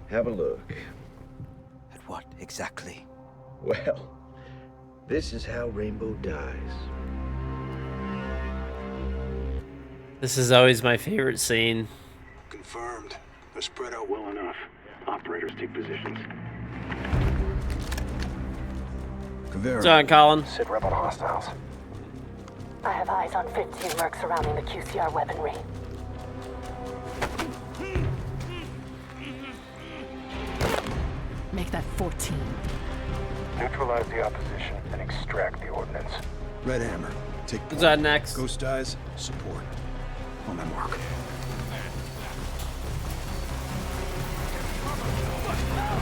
Have a look. At what exactly? Well, this is how Rainbow dies. This is always my favorite scene. Confirmed. They're spread out well enough. Operators take positions. What's on, Colin? Sit rep on hostiles. I have eyes on 15 mercs surrounding the QCR weaponry. Make that 14. Neutralize the opposition and extract the ordnance. Red Hammer, take What's on next? Ghost Eyes, support. On my mark.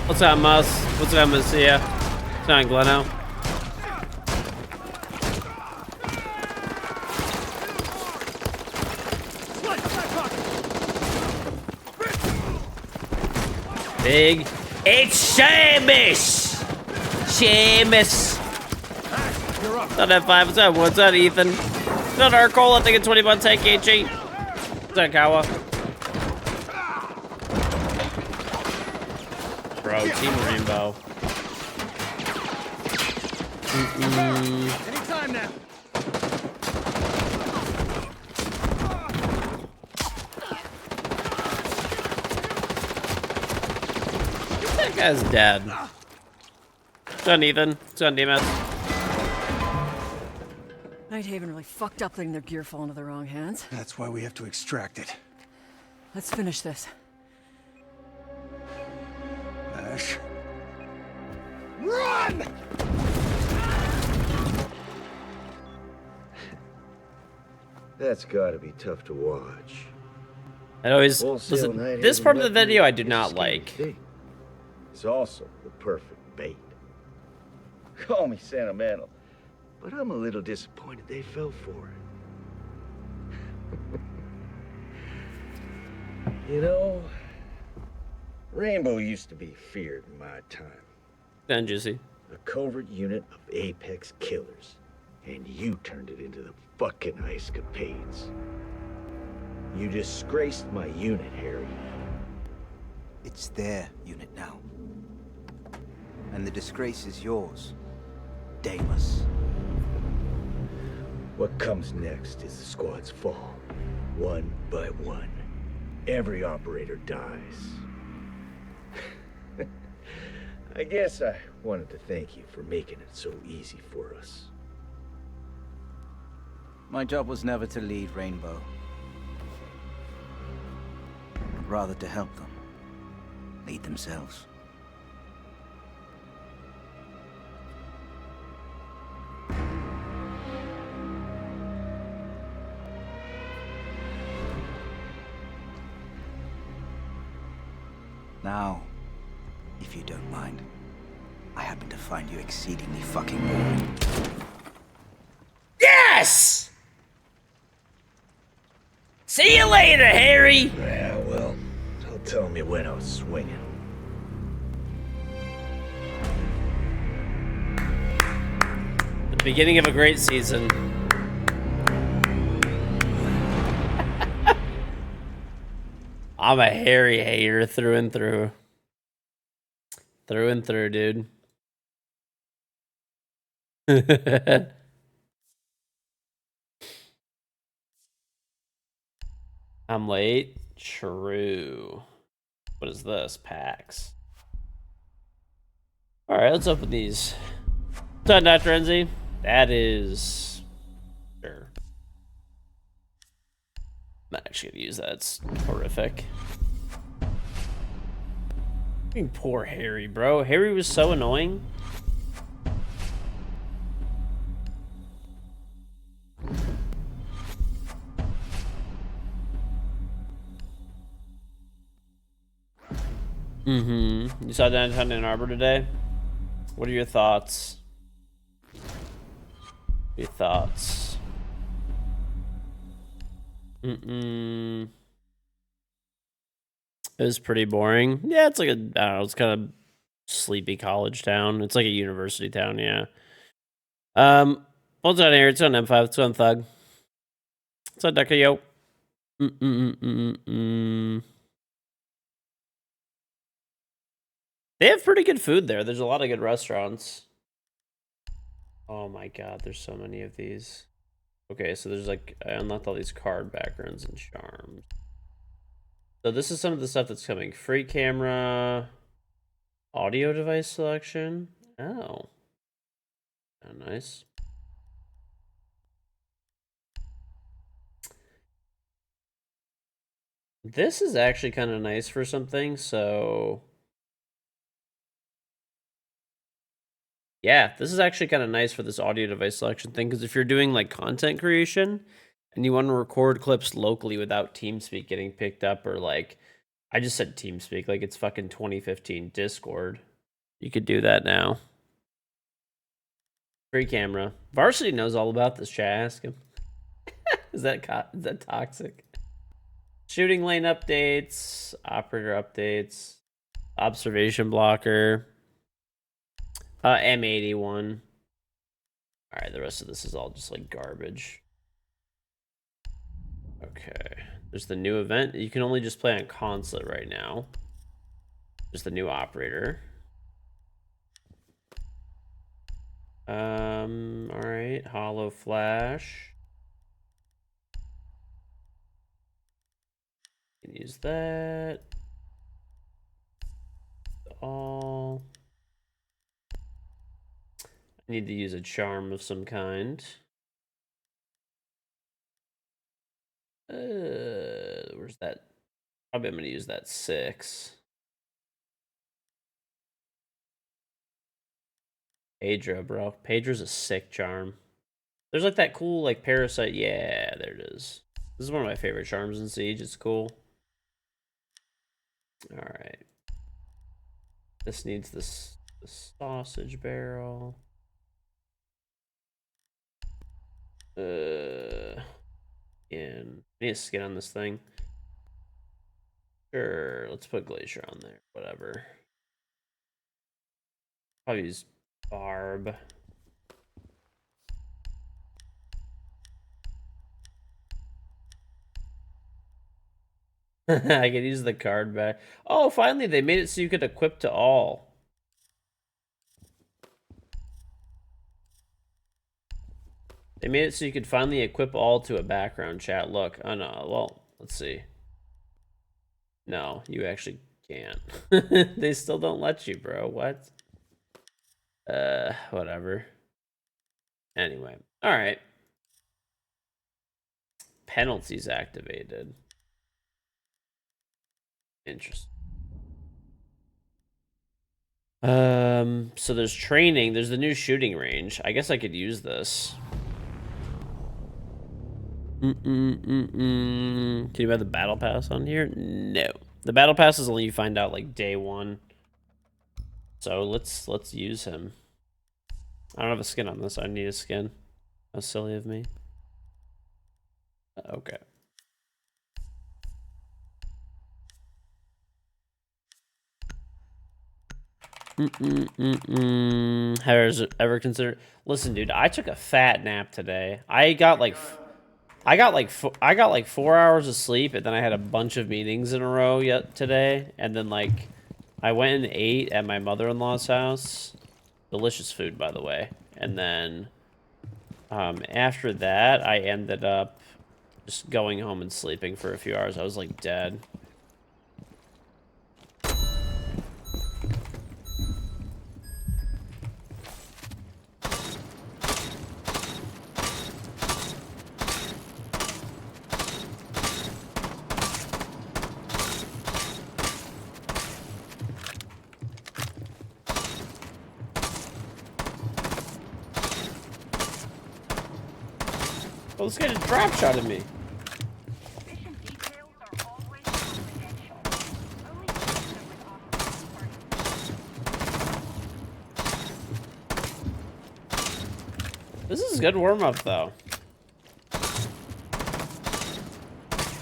What's on, Mus? What's on, Messia? What's on, Gleno? Big. It's Seamus! Seamus! What's on F5? What's up? What's up, Ethan? What's on Arcole? I think it's 20 months. Hey, KG. What's on, Kawa? Bro, Team Rainbow. Anytime now. That guy's dead. What's on, Ethan? What's on, DMS? Nighthaven really fucked up letting their gear fall into the wrong hands. That's why we have to extract it. Let's finish this. Ash. Run! That's gotta be tough to watch. It always Wholesale listen. night This hasn't part of the left video me I do a not scary like. thing. It's also the perfect bait. Call me sentimental, but I'm a little disappointed they fell for it. You know, Rainbow used to be feared in my time. Then Juicy. A covert unit of apex killers. And you turned it into the fucking Ice Capades. You disgraced my unit, Harry. It's their unit now. And the disgrace is yours, Damus. What comes next is the squad's fall. One by one. Every operator dies. I guess I wanted to thank you for making it so easy for us. My job was never to lead Rainbow, but rather to help them lead themselves. Now, if you don't mind, I happen to find you exceedingly fucking boring. Yes! See you later, Harry! Yeah, well, don't tell me when I was swinging. The beginning of a great season. I'm a Harry hater through and through. Through and through, dude. I'm late. True. What is this? Packs. All right, let's open these. What's up, Dr. Renzi? That is... Sure. I'm not actually gonna use that. It's horrific. Poor Harry, bro. Harry was so annoying. You saw downtown Ann Arbor today? What are your thoughts? Your thoughts? It was pretty boring. Yeah, it's like a, I don't know, it's kind of sleepy college town. It's like a university town, yeah. What's on here? It's on M5. It's on Thug. It's on Deca, yo. They have pretty good food there. There's a lot of good restaurants. Oh my god, there's so many of these. Okay, so there's like, I unlocked all these card backgrounds and charms. So this is some of the stuff that's coming. Free camera, audio device selection. Oh. Oh, nice. This is actually kind of nice for something, so... Yeah, this is actually kind of nice for this audio device selection thing, because if you're doing like content creation and you want to record clips locally without TeamSpeak getting picked up, or like, I just said TeamSpeak, like it's fucking 2015 Discord. You could do that now. Free camera. Varsity knows all about this, chat. Ask him. Is that toxic? Shooting lane updates, operator updates, observation blocker. M81. Alright, the rest of this is all just like garbage. Okay. There's the new event. You can only just play on consulate right now. There's the new operator. Alright. Hollow flash. You can use that. All. I need to use a charm of some kind. Where's that? Probably I'm gonna use that 6. Pedro, bro. Pedro's a sick charm. There's like that cool like parasite. Yeah, there it is. This is one of my favorite charms in Siege. It's cool. All right. This needs the sausage barrel. I need a skin on this thing. Sure, let's put Glacier on there. Whatever. Probably use Barb. I could use the card back. Oh, finally, they made it so you could equip to all. They made it so you could finally equip all to a background, chat. Look. Oh, no. Well, let's see. No, you actually can't. They still don't let you, bro. What? Whatever. Anyway. All right. Penalties activated. Interesting. So there's training. There's the new shooting range. I guess I could use this. Can you have the battle pass on here? No. The battle pass is only you find out like day 1. So let's use him. I don't have a skin on this. I need a skin. How silly of me. Okay. Has ever considered? Listen, dude, I took a fat nap today. I got like 4 hours of sleep, and then I had a bunch of meetings in a row today, and then like I went and ate at my mother-in-law's house. Delicious food, by the way. And then after that, I ended up just going home and sleeping for a few hours. I was like dead. Oh, this guy just drop shot at me. This is a good warm-up, though.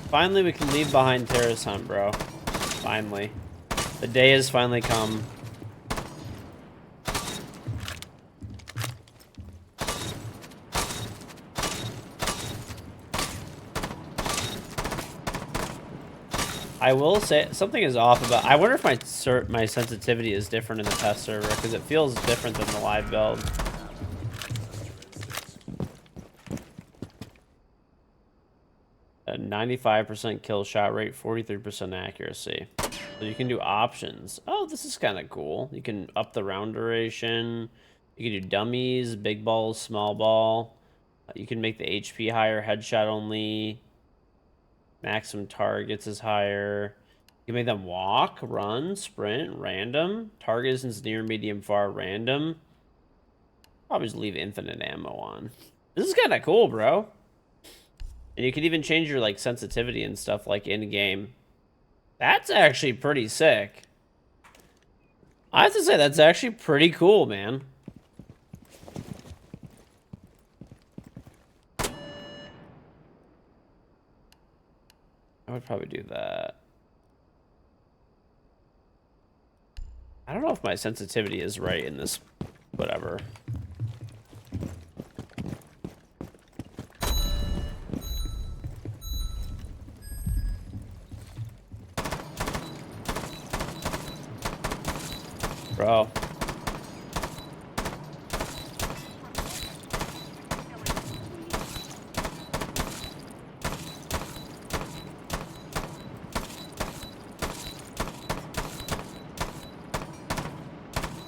Finally, we can leave behind Terrace Hunt, bro. Finally. The day has finally come. I will say something is off about. I wonder if my sensitivity is different in the test server because it feels different than the live build. A 95% kill shot rate, 43% accuracy. So you can do options. Oh, this is kind of cool. You can up the round duration. You can do dummies, big balls, small ball. You can make the HP higher, headshot only. Maximum targets is higher. You can make them walk, run, sprint, random. Target distance near, medium, far, random. Probably just leave infinite ammo on. This is kind of cool, bro. And you can even change your like sensitivity and stuff like in game. That's actually pretty sick. I have to say that's actually pretty cool, man. I would probably do that. I don't know if my sensitivity is right in this, whatever. Bro.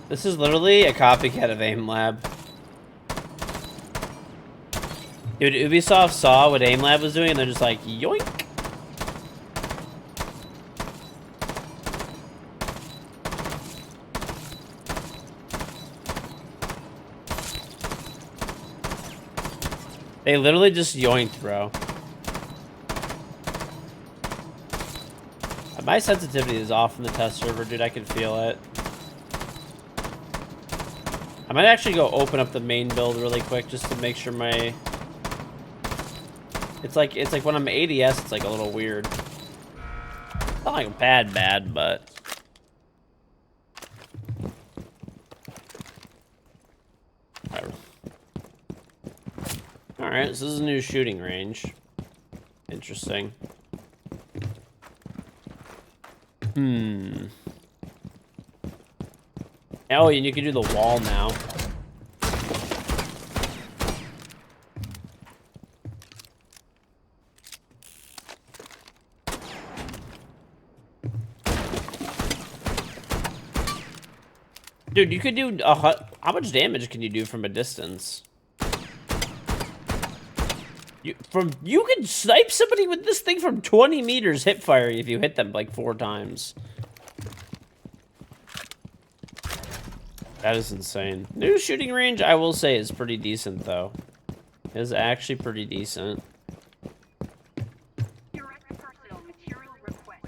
This is literally a copycat of Aim Lab. Dude, Ubisoft saw what Aim Lab was doing and they're just like, yoink! They literally just yoinked, bro. My sensitivity is off from the test server, dude. I can feel it. I might actually go open up the main build really quick just to make sure my... It's like when I'm ADS, it's like a little weird. Not like bad, but... Alright, so this is a new shooting range. Interesting. Oh, and you can do the wall now. Dude, you could do how much damage can you do from a distance? You can snipe somebody with this thing from 20 meters hip fire if you hit them like 4 times. That is insane. New shooting range, I will say, is pretty decent though. It is actually pretty decent.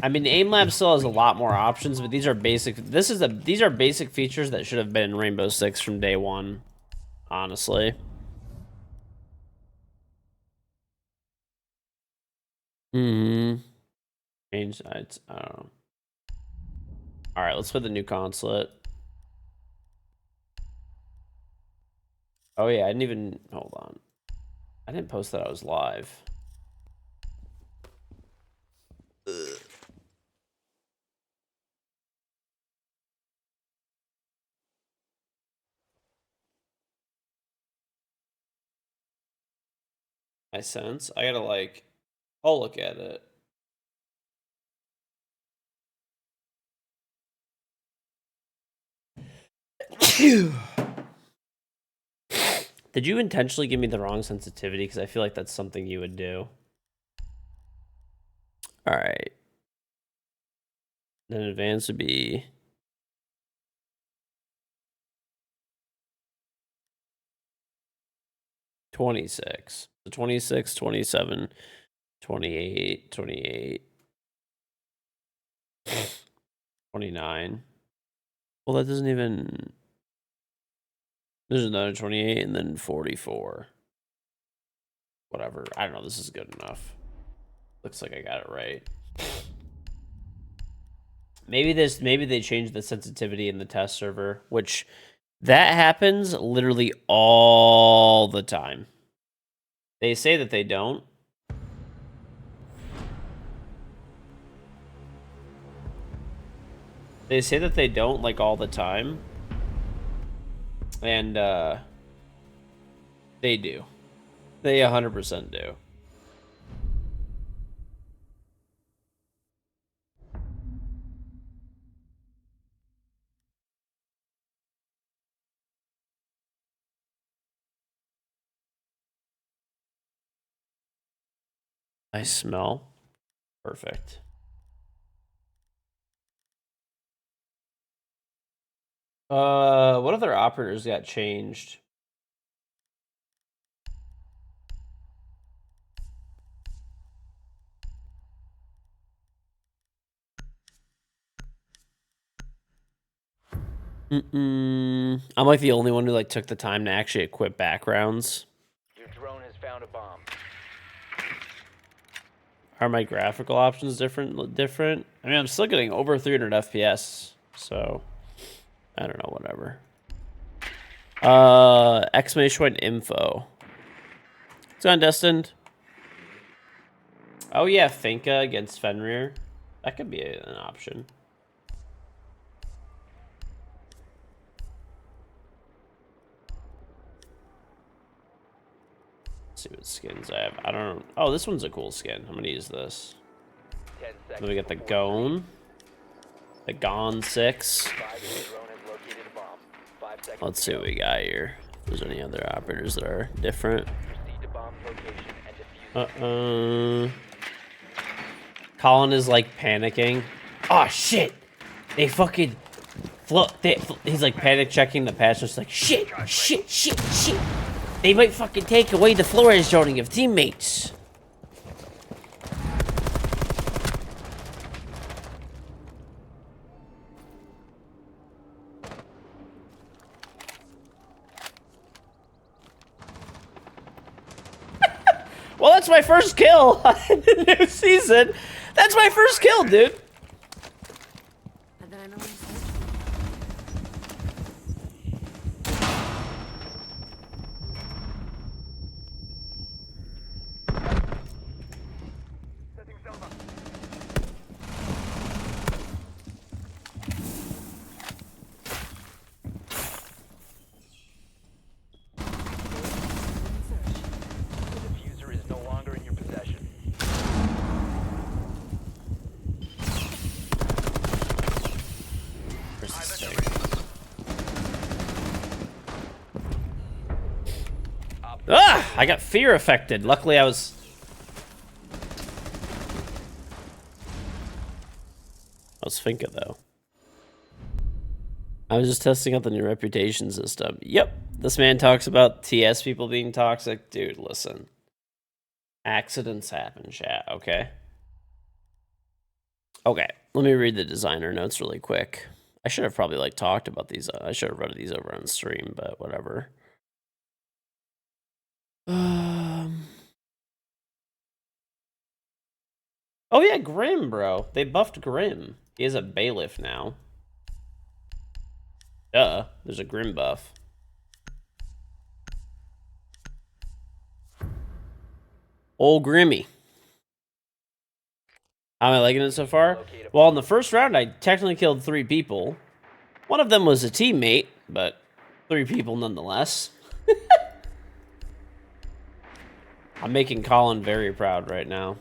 I mean, Aim Lab still has a lot more options, but these are basic. These are basic features that should have been in Rainbow Six from day one, honestly. Change sides. I don't know. All right, let's put the new consulate. Oh yeah, I didn't even hold on. I didn't post that I was live. Ugh. My sense. I gotta like. I'll look at it. Did you intentionally give me the wrong sensitivity? Because I feel like that's something you would do. All right. Then advanced would be... $26. So 26, 27, 28, 28, 29. Well, that doesn't even... There's another 28 and then 44. Whatever. I don't know. This is good enough. Looks like I got it right. Maybe they changed the sensitivity in the test server, which that happens literally all the time. They say that they don't. They say that they don't, like, all the time. And, they do. They 100% do. I smell. Perfect. What other operators got changed? I'm like the only one who like took the time to actually equip backgrounds. Your drone has found a bomb. Are my graphical options different? I mean, I'm still getting over 300 FPS, so I don't know, whatever. Exclamation point info. It's undestined. Oh yeah, Finka against Fenrir. That could be an option. Let's see what skins I have. I don't know. Oh, this one's a cool skin. I'm gonna use this. 10 seconds. Then we get the Gone. The Gone 6. Drone has located a bomb. 5 seconds. Let's see what we got here. If there's any other operators that are different. Proceed to bomb location and defuse. Colin is like panicking. Oh shit! They fucking he's like panic checking the patch. Just like shit. They might fucking take away the Flores joining of teammates. Well, that's my first kill in the new season. That's my first kill, dude. And then I know what Diffuser is no longer in your possession. Where's this thing? Ah! I got fear affected. Luckily, I was Finka, though. I was just testing out the new reputation system. Yep. This man talks about TS people being toxic. Dude, listen. Accidents happen, chat, okay? Okay, let me read the designer notes really quick. I should have probably, like, talked about these. I should have read these over on stream, but whatever. Oh, yeah, Grim, bro. They buffed Grim. He has a bailiff now. Duh, there's a Grim buff. Old Grimmy. How am I liking it so far? Well, in the first round, I technically killed 3 people. One of them was a teammate, but 3 people nonetheless. I'm making Colin very proud right now.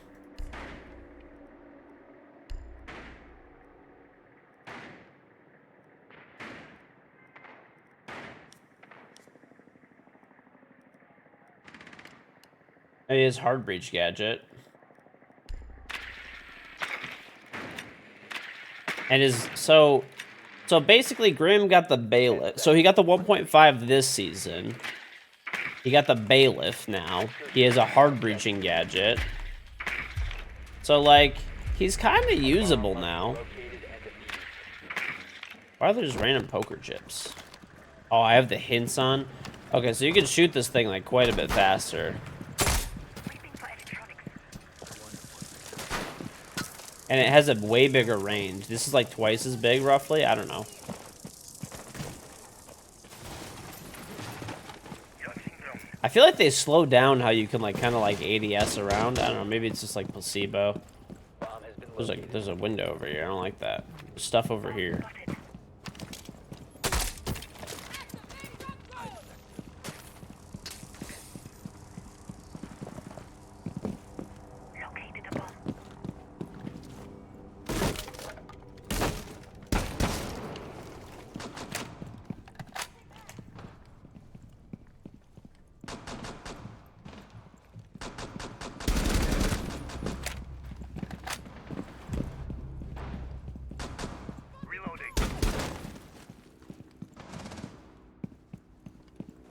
And his hard breach gadget. And his so basically Grim got the bailiff. So he got the 1.5 this season. He got the bailiff now. He has a hard breaching gadget. So like he's kind of usable now. Why are there just random poker chips? Oh, I have the hints on. Okay, so you can shoot this thing like quite a bit faster. And it has a way bigger range. This is like twice as big, roughly. I don't know. I feel like they slowed down how you can like kind of like ADS around. I don't know. Maybe it's just like placebo. There's a window over here. I don't like that. stuff over here.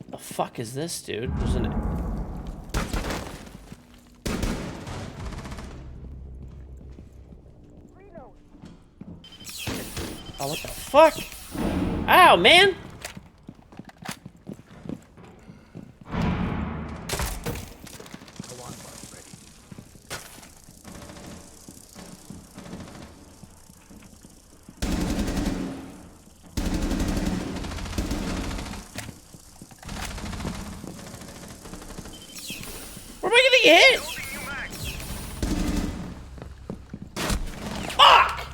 The fuck is this, dude? There's an... Oh, what the fuck? Ow, man! Where am I gonna hit? Fuck!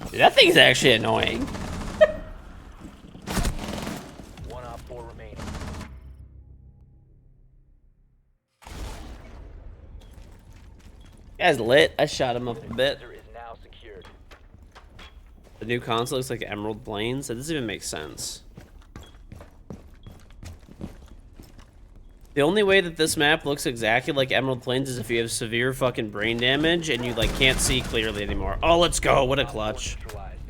Dude, that thing's actually annoying. One op 4 remaining. Guy's lit. I shot him up a bit. Diffuser is now secured. The new console looks like Emerald Plains. That doesn't even make sense. The only way that this map looks exactly like Emerald Plains is if you have severe fucking brain damage and you like can't see clearly anymore. Oh, let's go. What a clutch. Neutralized.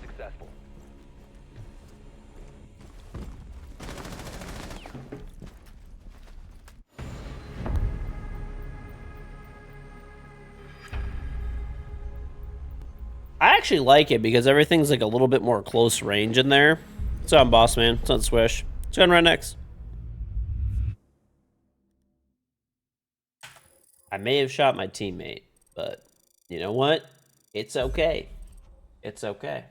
Successful. I actually like it because everything's like a little bit more close range in there. What's on, boss man? What's on, Swish? What's going right next? I may have shot my teammate, but you know what? It's okay. It's okay.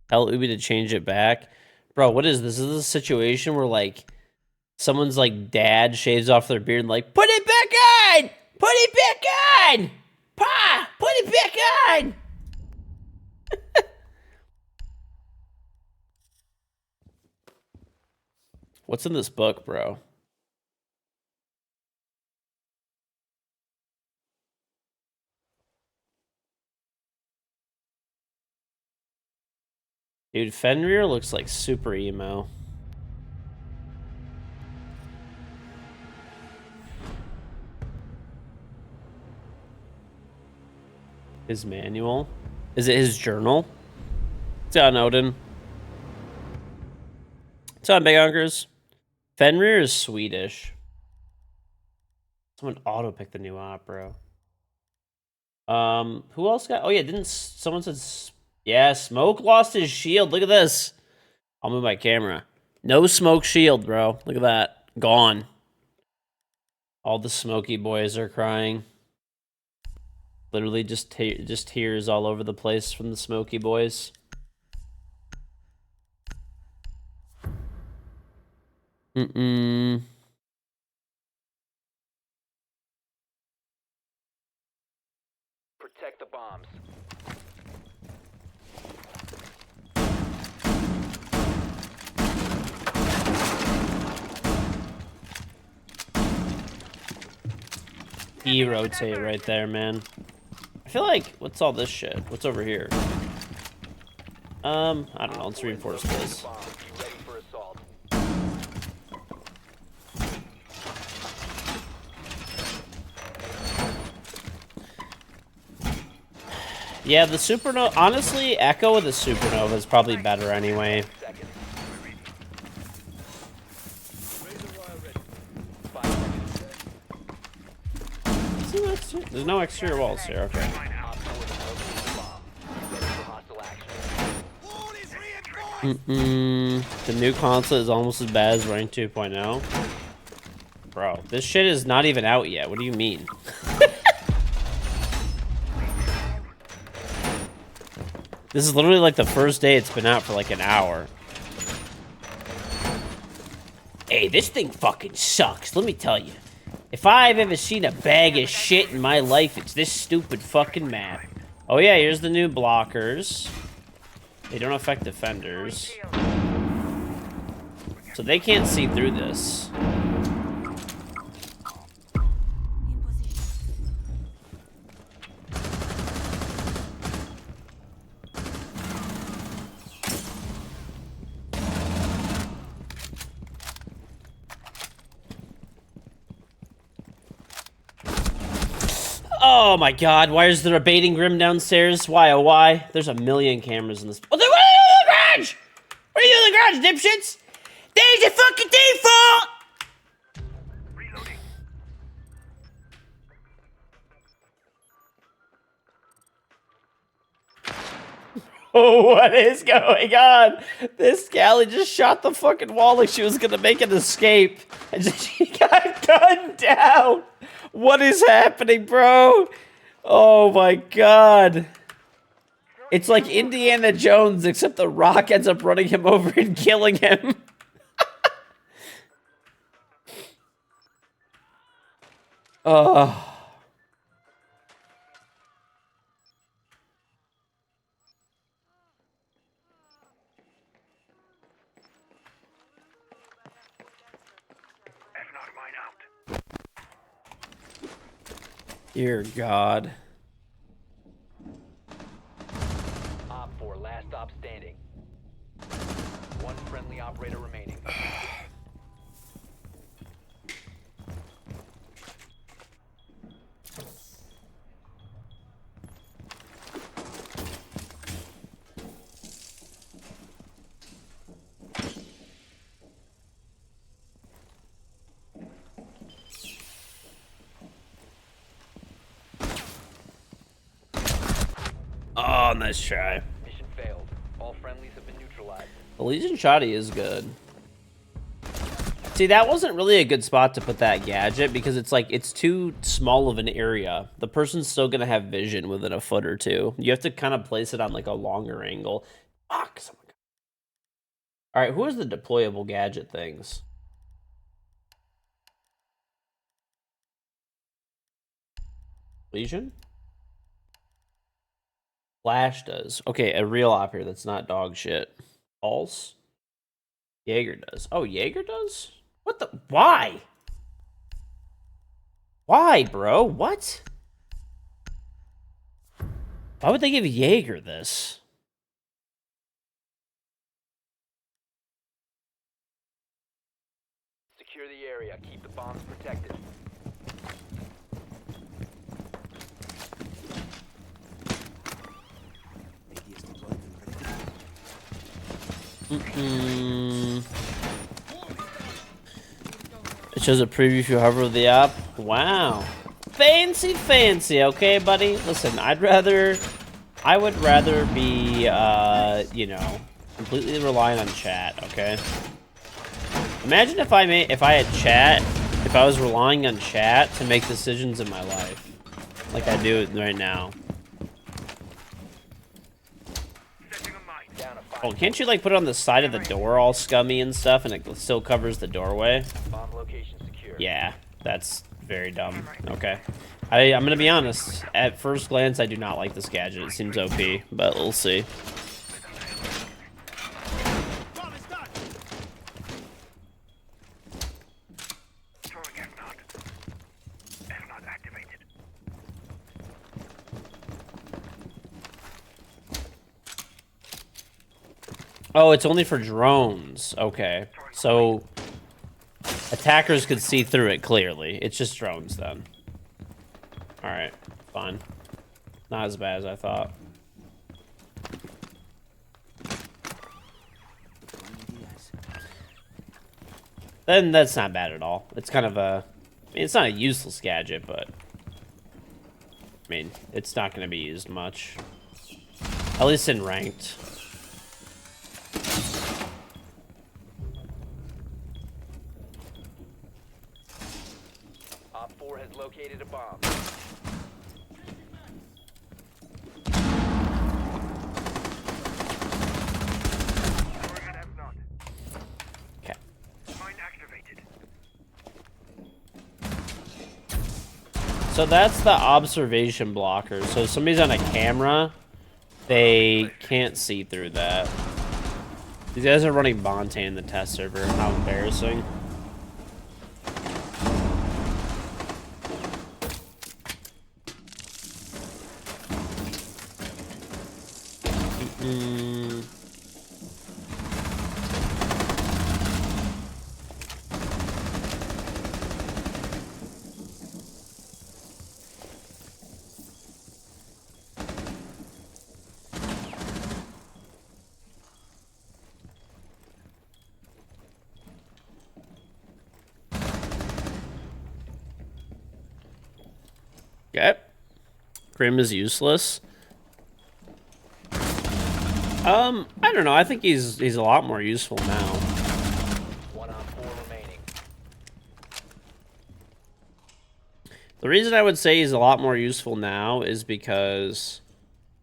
Tell Ubi to change it back. Bro, what is this? This is a situation where like someone's like dad shaves off their beard and like, put it back on! Put it back on! Pa! Put it back on! What's in this book, bro? Dude, Fenrir looks like super emo. His manual? Is it his journal? It's on Odin. It's on Big Unkers. Fenrir is Swedish. Someone auto-picked the new op, bro. Who else got... Oh, yeah, didn't... Someone said... Yeah, Smoke lost his shield. Look at this. I'll move my camera. No Smoke shield, bro. Look at that. Gone. All the Smoky boys are crying. Literally just tears all over the place from the Smoky boys. Mm-mm. Protect the bombs. E-rotate right there, man. I feel like, what's all this shit? What's over here? I don't know. Let's reinforce this. Bomb. Be ready for assault. Yeah, the supernova. Honestly, Echo with the supernova is probably better anyway. Seconds. 5 seconds. There's no exterior walls here. Okay. Op 4 is located the bomb. Ready for hostile action. The new console is almost as bad as Rank 2.0. Bro, this shit is not even out yet. What do you mean? This is literally like the first day it's been out for like an hour. Hey, this thing fucking sucks. Let me tell you. If I've ever seen a bag of shit in my life, it's this stupid fucking map. Oh yeah, here's the new blockers. They don't affect defenders. So they can't see through this. Oh my god, why is there a baiting grim downstairs? Why, oh why? There's a million cameras in this. Oh, what are you doing in the garage? What are you doing in the garage, dipshits? There's a fucking default! Reloading. Oh, what is going on? This galley just shot the fucking wall like she was gonna make an escape. And she got gunned down. What is happening, bro? Oh my god. It's like Indiana Jones, except the Rock ends up running him over and killing him. Oh. F-Not mine out. Dear God. Op 4, last stop standing. One friendly operator remaining. Oh, nice try. Mission failed. All friendlies have been neutralized. The Legion Shoddy is good. See, that wasn't really a good spot to put that gadget because it's like, it's too small of an area. The person's still going to have vision within a foot or two. You have to kind of place it on like a longer angle. Fuck. All right, who is the deployable gadget things? Legion? Flash does. Okay, a real op here that's not dog shit. Pulse? Jaeger does. Oh, Jaeger does? What the? Why? Why, bro? What? Why would they give Jaeger this? Secure the area. Keep the bombs protected. It shows a preview if you hover the app. Wow. Fancy, fancy, okay, buddy? Listen, I would rather be, you know, completely relying on chat, okay? Imagine if I had chat, if I was relying on chat to make decisions in my life. Like I do right now. Oh, can't you like put it on the side of the door all scummy and stuff and it still covers the doorway? Bomb location secure. Yeah, that's very dumb. Okay. I'm gonna be honest. At first glance, I do not like this gadget. It seems OP, but we'll see. Oh, it's only for drones. Okay. So attackers could see through it clearly. It's just drones then. Alright, fine. Not as bad as I thought. Then that's not bad at all. It's kind of a... I mean, it's not a useless gadget, but... I mean, it's not going to be used much. At least in ranked. Op 4 has located a bomb. Okay. Mine activated. So that's the observation blocker. So if somebody's on a camera, they can't see through that. These guys are running Bontaine in the test server. How embarrassing. Okay. Grim is useless. I don't know. I think he's a lot more useful now. 1 on 4 remaining. The reason I would say he's a lot more useful now is because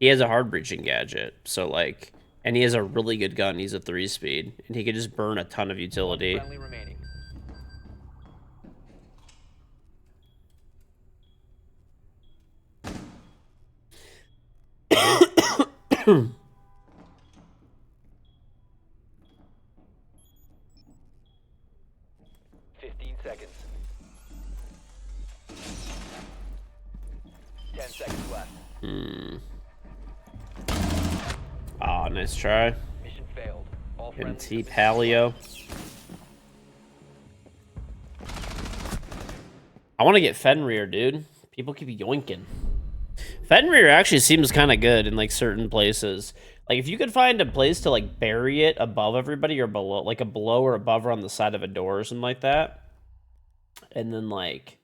he has a hard breaching gadget. So like, and he has a really good gun. He's a 3-speed, and he could just burn a ton of utility. Friendly remaining. Seconds. 10 seconds left. Ah, nice try. Mission failed. All friendlies NT have been Paleo. I want to get Fenrir, dude. People keep yoinking. Fenrir actually seems kind of good in like certain places. Like if you could find a place to like bury it above everybody or below, like a below or above or on the side of a door or something like that. And then like,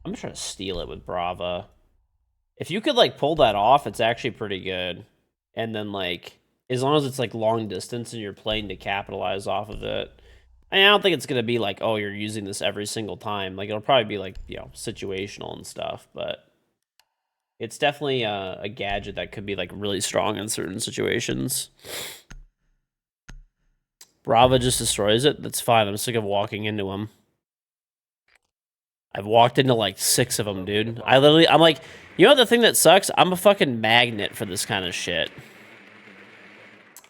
I'm trying to steal it with Brava. If you could like pull that off, it's actually pretty good. And then like, as long as it's like long distance and you're playing to capitalize off of it. I don't think it's going to be like, oh, you're using this every single time. Like it'll probably be like, you know, situational and stuff, but it's definitely a gadget that could be like really strong in certain situations. Brava just destroys it. That's fine. I'm sick of walking into him. I've walked into like 6 of them, dude. I'm like, you know the thing that sucks? I'm a fucking magnet for this kind of shit.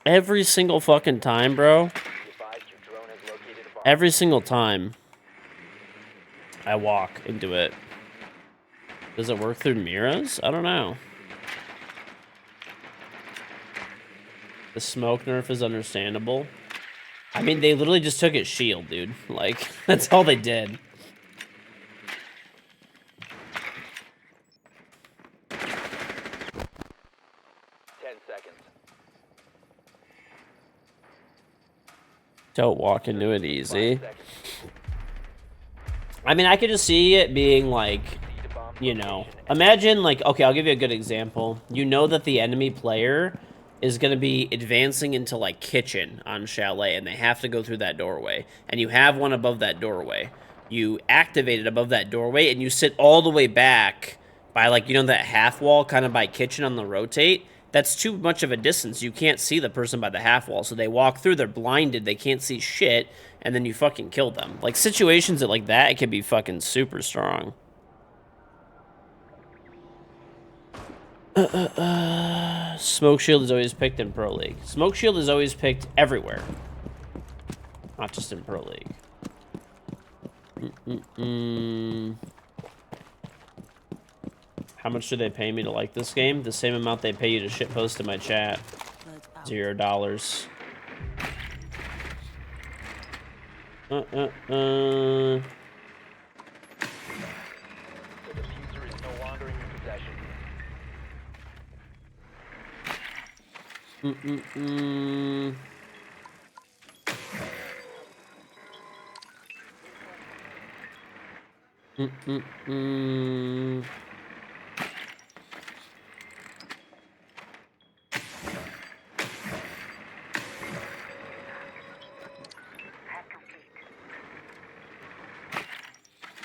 Every single fucking time, bro. Every single time I walk into it. Does it work through Miras? I don't know. The smoke nerf is understandable. I mean, they literally just took its shield, dude. Like, that's all they did. Don't walk into it easy. I mean, I could just see it being like, you know, imagine like, okay, I'll give you a good example. You know that the enemy player is going to be advancing into like kitchen on Chalet and they have to go through that doorway. And you have one above that doorway. You activate it above that doorway and you sit all the way back by like, you know, that half wall kind of by kitchen on the rotate. That's too much of a distance. You can't see the person by the half wall. So they walk through, they're blinded, they can't see shit, and then you fucking kill them. Like, situations that like that, it can be fucking super strong. Smoke Shield is always picked in Pro League. Smoke Shield is always picked everywhere. Not just in Pro League. How much do they pay me to like this game? The same amount they pay you to shitpost in my chat. $0. The diffuser is no longer in your possession.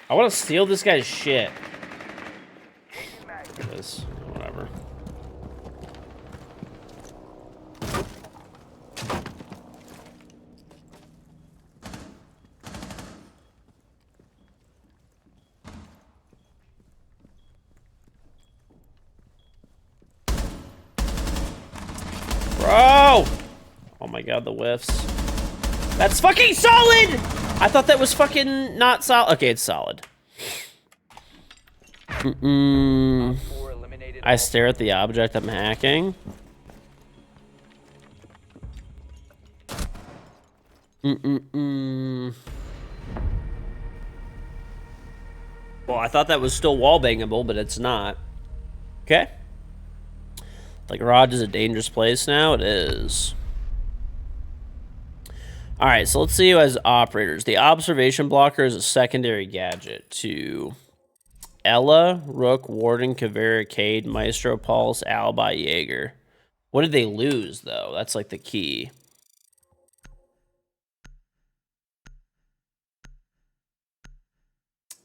I want to steal this guy's shit. Look at this. Whatever. Oh my god, the whiffs. That's fucking solid! I thought that was fucking not solid. Okay, it's solid. I stare at the object I'm hacking. Well, I thought that was still wallbangable, but it's not. Okay. The garage is a dangerous place now. It is. All right, so let's see who has operators. The observation blocker is a secondary gadget to Ella, Rook, Warden, Kavera, Cade, Maestro, Pulse, Alibi, Jaeger. What did they lose, though? That's like the key.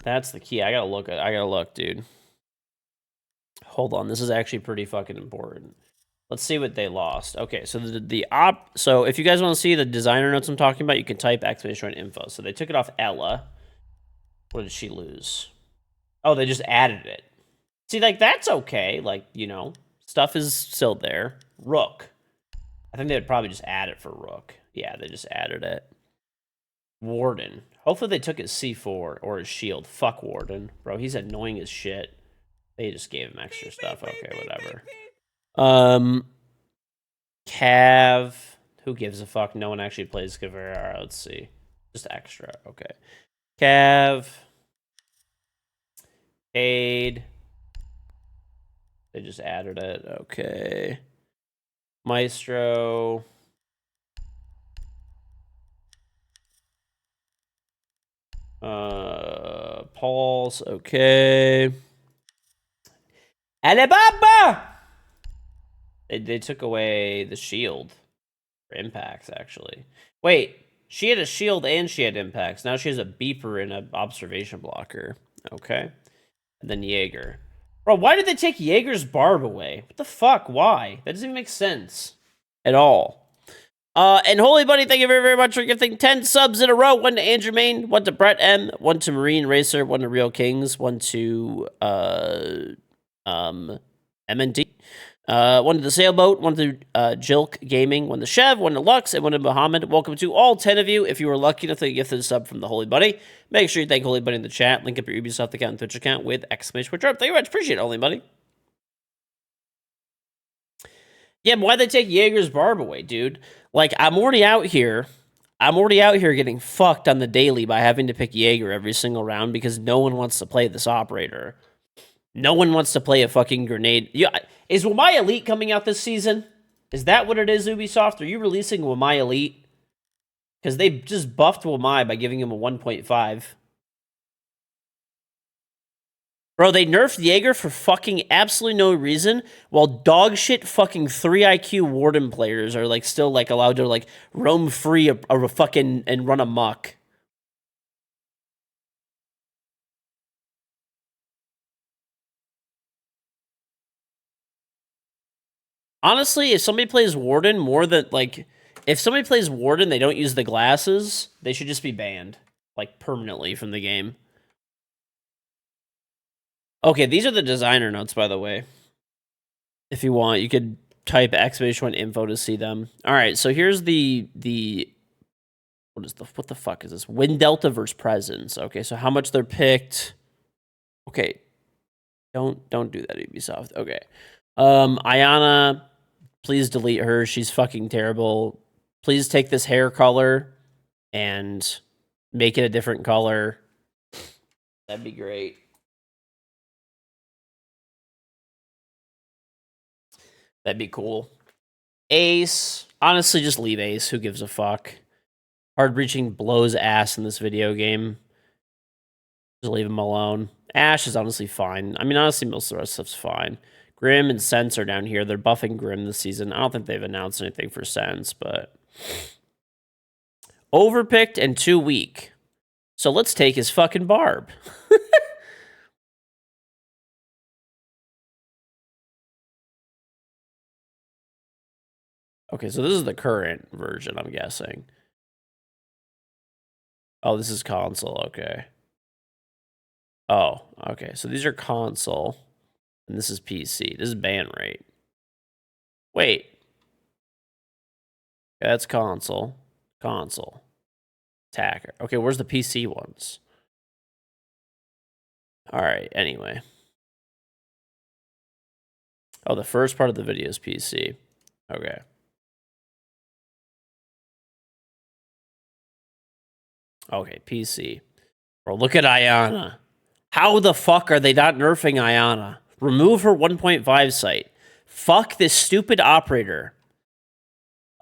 That's the key. I gotta look, dude. Hold on, this is actually pretty fucking important. Let's see what they lost. Okay, so so if you guys want to see the designer notes I'm talking about, you can type !info. So they took it off Ella. What did she lose? Oh, they just added it. See, like, that's okay. Like, you know, stuff is still there. Rook. I think they would probably just add it for Rook. Yeah, they just added it. Warden. Hopefully they took his C4 or his shield. Fuck Warden. Bro, he's annoying as shit. They just gave him extra stuff. Okay, whatever. Cav. Who gives a fuck? No one actually plays Kavera. All right, let's see. Just extra. Okay. Cav. Cade. They just added it. Okay. Maestro. Pulse. Okay. Alibaba! They took away the shield for impacts, actually. Wait, she had a shield and she had impacts. Now she has a beeper and an observation blocker. Okay. And then Jaeger. Bro, why did they take Jaeger's barb away? What the fuck? Why? That doesn't even make sense at all. And Holy Buddy, thank you very, very much for gifting 10 subs in a row. 1 to Andrew Main, 1 to Brett M, 1 to Marine Racer, 1 to Real Kings, 1 to MNT. 1 to the Sailboat, 1 to Jilk Gaming, 1 to Chev, 1 to Lux, and 1 to Muhammad. Welcome to all 10 of you. If you were lucky enough to gift a sub from the Holy Buddy, make sure you thank Holy Buddy in the chat. Link up your Ubisoft account and Twitch account with !. Thank you very much. Appreciate it, Holy Buddy. Yeah, but why'd they take Jaeger's barb away, dude? Like, I'm already out here getting fucked on the daily by having to pick Jaeger every single round because no one wants to play this operator. No one wants to play a fucking grenade. Yeah, is Wamai Elite coming out this season? Is that what it is, Ubisoft? Are you releasing Wamai Elite? Because they just buffed Wamai by giving him a 1.5. Bro, they nerfed Jaeger for fucking absolutely no reason, while dog shit fucking 3 IQ Warden players are like still like allowed to like roam free or fucking and run amok. Honestly, if somebody plays Warden more than like if somebody plays Warden, they don't use the glasses, they should just be banned like permanently from the game. Okay, these are the designer notes, by the way. If you want, you could type !info to see them. All right, so here's the what the fuck is this? Wind Delta versus Presence. Okay, so how much they're picked? Okay, don't do that, Ubisoft. Okay, Ayana, please delete her. She's fucking terrible. Please take this hair color and make it a different color. That'd be great. That'd be cool. Ace. Honestly, just leave Ace. Who gives a fuck? Hard breaching blows ass in this video game. Just leave him alone. Ash is honestly fine. I mean, honestly, most of the rest of stuff's fine. Grim and Sense are down here. They're buffing Grim this season. I don't think they've announced anything for Sense, but... Overpicked and too weak. So let's take his fucking barb. Okay, so this is the current version, I'm guessing. Oh, this is console, okay. Oh, okay, so these are console, and this is PC. This is ban rate. Wait. Yeah, that's console. Console. Attacker. Okay, where's the PC ones? Alright, anyway. Oh, the first part of the video is PC. Okay. Okay, PC. Bro, look at Ayana. How the fuck are they not nerfing Ayana? Remove her 1.5 sight. Fuck this stupid operator.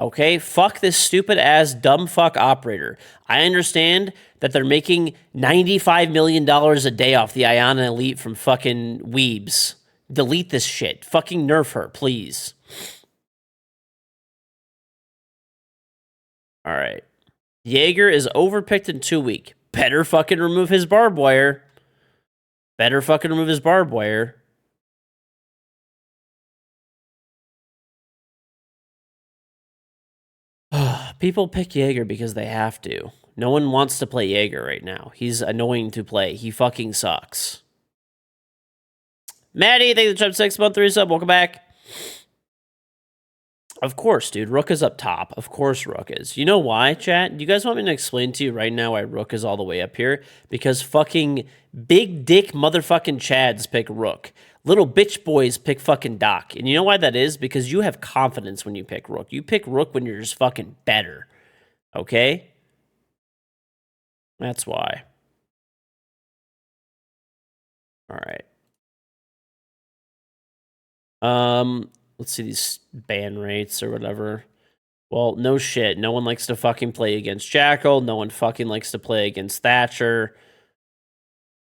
Okay? Fuck this stupid ass dumb fuck operator. I understand that they're making $95 million a day off the Ayana Elite from fucking weebs. Delete this shit. Fucking nerf her, please. Alright. Jaeger is overpicked and too weak. Better fucking remove his barbed wire. Better fucking remove his barbed wire. People pick Jaeger because they have to. No one wants to play Jaeger right now. He's annoying to play. He fucking sucks. Maddie, thank you for the 6-month 3-sub. Welcome back. Of course, dude. Rook is up top. Of course Rook is. You know why, chat? Do you guys want me to explain to you right now why Rook is all the way up here? Because fucking big dick motherfucking Chads pick Rook. Little bitch boys pick fucking Doc. And you know why that is? Because you have confidence when you pick Rook. You pick Rook when you're just fucking better. Okay? That's why. Alright. Let's see these ban rates or whatever. Well, no shit. No one likes to fucking play against Jackal. No one fucking likes to play against Thatcher.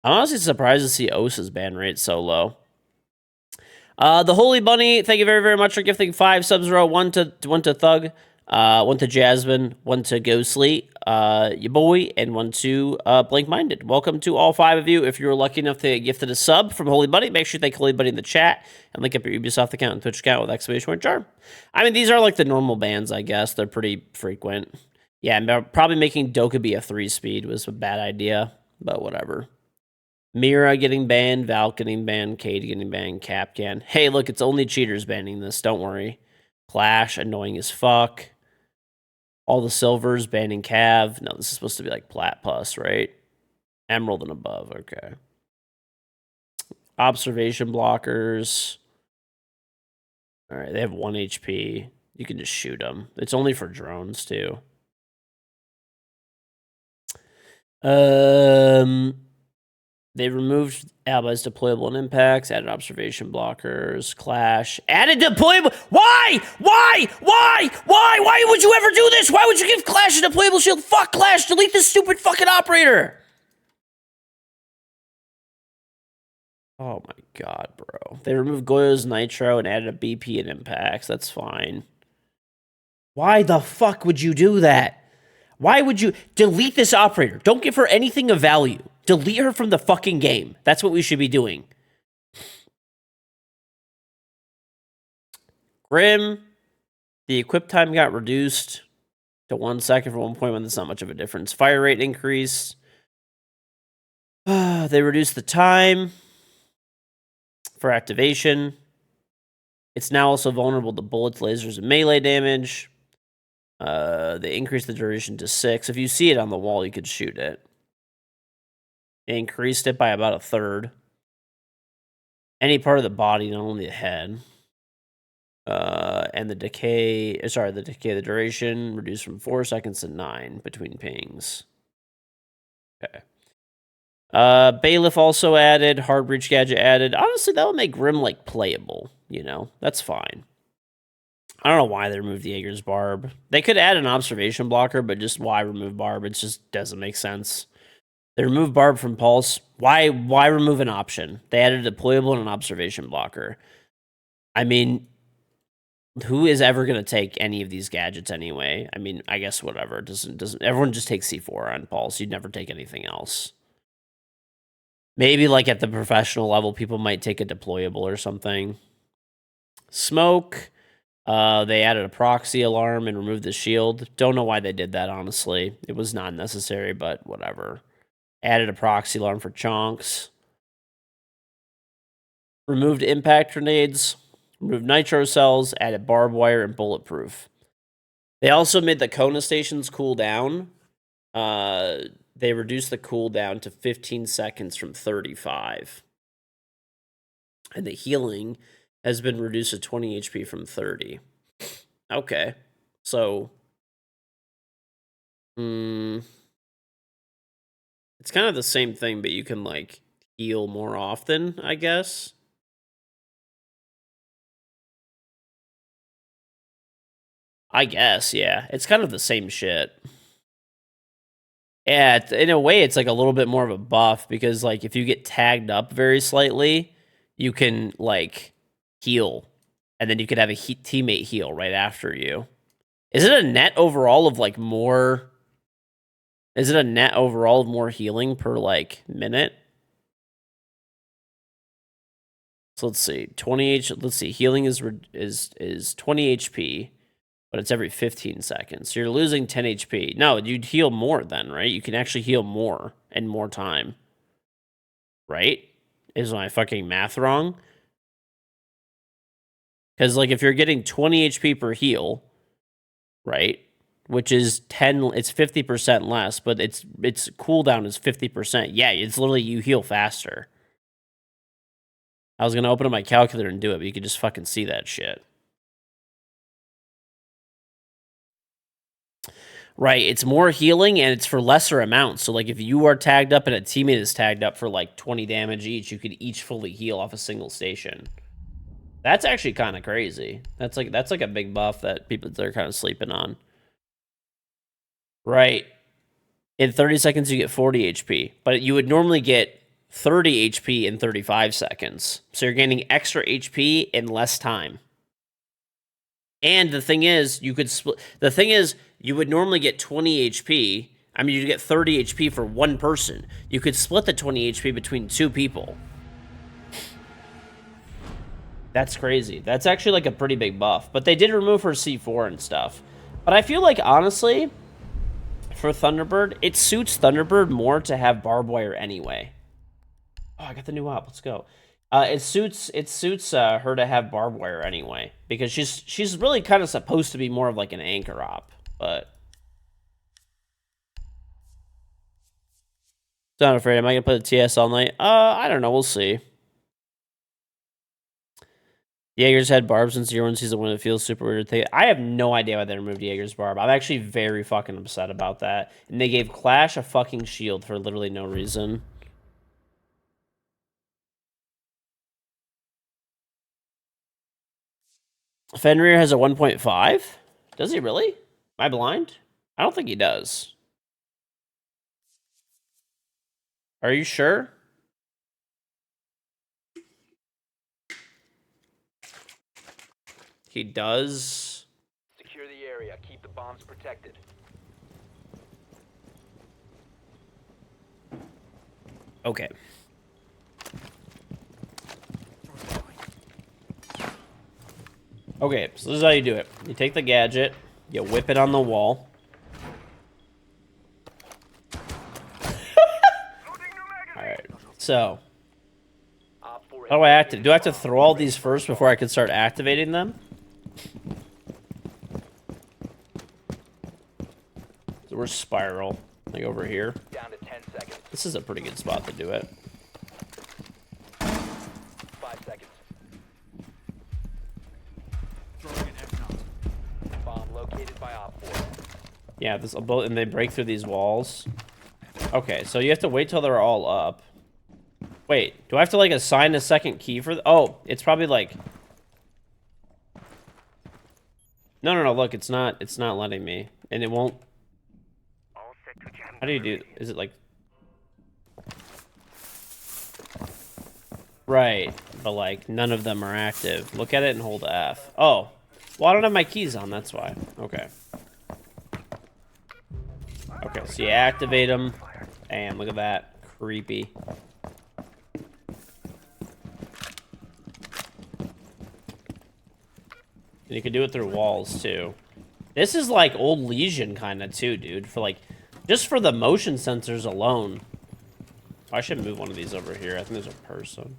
I'm honestly surprised to see Osa's ban rate so low. The Holy Bunny, thank you very, very much for gifting 5 subs row. One to Thug, one to Jasmine, one to Ghostly, your boy, and one to Blank Minded. Welcome to all 5 of you. If you were lucky enough to get gifted a sub from Holy Bunny, make sure you thank Holy Bunny in the chat and link up your Ubisoft account and Twitch account with exclamation point charm. I mean, these are like the normal bans, I guess. They're pretty frequent. Yeah, probably making Dokkaebi a 3-speed was a bad idea, but whatever. Mira getting banned, Val getting banned, Cade getting banned, Capcan. Hey, look, it's only cheaters banning this, don't worry. Clash, annoying as fuck. All the silvers banning Cav. No, this is supposed to be like Plat Plus, right? Emerald and above, okay. Observation blockers. All right, they have 1 HP. You can just shoot them. It's only for drones, too. They removed allies deployable and impacts, added observation blockers, clash, added deployable. Why? Why would you ever do this? Why would you give Clash a deployable shield? Fuck Clash, delete this stupid fucking operator. Oh my god, bro. They removed Goyo's Nitro and added a BP and impacts. That's fine. Why the fuck would you do that? Why would you delete this operator? Don't give her anything of value. Delete her from the fucking game. That's what we should be doing. Grim. The equip time got reduced to 1 second from 1.1. That's not much of a difference. Fire rate increased. They reduced the time for activation. It's now also vulnerable to bullets, lasers, and melee damage. They increased the duration to 6. If you see it on the wall, you could shoot it. They increased it by about 1/3. Any part of the body, not only the head. And the the duration reduced from 4 seconds to 9 between pings. Okay. Bailiff also added, Hard Breach Gadget added. Honestly, that would make Grim, like, playable, you know? That's fine. I don't know why they removed the Jaeger's Barb. They could add an observation blocker, but just why remove Barb? It just doesn't make sense. They removed Barb from Pulse. Why remove an option? They added a deployable and an observation blocker. I mean, who is ever going to take any of these gadgets anyway? I mean, I guess whatever. Doesn't everyone just take C4 on Pulse? You'd never take anything else. Maybe like at the professional level, people might take a deployable or something. Smoke. They added a proxy alarm and removed the shield. Don't know why they did that, honestly. It was not necessary, but whatever. Added a proxy alarm for chonks. Removed impact grenades. Removed nitro cells. Added barbed wire and bulletproof. They also made the Kona stations cool down. They reduced the cooldown to 15 seconds from 35. And the healing has been reduced to 20 HP from 30. Okay. So, it's kind of the same thing, but you can, like, heal more often, I guess. I guess, yeah. It's kind of the same shit. Yeah, in a way, it's like a little bit more of a buff because, like, if you get tagged up very slightly, you can, like, heal. And then you could have a teammate heal right after you. Is it a net overall of, like, more... Is it a net overall of more healing per, like, minute? So let's see. 20 let's see. Healing is 20 HP. But it's every 15 seconds. So you're losing 10 HP. No, you'd heal more then, right? You can actually heal more and more time. Right? Is my fucking math wrong? Because, like, if you're getting 20 HP per heal, right? Which is 10, it's 50% less, but its cooldown is 50%. Yeah, it's literally you heal faster. I was going to open up my calculator and do it, but you could just fucking see that shit. Right, it's more healing and it's for lesser amounts. So, like, if you are tagged up and a teammate is tagged up for, like, 20 damage each, you could each fully heal off a single station. That's actually kind of crazy. That's like a big buff that they're kind of sleeping on. Right. In 30 seconds, you get 40 HP. But you would normally get 30 HP in 35 seconds. So you're gaining extra HP in less time. And the thing is, you could split. The thing is, you would normally get 20 HP. I mean, you'd get 30 HP for one person. You could split the 20 HP between two people. That's crazy. That's actually like a pretty big buff. But they did remove her C4 and stuff. But I feel like, honestly, for Thunderbird, it suits Thunderbird more to have barbed wire anyway. Oh, I got the new op. Let's go. It suits her to have barbed wire anyway, because she's really kind of supposed to be more of like an anchor op, but not afraid. Am I gonna play the TS all night? I don't know. We'll see. Jaeger's had barb since 01 season 1. It feels super weird to think. I have no idea why they removed Jaeger's barb. I'm actually very fucking upset about that. And they gave Clash a fucking shield for literally no reason. Fenrir has a 1.5? Does he really? Am I blind? I don't think he does. Are you sure? He does. Secure the area. Keep the bombs protected. Okay. Okay, so this is how you do it. You take the gadget, you whip it on the wall. Alright, so. How do I activate? Do I have to throw all these first before I can start activating them? So we're spiral, like over here. Down to 10 seconds. This is a pretty good spot to do it. 5 seconds. Bomb located by Op 4. Yeah, this and they break through these walls. Okay, so you have to wait till they're all up. Wait, do I have to like assign a second key for oh, it's probably like No, look, it's not letting me. And it won't. How do you do? Is it like right, but like none of them are active. Look at it and hold F. Oh. Well, I don't have my keys on, that's why. Okay. Okay, so you activate them. Damn, look at that. Creepy. And you can do it through walls, too. This is like old Legion kind of, too, dude. For like, just for the motion sensors alone. Oh, I should move one of these over here. I think there's a person.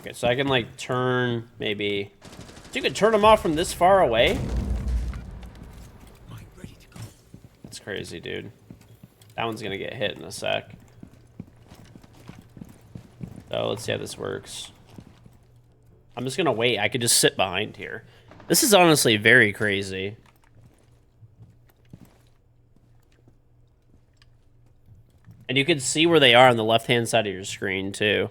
Okay, so I can like turn maybe. So you can turn them off from this far away? That's crazy, dude. That one's gonna get hit in a sec. So let's see how this works. I'm just gonna wait. I could just sit behind here. This is honestly very crazy. And you can see where they are on the left-hand side of your screen, too.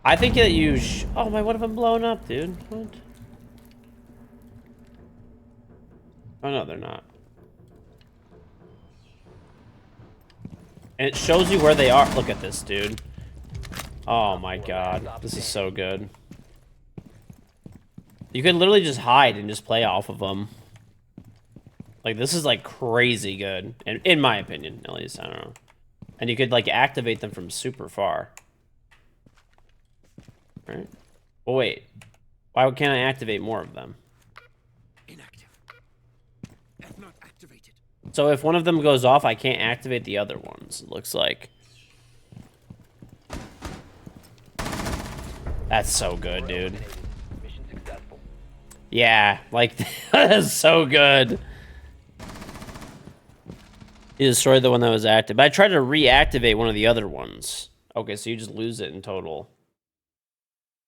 I think that you oh, my, what have I blown up, dude? What? Oh, no, they're not. And it shows you where they are. Look at this, dude. Oh, my God. This is so good. You can literally just hide and just play off of them. Like, this is, like, crazy good. In my opinion, at least. I don't know. And you could, like, activate them from super far. Right? Well, wait. Why can't I activate more of them? Inactive. F not activated. So if one of them goes off, I can't activate the other ones, it looks like. That's so good, dude. Mission successful. Yeah, like, that's so good. You destroyed the one that was active. But I tried to reactivate one of the other ones. Okay, so you just lose it in total.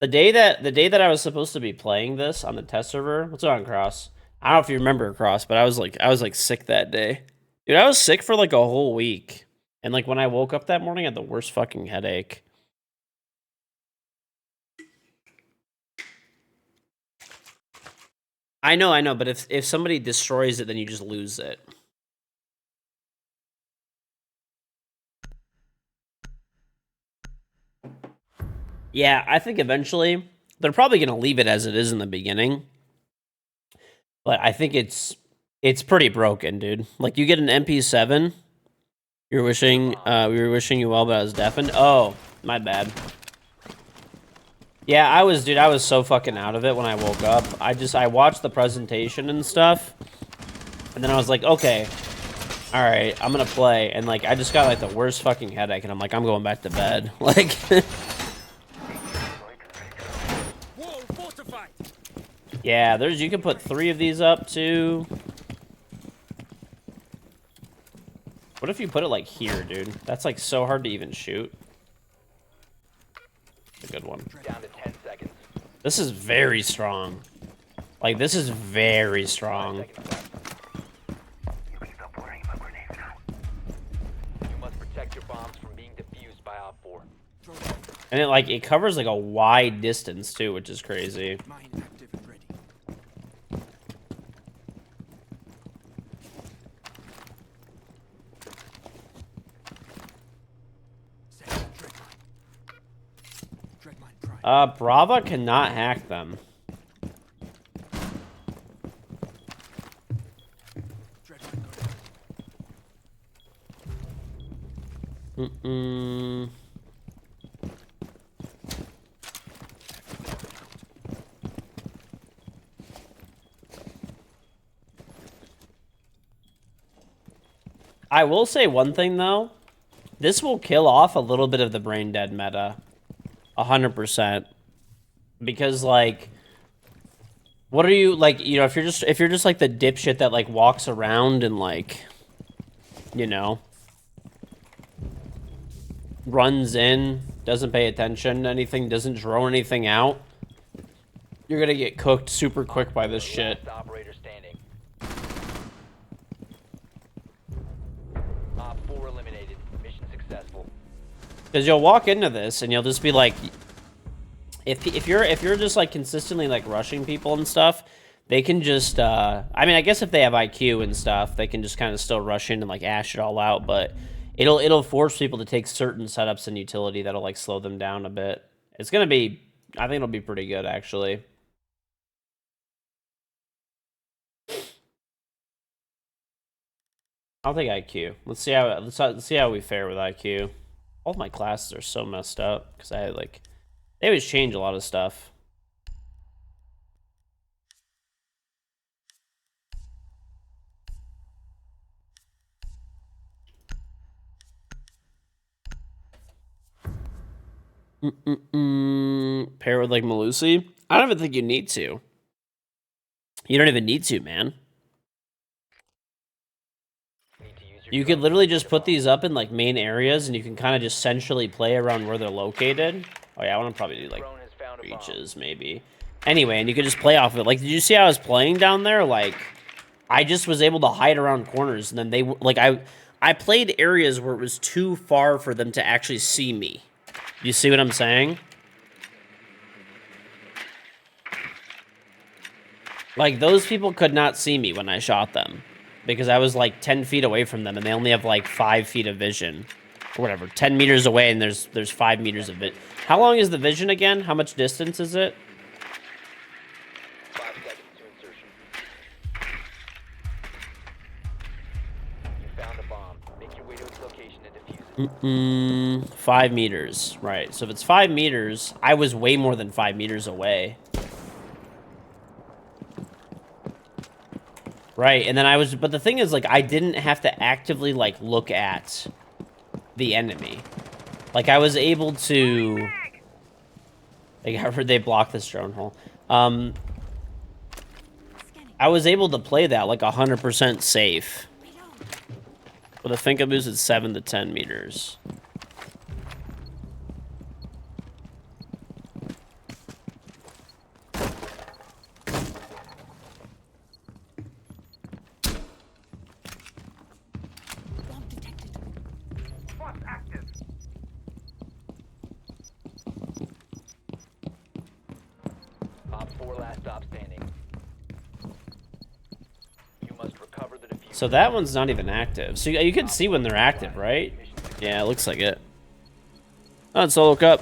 The day that I was supposed to be playing this on the test server, what's on, Cross? I don't know if you remember, Cross, but I was like sick that day. Dude, I was sick for like a whole week. And like when I woke up that morning, I had the worst fucking headache. I know, but if somebody destroys it, then you just lose it. Yeah, I think eventually they're probably going to leave it as it is in the beginning. But I think it's pretty broken, dude. Like you get an MP7, we were wishing you well, but I was deafened. Oh, my bad. Yeah, I was so fucking out of it when I woke up. I watched the presentation and stuff. And then I was like, okay, all right, I'm going to play. And like I just got like the worst fucking headache and I'm like, I'm going back to bed. Like yeah, you can put 3 of these up too. What if you put it like here, dude? That's like so hard to even shoot. A good one. Down to 10 seconds. This is very strong. Like this is very strong. 5 seconds left. You must protect your bombs from being defused by Op 4. And it covers like a wide distance too, which is crazy. Mine active and ready. Dreadmine Prime. Brava cannot hack them. Dreadmine go down. Mm-mm. I will say one thing though. This will kill off a little bit of the brain dead meta. 100%. Because like what are you like, you know, if you're just like the dipshit that like walks around and like, you know, runs in, doesn't pay attention to anything, doesn't throw anything out, you're gonna get cooked super quick by this shit. Last operator standing. Op 4 eliminated. Mission successful. Because you'll walk into this and you'll just be like, if you're just like consistently like rushing people and stuff, they can just I mean, I guess if they have IQ and stuff, they can just kind of still rush in and like ash it all out, but it'll force people to take certain setups and utility that'll like slow them down a bit. It's gonna be, I think it'll be pretty good actually. I'll take IQ. Let's see how we fare with IQ. All of my classes are so messed up because I had like they always change a lot of stuff. Pair with like Malusi? I don't even think you need to. You don't even need to, man. Need to use your You could drone literally to just locate a put bomb. these up in like main areas, and you can kind of just centrally play around where they're located. Oh yeah, I want to probably do like Drone has found a bomb. reaches maybe. Anyway, and you could just play off of it. Like, did you see how I was playing down there? Like, I just was able to hide around corners, and then they like I played areas where it was too far for them to actually see me. You see what I'm saying? Like, those people could not see me when I shot them because I was like 10 feet away from them, and they only have like 5 feet of vision or whatever. 10 meters away, and there's 5 meters of it. How long is the vision again? How much distance is it? 5 seconds to insertion. You found a bomb. Make your way to its location and defuse it. 5 meters. Right. So if it's 5 meters, I was way more than 5 meters away. Right, and then I was, but the thing is, like, I didn't have to actively, like, look at the enemy. Like, I was able to, like, I heard they blocked this drone hole. I was able to play that, like, 100% safe. With a Finka boost at 7 to 10 meters. Op 4 last stop standing. You must recover the diffuser. So that one's not even active. So you can see when they're active, right? Yeah, it looks like it. On solo cup.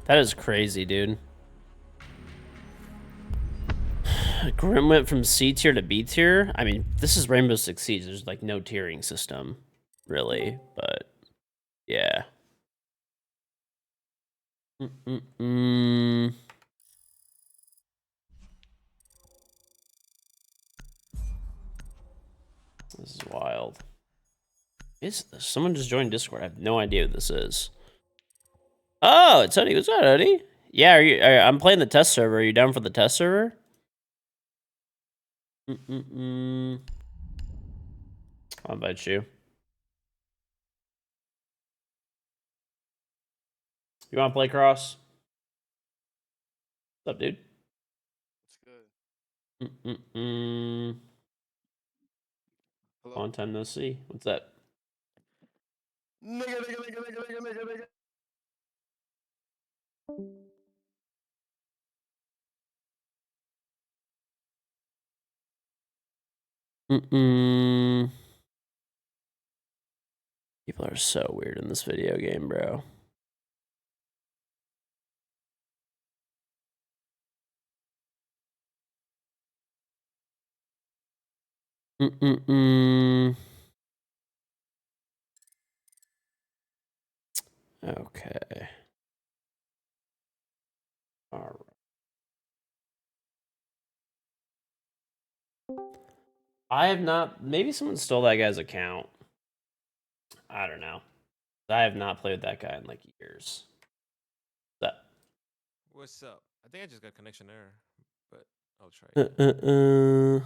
That is crazy, dude. Grim went from C tier to B tier. I mean, this is Rainbow Six Siege. There's like no tiering system, really. But yeah. This is wild. Is someone just joined Discord? I have no idea who this is. Oh, it's Honey. What's up, Honey? Yeah, I'm playing the test server. Are you down for the test server? I'll invite you. You want to play Cross? What's up, dude? What's good? Hello? Long time no see. What's that? Nigga. People are so weird in this video game, bro. Okay. All right. I have not. Maybe someone stole that guy's account. I don't know. I have not played with that guy in like years. That. What's up? I think I just got connection error, but I'll try it.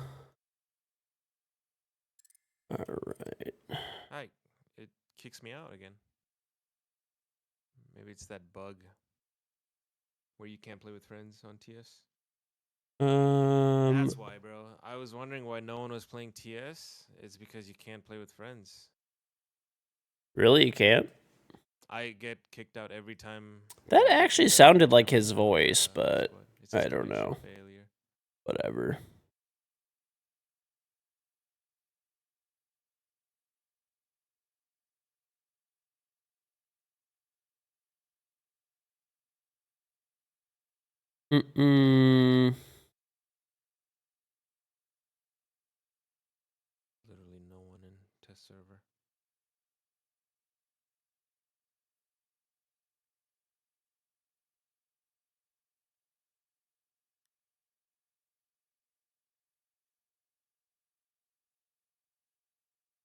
All right. Hi. It kicks me out again. Maybe it's that bug where you can't play with friends on TS. That's why, bro. I was wondering why no one was playing TS. It's because you can't play with friends. Really, you can't? I get kicked out every time. That actually sounded like his voice, but I don't know. Failure. Whatever. Literally no one in test server.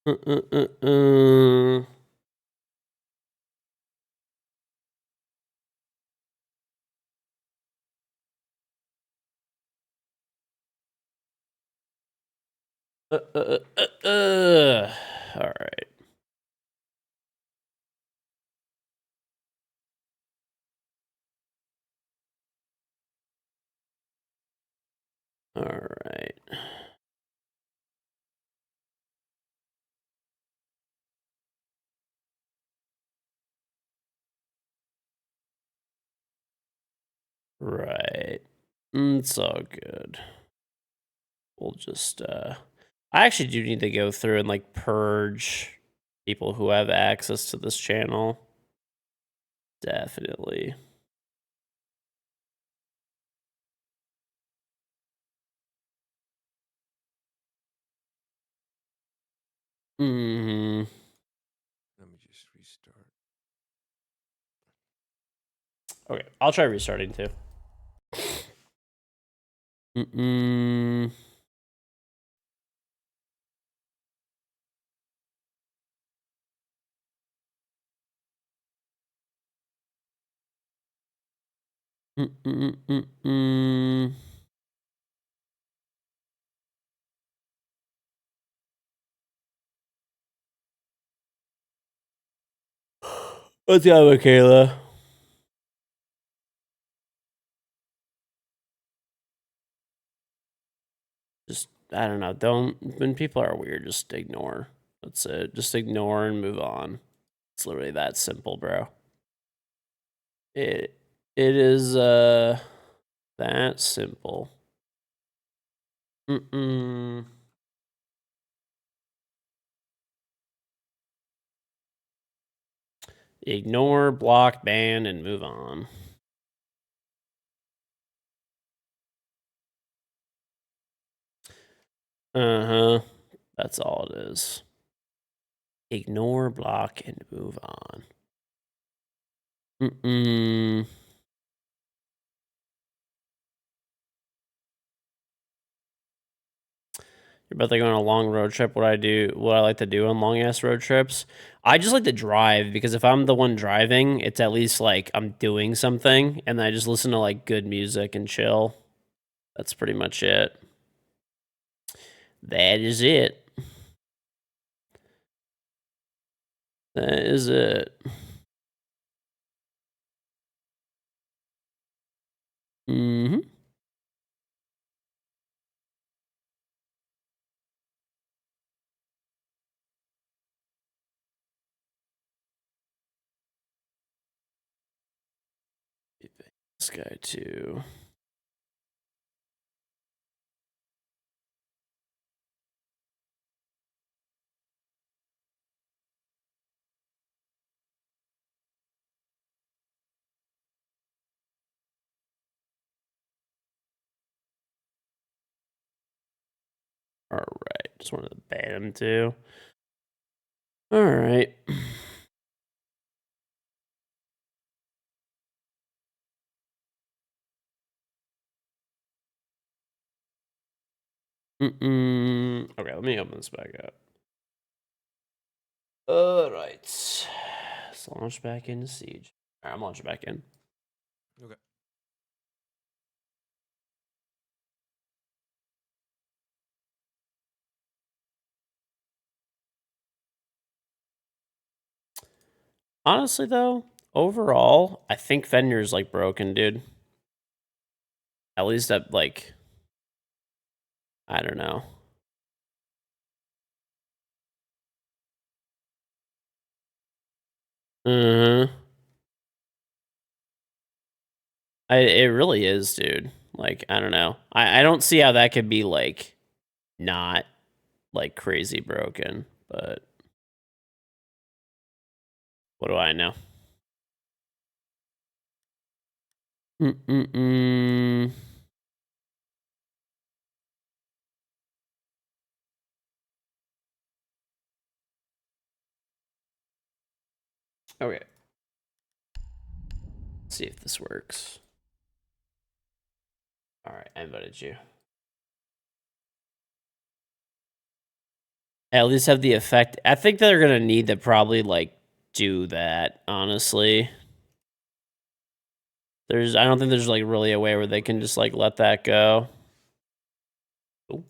Uh, uh, uh, uh. All right. All right. Right. It's all good. We'll just I actually do need to go through and like purge people who have access to this channel. Definitely. Mm-hmm. Let me just restart. Okay, I'll try restarting too. Mm-mm. Mm-mm-mm-mm. What's up, Michaela? Just, I don't know. Don't, when people are weird, just ignore. That's it. Just ignore and move on. It's literally that simple, bro. It is that simple. Mm-mm. Ignore, block, ban, and move on. Uh-huh. That's all it is. Ignore, block, and move on. Mm-mm. You're about to go on a long road trip. What I like to do on long ass road trips, I just like to drive because if I'm the one driving, it's at least like I'm doing something, and then I just listen to like good music and chill. That's pretty much it. That is it. That is it. Mm-hmm. This guy too. All right. Just wanted to ban him too. All right. Okay, let me open this back up. All right. Let's launch back into Siege. All right, I'm launching back in. Okay. Honestly, though, overall, I think Fenrir's like broken, dude. At least at like, I don't know. Uh huh. It really is, dude. Like, I don't know. I don't see how that could be like not like crazy broken, but what do I know? Mm-mm-mm. Okay. Let's see if this works. All right, I invited you. At least have the effect. I think they're gonna need to probably like do that, honestly. I don't think there's like really a way where they can just like let that go. Oh.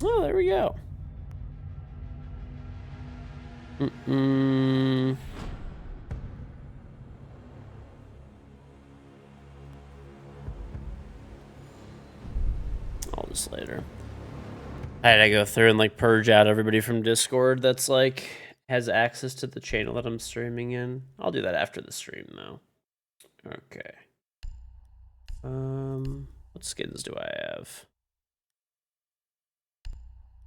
Oh, there we go. All this later. I had to go through and like purge out everybody from Discord that's like has access to the channel that I'm streaming in. I'll do that after the stream though. Okay. What skins do I have?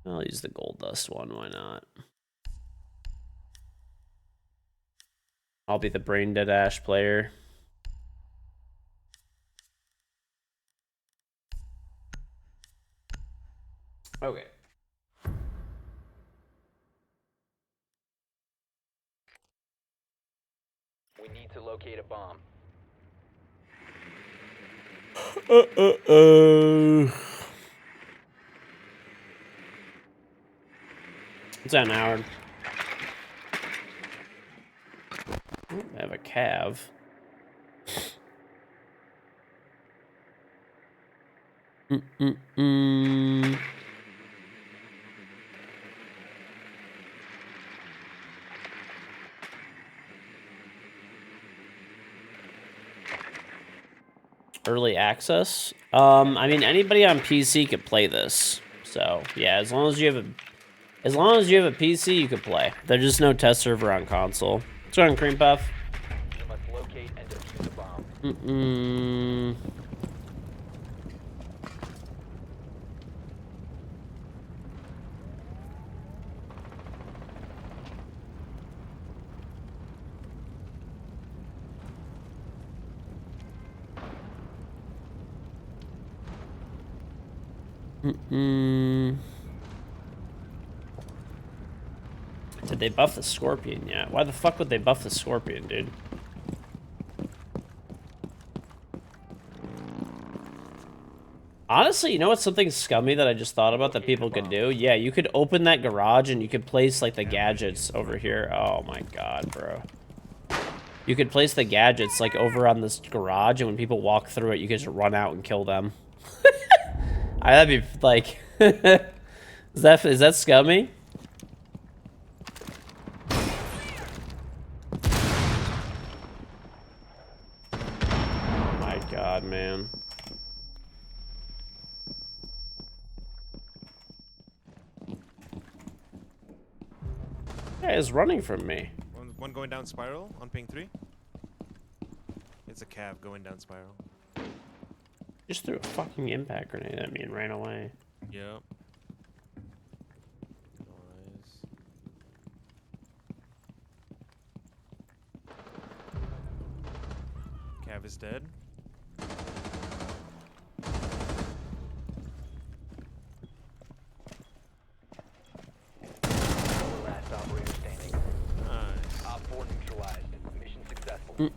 I'll use the gold dust one, why not? I'll be the brain dead Ash player. Okay. We need to locate a bomb. What's that, Howard? Ooh, I have a cav. Early access. I mean, anybody on PC could play this. So yeah, as long as you have a PC, you could play. There's just no test server on console. What's going on, Cream Puff? You must locate and defuse the bomb. Did they buff the Scorpion yet? Why the fuck would they buff the Scorpion, dude? Honestly, you know what's something scummy that I just thought about that people could do? Yeah, you could open that garage and you could place like the gadgets over here. Oh my god, bro. You could place the gadgets like over on this garage, and when people walk through it, you could just run out and kill them. That'd be like, is that scummy? Oh my god, man. Guy is running from me. One going down spiral on ping 3. It's a cav going down spiral. Just threw a fucking impact grenade at me and ran away. Yep. Cav is dead. Last operator standing. Nice. Op 4 neutralized. Mission successful.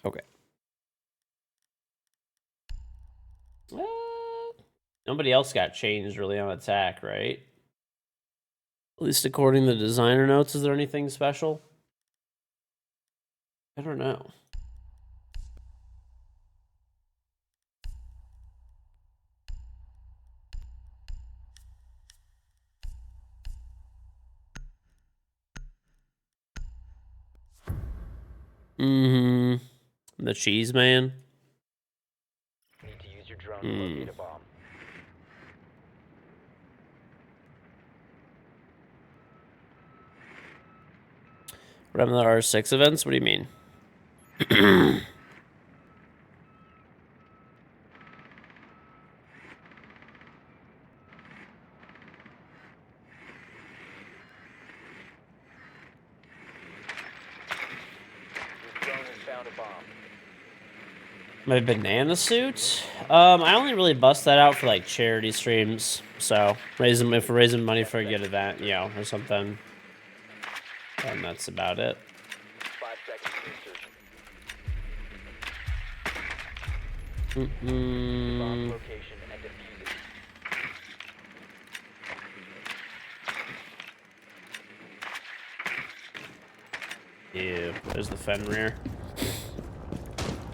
Okay. Nobody else got changed really on attack, right? At least according to the designer notes, is there anything special? I don't know. The cheese man. Need to use your drone to locate a bomb. What happened to the R6 events? What do you mean? found a bomb. My banana suit? I only really bust that out for like charity streams. So if we're raising money for a good event, you know, or something. And that's about it. 5 seconds to insertion. Bomb location and defuse it. Yeah, there's the Fenrir.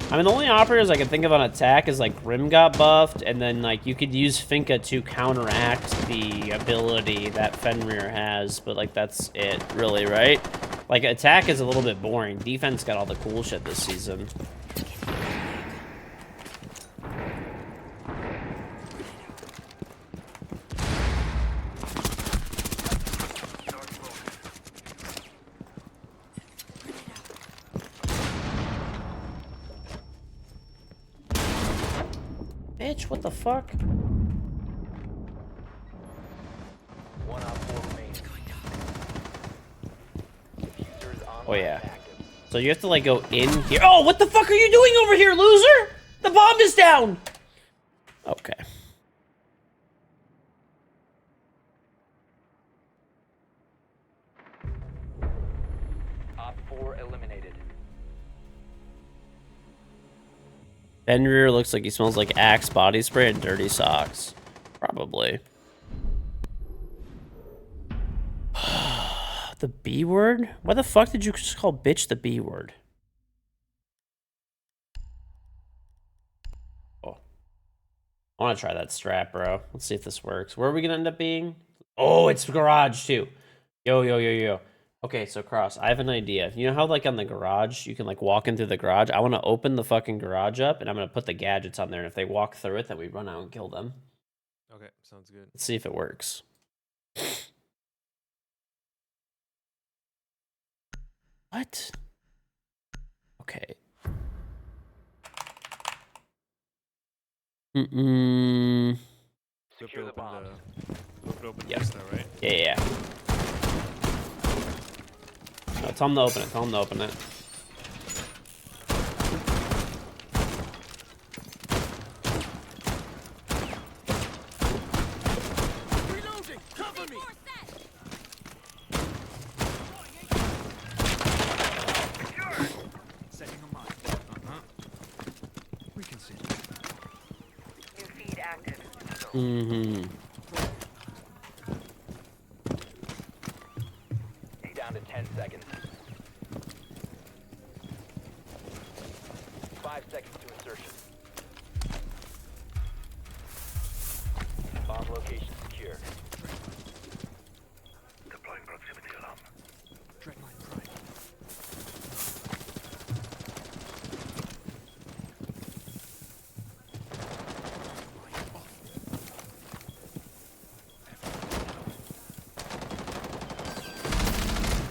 I mean, the only operators I can think of on attack is like Grim got buffed, and then like you could use Finka to counteract the ability that Fenrir has, but like that's it, really, right? Like attack is a little bit boring. Defense got all the cool shit this season. Bitch, what the fuck? One op 4 remains. Diffuser is online Oh yeah. and active. So you have to like go in here. Oh, what the fuck are you doing over here, loser? The bomb is down. Okay. Op 4 eliminated. Fenrir looks like he smells like Axe body spray and dirty socks. Probably. The B word? Why the fuck did you just call bitch the B word? Oh. I want to try that strap, bro. Let's see if this works. Where are we going to end up being? Oh, it's garage, too. Yo, yo, yo, yo. Okay, so Cross, I have an idea. You know how, like, on the garage, you can, like, walk in through the garage? I want to open the fucking garage up, and I'm going to put the gadgets on there, and if they walk through it, then we run out and kill them. Okay, sounds good. Let's see if it works. What? Okay. Secure the bombs. Open Yep. this though, right? Yeah, yeah. No, tell him to open it. Tell him to open it. Reloading! Cover me! Setting a mine. Reconsider. New feed active. Mm-hmm. Down to 10 seconds. 5 seconds to insertion. Bomb location secure. Deploying proximity alarm. Dreadmine prime.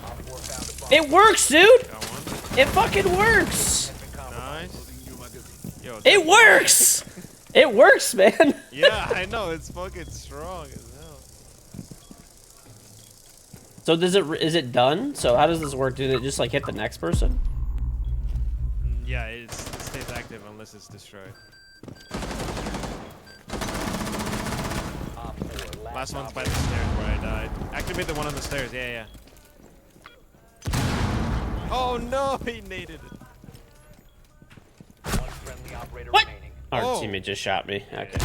Op 4 found a bomb. It works, dude! Got one. It fucking works! Nice. Yo, It works! It works, man! Yeah, I know. It's fucking strong as hell. So is it done? So how does this work? Did it just like hit the next person? Yeah, it stays active unless it's destroyed. Op 4 Last one's by the stairs where I died. Activate the one on the stairs. Yeah, yeah. Oh no, he naded it. One friendly operator What? remaining. Our Oh. teammate just shot me. Okay.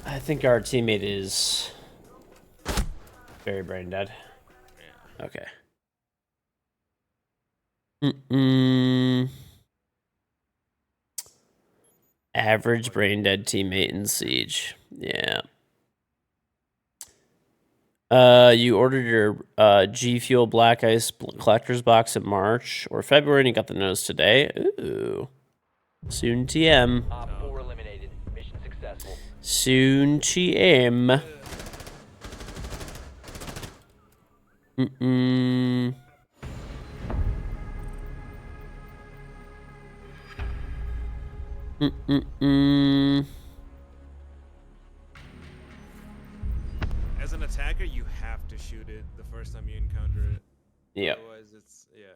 I think our teammate is very brain dead. Okay. Average brain dead teammate in Siege. Yeah. You ordered your G Fuel Black Ice collector's box in March or February and you got the notice today. Ooh. Soon TM. Op 4 eliminated. Mission successful. Soon TM. Mm-mm. Mm-mm-mm. As an attacker, you have to shoot it the first time you encounter it. Yep. Otherwise, it's yeah.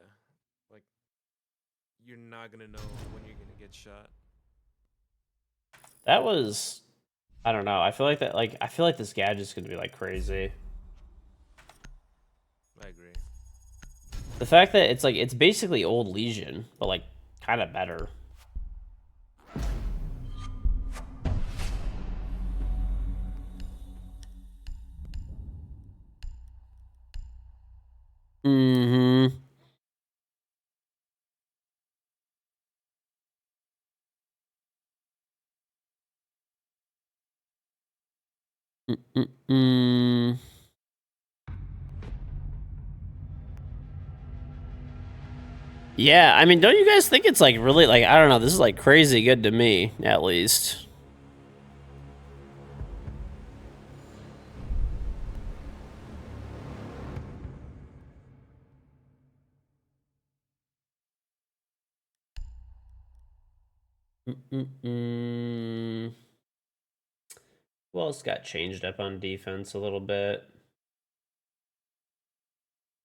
you're not gonna know when you're gonna get shot. That was, I don't know. I feel like that. Like I feel like this gadget's gonna be like crazy. I agree. The fact that it's like it's basically old Legion, but like kind of better. Mm-hmm. Mm-mm-mm. Yeah, I mean, don't you guys think it's like really like I don't know, this is like crazy good to me, at least. Mm-mm-mm. Who else got changed up on defense a little bit?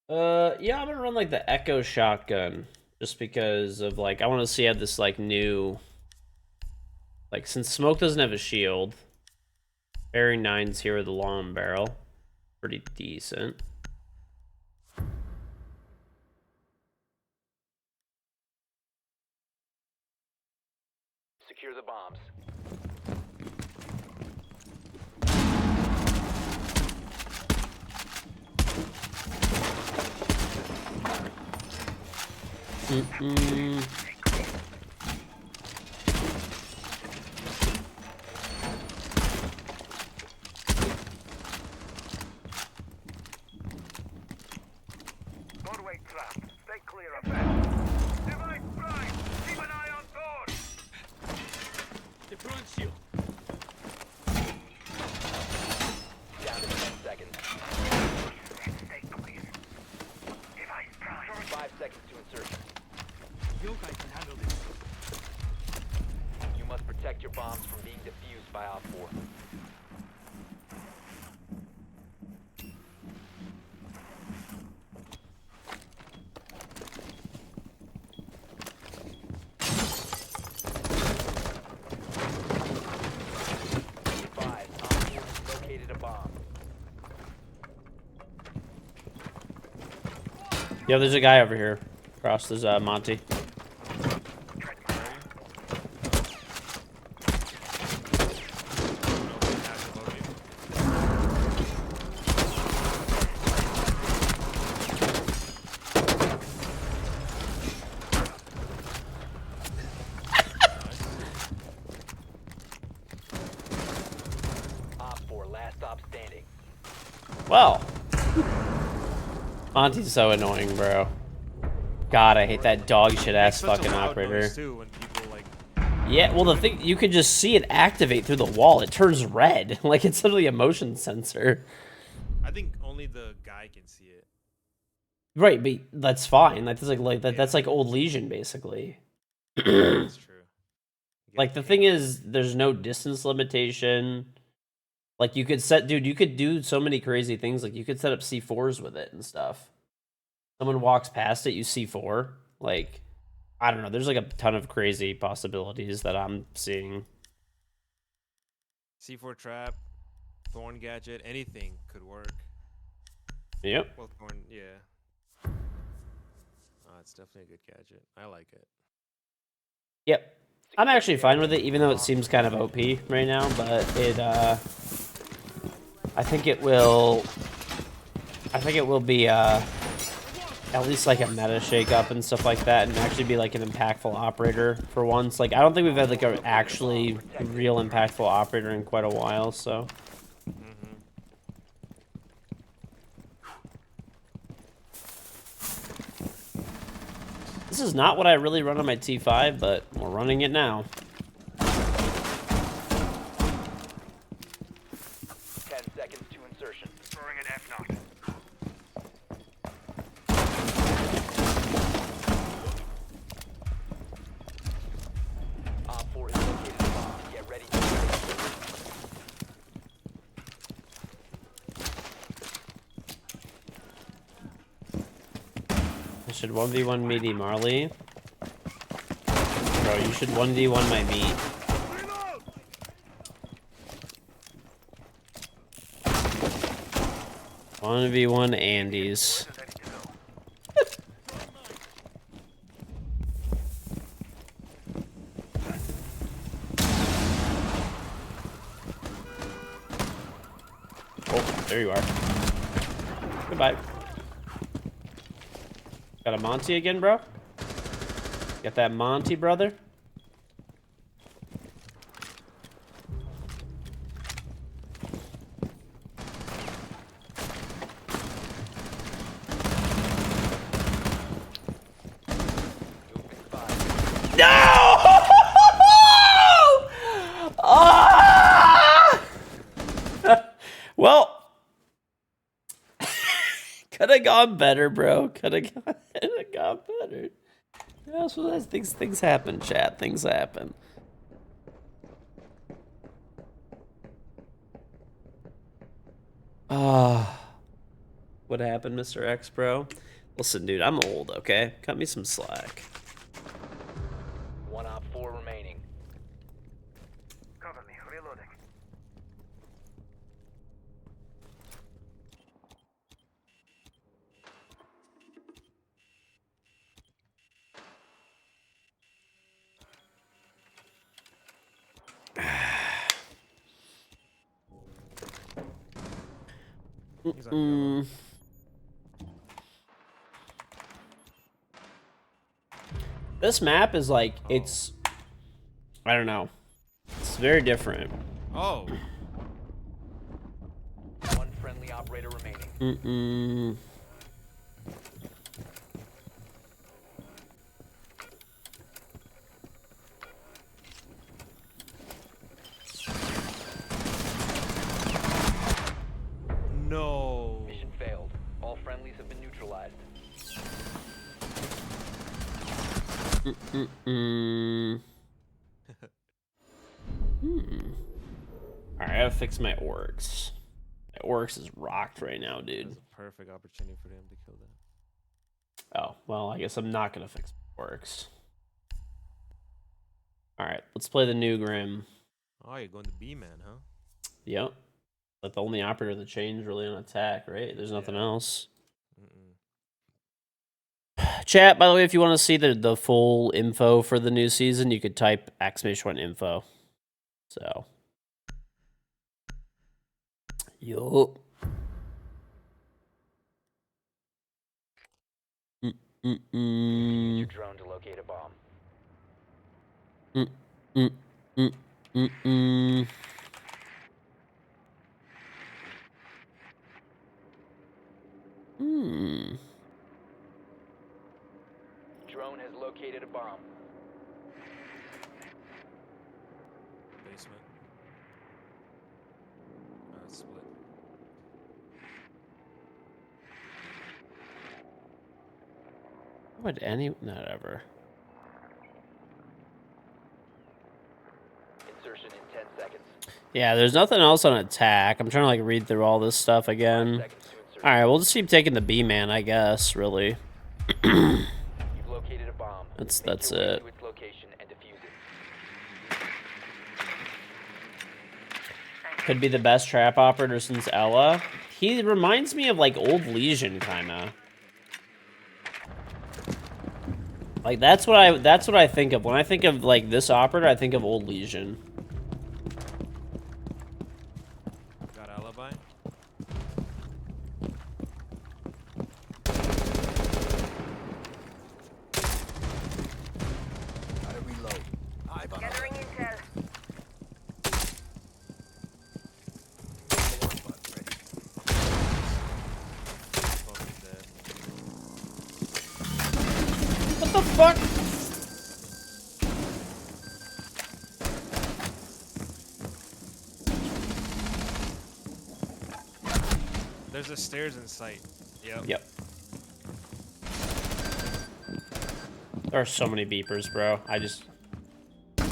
Yeah, I'm gonna run like the Echo shotgun just because of like I want to see how this like new, like since Smoke doesn't have a shield, bearing 9's here with the long barrel, pretty decent. Secure the bombs. Mm-mm. Doorway trap. Stay clear of that. Device prime. Keep an eye on door. Deploying shield. Down to 10 seconds. Stay clear. Device prime. 5 seconds to insertion. Your guy can handle this. You must protect your bombs from being defused by Op 4. Be advised, Op 4 has located a bomb. Yeah, there's a guy over here. Across, there's Monty. Op 4, last stop standing. Well, Monty's so annoying, bro. God, I hate that dog shit ass Such a fucking loud operator. noise, too, when people, like, Yeah, well, the thing, you could just see it activate through the wall. It turns red. Like, it's literally a motion sensor. I think only the guy can see it. Right, but that's fine. Like, that's like old Legion, basically. That's true. You Like, get the thing hang is, there's no distance limitation. Like, you could set, dude, you could do so many crazy things. Like, you could set up C4s with it and stuff. Someone walks past it, you C4. Like, I don't know. There's like a ton of crazy possibilities that I'm seeing. C4 trap, thorn gadget, anything could work. Yep. Well, thorn, yeah. It's definitely a good gadget. I like it. Yep. I'm actually fine with it, even though it seems kind of OP right now, but it, I think it will be, at least like a meta shakeup and stuff like that, and actually be like an impactful operator for once. Like, I don't think we've had like a actually real impactful operator in quite a while, so. This is not what I really run on my T5, but we're running it now. 10 seconds to insertion. Throwing an F-Knot. Op 4 is located a bomb. Get ready to I should 1v1 meaty Marley. bro. You should 1v1 my meat. Reload! 1v1 Andes. Oh, there you are. Goodbye. Got a Monty again, bro? Got that Monty, brother? No! Ah! Well, could have gone better, bro. Could have gone better. Yeah, so that's things happen, chat. Things happen. What happened, Mr. X, bro? Listen, dude, I'm old, okay? Cut me some slack. One op 4 remaining. Cover me. Reloading. He's on yellow. This map is like, it's, I don't know. It's very different. Oh. One friendly operator remaining. No. Mission failed. All friendlies have been neutralized. Alright, I gotta fix my orcs. My orcs is rocked right now, dude. That's a perfect opportunity for him to kill that. Oh, well, I guess I'm not gonna fix my orcs. Alright, let's play the new Grim. Oh, you're going to B-man, huh? Yep. But the only operator that changed really on attack, right? There's nothing else. Chat, by the way, if you want to see the full info for the new season, you could type !info. So. Yup. Use your drone to locate a bomb. Drone has located a bomb. Basement. Split. Would any not ever? Insertion in 10 seconds. Yeah, there's nothing else on attack. I'm trying to like read through all this stuff again. 5 seconds to insert. All right, we'll just keep taking the B-man, I guess. Really. You've located a bomb. That's Make your way it. to its location and defuse it. Could be the best trap operator since Ella. He reminds me of like old Legion, kinda. Like that's what I think of when I think of like this operator. I think of old Legion. Got alibi. Gotta reload. Gathering intel. Fucking dead. What the fuck? There's a stairs in sight. Yep. Yep. There are so many beepers, bro. I just. Last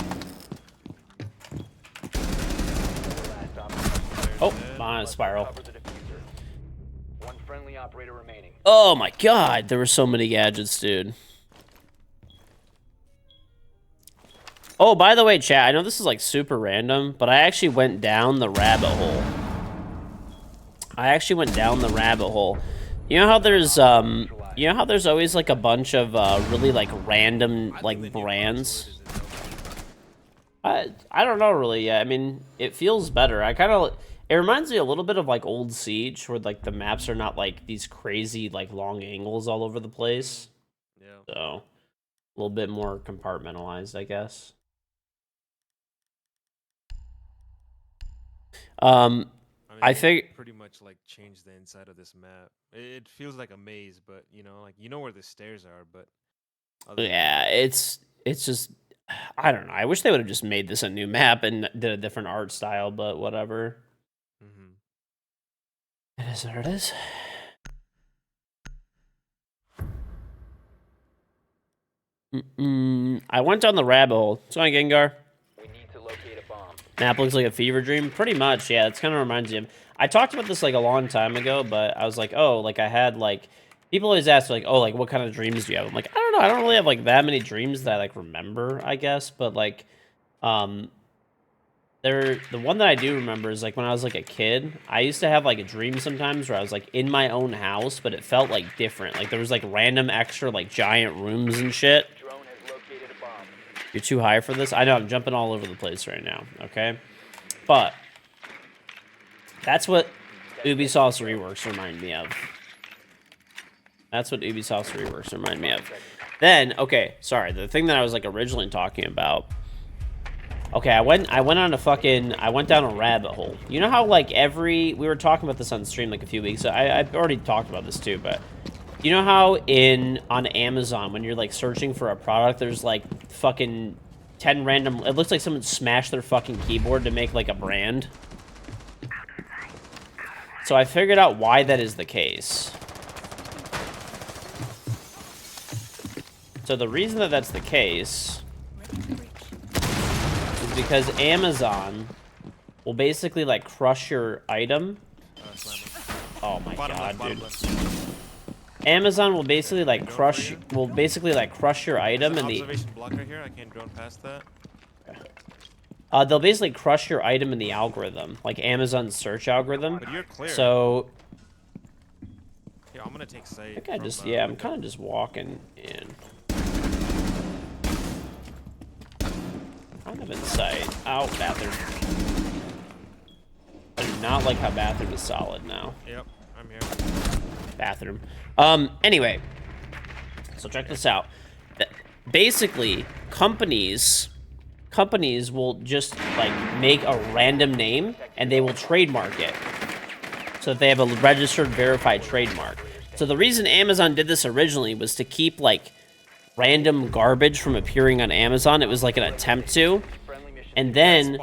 operator. Oh, behind a spiral. Cover the diffuser. One friendly operator remaining. Oh my god, there were so many gadgets, dude. Oh, by the way, chat, I know this is like super random, but I actually went down the rabbit hole. You know how there's always like a bunch of really like random like brands? I don't know really yet. I mean, it feels better. It reminds me a little bit of like old Siege, where like the maps are not like these crazy like long angles all over the place. Yeah. So a little bit more compartmentalized, I guess. I mean, I they think pretty much like changed the inside of this map. It feels like a maze, but you know, like you know where the stairs are, but other than yeah, it's just I don't know. I wish they would have just made this a new map and did a different art style, but whatever. It is what it is. I went down the rabbit hole. What's going on, Gengar? We need to locate a bomb. Map looks like a fever dream. Pretty much, yeah. It kind of reminds you of... I talked about this like a long time ago, but I was like, oh, like I had like... People always ask like, oh, like what kind of dreams do you have? I'm like, I don't know. I don't really have like that many dreams that I like remember, I guess. But like, the one that I do remember is like when I was like a kid, I used to have like a dream sometimes where I was like in my own house, but it felt like different. Like there was like random extra like giant rooms and shit. Drone has located a bomb. You're too high for this? I know, I'm jumping all over the place right now, okay? But that's what Ubisoft's reworks remind me of. Then, okay, sorry, the thing that I was like originally talking about. Okay, I went down a rabbit hole. You know how like we were talking about this on stream like a few weeks ago. I've already talked about this too, but you know how on Amazon when you're like searching for a product, there's like fucking 10 random. It looks like someone smashed their fucking keyboard to make like a brand. So I figured out why that is the case. So the reason that that's the case is because Amazon will basically like crush your item. Oh my god, dude. Amazon will basically like crush your item and the observation block right here. I can't drone past that. they'll basically crush your item in the algorithm, like Amazon's search algorithm. But you're clear. So yeah, I'm gonna take sight. I think I'm kind of just walking in. Kind of in sight. Ow, bathroom. I do not like how bathroom is solid now. Yep, I'm here. Bathroom. Anyway, so check this out. Basically, companies will just like make a random name and they will trademark it so that they have a registered verified trademark. So the reason Amazon did this originally was to keep like random garbage from appearing on Amazon. It was like an attempt to. And then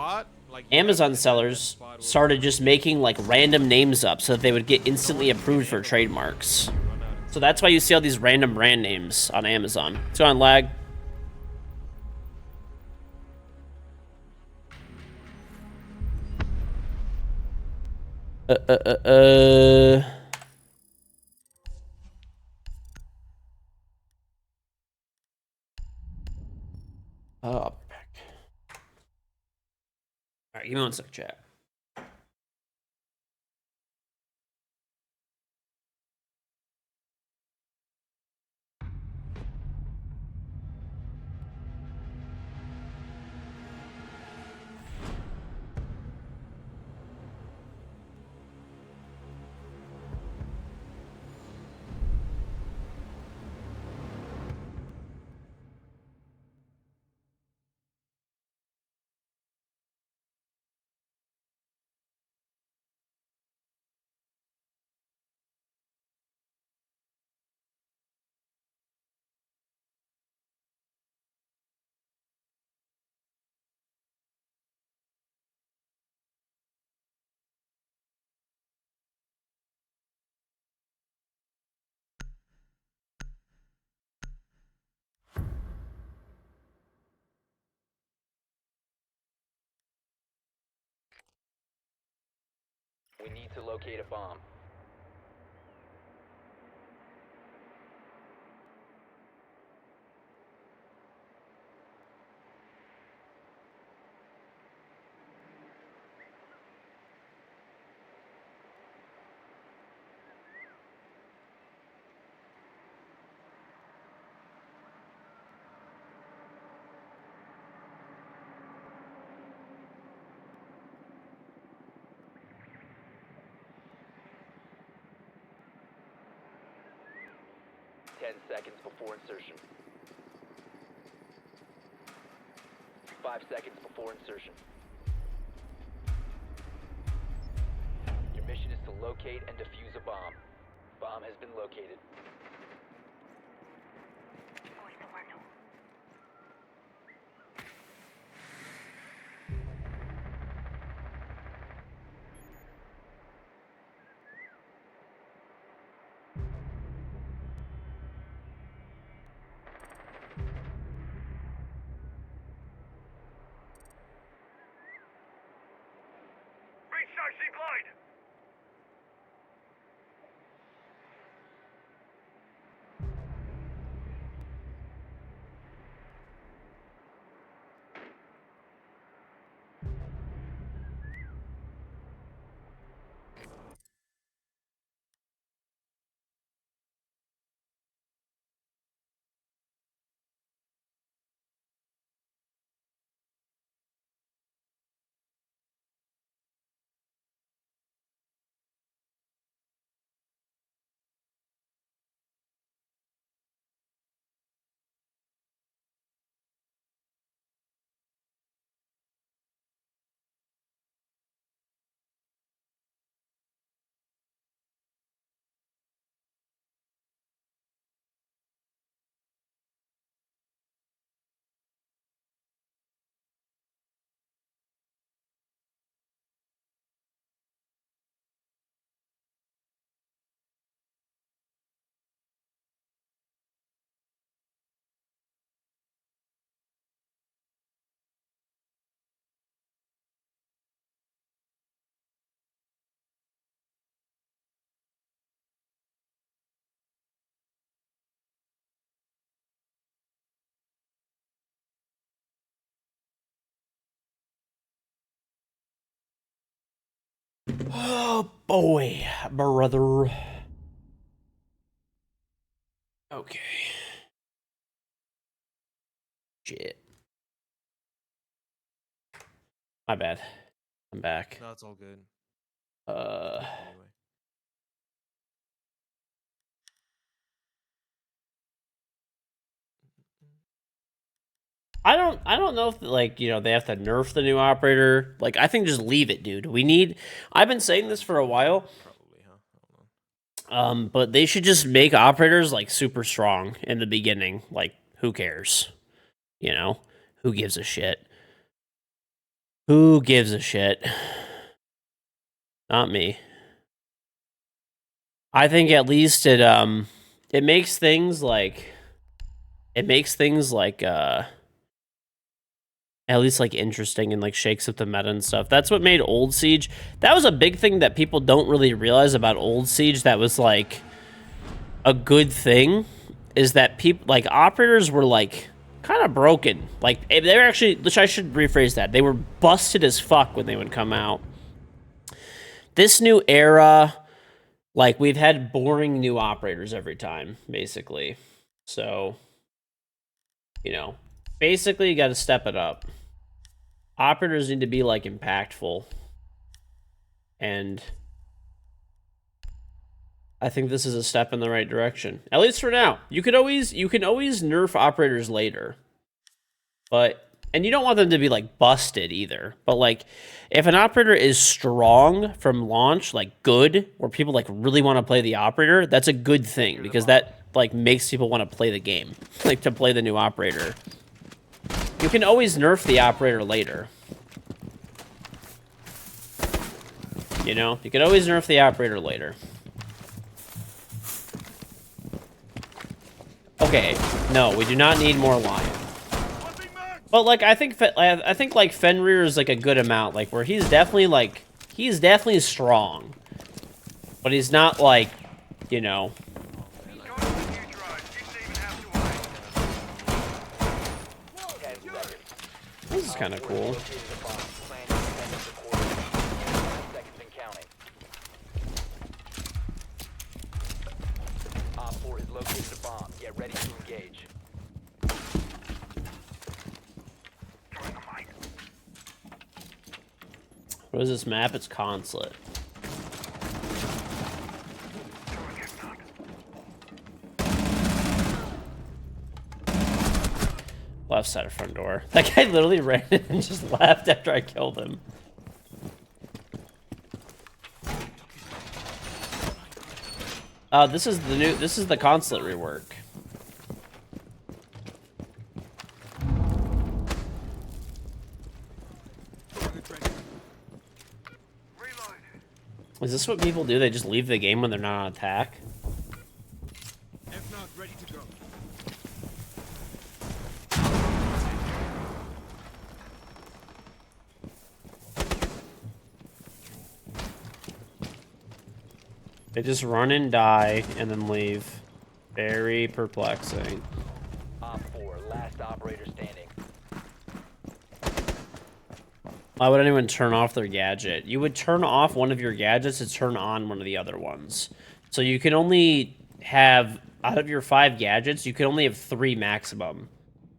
Amazon sellers started just making like random names up so that they would get instantly approved for trademarks. So that's why you see all these random brand names on Amazon. What's going on, lag? Oh, I'll be back. All right, give me one sec, chat. We need to locate a bomb. 10 seconds before insertion. 5 seconds before insertion. Your mission is to locate and defuse a bomb. Bomb has been located. Oh boy, brother. Okay. Shit. My bad. I'm back. No, it's all good. Uh, Anyway. I don't know if like, you know, they have to nerf the new operator. Like, I think just leave it, dude. I've been saying this for a while. Probably, huh? I don't know. But they should just make operators like super strong in the beginning. Like, who cares? You know, who gives a shit? Who gives a shit? Not me. I think at least it makes things like at least like interesting and like shakes up the meta and stuff. That's what made Old Siege. That was a big thing that people don't really realize about Old Siege. That was like a good thing, is that people like operators were like kind of broken. Like they were actually, which I should rephrase that. They were busted as fuck when they would come out. This new era, like we've had boring new operators every time, basically. So, you know, basically you got to step it up. Operators need to be like impactful, and I think this is a step in the right direction, at least for now. You can always nerf operators later, and you don't want them to be like busted either. But like, if an operator is strong from launch, like good, where people like really want to play the operator, that's a good thing, because that like makes people want to play the game, like to play the new operator. You can always nerf the operator later. You know, you can always nerf the operator later. Okay, no, we do not need more Lion. But like, I think like Fenrir is like a good amount, like where he's definitely strong, but he's not like, you know. This is kind of cool. Op 4 is located a bomb. Get ready to engage. What is this map? It's Consulate. Left side of front door. That guy literally ran in and just left after I killed him. This is the consulate rework. Is this what people do? They just leave the game when they're not on attack? Ready to go. They just run and die and then leave. Very perplexing. Op 4, last operator standing. Why would anyone turn off their gadget? You would turn off one of your gadgets to turn on one of the other ones. So you can only have, out of your 5 gadgets, you can only have 3 maximum.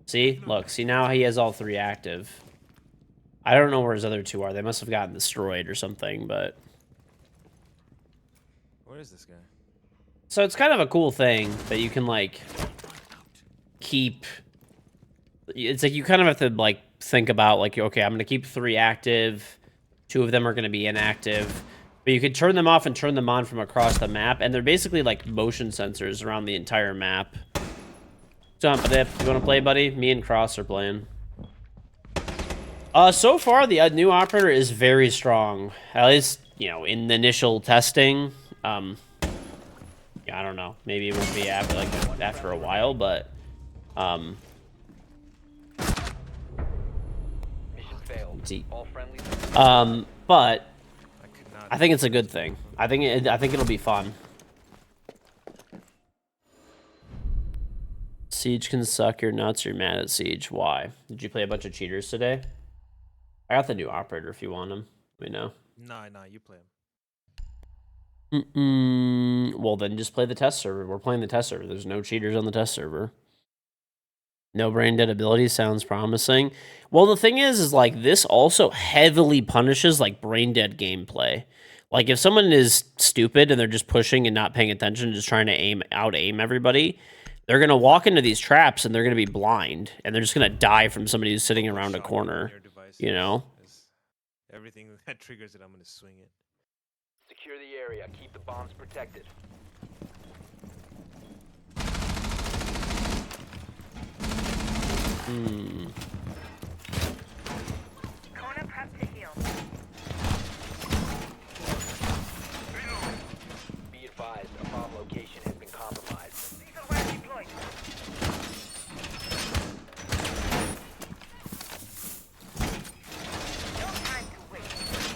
See? Look, see now he has all 3 active. I don't know where his other 2 are. They must have gotten destroyed or something, but... Where is this guy? So it's kind of a cool thing that you can, like, keep... It's like you kind of have to, like, think about, like, okay, I'm going to keep 3 active. 2 of them are going to be inactive. But you can turn them off and turn them on from across the map. And they're basically, like, motion sensors around the entire map. Jump, Dip. You want to play, buddy? Me and Cross are playing. So far, the new operator is very strong. At least, you know, in the initial testing... yeah, I don't know. Maybe it won't be after, like, after a while, but, Mission failed. All friendlies. But I I think it's a good thing. I think it'll be fun. Siege can suck your nuts. You're mad at Siege. Why? Did you play a bunch of cheaters today? I got the new operator if you want him. Let me know. Nah, you play him. Well, then just play the test server. We're playing the test server. There's no cheaters on the test server. No brain dead ability sounds promising. Well, the thing is like this also heavily punishes like brain dead gameplay. Like if someone is stupid and they're just pushing and not paying attention, just trying to out aim everybody, they're gonna walk into these traps and they're gonna be blind and they're just gonna die from somebody who's sitting around a corner. You know? Everything that triggers it, I'm gonna swing it. Secure the area. Keep the bombs protected. Corner prep to heal. Be advised, a bomb location has been compromised. Lethal well deployed. No time to waste.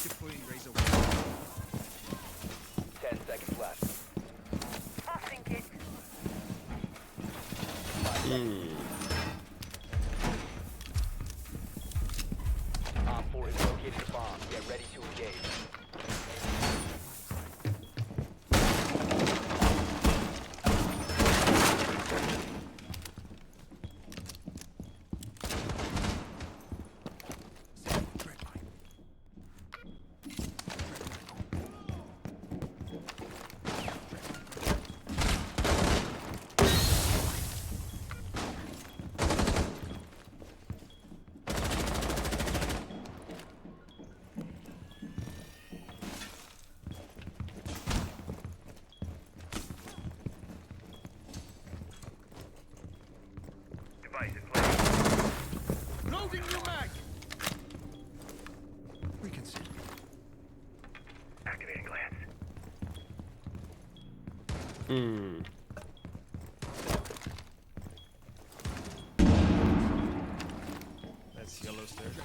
Deploying razor. 10 seconds left. Tossing it. Op 4 has located a bomb. Get ready to engage. Device in place. Loading new mag. We can see. Activating glance. That's yellow stairs.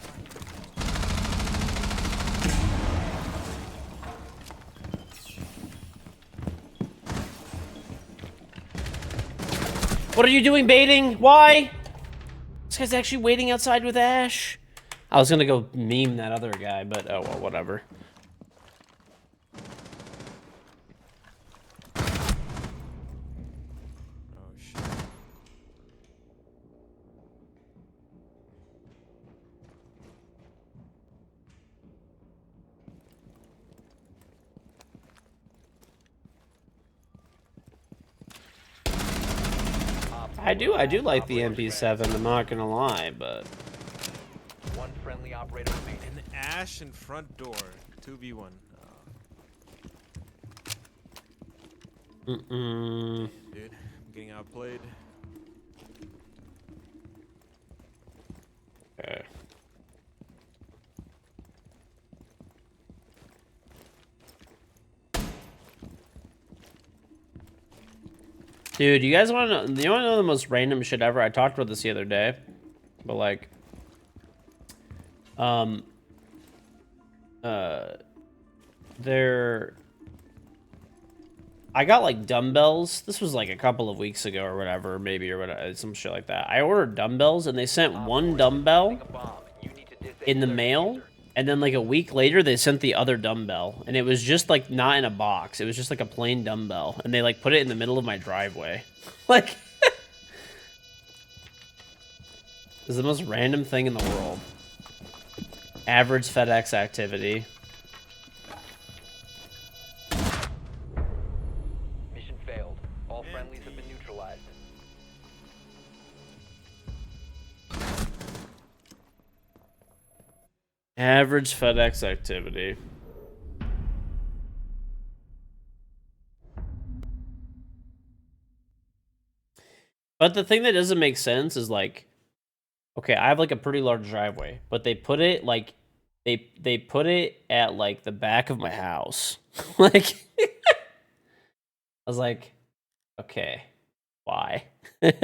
What are you doing baiting? Why? This guy's actually waiting outside with Ash. I was gonna go meme that other guy, but oh well, whatever. Oh shit. I do like the MP7, I'm not gonna lie, but... One friendly operator remaining. An Ash in front door. 2v1. Mm-mm. Dude, I'm getting outplayed. Okay. Dude, you guys want to know? You want to know the most random shit ever? I talked about this the other day, but like, I got like dumbbells. This was like a couple of weeks ago or whatever, maybe or whatever, some shit like that. I ordered dumbbells and they sent one dumbbell in the mail, and then like a week later they sent the other dumbbell, and it was just like not in a box. It was just like a plain dumbbell, and they like put it in the middle of my driveway. Like, it's the most random thing in the world. Average FedEx activity. Mission failed. All friendlies have been neutralized. Average FedEx activity. But the thing that doesn't make sense is like, okay, I have like a pretty large driveway, but they put it like, they put it at like the back of my house. Like, I was like, okay, why? It's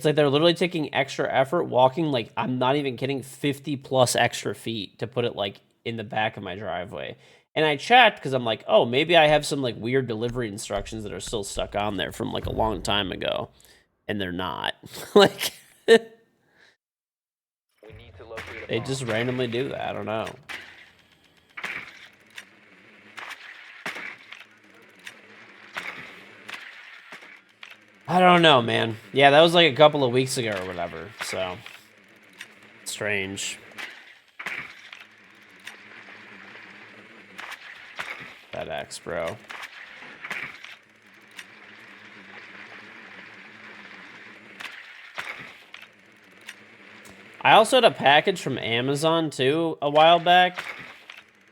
like they're literally taking extra effort walking, like, I'm not even kidding, 50 plus extra feet to put it like in the back of my driveway. And I checked because I'm like, oh, maybe I have some like weird delivery instructions that are still stuck on there from like a long time ago. And they're not. Like, We need to locate a they bomb. just randomly do that. I don't know. I don't know, man. Yeah, that was like a couple of weeks ago or whatever, so strange. FedEx, bro. I also had a package from Amazon too a while back.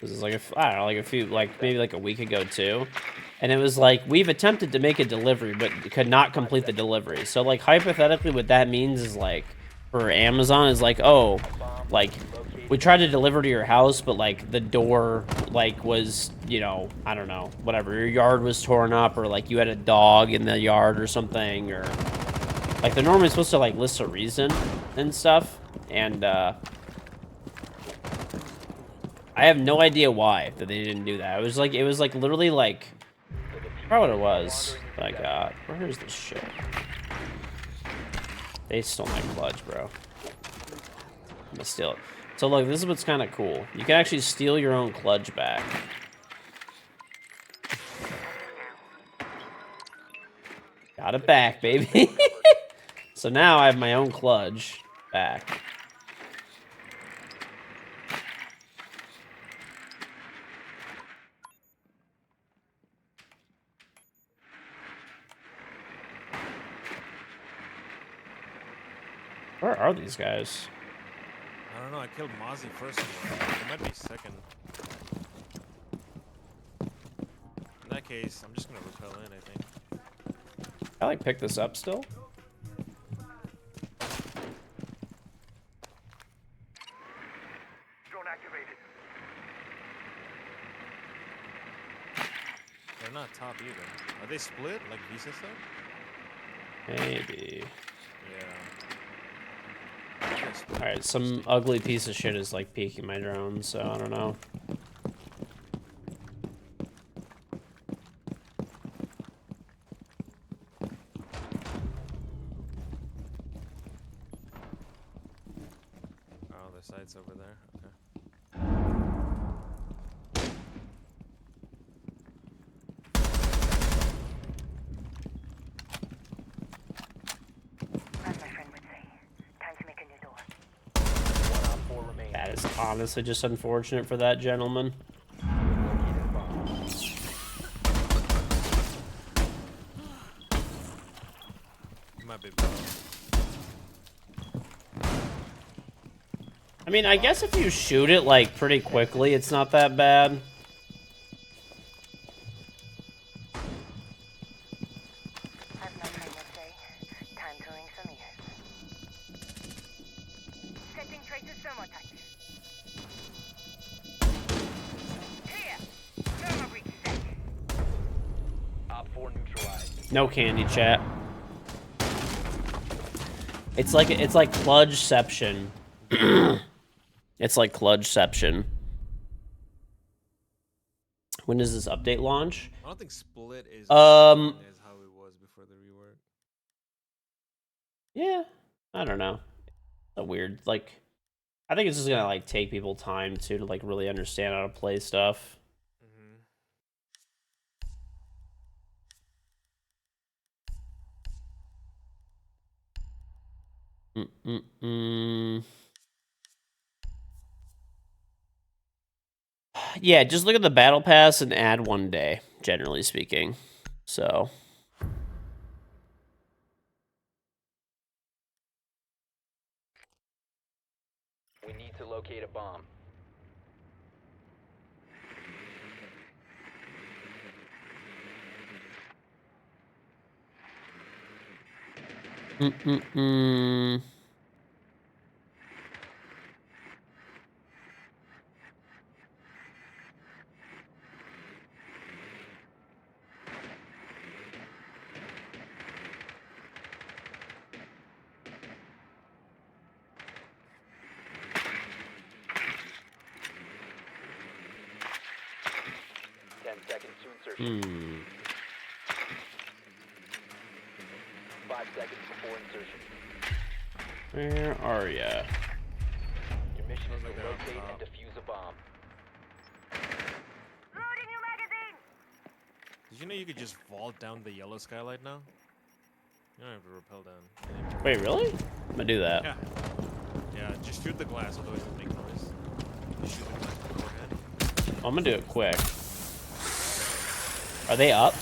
This is like I don't know, like a few, like maybe like a week ago too. And it was like, we've attempted to make a delivery, but could not complete the delivery. So like hypothetically what that means is like, for Amazon is like, oh, like we tried to deliver to your house, but like the door like was, you know, I don't know, whatever, your yard was torn up, or like you had a dog in the yard or something, or like they're normally supposed to like list a reason and stuff. And I have no idea why that they didn't do that. It was like literally like, I forgot what it was that I got. Where is this shit? They stole my clutch, bro. I'm gonna steal it. So look, this is what's kind of cool. You can actually steal your own clutch back. Got it back, baby. So now I have my own clutch back. Where are these guys? I don't know, I killed Mozzie first one. It might be second. In that case, I'm just gonna repel in, I think. I like pick this up still. Drone activated. They're not top either. Are they split, like Visa said? Maybe. Yeah. Alright, some ugly piece of shit is like peeking my drone, so I don't know. Oh, the site's over there. Okay. As my friend would say, time to make a new door. One op 4 remaining. That is honestly just unfortunate for that gentleman. Located a bomb. I mean, I guess if you shoot it, like, pretty quickly, it's not that bad. I've no time to say. Time to ring some ears. Setting traces thermotouch. Here! Thermo breach set. Op 4 neutralized. No candy, chat. It's like Cludgeception. It's like Cludgeception. When does this update launch? I don't think Split is as Um, strong as how it was before the rework. Yeah, I don't know. A weird, like, I think it's just gonna like take people time to like really understand how to play stuff. Yeah, just look at the battle pass and add 1 day, generally speaking. So. We need to locate a bomb. Mm-mm-mm. 10 seconds to insertion. 5 seconds before insertion. Where are ya? Your mission is Sounds like to they're up locate top. and defuse a bomb. Loading new magazine! Did you know you could just vault down the yellow skylight now? You don't have to rappel down. Wait, really? I'm gonna do that. Yeah. Yeah, just shoot the glass, otherwise it'll make noise. Just shoot the glass beforehand. I'm gonna do it quick. Are they up?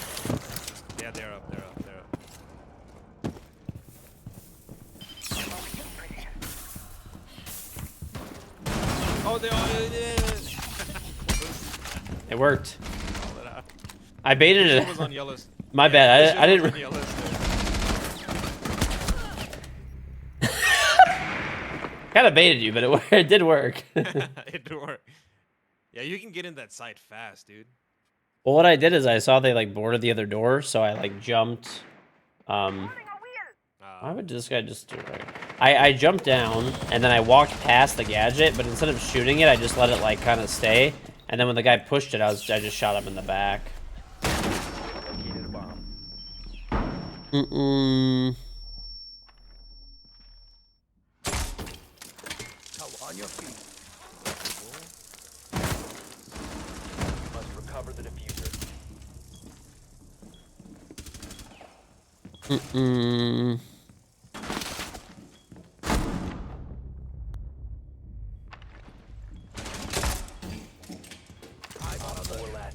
Yeah, they're up, they're up, they're up. Oh, they all. It worked. Call it out. I baited It it. was on yellow. My Yeah, bad. this shit I was didn't. on yellow stairs. Kind of baited you, but it did work. It did work. Yeah, you can get in that site fast, dude. Well, what I did is I saw they like boarded the other door, so I like jumped. Why would this guy just do it? I jumped down and then I walked past the gadget, but instead of shooting it, I just let it like kind of stay. And then when the guy pushed it, I just shot him in the back. Located a bomb. Mm-mm. On your feet. Must recover the diffuser. Mm-mm.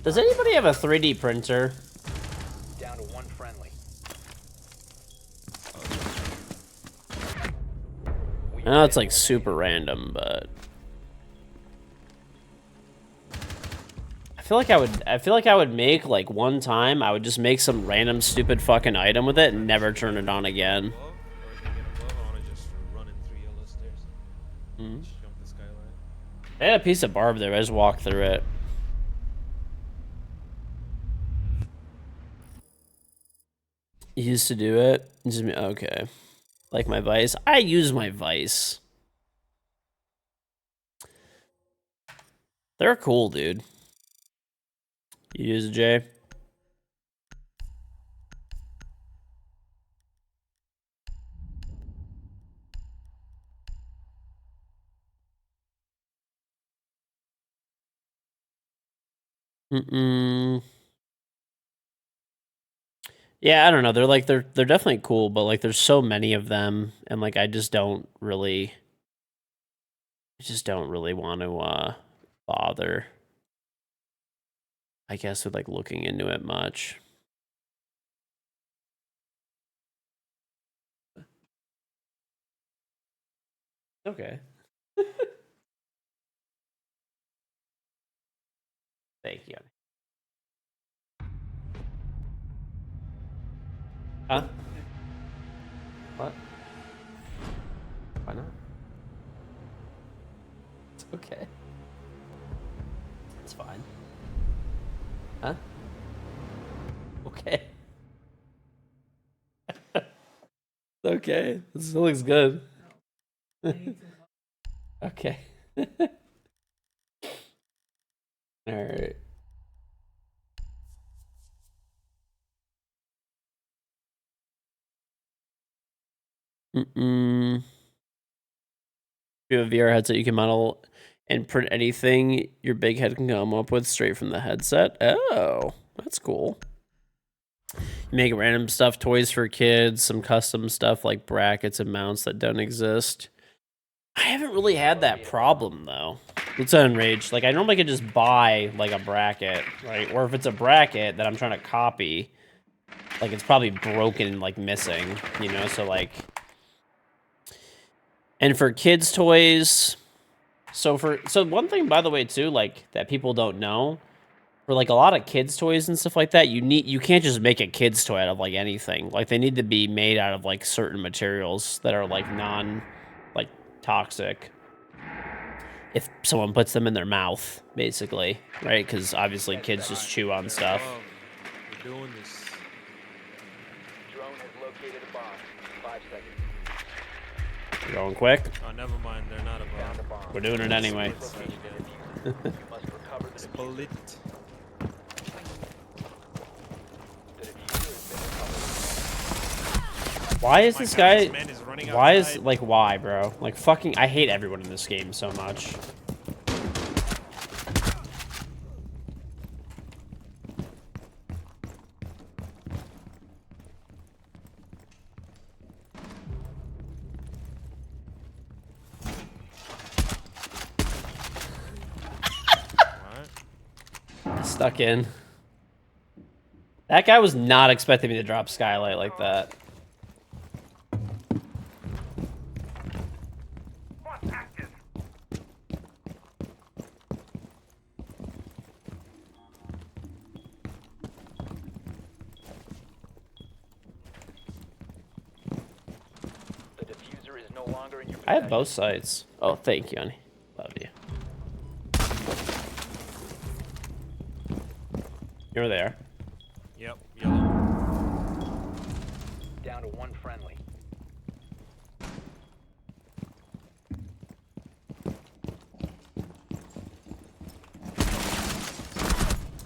Does anybody have a 3D printer? Down to one friendly. I know it's like super random, but I feel like I would make like one time I would just make some random stupid fucking item with it and never turn it on again. Above, or if they get above, I want to just run in through yellow stairs. Just jump the skylight. They had a piece of barb there. I just walked through it. You used to do it. Just okay. Like my vice. I use my vice. They're cool, dude. You use it, Jay? Mm-mm. Yeah, I don't know. They're definitely cool, but like there's so many of them, and like I just don't really want to bother. I guess with like looking into it much. Okay. Thank you. Huh? What? Why not? It's okay. It's fine. Huh? Okay. Okay. This still looks good. Okay. Alright. You have a VR headset you can model and print anything your big head can come up with straight from the headset. Oh, that's cool. You make random stuff, toys for kids, some custom stuff like brackets and mounts that don't exist. I haven't really had that problem though. It's Enraged. Like I normally could just buy like a bracket, right? Or if it's a bracket that I'm trying to copy, like it's probably broken and like missing, you know? So like, and for kids' toys, so one thing by the way too, like that people don't know, for like a lot of kids' toys and stuff like that, you can't just make a kids' toy out of like anything. Like they need to be made out of like certain materials that are like like toxic. If someone puts them in their mouth, basically, right? Because obviously kids just chew on stuff. We're doing this. Drone has located a bomb. 5 seconds. We're going quick. Oh, never mind. They're not a Found a bomb. bomb. We're doing it anyway. Located the diffuser. You must recover the Split. diffuser. The diffuser has been recovered. Why is My this God, guy? this man is running Why is outside. like why, bro? Like fucking, I hate everyone in this game so much. What? Stuck in. That guy was not expecting me to drop skylight like that. The diffuser is no longer in your I have possession. both sides. Oh, thank you, honey. Love you. You're there. Yep. Yellow. Down to one friendly.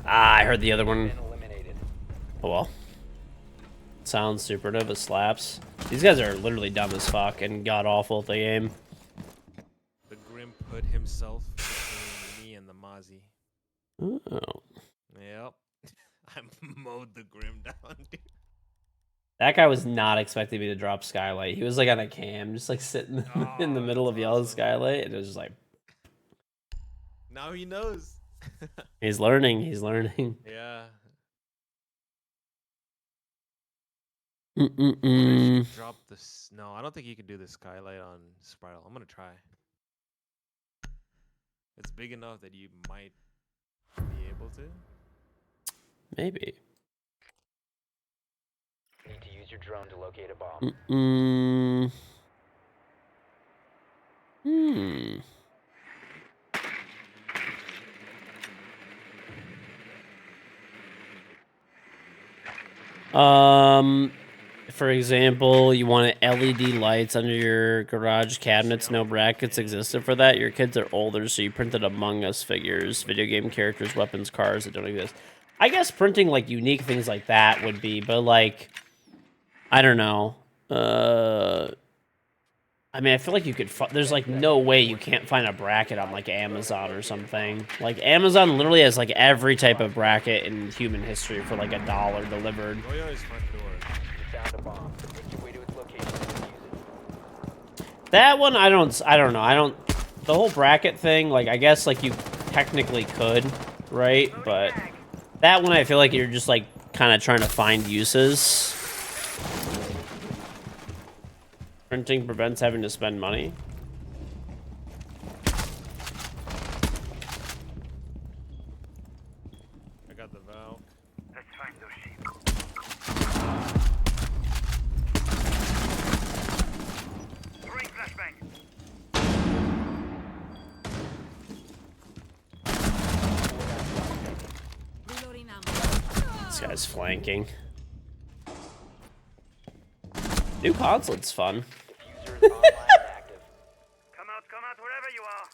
Ah, I heard the other one. Been eliminated. Oh well. Sounds superative, it slaps. These guys are literally dumb as fuck and god awful at the game. The Grim put himself between me and the Mozzie. Oh. Yep. I mowed the Grim down, dude. That guy was not expecting me to drop skylight. He was like on a cam, just like sitting in the middle of yellow skylight, and it was just like, Now he knows. he's learning, he's learning. Yeah. Drop this. No, I don't think you can do the skylight on Spiral. I'm gonna try. It's big enough that you might be able to. Maybe. Need to use your drone to locate a bomb. For example, you want LED lights under your garage cabinets. No brackets existed for that. Your kids are older, so you printed Among Us figures, video game characters, weapons, cars that don't exist. I guess printing like unique things like that would be, but like, I don't know. I mean, I feel like you could. There's like no way you can't find a bracket on like Amazon or something. Like Amazon literally has like every type of bracket in human history for like $1 delivered. Go to his front door. You found a bomb. Make your way to its location and defuse it. That one, I don't know. The whole bracket thing, like, I guess, like, you technically could, right? But that one, I feel like you're just, like, kind of trying to find uses. Printing prevents having to spend money. the Valk. Let's find those sheep. Throwing flashbang. This guy's flanking. New console's fun. Diffuser is online and active. Come out wherever you are.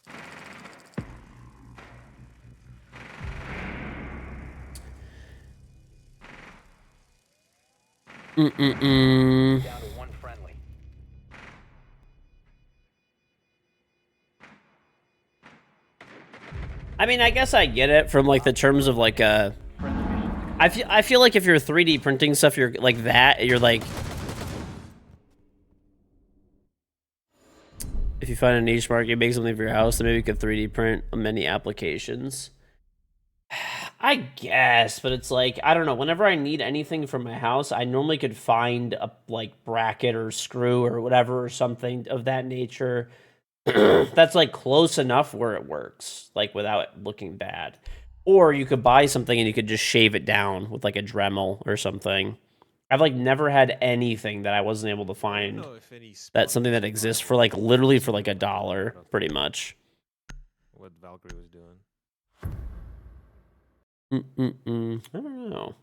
Mm-mm-mm. Down to one friendly. I mean, I guess I get it from like the terms of like I feel like if you're 3D printing stuff, you're like that, you're like, if you find a niche market, you make something for your house, then maybe you could 3D print many applications. I guess, but it's like, I don't know. Whenever I need anything from my house, I normally could find a like bracket or screw or whatever or something of that nature that's like close enough where it works, like without it looking bad. Or you could buy something and you could just shave it down with like a Dremel or something. I've like never had anything that I wasn't able to I find don't know if any that's something that exists for like literally for like $1, pretty much. what Valkyrie was doing. I don't know.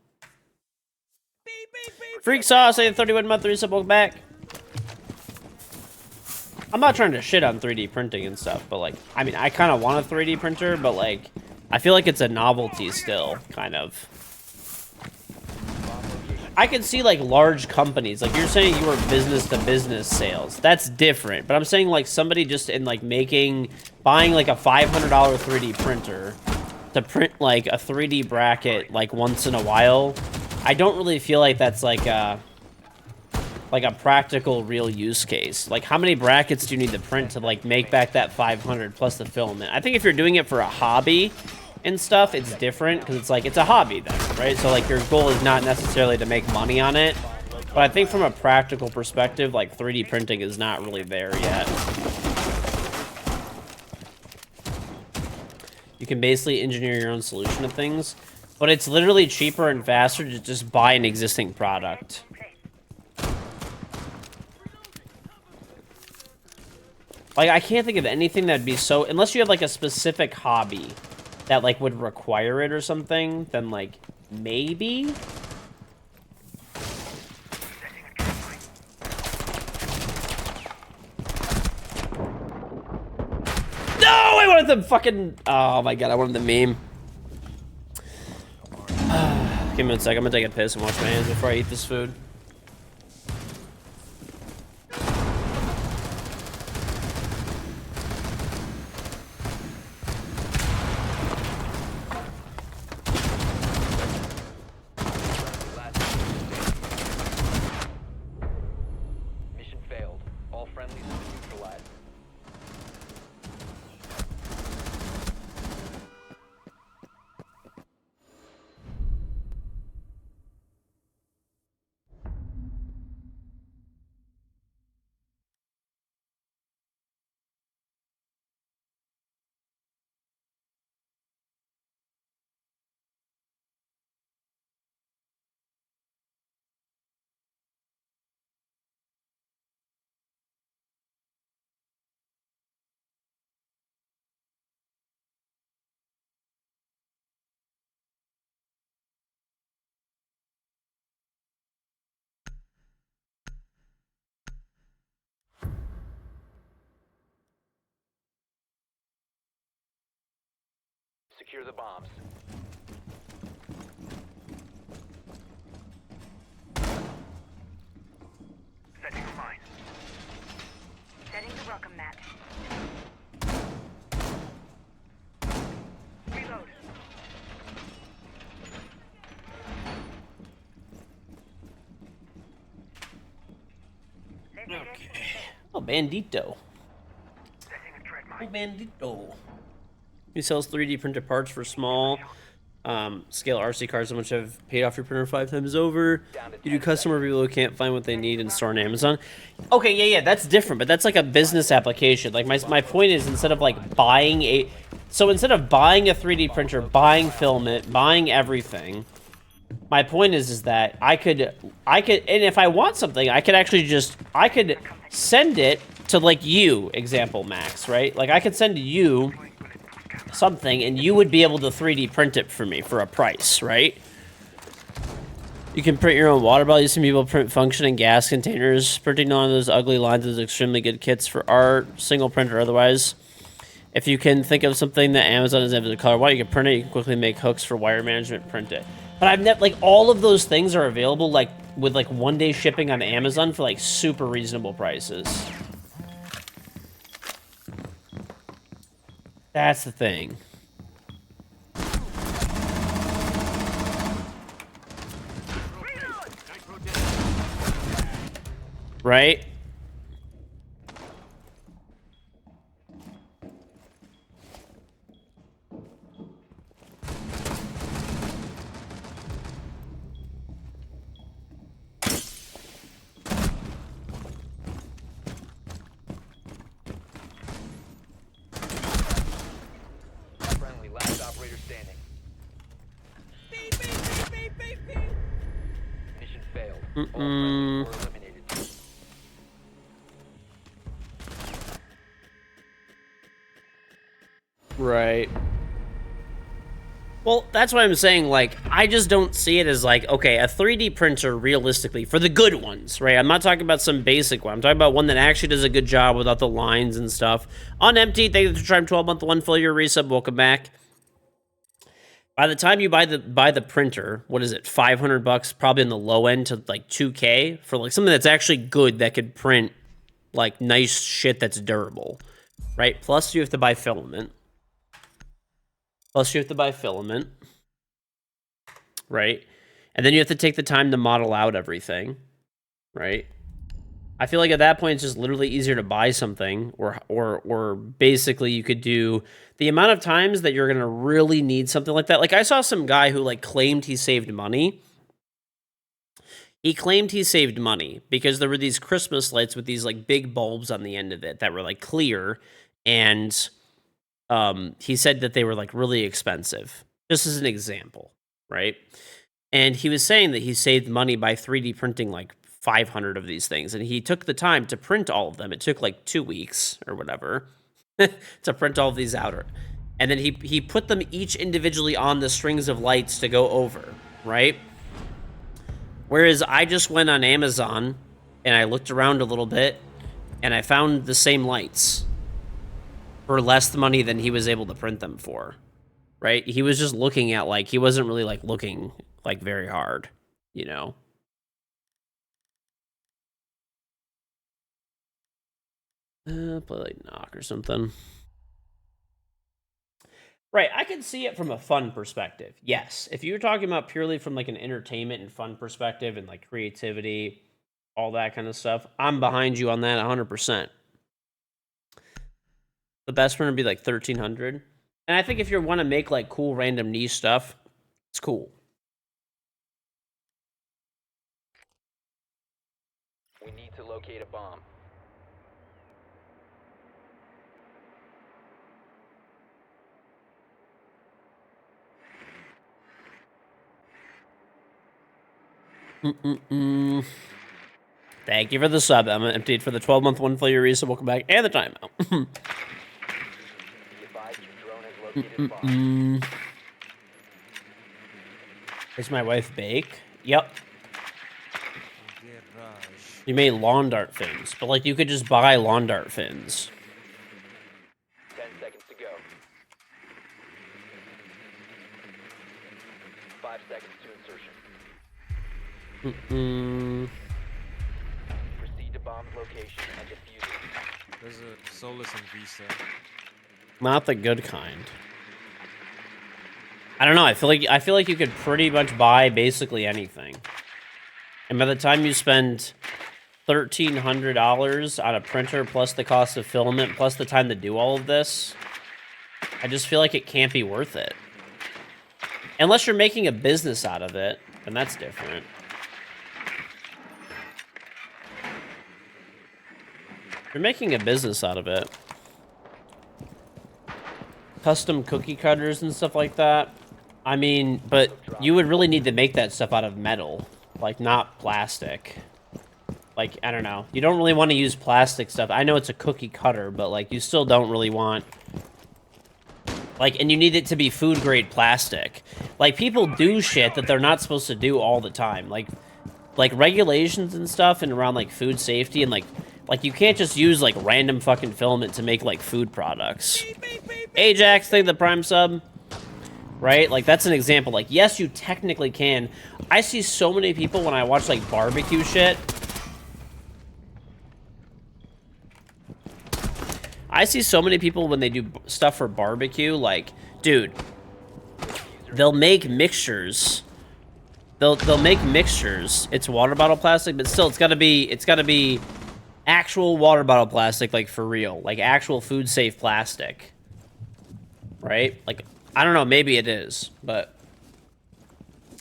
Freak Sauce, say 31 month resub, welcome back. I'm not trying to shit on 3D printing and stuff, but like, I mean, I kind of want a 3D printer, but like, I feel like it's a novelty still, kind of. I can see like large companies, like you're saying you were business to business sales. That's different, but I'm saying like somebody just in like buying like a $500 3D printer to print like a 3D bracket like once in a while. I don't really feel like that's like a practical real use case. Like how many brackets do you need to print to like make back that 500 plus the filament? I think if you're doing it for a hobby and stuff, it's different because it's like it's a hobby then, right? So like your goal is not necessarily to make money on it, but I think from a practical perspective, like 3D printing is not really there yet. You can basically engineer your own solution to things, but it's literally cheaper and faster to just buy an existing product. Like, I can't think of anything that'd be so... Unless you have, like, a specific hobby that, like, would require it or something, then, like, maybe? No! I wanted the fucking... Oh, my God. I wanted the meme. Give me a sec. I'm gonna take a piss and wash my hands before I eat this food. Mission failed. All friendlies have been neutralized. Secure the bombs. Setting a mine. Setting the welcome mat. Reload. Oh, Bandito. Setting a tread Oh, mine. Bandito. He sells 3D printed parts for small scale RC cards, which have paid off your printer 5 times over. You do custom review people who can't find what they need and store on Amazon. Okay, yeah, that's different, but that's like a business application. Like my point is, instead of like buying So instead of buying a 3D printer, buying filament, buying everything, my point is that I could, and if I want something, I could actually just, I could send it to, like, you, example, Max, right? Like, I could send you something, and you would be able to 3D print it for me for a price, right? You can print your own water bottle. Some people print functioning gas containers. Printing on those ugly lines is extremely good kits for art, single print or otherwise. If you can think of something that Amazon is able to color white, you can print it. You can quickly make hooks for wire management, print it. But I've never, like, all of those things are available, like, with, like, 1-day shipping on Amazon for, like, super reasonable prices. That's the thing. Right? Friendly, last operator standing. Mission failed. All friendlies were eliminated. Right. Well, that's what I'm saying, like, I just don't see it as, like, okay, a 3D printer, realistically, for the good ones, right? I'm not talking about some basic one. I'm talking about one that actually does a good job without the lines and stuff. On Empty, thank you for trying 12-month one full year resub. Welcome back. By the time you buy the printer, what is it, $500, probably in the low end to, like, $2K, for, like, something that's actually good that could print, like, nice shit that's durable, right? Plus, you have to buy filament. Right? And then you have to take the time to model out everything, right? I feel like at that point it's just literally easier to buy something, or basically you could do the amount of times that you're gonna really need something like that. Like, I saw some guy who, like, claimed he saved money. He claimed he saved money because there were these Christmas lights with these, like, big bulbs on the end of it that were, like, clear, and he said that they were, like, really expensive, just as an example, right? And he was saying that he saved money by 3D printing, like, 500 of these things, and he took the time to print all of them. It took, like, 2 weeks or whatever to print all of these out. And then he put them each individually on the strings of lights to go over, right? Whereas I just went on Amazon, and I looked around a little bit, and I found the same lights for less money than he was able to print them for, right? He was just looking at, like, he wasn't really, like, looking, like, very hard, you know? Play, like, knock or something. Right, I can see it from a fun perspective, yes. If you're talking about purely from, like, an entertainment and fun perspective and, like, creativity, all that kind of stuff, I'm behind you on that 100%. The best one would be, like, 1,300. And I think if you want to make, like, cool random niche stuff, it's cool. We need to locate a bomb. Thank you for the sub. I'm emptied for the 12-month one full year resub. Welcome back. And the timeout. Be advised your drone has located a bomb. Does my wife bake? Yep. You made lawn dart fins, but, like, you could just buy lawn dart fins. 10 seconds to go. 5 seconds to insertion. Proceed to bomb's location and defuse it. There's a Solus and Visa. Not the good kind. I don't know. I feel like you could pretty much buy basically anything. And by the time you spend $1,300 on a printer, plus the cost of filament, plus the time to do all of this, I just feel like it can't be worth it. Unless you're making a business out of it, then that's different. If you're making a business out of it. custom cookie cutters and stuff like that. I mean, but you would really need to make that stuff out of metal, like not plastic. Like, I don't know. You don't really want to use plastic stuff. I know it's a cookie cutter, but like you still don't really want like, and you need it to be food grade plastic. Like people do shit that they're not supposed to do all the time. Like regulations and stuff and around like food safety and like you can't just use like random fucking filament to make like food products. Ajax, thank the prime sub. Right? Like that's an example. Like yes, you technically can. I see so many people when I watch like barbecue shit. I see so many people when they do stuff for barbecue, like, dude, they'll make mixtures. They'll make mixtures. It's water bottle plastic, but still, it's gotta be actual water bottle plastic, like for real, like actual food safe plastic, right? Like, I don't know, maybe it is, but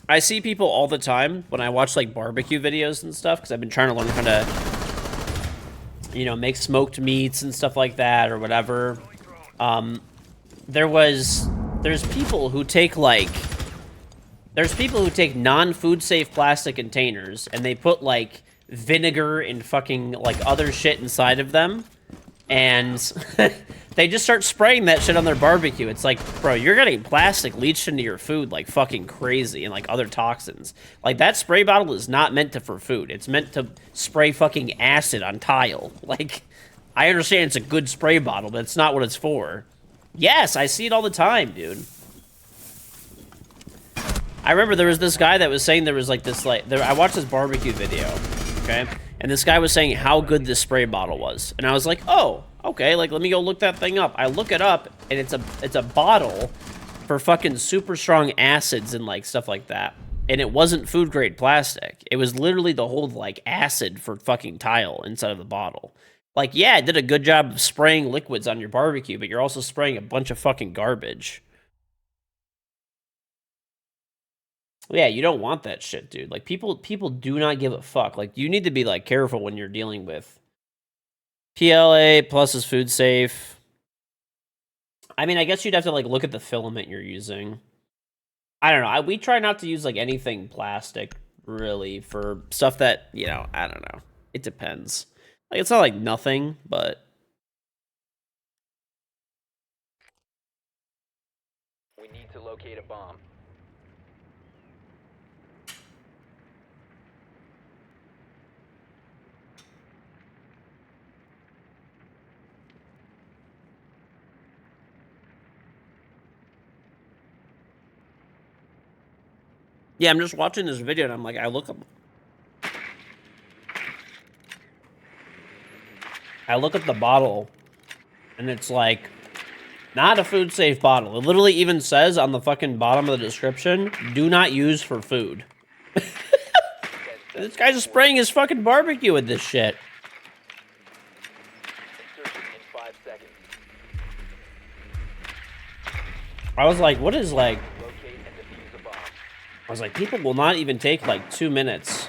I see people all the time when I watch like barbecue videos and stuff because I've been trying to learn how to, you know, make smoked meats and stuff like that or whatever. There's people who take like, non-food safe plastic containers and they put like vinegar and fucking like other shit inside of them and they just start spraying that shit on their barbecue. It's like, bro, you're getting plastic leached into your food like fucking crazy and like other toxins. Like that spray bottle is not meant for food. It's meant to spray fucking acid on tile. Like, I understand it's a good spray bottle, but it's not what it's for. Yes, I see it all the time, dude. I remember there was this guy that was saying there was like this, like, I watched this barbecue video, okay? And this guy was saying how good this spray bottle was. And I was like, oh, okay, like, let me go look that thing up. I look it up, and it's a bottle for fucking super strong acids and, like, stuff like that. And it wasn't food-grade plastic. It was literally the whole, like, acid for fucking tile inside of the bottle. Like, yeah, it did a good job of spraying liquids on your barbecue, but you're also spraying a bunch of fucking garbage. Yeah, you don't want that shit, dude. Like, people do not give a fuck. Like, you need to be, like, careful when you're dealing with PLA plus is food safe. I mean, I guess you'd have to, like, look at the filament you're using. I don't know. We try not to use, like, anything plastic, really, for stuff that, you know, I don't know. It depends. Like, it's not, like, nothing, but... We need to locate a bomb. Yeah, I'm just watching this video, and I'm like, I look at the bottle, and it's like, not a food safe bottle. It literally even says on the fucking bottom of the description, do not use for food. This guy's spraying his fucking barbecue with this shit. Insertion in 5 seconds. I was like, what is like... Locate and defuse a bomb. I was like, people will not even take like 2 minutes.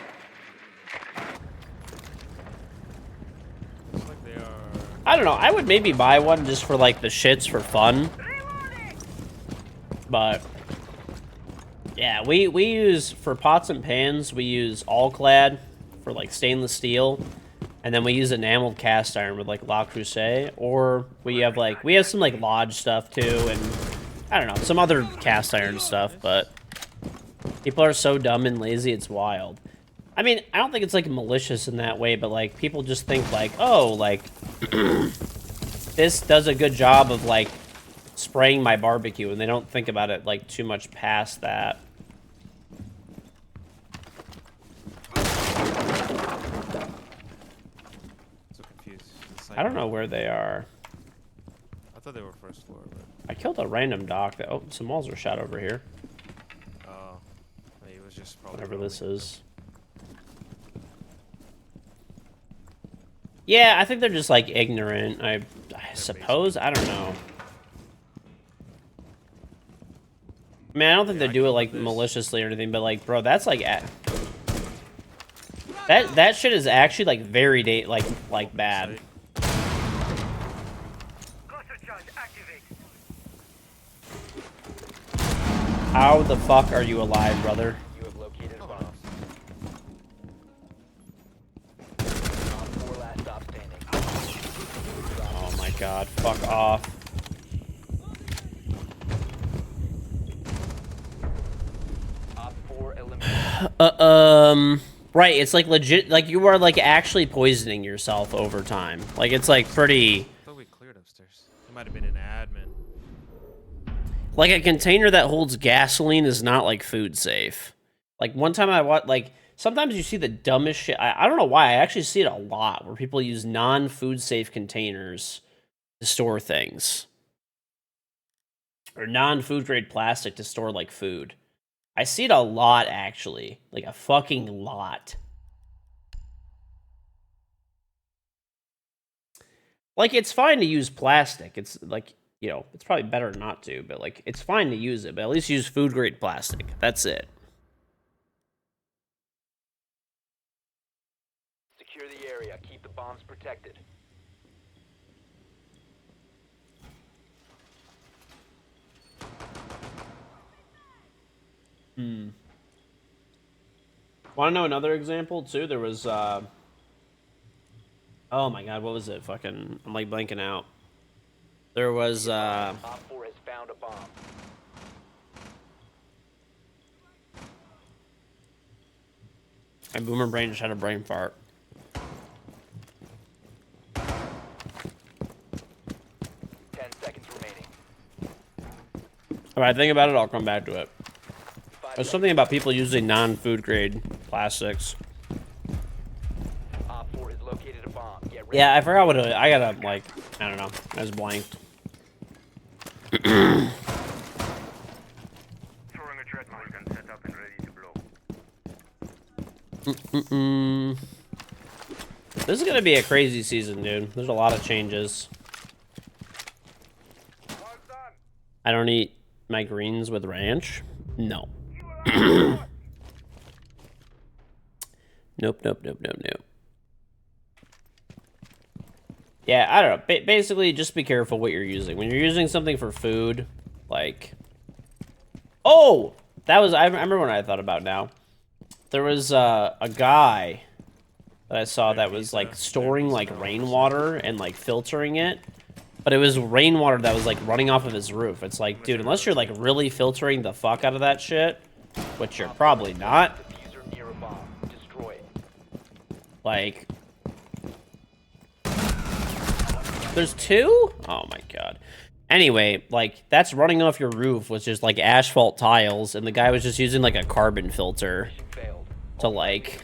Looks like they are. I don't know. I would maybe buy one just for like the shits for fun. But yeah, we use for pots and pans. We use all-clad for like stainless steel, and then we use enameled cast iron with like La Crusade. Or we have some like Lodge stuff too, and I don't know, some other cast iron stuff. But people are so dumb and lazy, it's wild. I mean, I don't think it's like malicious in that way, but like people just think like, oh, like this does a good job of like spraying my barbecue, and they don't think about it like too much past that. So confused. I don't know where they are. I thought they were first floor, but I killed a random doc that, oh, some walls were shot over here. it was just probably Whatever this is. Yeah, I think they're just like ignorant. I suppose. I don't know. I mean, I don't think they do it like maliciously or anything, but like, bro, that's like that shit is actually like very bad. Cluster charge activate. How the fuck are you alive, brother? You have located a bomb. Op 4 last stop standing. Oh my god, fuck off. Op 4 eliminated. Right, it's like legit, like you are like actually poisoning yourself over time. Like it's like pretty, I thought we cleared upstairs. It might have been an admin. like a container that holds gasoline is not like food safe. Like one time I watched, like sometimes you see the dumbest shit. I don't know why, I actually see it a lot where people use non-food safe containers to store things. Or non-food grade plastic to store like food. I see it a lot, actually. Like, a fucking lot. Like, it's fine to use plastic. It's, like, you know, it's probably better not to, but, like, it's fine to use it, but at least use food-grade plastic. That's it. Secure the area. Keep the bombs protected. Want to know another example, too? There was, oh my god, what was it? Fucking, I'm, like, blanking out. There was, Op 4 has found a bomb. my boomer brain just had a brain fart. 10 seconds remaining. If I think about it, I'll come back to it. There's something about people using non-food grade plastics. Op 4 has located a bomb. Get ready. Yeah, I forgot what it, I gotta, like, I don't know. I was blanked. Throwing a dread mine gun set up and ready to blow. This is gonna be a crazy season, dude. There's a lot of changes. I don't eat my greens with ranch. No. Nope. Yeah, I don't know. Basically, just be careful what you're using. When you're using something for food, like... Oh! That was... I remember when I thought about now. There was a guy that I saw that was, like, storing, like, rainwater and, like, filtering it. But it was rainwater that was, like, running off of his roof. It's like, dude, unless you're, like, really filtering the fuck out of that shit, which you're probably not, Diffuser near a bomb. Destroy it. like... There's two? Oh my god. Anyway, like, that's running off your roof was just, like, asphalt tiles, and the guy was just using, like, a carbon filter Failed. to, like...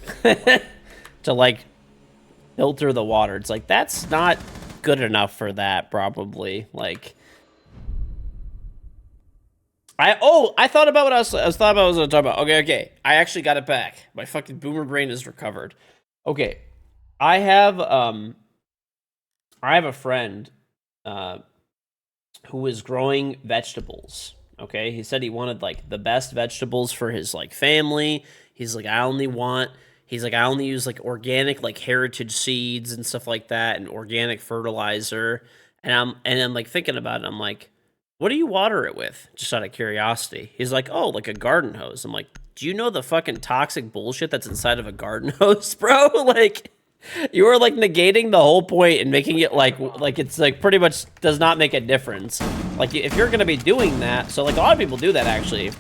to, like, filter the water. It's like, that's not good enough for that, probably. Like... I thought about what I was thought about what I was gonna talk about. Okay. I actually got it back. My fucking boomer brain is recovered. Okay. I have a friend who is growing vegetables. Okay, he said he wanted like the best vegetables for his like family. He's like, I only use like organic like heritage seeds and stuff like that, and organic fertilizer. And I'm like thinking about it. I'm like, what do you water it with? Just out of curiosity. He's like, oh, like a garden hose. I'm like, do you know the fucking toxic bullshit that's inside of a garden hose, bro? Like, you are like negating the whole point and making it like it's like pretty much does not make a difference. Like if you're gonna be doing that, so like a lot of people do that actually.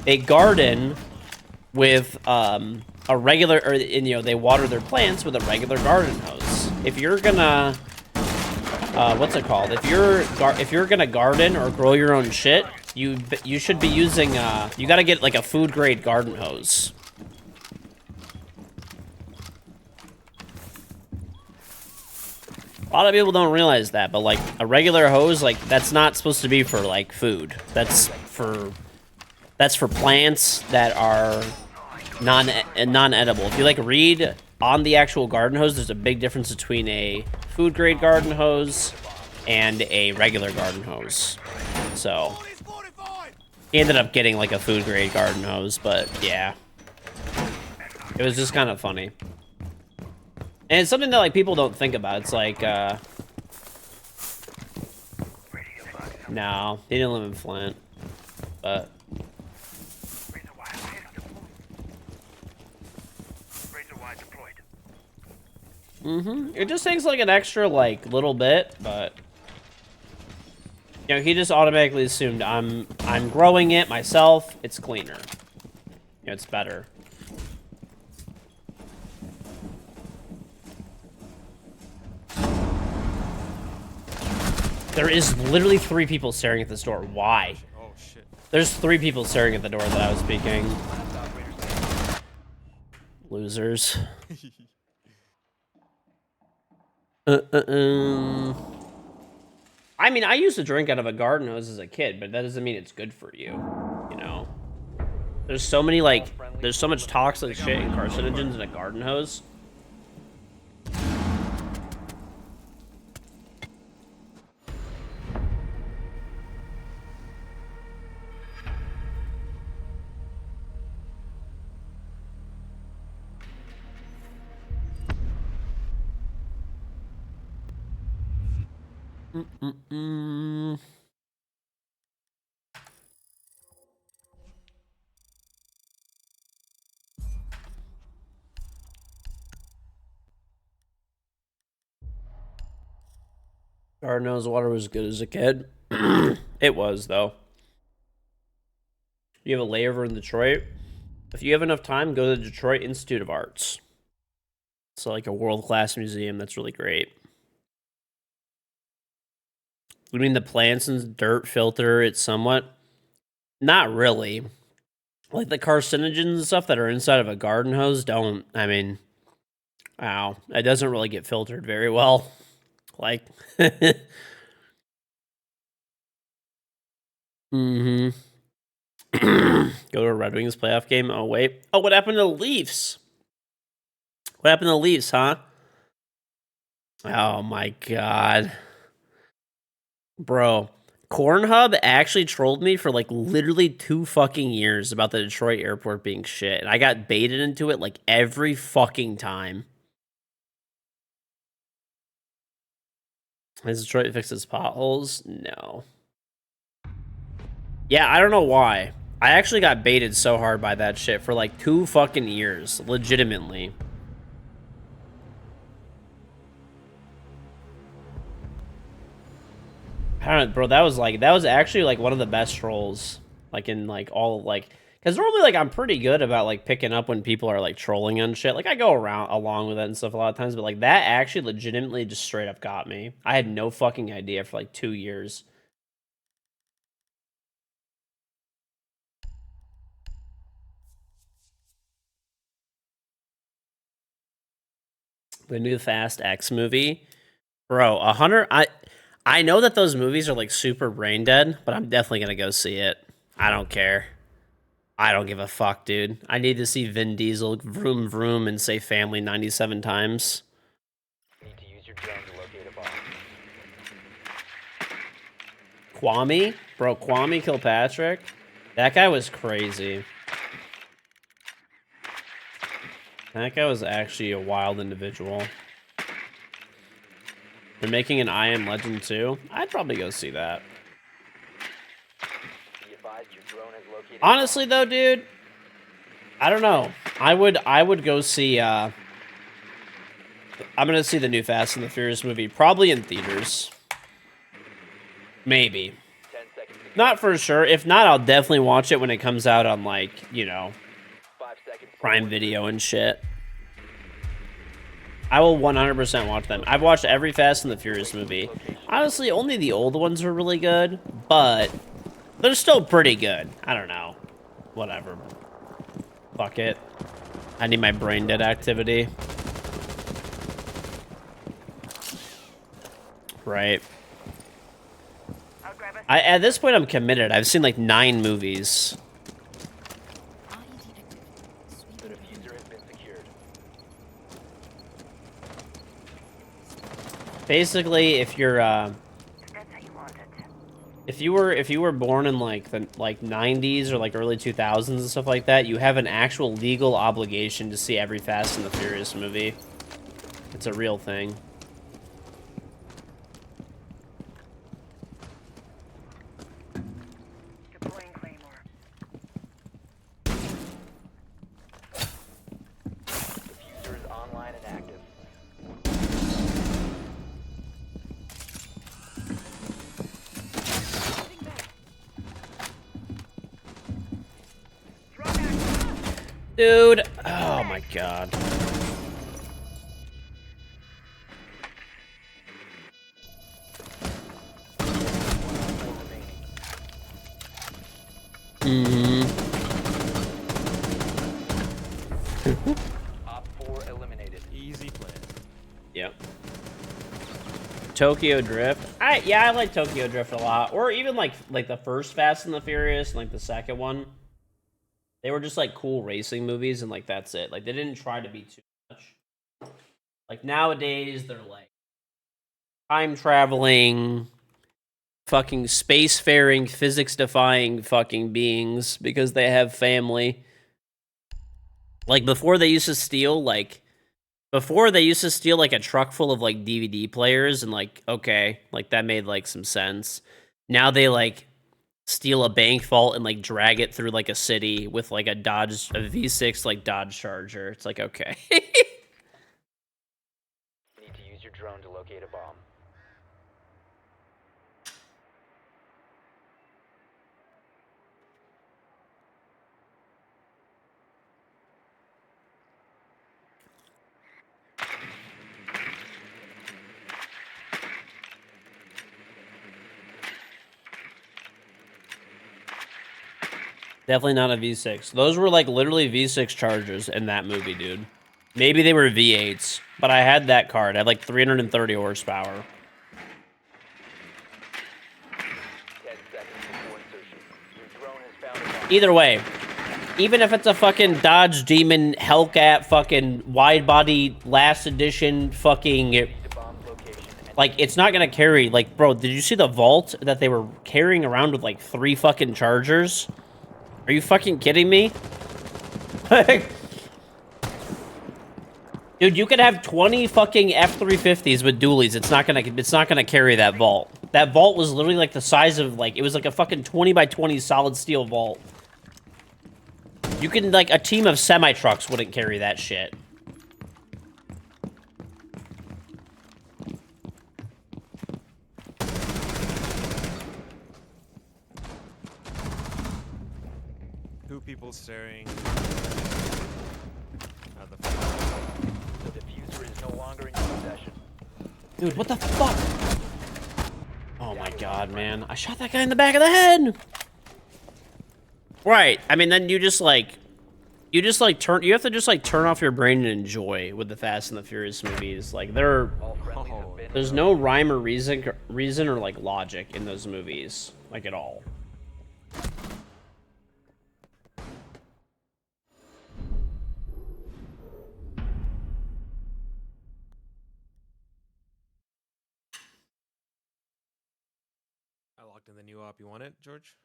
They garden with a regular, or you know, they water their plants with a regular garden hose. If you're gonna what's it called? If you're gonna garden or grow your own shit, you should be using you gotta get like a food grade garden hose. A lot of people don't realize that, but like a regular hose, like that's not supposed to be for like food. That's for plants that are non-edible. If you like read on the actual garden hose, there's a big difference between a food grade garden hose and a regular garden hose. So he ended up getting like a food grade garden hose, but yeah, it was just kind of funny. And it's something that like people don't think about. It's like no, he didn't live in Flint, but It just takes like an extra like little bit, but you know, he just automatically assumed I'm growing it myself. It's cleaner. You know, it's better. There is literally 3 people staring at this door. Why? Oh shit. There's 3 people staring at the door that I was speaking. Losers. I mean, I used to drink out of a garden hose as a kid, but that doesn't mean it's good for you. You know, there's so many like, there's so much toxic shit and carcinogens in a garden hose. Garden hose water was good as a kid. It was, though. You have a layover in Detroit. If you have enough time, go to the Detroit Institute of Arts. It's like a world-class museum that's really great. I mean, the plants and dirt filter it somewhat. Not really. Like the carcinogens and stuff that are inside of a garden hose don't, I mean, wow, it doesn't really get filtered very well. Like, Go to a Red Wings playoff game. Oh, wait. Oh, what happened to the Leafs? What happened to the Leafs, huh? Oh, my God. Bro, Cornhub actually trolled me for, like, literally 2 fucking years about the Detroit airport being shit. And I got baited into it, like, every fucking time. Has Detroit fixed its potholes? No. Yeah, I don't know why. I actually got baited so hard by that shit for like 2 fucking years. Legitimately. I don't know, bro, that was actually like one of the best trolls. Like in like all like, because normally like I'm pretty good about like picking up when people are like trolling and shit. Like I go around along with it and stuff a lot of times, but like that actually legitimately just straight up got me. I had no fucking idea for like 2 years. The new Fast X movie. Bro, 100. I know that those movies are like super brain dead, but I'm definitely gonna go see it. I don't care. I don't give a fuck, dude. I need to see Vin Diesel vroom vroom and say family 97 times. Need to use your drone to locate a bomb. Kwame? Bro, Kwame Kilpatrick? That guy was crazy. That guy was actually a wild individual. They're making an I Am Legend too. I'd probably go see that. Be advised your drone has located. Honestly though, dude, I don't know. I would go see I'm gonna see the new Fast and the Furious movie, probably in theaters. Maybe. 10 seconds to go. Not for sure. If not, I'll definitely watch it when it comes out on like, you know, 5 seconds. Prime Video and shit. I will 100% watch them. I've watched every Fast and the Furious movie. Honestly, only the old ones were really good, but they're still pretty good. I don't know. Whatever. Fuck it. I need my brain dead activity. Right. At this point, I'm committed. I've seen like 9 movies. The diffuser has been secured. Basically, if you're if you were born in like the 90s or like early 2000s and stuff like that, you have an actual legal obligation to see every Fast and the Furious movie. It's a real thing. Deploying Claymore. Diffuser is online and active. Dude, oh my god. Op 4 eliminated. Easy plan. Yep. Tokyo Drift. I like Tokyo Drift a lot. Or even like the first Fast and the Furious and like the second one. They were just like cool racing movies and like that's it. Like they didn't try to be too much. Like nowadays they're like time traveling, fucking spacefaring, physics defying fucking beings because they have family. Like before they used to steal like a truck full of like DVD players and like okay, like that made like some sense. Now they like steal a bank vault and like drag it through like a city with like a V6 like Dodge Charger. It's like okay. Need to use your drone to locate a bomb. Definitely not a V6. Those were like literally V6 Chargers in that movie, dude. Maybe they were V8s, but I had that card. I had like 330 horsepower. 10 seconds before insertion. Your drone has found a bomb. Either way, even if it's a fucking Dodge Demon Hellcat fucking wide body last edition fucking The bomb's location and like it's not gonna carry like bro, did you see the vault that they were carrying around with like 3 fucking Chargers? Are you fucking kidding me? Dude, you could have 20 fucking F-350s with dualies. It's not gonna carry that vault. That vault was literally like the size of like it was like a fucking 20 by 20 solid steel vault. You can like a team of semi-trucks wouldn't carry that shit. Two people staring. At the the diffuser is no longer in your possession. Dude, what the fuck? Oh my god, man. I shot that guy in the back of the head! Right. I mean, then you have to just like turn off your brain and enjoy with the Fast and the Furious movies. Like, All friendlies have been there's no rhyme or reason or like logic in those movies. Like, at all. I locked in the new op. You want it, George?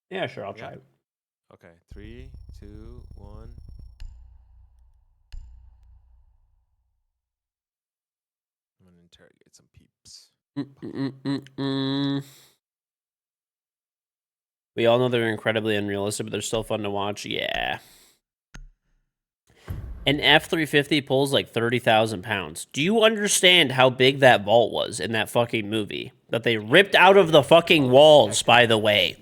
Yeah, sure, I'll Yeah. try it. Okay, 3, 2, 1. I'm gonna interrogate some peeps. We all know they're incredibly unrealistic, but they're still fun to watch. Yeah. An F-350 pulls like 30,000 pounds. Do you understand how big that vault was in that fucking movie? That they ripped out of the fucking walls, by the way.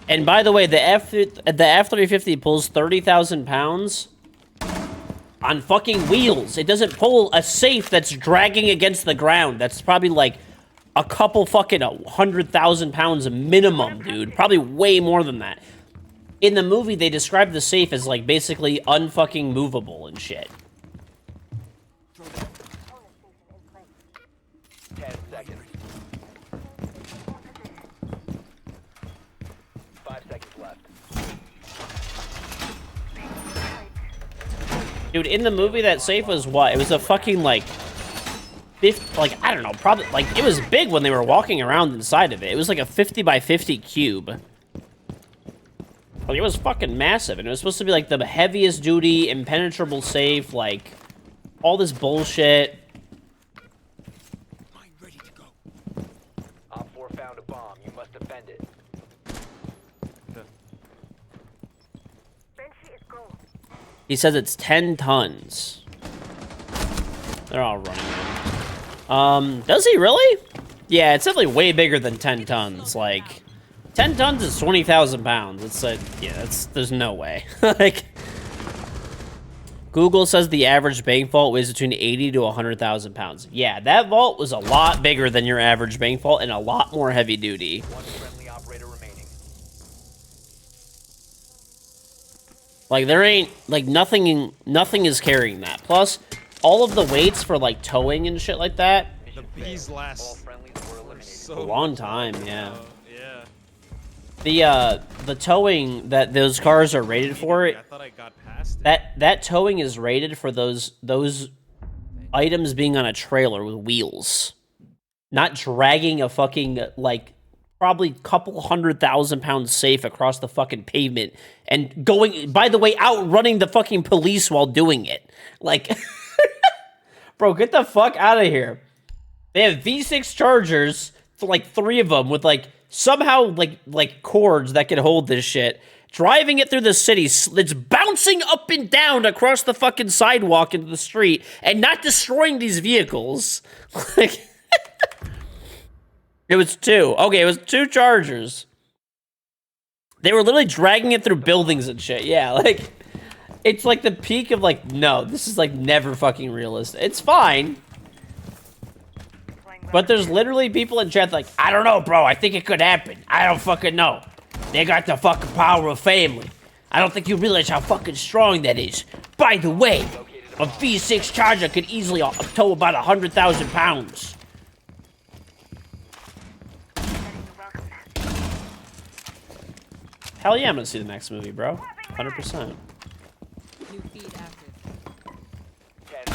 And by the way, the F-350 pulls 30,000 pounds on fucking wheels. It doesn't pull a safe that's dragging against the ground. That's probably like a couple fucking 100,000 pounds minimum, dude. Probably way more than that. In the movie, they describe the safe as like basically unfucking movable and shit. 10 seconds. 5 seconds left. Dude, in the movie, that safe was what? It was a fucking like... I don't know, probably, like, it was big when they were walking around inside of it. It was like a 50 by 50 cube. Like, it was fucking massive, and it was supposed to be, like, the heaviest duty, impenetrable safe, like, all this bullshit. Op 4 found a bomb. You must defend it. He says it's 10 tons. They're all running in. Does he really? Yeah, it's definitely way bigger than 10 tons. Like, 10 tons is 20,000 pounds. It's like, yeah, there's no way. Like, Google says the average bank vault weighs between 80 to 100,000 pounds. Yeah, that vault was a lot bigger than your average bank vault and a lot more heavy duty. One friendly operator remaining. Like, there ain't, like, nothing is carrying that. Plus, all of the weights for, like, towing and shit like that. The bees All last friendlies were eliminated. so A long much time, longer yeah. now. Yeah. The towing that those cars are rated for, I thought I got past it. that towing is rated for those items being on a trailer with wheels. Not dragging a fucking, like, probably couple 100,000 pounds safe across the fucking pavement and going, by the way, outrunning the fucking police while doing it. Like, bro, get the fuck out of here. They have V6 chargers, for like 3 of them, with like somehow like cords that can hold this shit. Driving it through the city, it's bouncing up and down across the fucking sidewalk into the street and not destroying these vehicles. Like, it was 2. Okay, it was 2 chargers. They were literally dragging it through buildings and shit. Yeah, like, it's like the peak of like, no, this is like never fucking realistic. It's fine. But there's literally people in chat like, I don't know, bro. I think it could happen. I don't fucking know. They got the fucking power of family. I don't think you realize how fucking strong that is. By the way, a V6 Charger could easily tow about 100,000 pounds. Hell yeah, I'm gonna see the next movie, bro. 100%. New feed active. 10.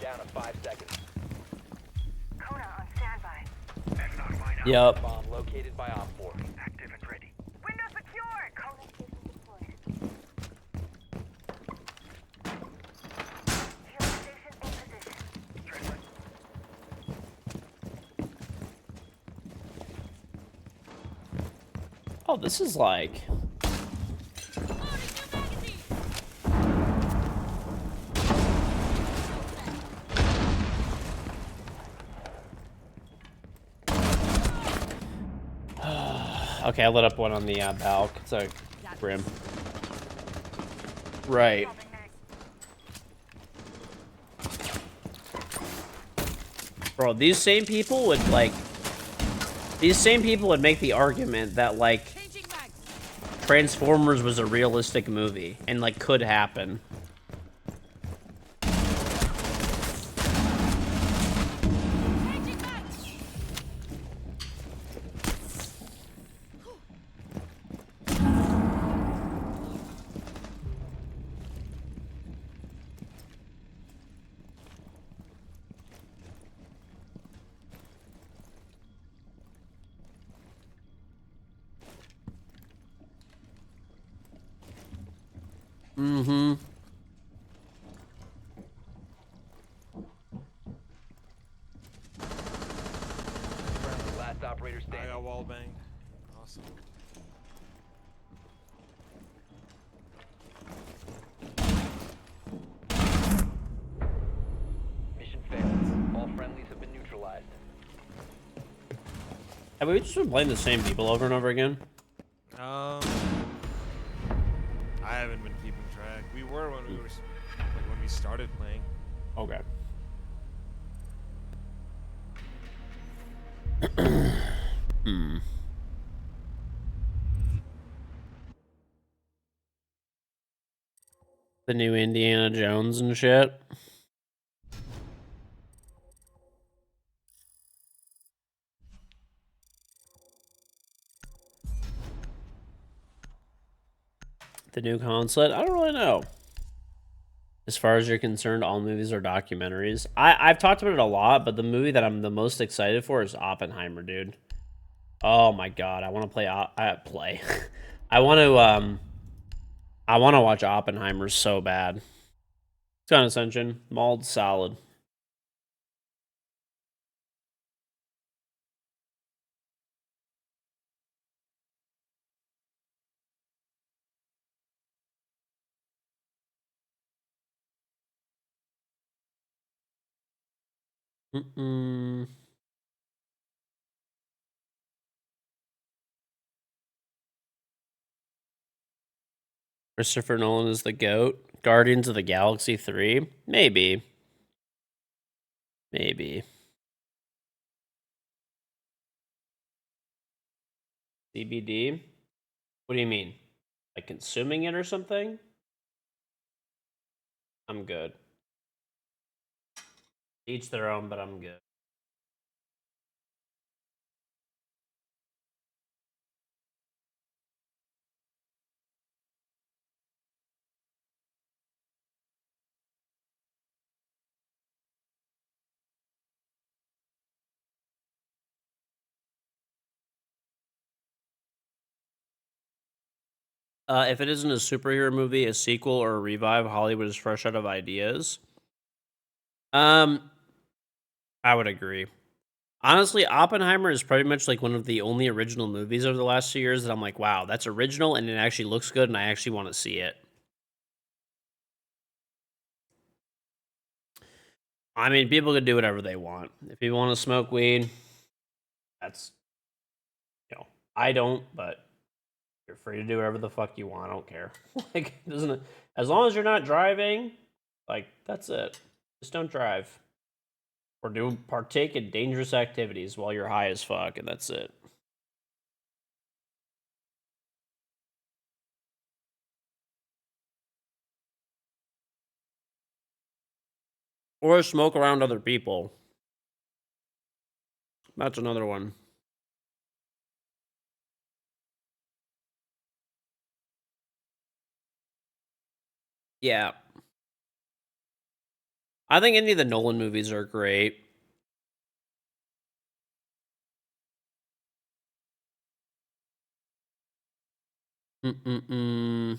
Down to 5 seconds. Kona on standby. Yup. Bomb located by Op 4. Active and ready. Window secured. Kona station deployed. Fuel station in position. Oh, this is like... Okay, I lit up one on the balc. It's a grim. Right. Bro, these same people would like... These same people would make the argument that, like, Transformers was a realistic movie and, like, could happen. Mm-hmm. Last operator I standing. got wall banged. Awesome. Mission failed. All friendlies have been neutralized. Have we just been playing the same people over and over again? I haven't been keeping track. We were when we were like when we started playing. Okay. Hmm. The new Indiana Jones and shit. The new consulate? I don't really know. As far as you're concerned, all movies are documentaries. I've talked about it a lot, but the movie that I'm the most excited for is Oppenheimer, dude. Oh my god, I want to play. I want to watch Oppenheimer so bad. It's Ascension, mauled solid. Mm-mm. Christopher Nolan is the GOAT. Guardians of the Galaxy 3? Maybe. Maybe. CBD? What do you mean? Like consuming it or something? I'm good. Each their own, but I'm good. If it isn't a superhero movie, a sequel, or a revive, Hollywood is fresh out of ideas. I would agree. Honestly, Oppenheimer is pretty much like one of the only original movies over the last 2 years that I'm like, wow, that's original and it actually looks good and I actually want to see it. I mean, people can do whatever they want. If you want to smoke weed, that's, I don't, but you're free to do whatever the fuck you want. I don't care. Like, doesn't it, as long as you're not driving, like, that's it. Just don't drive. Or partake in dangerous activities while you're high as fuck, and that's it. Or smoke around other people. That's another one. Yeah. I think any of the Nolan movies are great. Mm-mm-mm.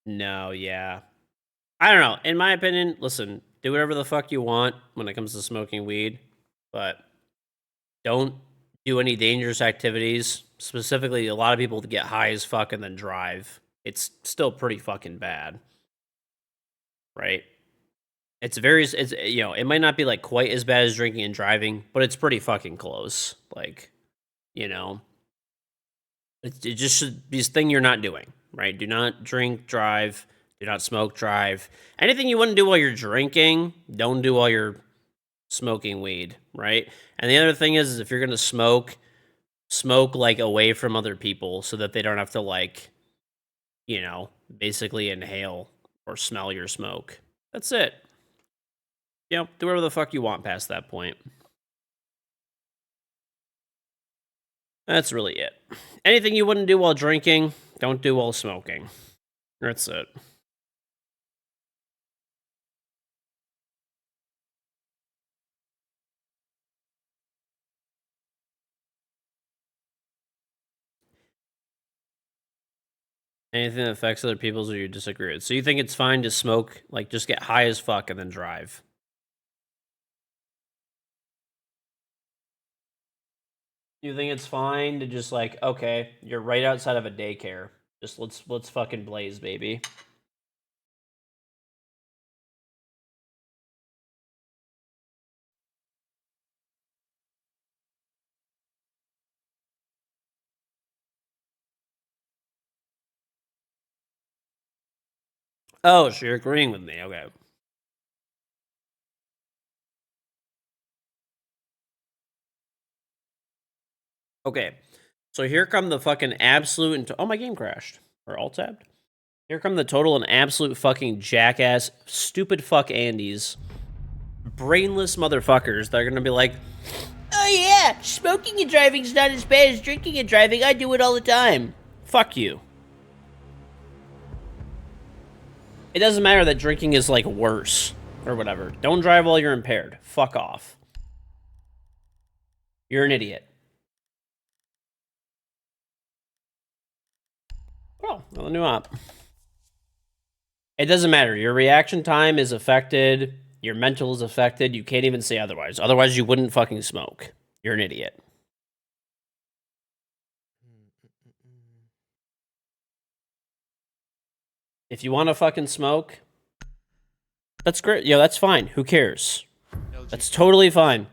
No, yeah. I don't know. In my opinion, listen, do whatever the fuck you want when it comes to smoking weed, but don't do any dangerous activities. Specifically, a lot of people get high as fuck and then drive. It's still pretty fucking bad. Right? It's it might not be like quite as bad as drinking and driving, but it's pretty fucking close. Like, you know, it just should be this thing you're not doing, right? Do not drink, drive. Do not smoke, drive. Anything you wouldn't do while you're drinking, don't do while you're smoking weed, right? And the other thing is if you're gonna smoke like away from other people so that they don't have to like, basically inhale or smell your smoke. That's it. Do whatever the fuck you want past that point. That's really it. Anything you wouldn't do while drinking, don't do while smoking. That's it. Anything that affects other people's or you disagree with. So you think it's fine to smoke, like just get high as fuck and then drive? You think it's fine to just like, okay, you're right outside of a daycare. Just let's fucking blaze, baby. Oh, so you're agreeing with me. Okay. Okay. So here come the fucking absolute oh, my game crashed. Or alt tabbed. Here come the total and absolute fucking jackass, stupid fuck Andes. Brainless motherfuckers that are gonna be like, oh yeah, smoking and driving's not as bad as drinking and driving. I do it all the time. Fuck you. It doesn't matter that drinking is like worse or whatever. Don't drive while you're impaired. Fuck off. You're an idiot. Oh, well, a new op. It doesn't matter. Your reaction time is affected. Your mental is affected. You can't even say otherwise. Otherwise, you wouldn't fucking smoke. You're an idiot. If you want to fucking smoke, That's great. Yeah, that's fine. Who cares? LG That's totally fine.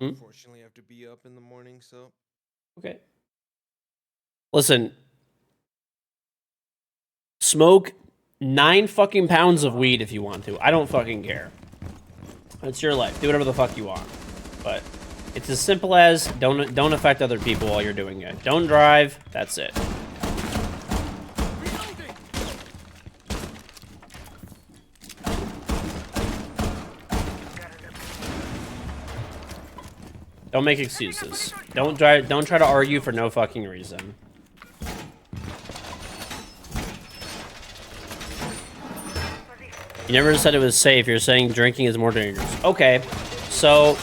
Unfortunately, I have to be up in the morning, so. Okay. Listen. Smoke 9 fucking pounds of weed if you want to. I don't fucking care. It's your life. Do whatever the fuck you want. But it's as simple as don't affect other people while you're doing it. Don't drive. That's it. Don't make excuses. Don't try to argue for no fucking reason. You never said it was safe. You're saying drinking is more dangerous. Okay. So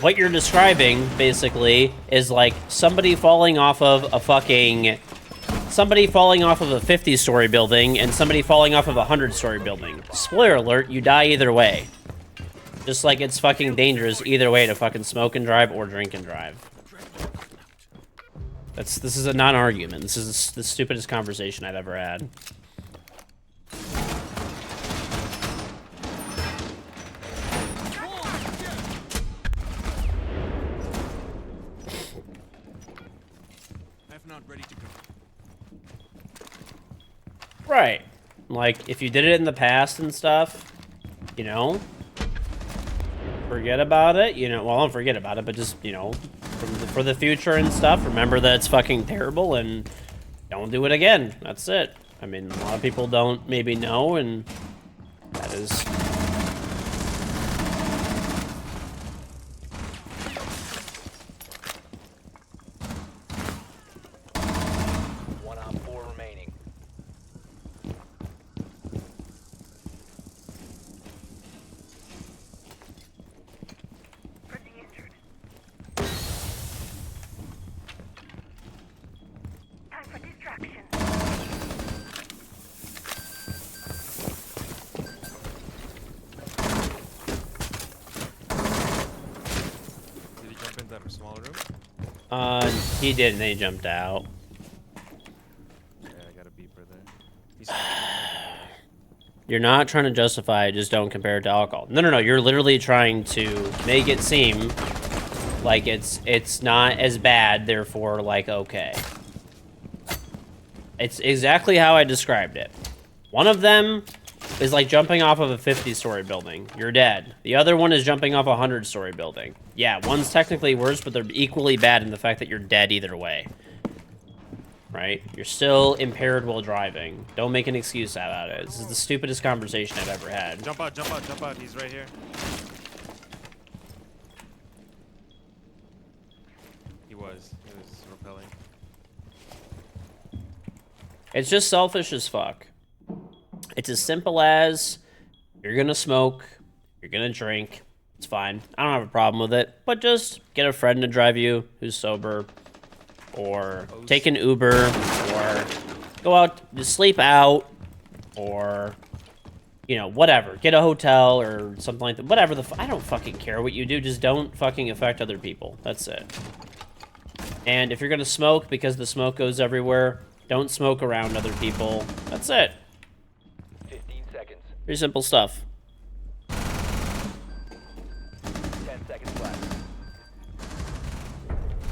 what you're describing basically is like somebody falling off of a 50-story building and somebody falling off of a 100-story building. Spoiler alert, you die either way. Just like it's fucking dangerous either way to fucking smoke and drive or drink and drive. This is a non-argument. This is the stupidest conversation I've ever had. Right. Like, if you did it in the past and stuff, you know, forget about it, you know, well, don't forget about it, but just, you know, for the future and stuff, remember that it's fucking terrible and don't do it again. That's it. I mean, a lot of people don't maybe know, and that is... One on 4 remaining. Did he jump in that small room? He did, and then he jumped out. Yeah, I got a beeper there. He's You're not trying to justify it, just don't compare it to alcohol. No, you're literally trying to make it seem like it's not as bad, therefore, like, okay. It's exactly how I described it. One of them is like jumping off of a 50-story building. You're dead. The other one is jumping off a 100-story building. Yeah, one's technically worse, but they're equally bad in the fact that you're dead either way. Right? You're still impaired while driving. Don't make an excuse about it. This is the stupidest conversation I've ever had. jump out, jump out, jump out. He's right here. He was repelling. It's just selfish as fuck. It's as simple as you're gonna smoke, you're gonna drink. It's fine. I don't have a problem with it. But just get a friend to drive you who's sober, or take an Uber, or go out, just sleep out, or, you know, whatever. Get a hotel or something like that. Whatever I don't fucking care what you do. Just don't fucking affect other people. That's it. And if you're gonna smoke because the smoke goes everywhere, don't smoke around other people. That's it. 15 seconds. Pretty simple stuff. 10 seconds left.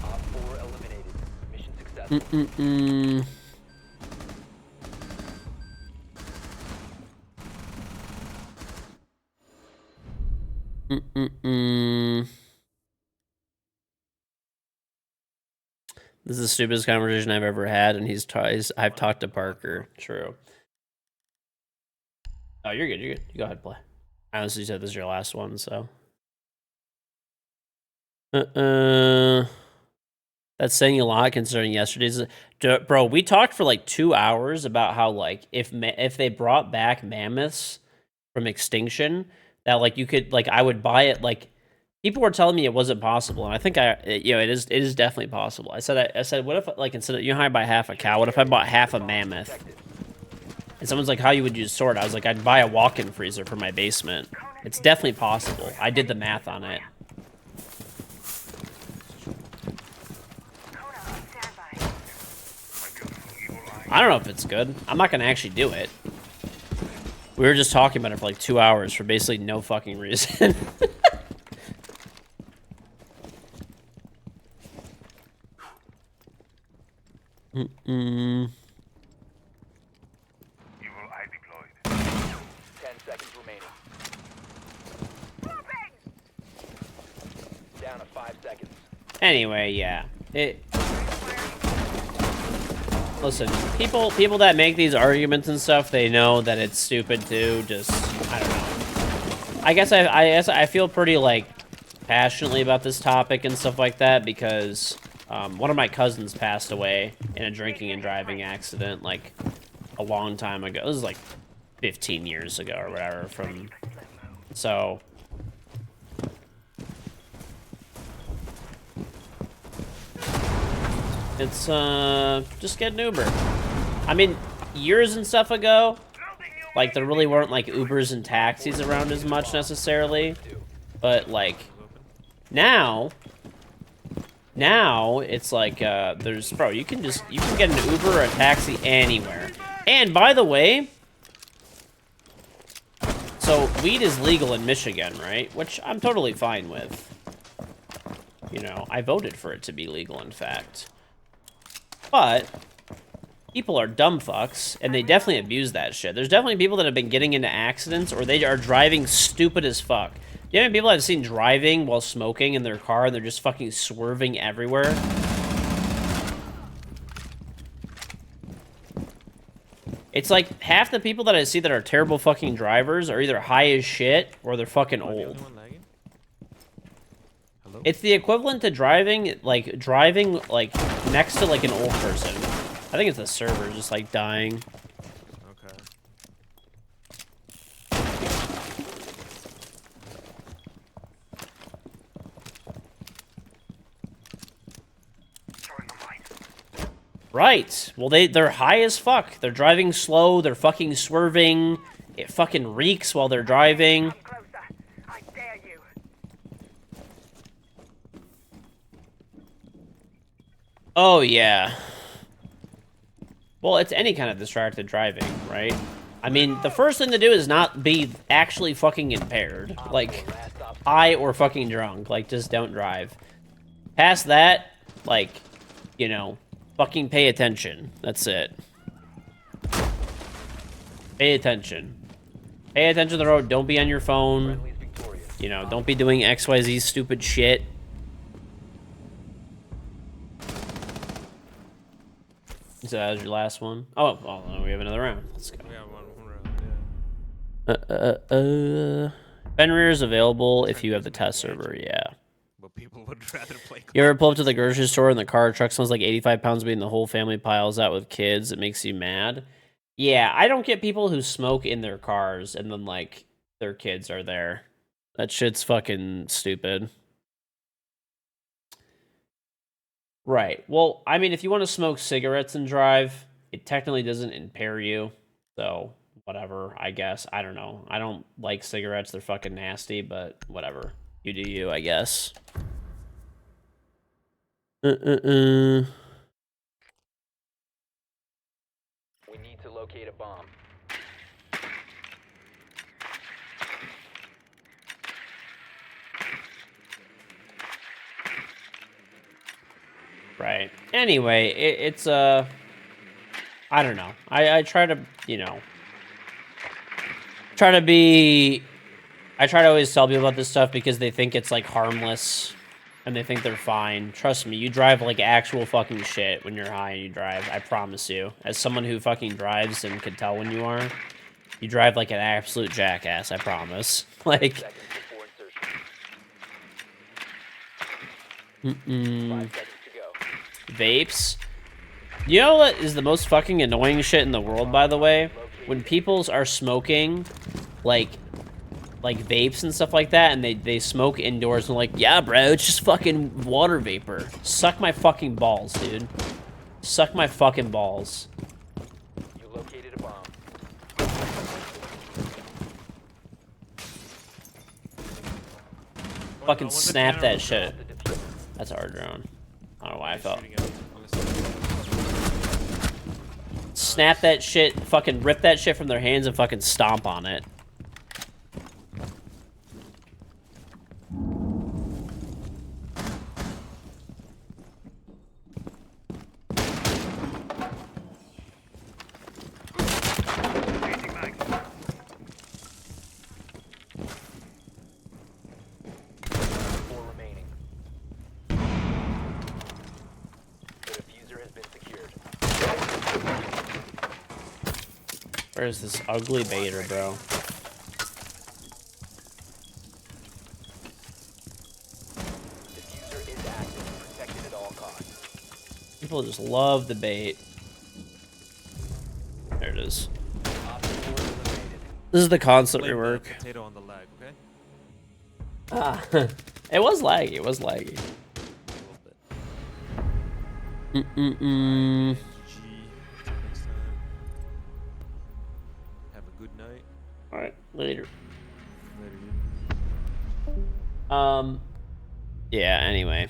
Op 4 eliminated. Mission successful. This is the stupidest conversation I've ever had, and I've talked to Parker. True. Oh, you're good. You're good. You go ahead, play. I honestly said this is your last one, so. That's saying a lot considering yesterday's. Bro, we talked for like 2 hours about how, like, if they brought back mammoths from extinction, that, like, you could, like, I would buy it, like, people were telling me it wasn't possible, and I think it is definitely possible. I said, what if, like, instead of, you know how I buy half a cow, what if I bought half a mammoth? And someone's like, how you would use sword? I was like, I'd buy a walk-in freezer for my basement. It's definitely possible. I did the math on it. I don't know if it's good. I'm not gonna actually do it. We were just talking about it for like 2 hours for basically no fucking reason. Mm-mm. 10 seconds remaining. Down to 5 seconds. Anyway, yeah. Listen, people that make these arguments and stuff, they know that it's stupid too. Just, I don't know. I guess I feel pretty like passionately about this topic and stuff like that because one of my cousins passed away in a drinking and driving accident like a long time ago. This was like 15 years ago or whatever. So. It's, just get an Uber. I mean, years and stuff ago, like, there really weren't, like, Ubers and taxis around as much, necessarily. But, like, now, it's like, bro, you can get an Uber or a taxi anywhere. And, by the way, so, weed is legal in Michigan, right? Which I'm totally fine with. You know, I voted for it to be legal, in fact. But people are dumb fucks, and they definitely abuse that shit. There's definitely people that have been getting into accidents, or they are driving stupid as fuck. You know how many people I've seen driving while smoking in their car, and they're just fucking swerving everywhere? It's like half the people that I see that are terrible fucking drivers are either high as shit, or they're fucking old. It's the equivalent to driving like next to like an old person. I think it's the server just like dying. Right. Well, they're high as fuck. They're driving slow. They're fucking swerving. It fucking reeks while they're driving. Oh, yeah. Well, it's any kind of distracted driving, right? I mean, the first thing to do is not be actually fucking impaired. Like, high or fucking drunk. Like, just don't drive. Past that, like, you know, fucking pay attention. That's it. Pay attention. Pay attention to the road. Don't be on your phone. You know, don't be doing XYZ stupid shit. So that was your last one? Oh, well, we have another round. Let's go. We have one round, yeah. Fenrir is available if you have the test server, yeah. But people would rather play. You ever pull up to the grocery store and the car truck smells like 85 pounds of weed and the whole family piles out with kids? It makes you mad? Yeah, I don't get people who smoke in their cars and then, like, their kids are there. That shit's fucking stupid. Right. Well, I mean, if you want to smoke cigarettes and drive, it technically doesn't impair you. So, whatever, I guess. I don't know. I don't like cigarettes. They're fucking nasty, but whatever. You do you, I guess. We need to locate a bomb. Right. Anyway, it's I don't know. I try to, you know, I try to always tell people about this stuff because they think it's like harmless and they think they're fine. Trust me, you drive like actual fucking shit when you're high and you drive. I promise you. As someone who fucking drives and can tell when you are, you drive like an absolute jackass, I promise. Like 5 seconds to go. Vapes. You know what is the most fucking annoying shit in the world, by the way? When people are smoking, like vapes and stuff like that, and they smoke indoors and like, yeah, bro, it's just fucking water vapor. Suck my fucking balls, dude. Suck my fucking balls. You located a bomb. Fucking snap that shit. That's our drone. I don't know why I felt. snap that shit, fucking rip that shit from their hands and fucking stomp on it. Where's this ugly baiter, bro? Diffuser is active, protected at all costs. People just love the bait. There it is. This is the constant rework. Potato on the lag, okay? Ah, it was laggy. It was laggy. A little bit. Mm-mm-mm. G. Till next time. Have a good night. All right, later. Later, dude. Yeah. Anyway.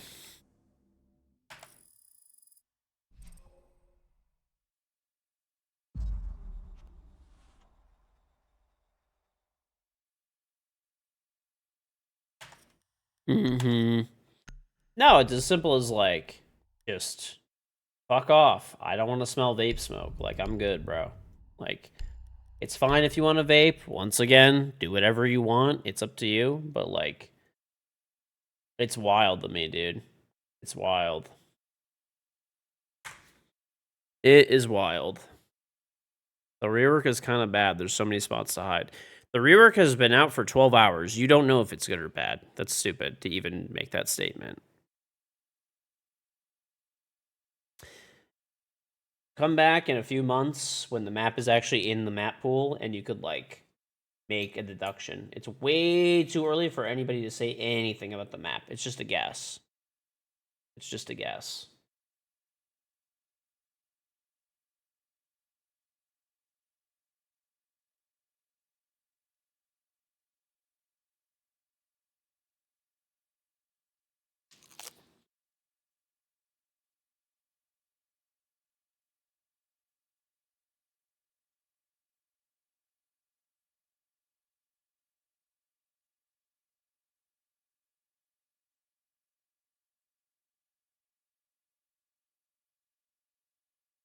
No, it's as simple as like, just fuck off. I don't want to smell vape smoke. Like, I'm good, bro. Like, it's fine if you want to vape. Once again, do whatever you want. It's up to you. But like, it's wild to me, dude. It's wild. It is wild. The rework is kind of bad. There's so many spots to hide. The rework has been out for 12 hours. You don't know if it's good or bad. That's stupid to even make that statement. Come back in a few months when the map is actually in the map pool and you could, like, make a deduction. It's way too early for anybody to say anything about the map. It's just a guess. It's just a guess.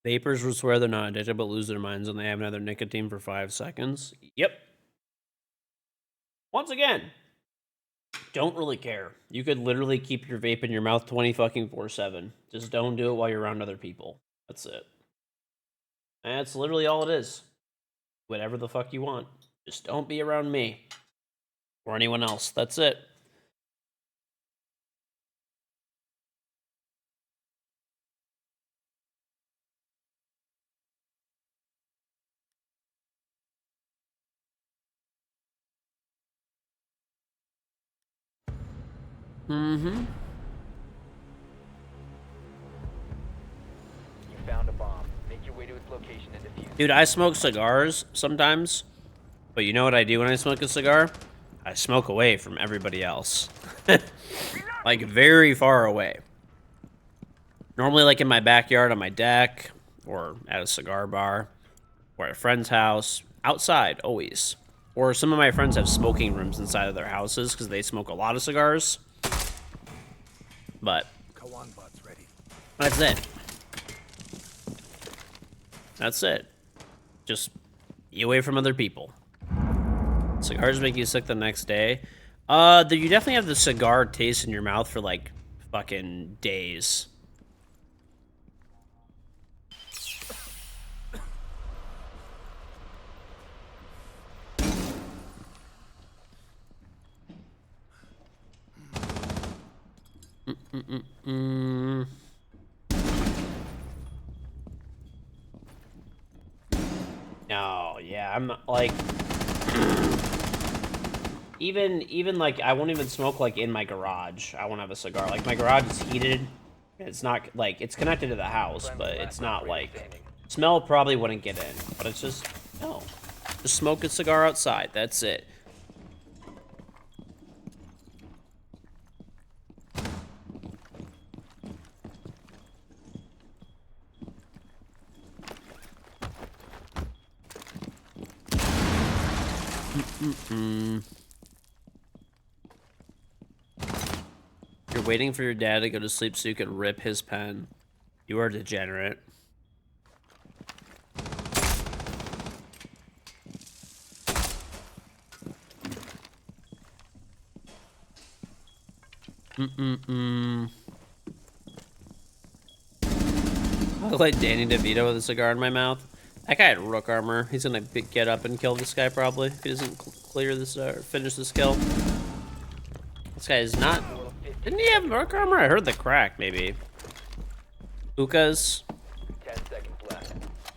Vapors will swear they're not addicted but lose their minds when they have another nicotine for 5 seconds. Yep. Once again, don't really care. You could literally keep your vape in your mouth 24/7. Just don't do it while you're around other people. That's it. And that's literally all it is. Whatever the fuck you want. Just don't be around me. Or anyone else. That's it. Mm-hmm. You found a bomb. Make your way to its location and defuse. Dude, I smoke cigars sometimes. But you know what I do when I smoke a cigar? I smoke away from everybody else. Like, very far away. Normally, like, in my backyard on my deck, or at a cigar bar, or at a friend's house. Outside, always. Or some of my friends have smoking rooms inside of their houses because they smoke a lot of cigars. But that's it. That's it. Just be away from other people. Cigars make you sick the next day. You definitely have the cigar taste in your mouth for like fucking days. No, yeah, I'm like, even like, I won't even smoke like in my garage. I won't have a cigar. Like, my garage is heated. It's not like, it's connected to the house, but it's not like, smell probably wouldn't get in, but it's just, no. Just smoke a cigar outside. That's it. You're waiting for your dad to go to sleep so you can rip his pen. You are degenerate. I look like Danny DeVito with a cigar in my mouth. That guy had rook armor. He's gonna get up and kill this guy probably if he doesn't clear this finish this kill. This guy is not. Didn't he have rook armor? I heard the crack maybe. Hookahs. 10 seconds left.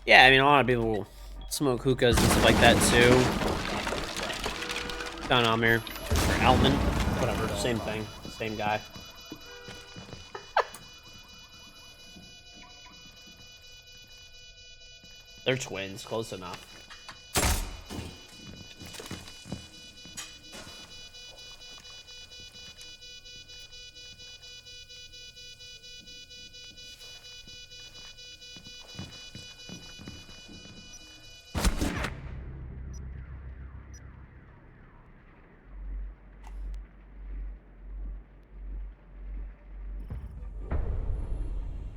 Yeah, I mean a lot of people smoke hookahs and stuff like that too. Don Amir, Altman, whatever, same thing, same guy. They're twins, close enough.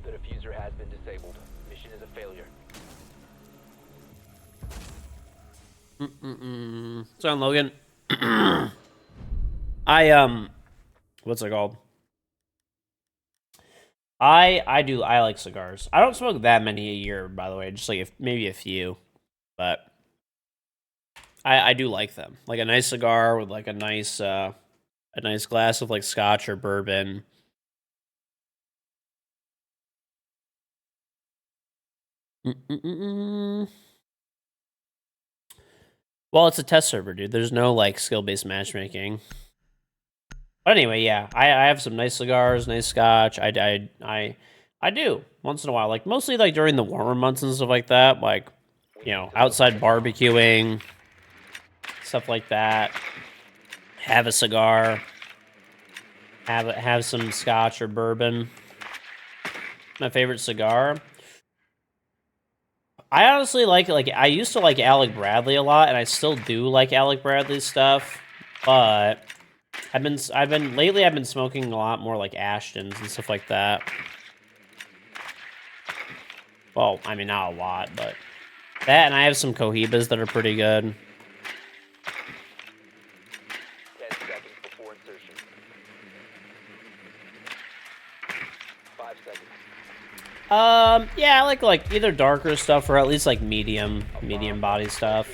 The diffuser has been disabled. Mission is a failure. So on Logan, what's it called? I like cigars. I don't smoke that many a year, by the way, just like maybe a few, but I do like them. Like a nice cigar with like a nice glass of like scotch or bourbon. Well, it's a test server, dude. There's no like skill-based matchmaking. But anyway, yeah, I have some nice cigars, nice scotch. I do once in a while, like mostly like during the warmer months and stuff like that, like you know, outside barbecuing, stuff like that. Have a cigar, have some scotch or bourbon. My favorite cigar. I honestly like I used to like Alec Bradley a lot, and I still do like Alec Bradley's stuff, but I've been smoking a lot more like Ashtons and stuff like that. Well, I mean not a lot, but that, and I have some Cohibas that are pretty good. 10 seconds before insertion. 5 seconds. Yeah, I like either darker stuff or at least like medium body stuff.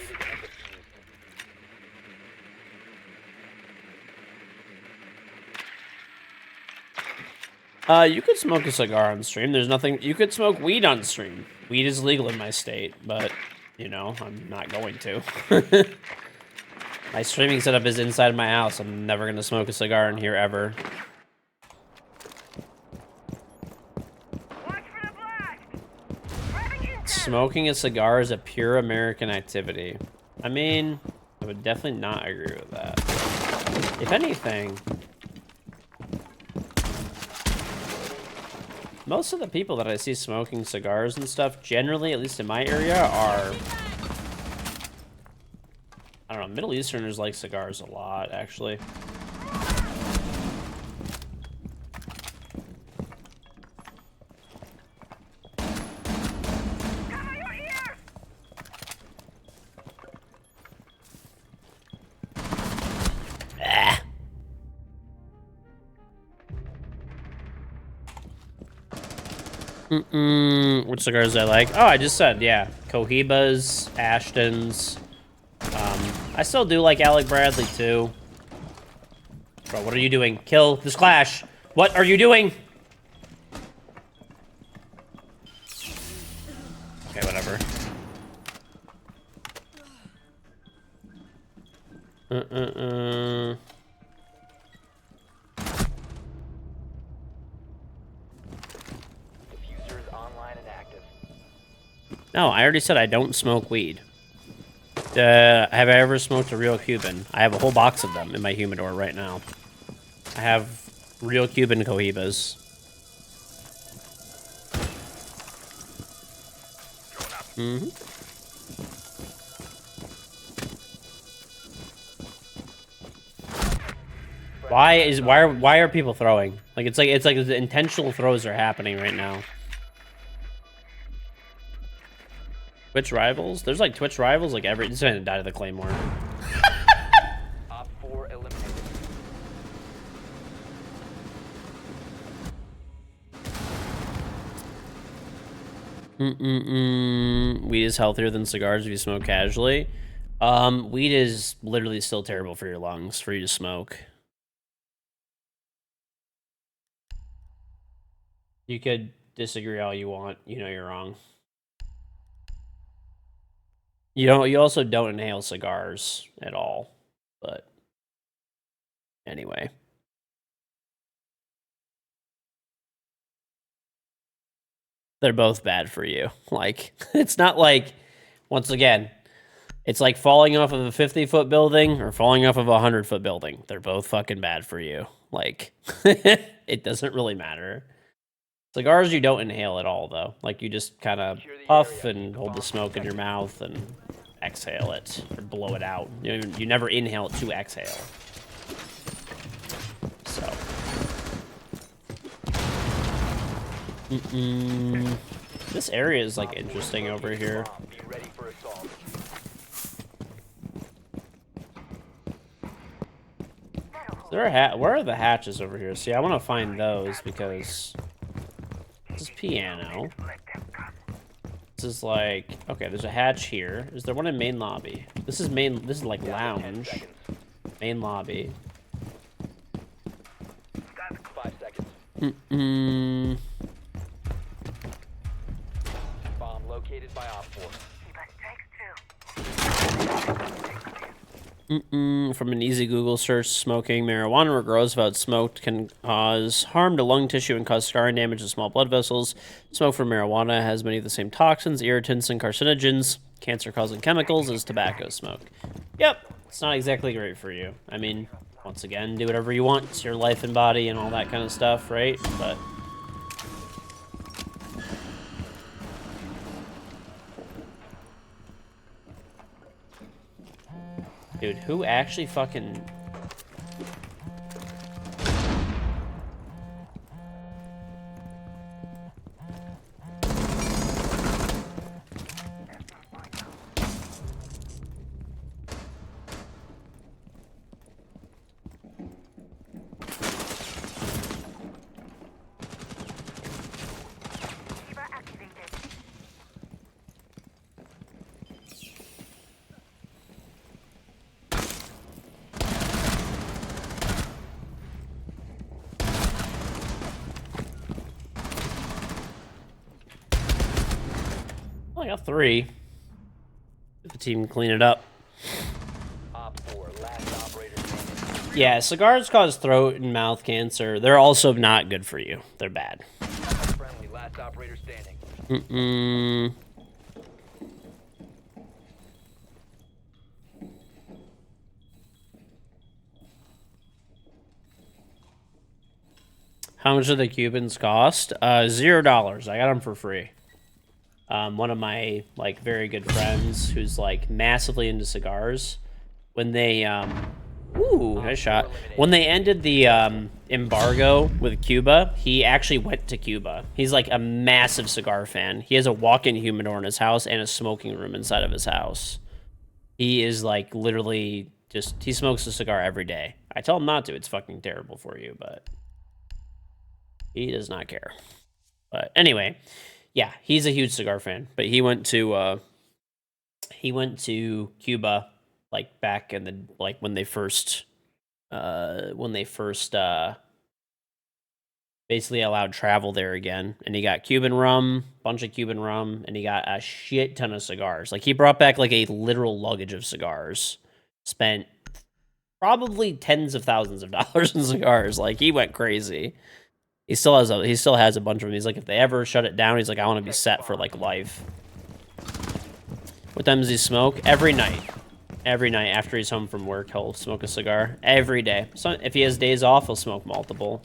You could smoke a cigar on stream. There's nothing. You could smoke weed on stream. Weed is legal in my state, but you know I'm not going to. My streaming setup is inside my house. I'm never gonna smoke a cigar in here ever. Smoking a cigar is a pure American activity. I mean, I would definitely not agree with that. If anything, most of the people that I see smoking cigars and stuff, generally, at least in my area, are, I don't know, Middle Easterners like cigars a lot, actually. Which cigars I like? Oh, I just said, yeah. Cohibas, Ashtons. I still do like Alec Bradley, too. Bro, what are you doing? Kill this Clash. What are you doing? Okay, whatever. No, I already said I don't smoke weed. Have I ever smoked a real Cuban? I have a whole box of them in my humidor right now. I have real Cuban Cohibas. Why are people throwing? Like it's like the intentional throws are happening right now. Twitch rivals? There's like Twitch rivals like every. This gonna die to the Claymore. Op 4 eliminated. Weed is healthier than cigars if you smoke casually. Weed is literally still terrible for your lungs for you to smoke. You could disagree all you want. You know you're wrong. You also don't inhale cigars at all. But anyway. They're both bad for you. Like, it's not like, once again, it's like falling off of a 50-foot building or falling off of a 100-foot building. They're both fucking bad for you. Like, it doesn't really matter. Cigars you don't inhale at all, though. Like, you just kind of puff and hold the smoke in your mouth and exhale it or blow it out. You never inhale it to exhale. So. This area is, like, interesting over here. Be ready for assault. Where are the hatches over here? See, I want to find those because this is piano. This is like, okay, there's a hatch here. Is there one in main lobby? This is like lounge. Main lobby. 5 seconds. Bomb located by Op 4. From an easy Google search, smoking marijuana or grows without smoked can cause harm to lung tissue and cause scarring damage to small blood vessels. Smoke from marijuana has many of the same toxins, irritants, and carcinogens, cancer-causing chemicals as tobacco smoke. Yep, it's not exactly great for you. I mean, once again, do whatever you want. It's your life and body and all that kind of stuff, right? But dude, who actually fucking... I got 3. If the team can clean it up. Op 4, last operator standing. Yeah, cigars cause throat and mouth cancer. They're also not good for you. They're bad. Friendly, last operator standing. How much do the Cubans cost? $0. I got them for free. One of my, like, very good friends who's, like, massively into cigars, when they, ooh, nice shot. When they ended the, embargo with Cuba, he actually went to Cuba. He's, like, a massive cigar fan. He has a walk-in humidor in his house and a smoking room inside of his house. He is, like, literally just, he smokes a cigar every day. I tell him not to. It's fucking terrible for you, but he does not care. But anyway... Yeah, he's a huge cigar fan, but he went to Cuba, like back in the when they first basically allowed travel there again, and he got Cuban rum, bunch of Cuban rum, and he got a shit ton of cigars. Like he brought back like a literal luggage of cigars. Spent probably tens of thousands of dollars in cigars. Like he went crazy. He still has a bunch of them. He's like, if they ever shut it down, he's like, I want to be set for like life. What time does he smoke? Every night. Every night after he's home from work, he'll smoke a cigar. Every day. So if he has days off, he'll smoke multiple.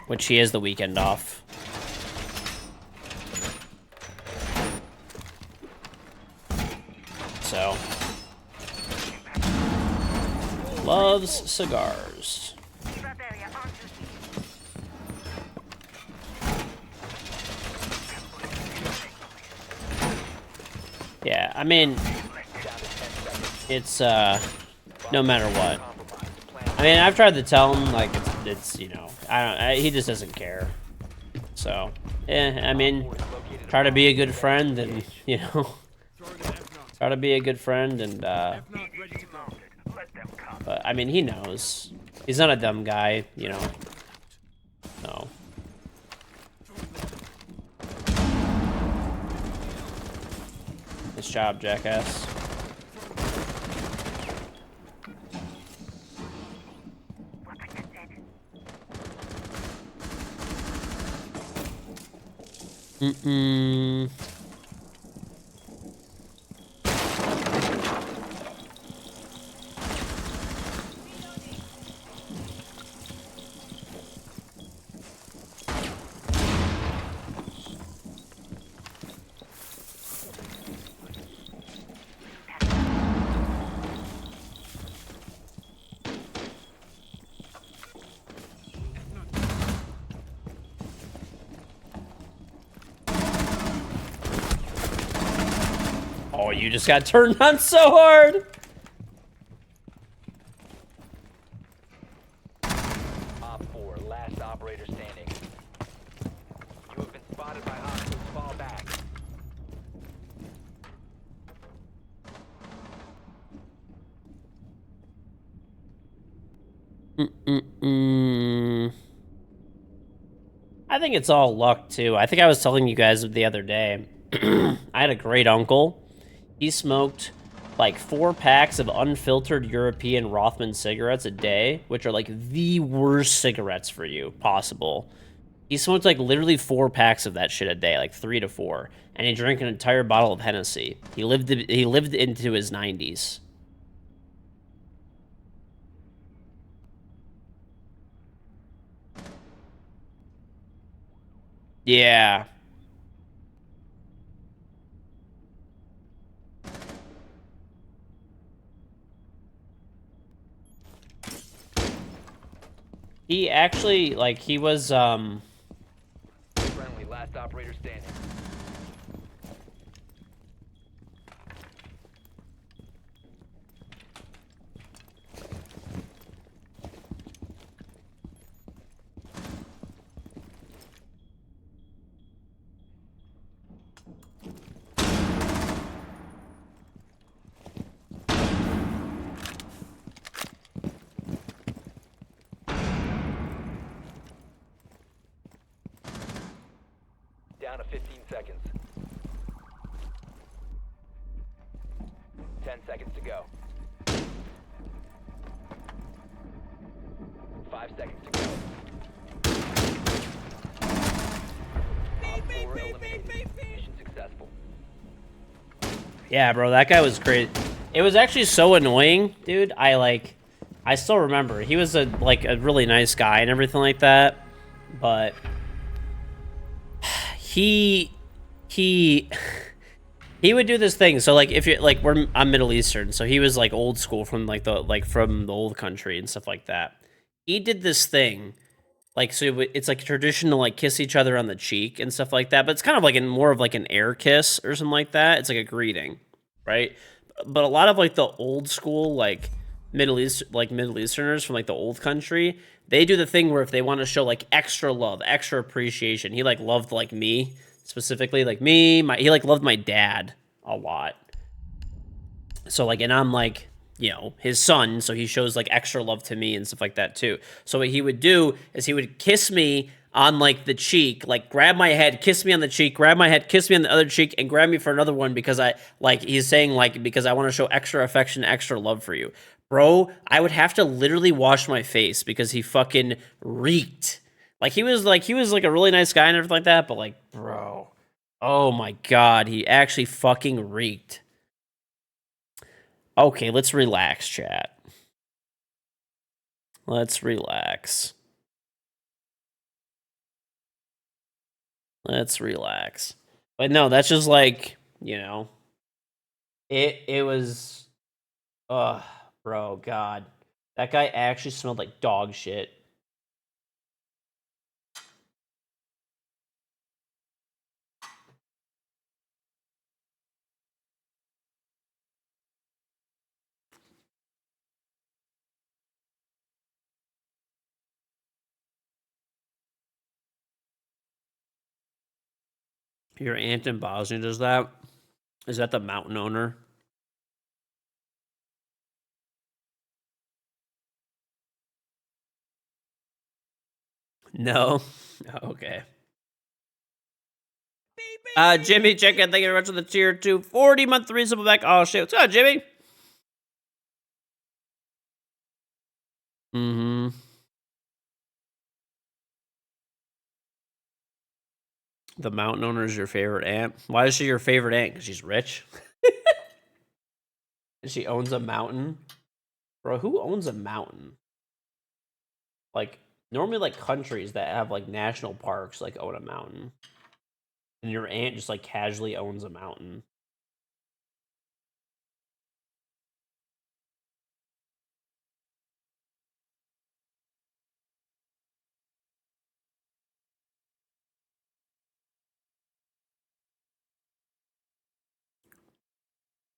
Which he has the weekend off. So. Loves cigars. Yeah, I mean, it's no matter what. I mean, I've tried to tell him like it's you know, he just doesn't care. So, I mean, try to be a good friend and you know, try to be a good friend and but I mean, he knows. He's not a dumb guy, you know. No. Nice job, jackass. Mm-mm. Oh, you just got turned on so hard. Op 4, last operator standing. You have been spotted by hostiles. Fall back. Mm-mm-mm. I think it's all luck too. I think I was telling you guys the other day. I had a great uncle. He smoked like 4 packs of unfiltered European Rothman cigarettes a day, which are like the worst cigarettes for you possible. He smoked like literally 4 packs of that shit a day, like 3 to 4, and he drank an entire bottle of Hennessy. He lived into his 90s. Yeah. He actually like he was Friendly, last operator standing. Down to 15 seconds. 10 seconds to go. 5 seconds to go. Op 4 eliminated. Mission successful. yeah, bro, that guy was great. It was actually so annoying, dude. I still remember. He was a really nice guy and everything like that, but he he he would do this thing. So like if you like I'm Middle Eastern, so he was like old school from from the old country and stuff like that. He did this thing like so it's like tradition to like kiss each other on the cheek and stuff like that, but it's kind of like more of like an air kiss or something like that. It's like a greeting, right? But a lot of like the old school like Middle Easterners from like the old country, they do the thing where if they want to show like extra love, extra appreciation. He like loved like me specifically, like me, he like loved my dad a lot. So like, and I'm like, you know, his son, so he shows like extra love to me and stuff like that too. So what he would do is he would kiss me on like the cheek, like grab my head, kiss me on the cheek, grab my head, kiss me on the other cheek, and grab me for another one because I like he's saying like because I want to show extra affection, extra love for you. Bro, I would have to literally wash my face because he fucking reeked. He was like a really nice guy and everything like that, but like, bro. Oh my god, he actually fucking reeked. Okay, let's relax, chat. Let's relax. Let's relax. But no, that's just like, you know, it was bro, god. That guy actually smelled like dog shit. Your aunt in Bosnia does that? Is that the mountain owner? No? Oh, okay. Jimmy, check in. Thank you very much for the tier 2 40-month reasonable back. Oh, shit. What's up, Jimmy? Mm-hmm. The mountain owner is your favorite aunt. Why is she your favorite aunt? Because she's rich? And she owns a mountain? Bro, who owns a mountain? Like, normally, like, countries that have, like, national parks, like, own a mountain. And your aunt just, like, casually owns a mountain.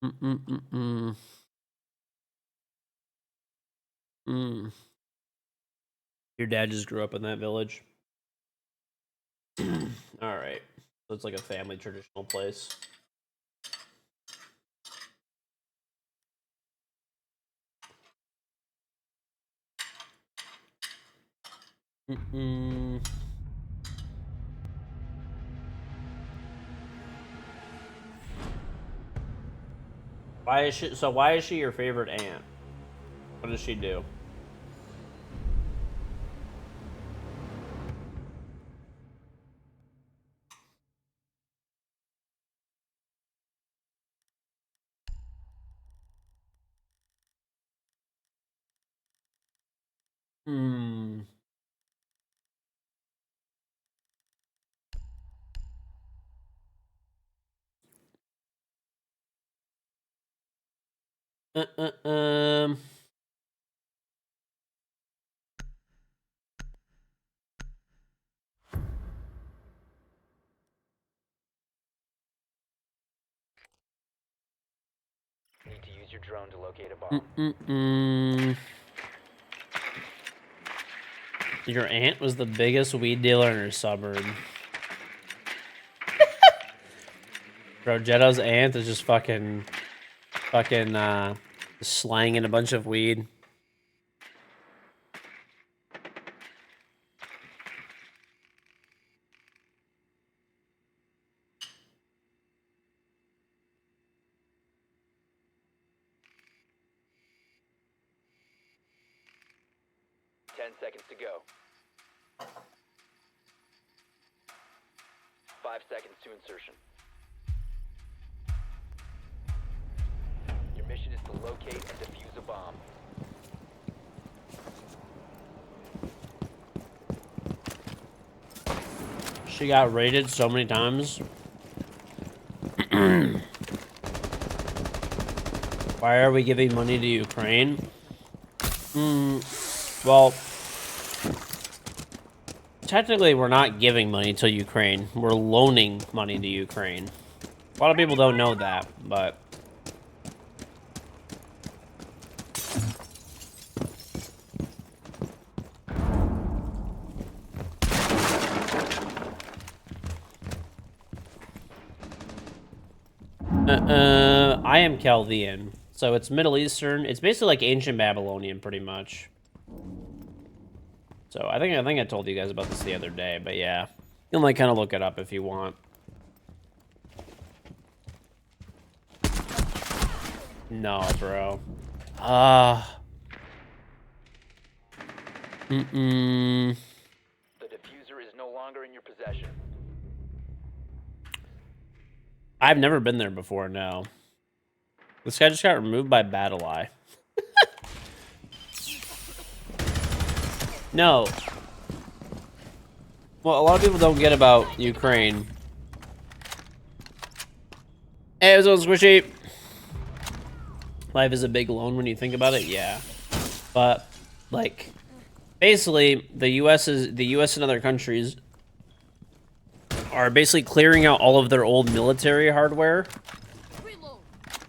Mm-mm-mm-mm. Mm. Your dad just grew up in that village? Alright. So it's like a family traditional place. Mm-mm. Why is she your favorite aunt? What does she do? Hmm. Um. Need to use your drone to locate a bomb. Your aunt was the biggest weed dealer in her suburb. Bro, Jetto's aunt is just fucking slanging a bunch of weed. Ten seconds to go. 5 seconds to insertion. Your mission is to locate and defuse a bomb. She got raided so many times. Why are we giving money to Ukraine? Well, technically we're not giving money to Ukraine. We're loaning money to Ukraine. A lot of people don't know that, but... I am Chaldean, so it's Middle Eastern. It's basically like ancient Babylonian, pretty much. So I think I told you guys about this the other day, but yeah, you can like kind of look it up if you want. No, bro. The diffuser is no longer in your possession. I've never been there before, no. This guy just got removed by Battle Eye. No. Well, a lot of people don't get about Ukraine. Hey, what's up, Squishy? Life is a big loan when you think about it, yeah. But, like, basically, the U.S. and other countries are basically clearing out all of their old military hardware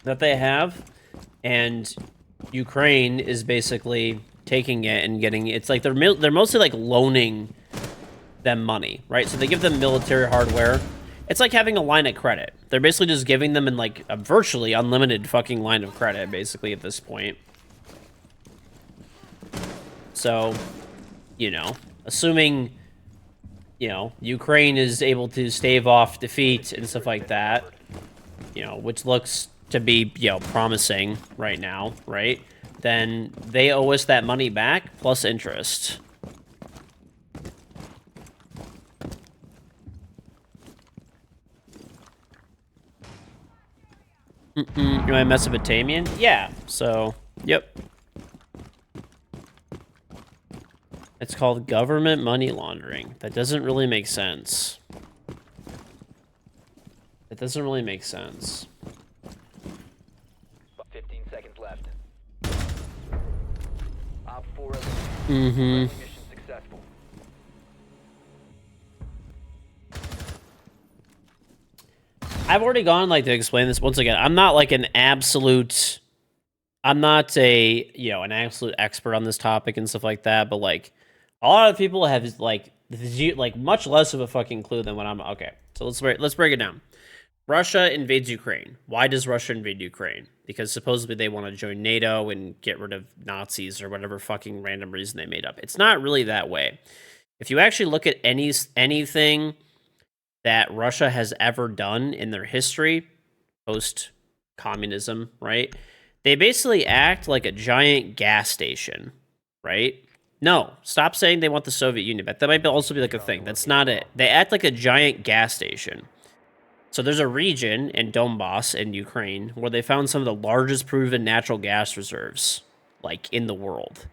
that they have, and Ukraine is basically taking it and getting it's like they're mostly like loaning them money, right? So they give them military hardware, It's like having a line of credit. They're basically just giving them in like a virtually unlimited fucking line of credit, basically, at this point. So, you know, assuming, you know, Ukraine is able to stave off defeat and stuff like that, you know, which looks to be, you know, promising right now, right? Then they owe us that money back plus interest. Am I Mesopotamian? Yeah, so, yep. It's called government money laundering. That doesn't really make sense. It doesn't really make sense. 15 seconds left. Op 4 Mm-hmm. mission successful. I've already gone, like, to explain this once again. I'm not, like, an absolute... I'm not a, you know, an absolute expert on this topic and stuff like that, but, like, a lot of people have, like, much less of a fucking clue than what I'm... Okay, so let's break it down. Russia invades Ukraine. Why does Russia invade Ukraine? Because supposedly they want to join NATO and get rid of Nazis or whatever fucking random reason they made up. It's not really that way. If you actually look at anything that Russia has ever done in their history, post-communism, right? They basically act like a giant gas station, right? No, stop saying they want the Soviet Union back. That might also be like a thing. That's not it. They act like a giant gas station. So there's a region in Donbass in Ukraine where they found some of the largest proven natural gas reserves, like, in the world.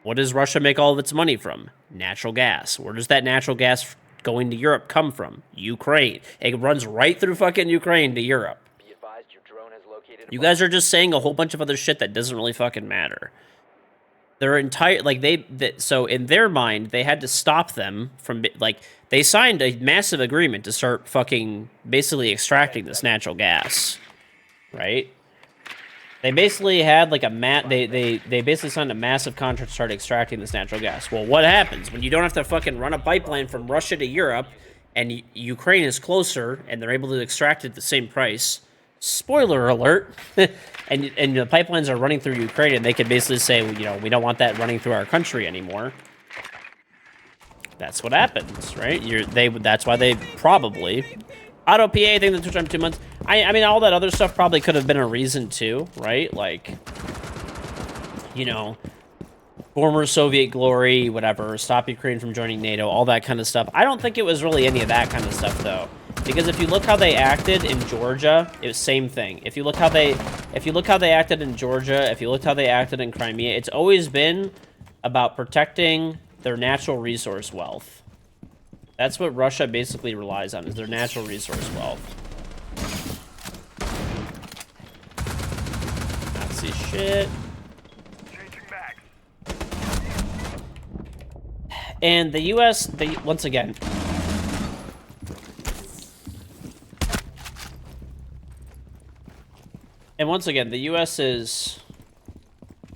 What does Russia make all of its money from? Natural gas. Where does that natural gas going to Europe come from? Ukraine. It runs right through fucking Ukraine to Europe. Be advised your drone has located a You guys are just saying a whole bunch of other shit that doesn't really fucking matter. Their entire, like, so in their mind, they had to stop them from, like, they signed a massive agreement to start fucking basically extracting this natural gas, right? They basically had, like, they basically signed a massive contract to start extracting this natural gas. Well, what happens when you don't have to fucking run a pipeline from Russia to Europe, and Ukraine is closer, and they're able to extract it at the same price? Spoiler alert. and the pipelines are running through Ukraine, and they could basically say, well, you know, we don't want that running through our country anymore. That's what happens, right? That's why they probably... Auto PA thing that took time 2 months. I mean, all that other stuff probably could have been a reason too, right? Like, you know, former Soviet glory, whatever, stop Ukraine from joining NATO, all that kind of stuff. I don't think it was really any of that kind of stuff, though. Because if you look how they acted in Georgia, it was same thing. If you look how they acted in Georgia, if you looked how they acted in Crimea, it's always been about protecting their natural resource wealth. That's what Russia basically relies on, is their natural resource wealth. Nazi shit. And the U.S., once again... And once again, the U.S. is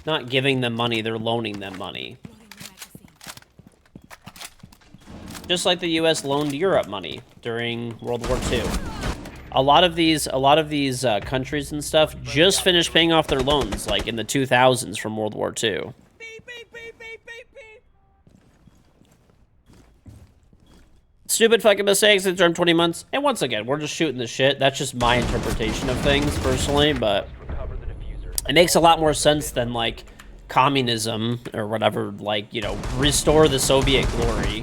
not giving them money, they're loaning them money. Just like the U.S. loaned Europe money during World War II. A lot of these countries and stuff just finished paying off their loans, like in the 2000s from World War II. Stupid fucking mistakes in term 20 months. And once again, we're just shooting the shit. That's just my interpretation of things, personally, but it makes a lot more sense than, like, communism or whatever, like, you know, restore the Soviet glory.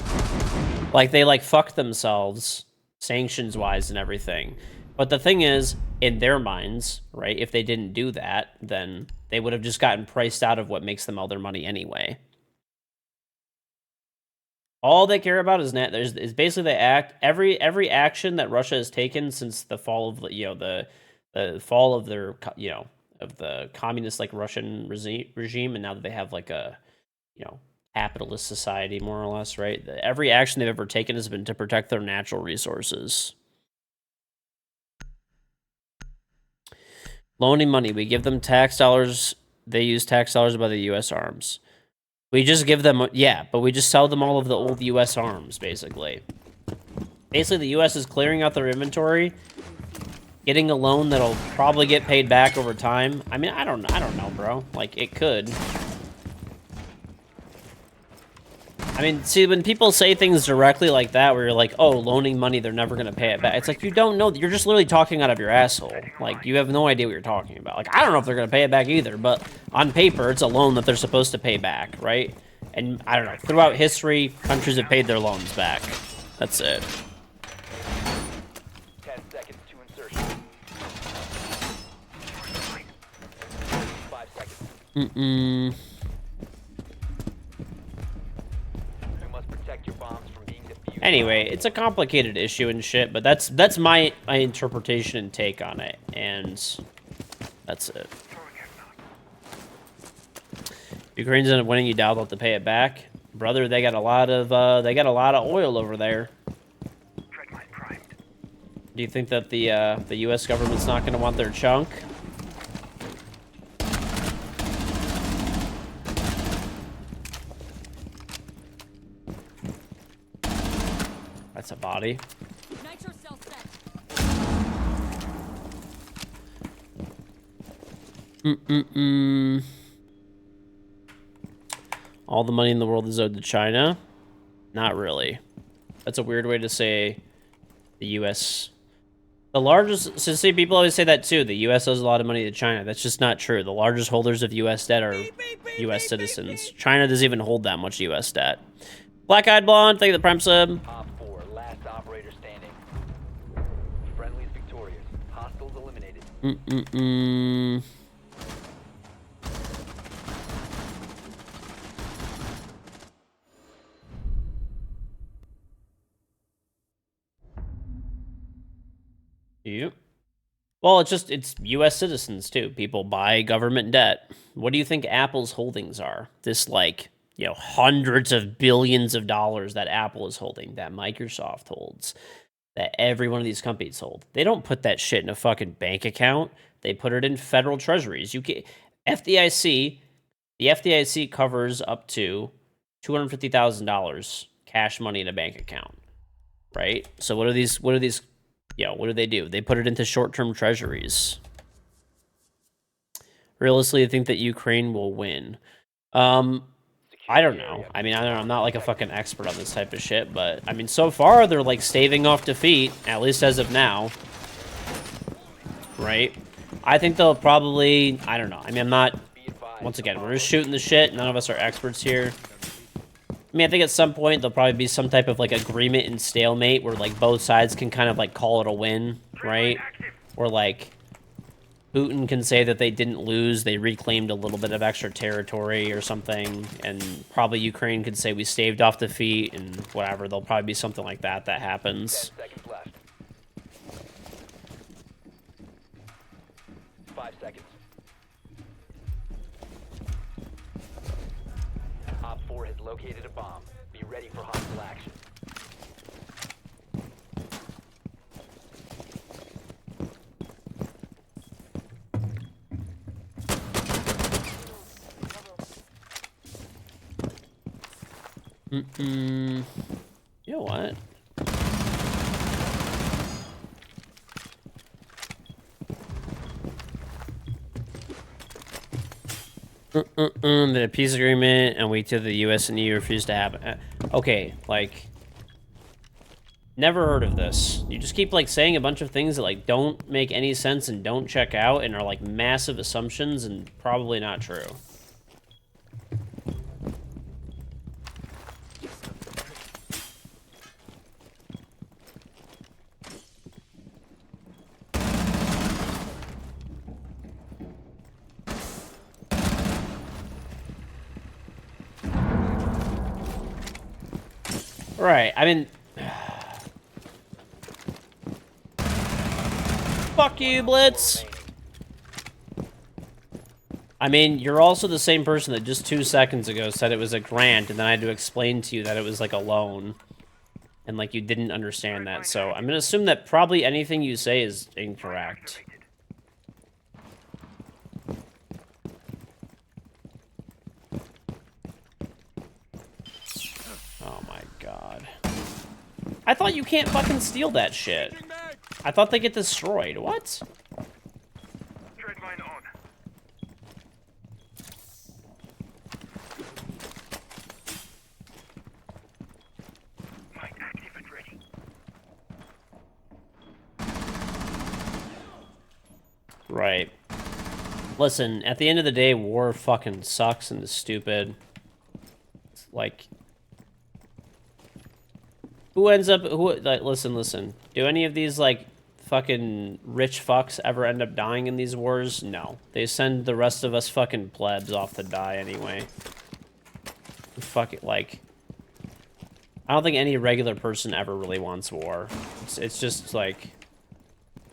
Like, they, like, fucked themselves, sanctions-wise and everything. But the thing is, in their minds, right, if they didn't do that, then they would have just gotten priced out of what makes them all their money anyway. All they care about is basically they act every action that Russia has taken since the fall of the fall of their of the communist like Russian regime, and now that they have like a capitalist society more or less, right? Every action they've ever taken has been to protect their natural resources. Loaning money, we give them tax dollars. They use tax dollars to buy the U.S. arms. We just give them, yeah, but we just sell them all of the old U.S. arms, basically. Basically, the U.S. is clearing out their inventory, getting a loan that'll probably get paid back over time. I mean, I don't know, bro. Like, it could. I mean, see, when people say things directly like that, where you're like, oh, loaning money, they're never going to pay it back. It's like, you don't know. You're just literally talking out of your asshole. Like, you have no idea what you're talking about. Like, I don't know if they're going to pay it back either, but on paper, it's a loan that they're supposed to pay back, right? And, I don't know, throughout history, countries have paid their loans back. That's it. 10 seconds to insertion. 5 seconds. Mm-mm. You must protect your bombs from being defused. Anyway, it's a complicated issue and shit, but that's my interpretation and take on it, and that's it. Ukraine's end up winning. You doubt they'll have to pay it back, brother. They got a lot of oil over there. Do you think that the U.S. government's not going to want their chunk? That's a body. Nitro cell set. All the money in the world is owed to China? Not really. That's a weird way to say the U.S. The largest, so see, people always say that too. The U.S. owes a lot of money to China. That's just not true. The largest holders of U.S. debt are U.S. citizens. China doesn't even hold that much U.S. debt. Black-eyed blonde, thank you for the prime sub. Op 4, last operator standing. Friendly's victorious. Hostiles eliminated. Yep. Well, it's U.S. citizens, too. People buy government debt. What do you think Apple's holdings are? This, like, you know, hundreds of billions of dollars that Apple is holding, that Microsoft holds, that every one of these companies hold. They don't put that shit in a fucking bank account. They put it in federal treasuries. You can, FDIC, the FDIC covers up to $250,000 cash money in a bank account, right? So what do they do? They put it into short-term treasuries. Realistically, I think that Ukraine will win. I don't know. I mean, I'm not like a fucking expert on this type of shit, but I mean, so far they're like staving off defeat, at least as of now. Right? I think they'll probably, I don't know. I mean, I'm not, once again, we're just shooting the shit. None of us are experts here. I mean, I think at some point there'll probably be some type of like agreement and stalemate where like both sides can kind of like call it a win, right? Or like Putin can say that they didn't lose, they reclaimed a little bit of extra territory or something, and probably Ukraine could say we staved off defeat and whatever. There'll probably be something like that that happens. 10 seconds left. 5 seconds. Op 4 has located a bomb. Be ready for hostile action. You know what? The peace agreement and we to the U.S. and EU refused to happen. Okay, like, never heard of this. You just keep like saying a bunch of things that like don't make any sense and don't check out and are like massive assumptions and probably not true. Right, I mean... Fuck you, Blitz! I mean, you're also the same person that just 2 seconds ago said it was a grant, and then I had to explain to you that it was like a loan. And like, you didn't understand that, so I'm gonna assume that probably anything you say is incorrect. Oh my god. I thought you can't fucking steal that shit. I thought they get destroyed. What? Treadmine on. Might active and ready. Right. Listen, at the end of the day, war fucking sucks and is stupid. It's like, who ends up, like, listen. Do any of these, like, fucking rich fucks ever end up dying in these wars? No. They send the rest of us fucking plebs off to die anyway. Fuck it, like, I don't think any regular person ever really wants war. It's just, like,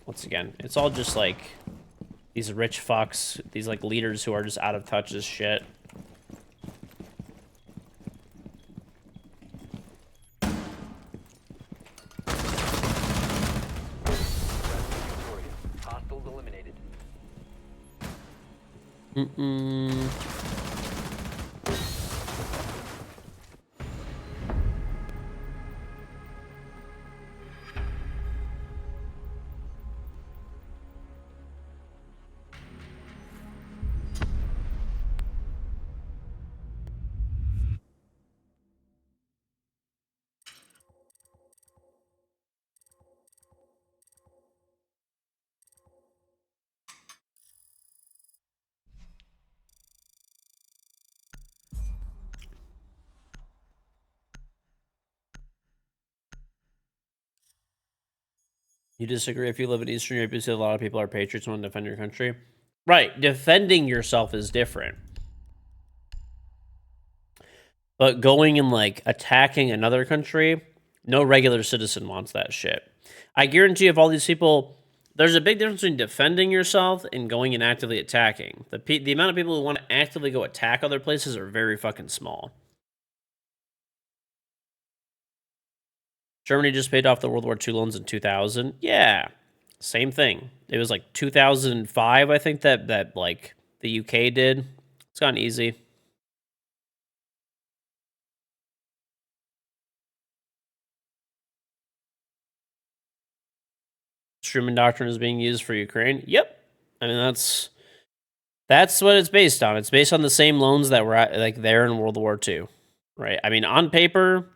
once again, it's all just, like, these rich fucks, these, like, leaders who are just out of touch as shit. Hostiles eliminated. You disagree if you live in Eastern Europe, you say a lot of people are patriots and want to defend your country? Right, defending yourself is different. But going and, like, attacking another country, no regular citizen wants that shit. I guarantee if all these people, there's a big difference between defending yourself and going and actively attacking. The amount of people who want to actively go attack other places are very fucking small. Germany just paid off the World War II loans in 2000. Yeah, same thing. It was like 2005, I think, that like the UK did. It's gone easy. Truman Doctrine is being used for Ukraine. Yep. I mean, that's what it's based on. It's based on the same loans that were like there in World War II, right? I mean, on paper,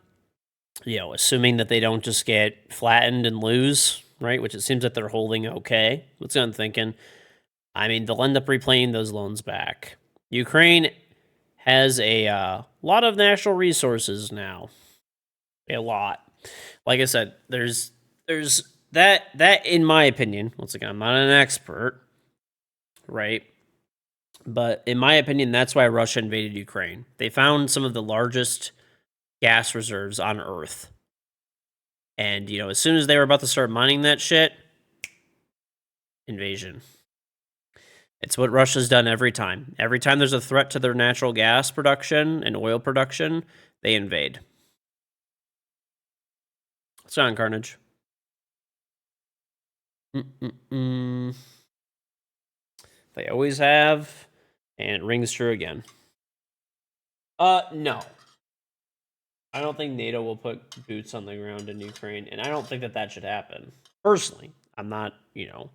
you know, assuming that they don't just get flattened and lose, right? Which it seems that they're holding okay. What's I'm thinking? I mean, they'll end up repaying those loans back. Ukraine has a lot of natural resources now. A lot. Like I said, there's that in my opinion. Once again, I'm not an expert, right? But in my opinion, that's why Russia invaded Ukraine. They found some of the largest gas reserves on Earth. And, you know, as soon as they were about to start mining that shit, invasion. It's what Russia's done every time. Every time there's a threat to their natural gas production and oil production, they invade. It's on Carnage. They always have, and it rings true again. No. I don't think NATO will put boots on the ground in Ukraine, and I don't think that should happen. Personally, I'm not, you know.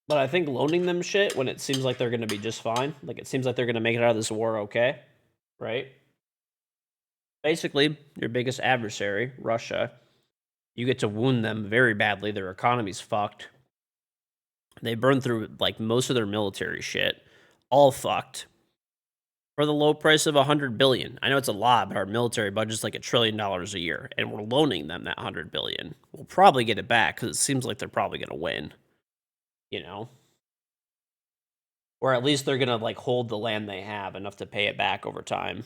But I think loaning them shit when it seems like they're going to be just fine, like it seems like they're going to make it out of this war okay, right? Basically, your biggest adversary, Russia, you get to wound them very badly. Their economy's fucked. They burned through, like, most of their military shit. All fucked. For the low price of $100 billion. I know it's a lot, but our military budget's like $1 trillion a year, and we're loaning them that $100 billion. We'll probably get it back because it seems like they're probably going to win. You know? Or at least they're going to, like, hold the land they have enough to pay it back over time.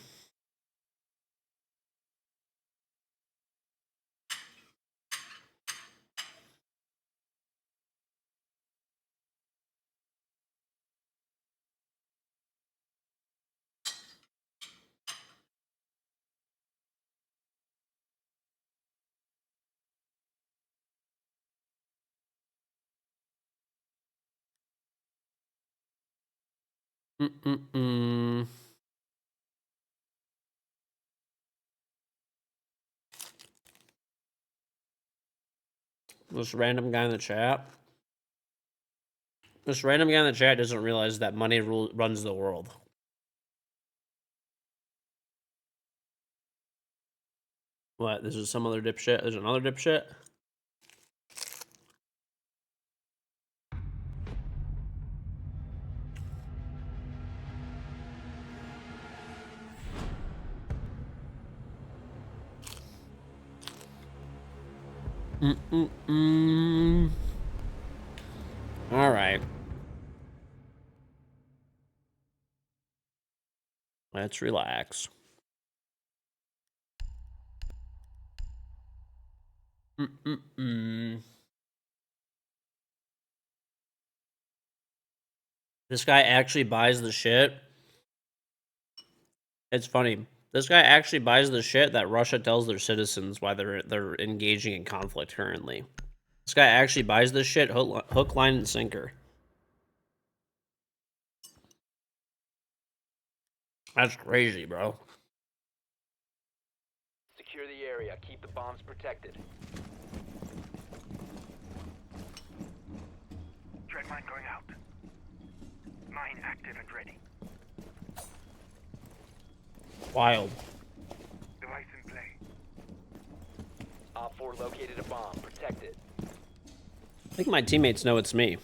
This random guy in the chat. This random guy in the chat doesn't realize that money runs the world. What? This is some other dipshit? There's another dipshit? All right. Let's relax. This guy actually buys the shit. It's funny. This guy actually buys the shit that Russia tells their citizens why they're engaging in conflict currently. This guy actually buys this shit hook, line, and sinker. That's crazy, bro. Secure the area. Keep the bombs protected. Dread mine going out. Mine active and ready. Wild. Device in play. Op 4 located a bomb. Protect it. I think my teammates know it's me.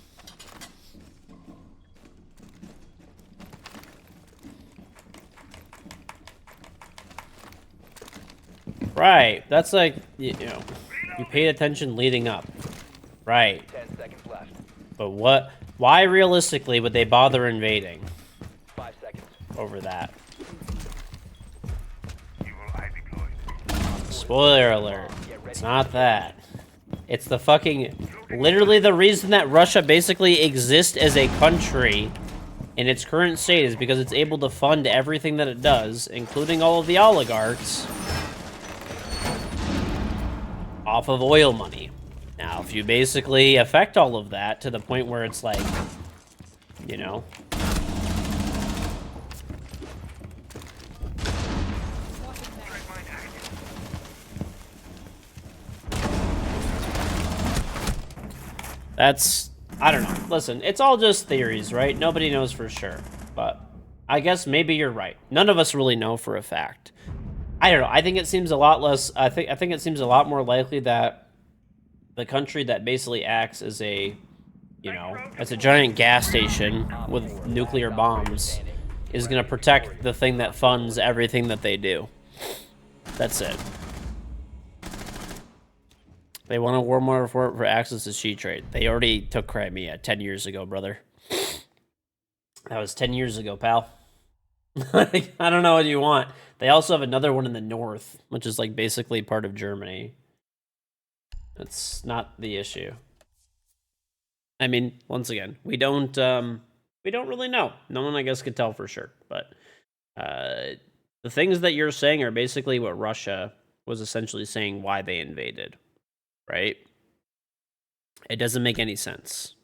Right. That's like, you know, you paid attention leading up. Right. 10 seconds left. But what? Why realistically would they bother invading 5 seconds. over that? Evil eye deployed. Spoiler alert. It's not that. It's the fucking... Literally the reason that Russia basically exists as a country in its current state is because it's able to fund everything that it does, including all of the oligarchs, off of oil money. Now, if you basically affect all of that to the point where it's like, you know... That's, I don't know. Listen, it's all just theories, right? Nobody knows for sure. But I guess maybe you're right. None of us really know for a fact. I don't know. I think it seems a lot less, I think it seems a lot more likely that the country that basically acts as a, you know, as a giant gas station with nuclear bombs is going to protect the thing that funds everything that they do. That's it. They want a war model for access to sheet trade. They already took Crimea 10 years ago, brother. That was 10 years ago, pal. I don't know what you want. They also have another one in the north, which is like basically part of Germany. That's not the issue. I mean, once again, we don't really know. No one, I guess, could tell for sure. But the things that you're saying are basically what Russia was essentially saying why they invaded. Right? It doesn't make any sense.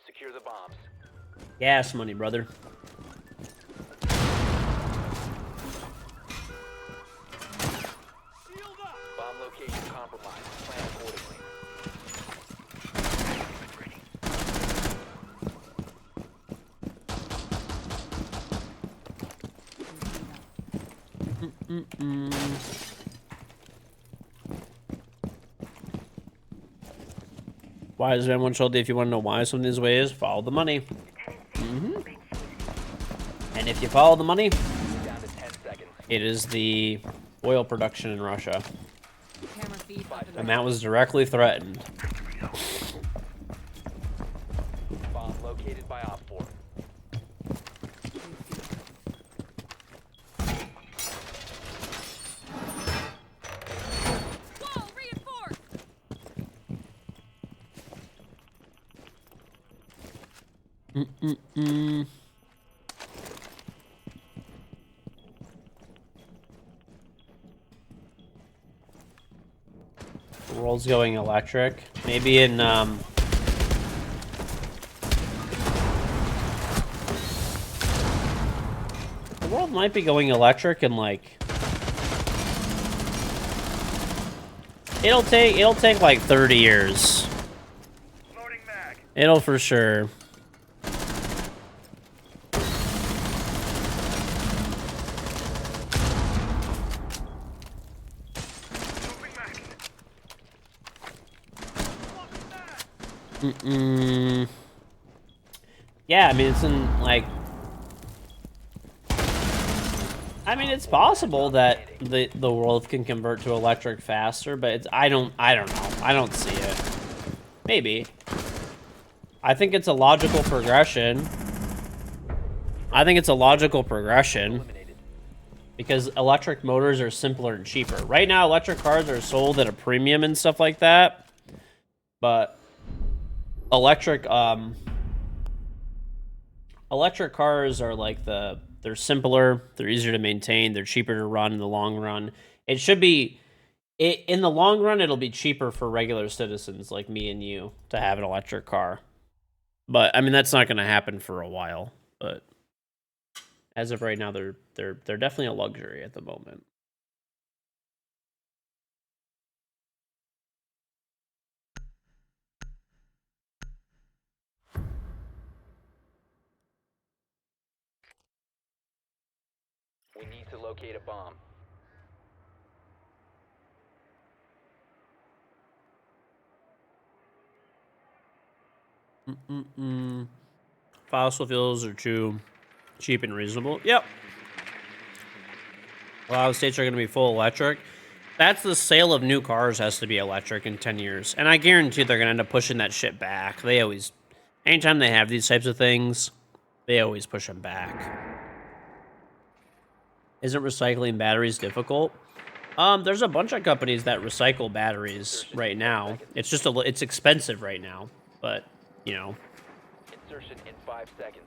Secure the bombs. Gas money, brother. Bomb location compromised. Plan accordingly. Why is everyone told you if you want to know why some of these ways, follow the money. And if you follow the money, Down to 10 seconds. it is the oil production in Russia. Camera feed. And that was directly threatened. Bomb located by Op 4. Wall reinforced. The world's going electric. Maybe in world might be going electric in like... It'll take like 30 years. Loading mag. It'll for sure. Moving mag. Yeah, I mean, it's in, like... I mean, it's possible that the world can convert to electric faster, but it's, I don't know. I don't see it. Maybe. I think it's a logical progression. Because electric motors are simpler and cheaper. Right now, electric cars are sold at a premium and stuff like that. But electric cars are like they're simpler, they're easier to maintain, they're cheaper to run in the long run. It should be, in the long run, it'll be cheaper for regular citizens like me and you to have an electric car. But I mean, that's not going to happen for a while. But as of right now, they're definitely a luxury at the moment. We need to locate a bomb. Fossil fuels are too cheap and reasonable. Yep. A lot of states are going to be full electric. That's the sale of new cars has to be electric in 10 years. And I guarantee they're going to end up pushing that shit back. They always, anytime they have these types of things, they always push them back. Isn't recycling batteries difficult? There's a bunch of companies that recycle batteries right now. It's just it's expensive right now, but you know. Insertion in 5 seconds.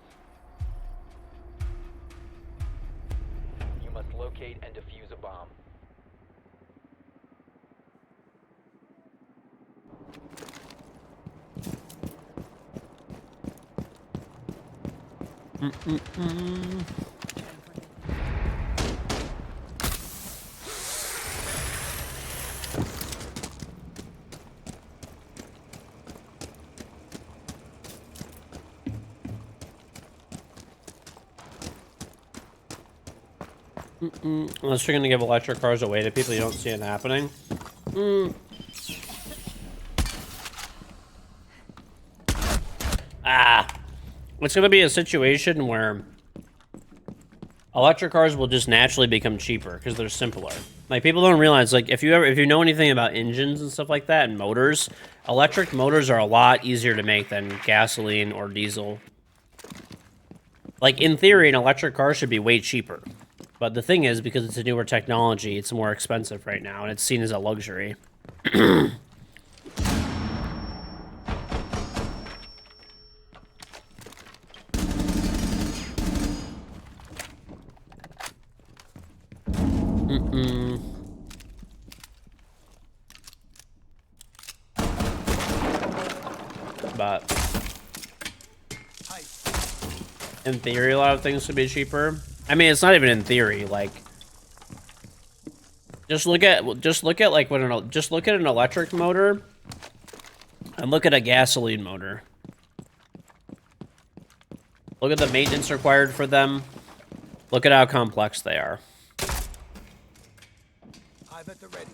You must locate and defuse a bomb. Unless you're gonna give electric cars away to people, you don't see it happening. It's gonna be a situation where electric cars will just naturally become cheaper because they're simpler. Like, people don't realize, like, if you know anything about engines and stuff like that and motors, electric motors are a lot easier to make than gasoline or diesel. Like, in theory, an electric car should be way cheaper. But the thing is, because it's a newer technology, it's more expensive right now, and it's seen as a luxury. But in theory, a lot of things should be cheaper. I mean, it's not even in theory. Like, just look at like just look at an electric motor and look at a gasoline motor. Look at the maintenance required for them. Look at how complex they are. Hive at the ready.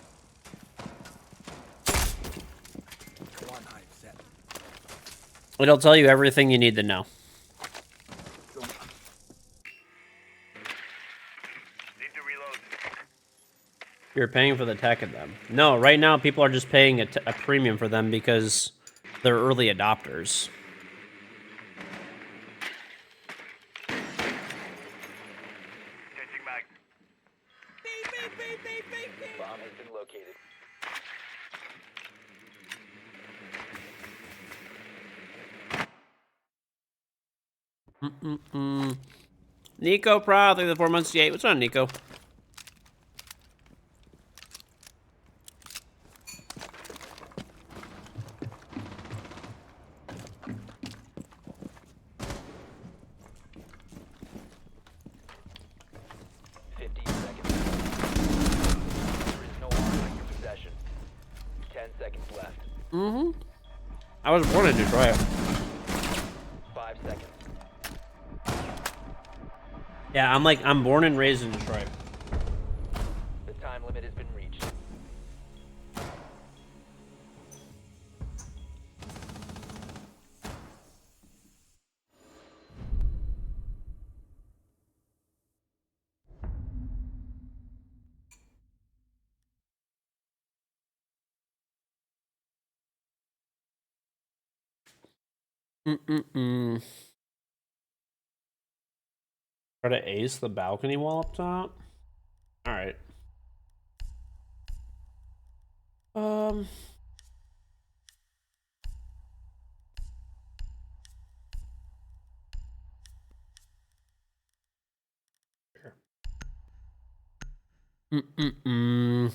Go on, Hive set. It'll tell you everything you need to know. You're paying for the tech of them. No, right now people are just paying a premium for them because they're early adopters. Bomb has been located. Nico Proud, thank you for the 4 months. Yeah, what's on, Nico? Mm-hmm. I was born in Detroit. 5 seconds. Yeah, I'm born and raised in Detroit. The time limit has been reached. Mm-mm-mm. Try to ace the balcony wall up top. All right. Um. Mm-mm-mm.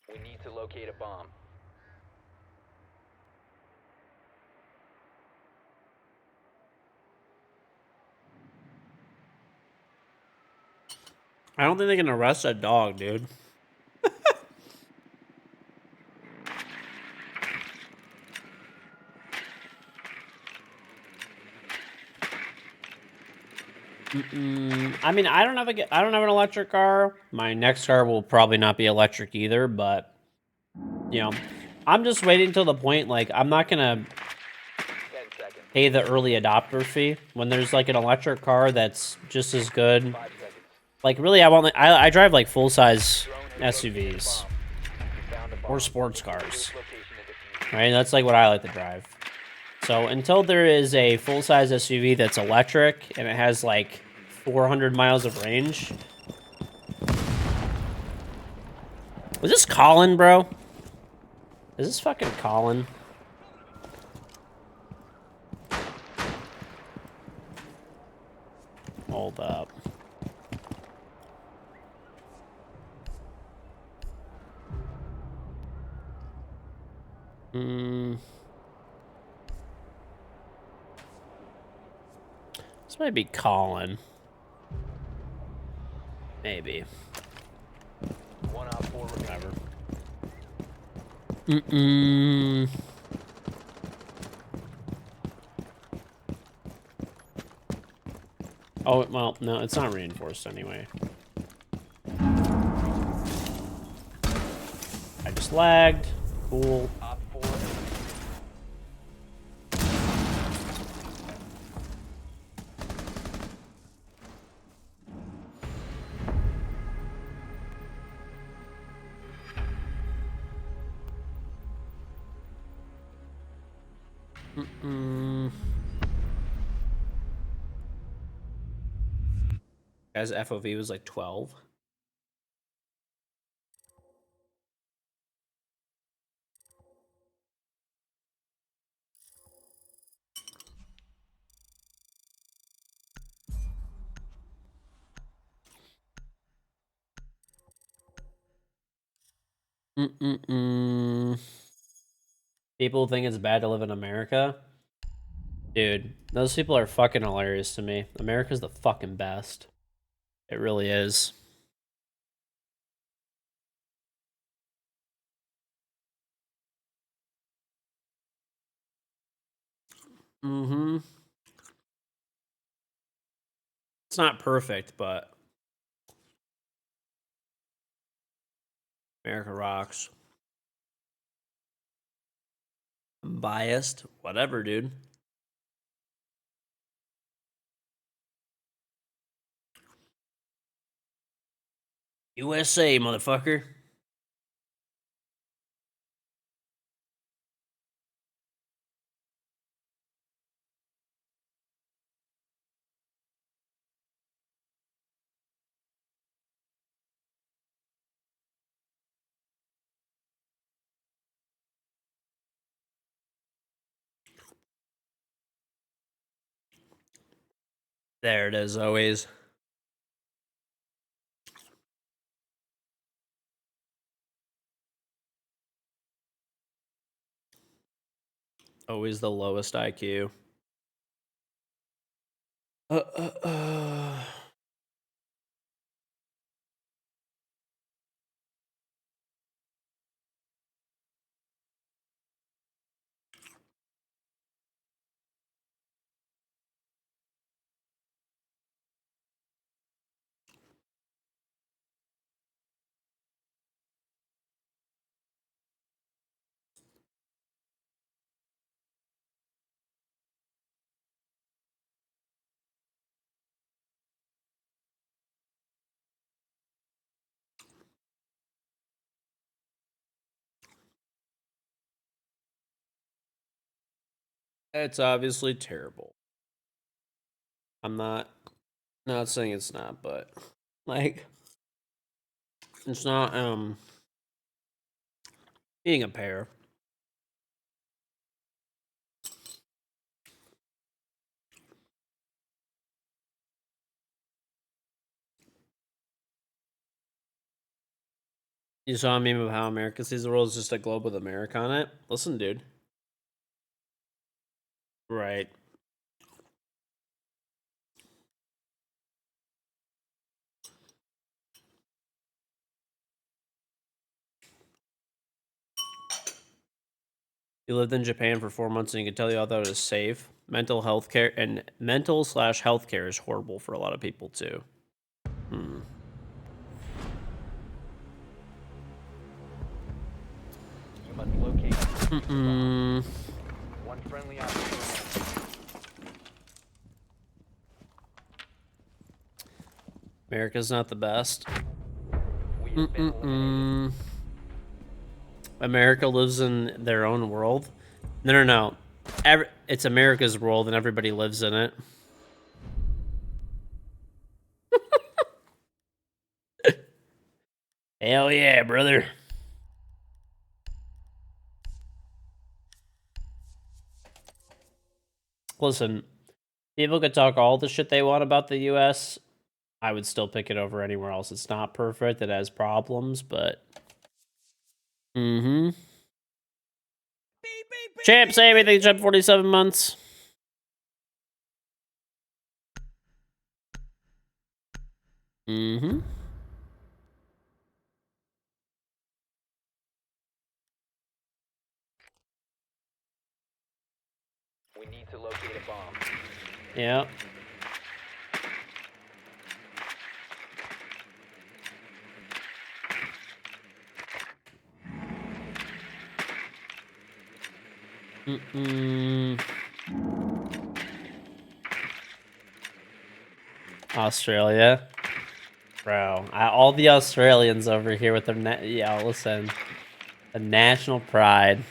We need to locate a bomb. I don't think they can arrest a dog, dude. I mean, I don't have an electric car. My next car will probably not be electric either, but you know, I'm just waiting till the point like I'm not gonna 10 seconds. pay the early adopter fee when there's like an electric car that's just as good. 5 seconds. Like really, I drive like full size Drone has located a SUVs bomb. You found a bomb. or sports Secure cars, this location and defuse it. right? That's like what I like to drive. So until there is a full size SUV that's electric and it has like 400 miles of range. Was this Colin, bro? Is this fucking Colin? Hold up. This might be Colin. Maybe. 1 op 4 remaining. Whatever. Oh, well, no, it's not reinforced anyway. I just lagged. Cool. Op 4. Guy's FOV was like 12. People think it's bad to live in America. Dude, those people are fucking hilarious to me. America's the fucking best. It really is. It's not perfect, but America rocks. I'm biased. Whatever, dude. USA, motherfucker. There it is, always. Always the lowest IQ. It's obviously terrible. I'm not saying it's not, but like it's not being a pair. You saw a meme of how America sees the world as just a globe with America on it? Listen, dude. Right. You lived in Japan for 4 months and you can tell you all that it is safe. Mental health care and mental/health care is horrible for a lot of people too. Hmm. You must locate Mm-mm. one friendly operator. America's not the best. We have been eliminated. America lives in their own world. No. It's America's world and everybody lives in it. Hell yeah, brother. Listen, people could talk all the shit they want about the US. I would still pick it over anywhere else. It's not perfect. It has problems, but... Mm-hmm. Champ, say everything. Champ, 47 months. Mm-hmm. We need to locate a bomb. Yeah. Australia. Bro, all the Australians over here with their... yeah, listen. The national pride. Be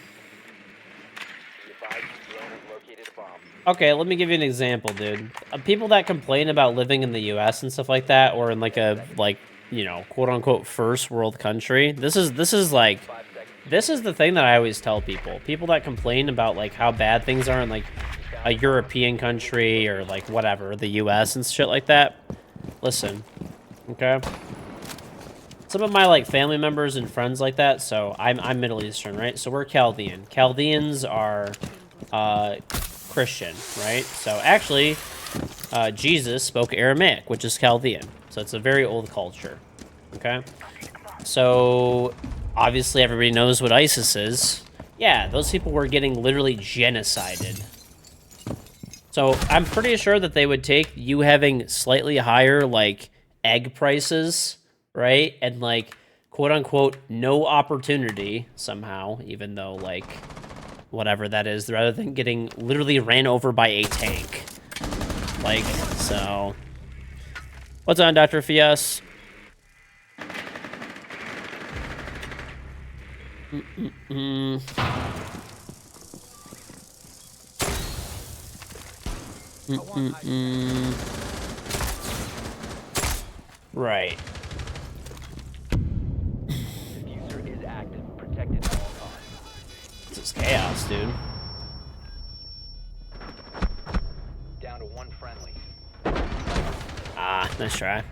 advised your drone has located a bomb. Okay, let me give you an example, dude. People that complain about living in the US and stuff like that, or in like a, like, you know, quote-unquote first world country, this is like... 5 seconds. This is the thing that I always tell people. People that complain about, like, how bad things are in, like, a European country or, like, whatever, the US and shit like that. Listen, okay? Some of my, like, family members and friends like that, so I'm Middle Eastern, right? So we're Chaldean. Chaldeans are Christian, right? So actually, Jesus spoke Aramaic, which is Chaldean. So it's a very old culture, okay? So... obviously, everybody knows what ISIS is. Yeah, those people were getting literally genocided. So I'm pretty sure that they would take you having slightly higher, like, egg prices, right? And, like, quote-unquote, no opportunity somehow, even though, like, whatever that is, rather than getting literally ran over by a tank. Like, so... What's on, Dr. Fias? Right. Diffuser is active. Protected at all costs. This is chaos, dude. Down to one friendly. Ah, nice try.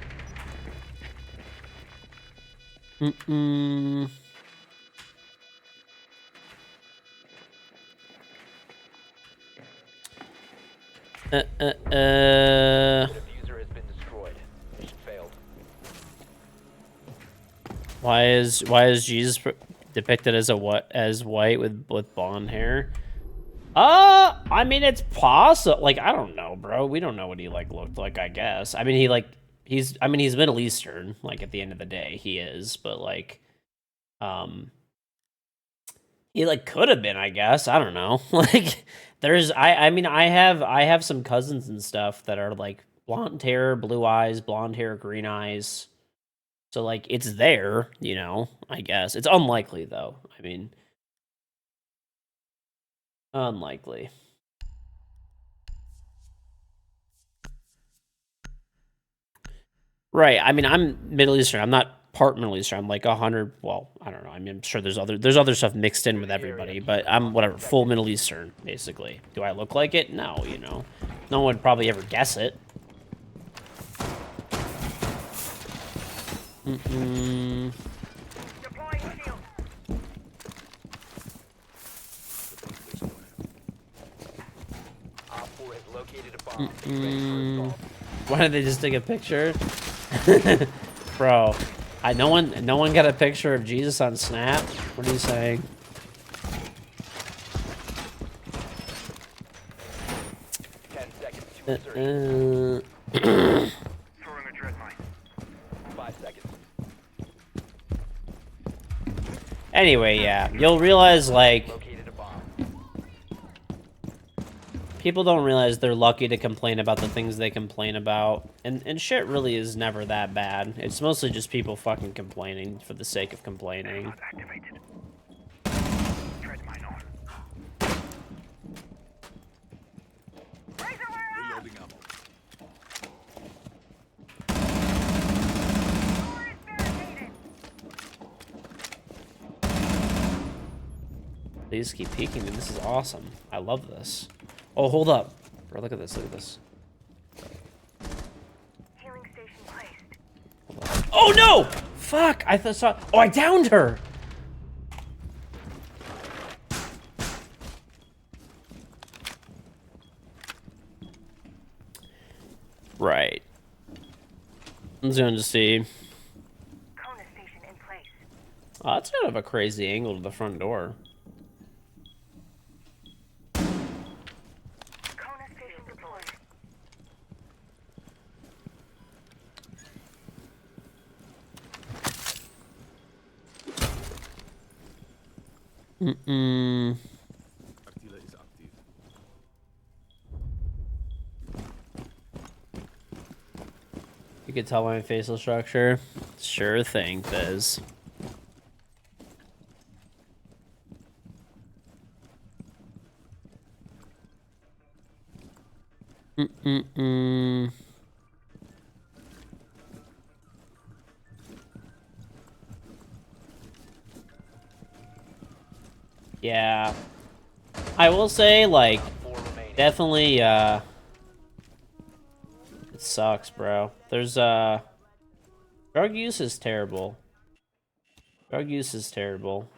The diffuser has been destroyed. Mission failed. Why is Jesus depicted as white with blonde hair? I mean, it's possible. Like, I don't know, bro. We don't know what he like looked like, I guess. I mean, he's Middle Eastern, like, at the end of the day, he is, but like he like could have been, I guess. I don't know. Like, I mean, I have some cousins and stuff that are like blonde hair, blue eyes, blonde hair, green eyes. So like it's there, you know, I guess. It's unlikely though. I mean, unlikely. Right. I mean, I'm Middle Eastern. I'm not part Middle Eastern. I'm like 100. Well, I don't know. I mean, I'm sure there's other stuff mixed in with everybody, but I'm whatever, full Middle Eastern, basically. Do I look like it? No, you know. No one would probably ever guess it. Mm-mm. Why did they just take a picture? Bro, no one got a picture of Jesus on Snap? What are you saying? Throwing a dread mine. 5 seconds. Anyway, yeah, you'll realize, like, Located a bomb. people don't realize they're lucky to complain about the things they complain about. And shit really is never that bad. It's mostly just people fucking complaining for the sake of complaining. Activated. Dread mine on. Reloading ammo. Please keep peeking, dude. This is awesome. I love this. Oh, hold up. Bro, look at this. Look at this. Healing station placed. Oh, no! Fuck! I saw... Oh, I downed her! Right. I'm just going to see. Kona station in place. Oh, that's kind of a crazy angle to the front door. Kona station deployed. Mm-mm. Artillery is active. You could tell my facial structure. Sure thing, Biz. Mm-mm-mm. Yeah. I will say, like, definitely, it sucks, bro. There's, drug use is terrible. Drug use is terrible.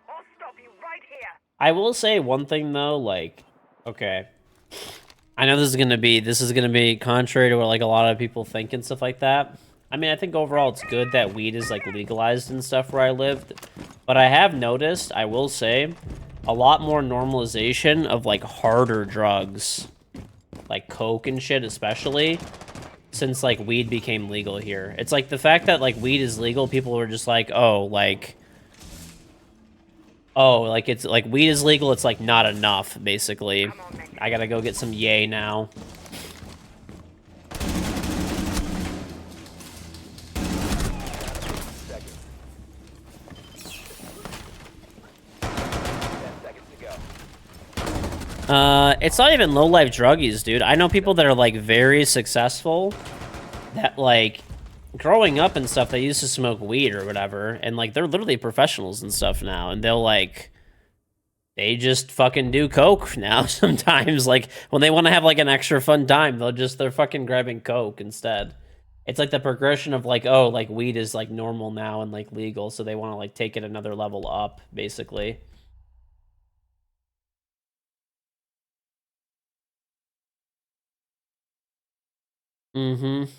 I'll stop you right here. I will say one thing, though, like, okay. I know this is gonna be contrary to what, like, a lot of people think and stuff like that. I mean, I think overall it's good that weed is, like, legalized and stuff where I lived. But I have noticed, I will say, a lot more normalization of, like, harder drugs. Like, coke and shit, especially. Since, like, weed became legal here. It's, like, the fact that, like, weed is legal, people are just like, oh, like... Oh, like, it's, like, weed is legal, it's, like, not enough, basically. I gotta go get some yay now. It's not even low-life druggies, dude. I know people that are, like, very successful that, like, growing up and stuff, they used to smoke weed or whatever, and, like, they're literally professionals and stuff now, and they'll, like, they just fucking do coke now sometimes. Like, when they want to have, like, an extra fun time, they're fucking grabbing coke instead. It's, like, the progression of, like, oh, like, weed is, like, normal now and, like, legal, so they want to, like, take it another level up, basically. Mm-hmm.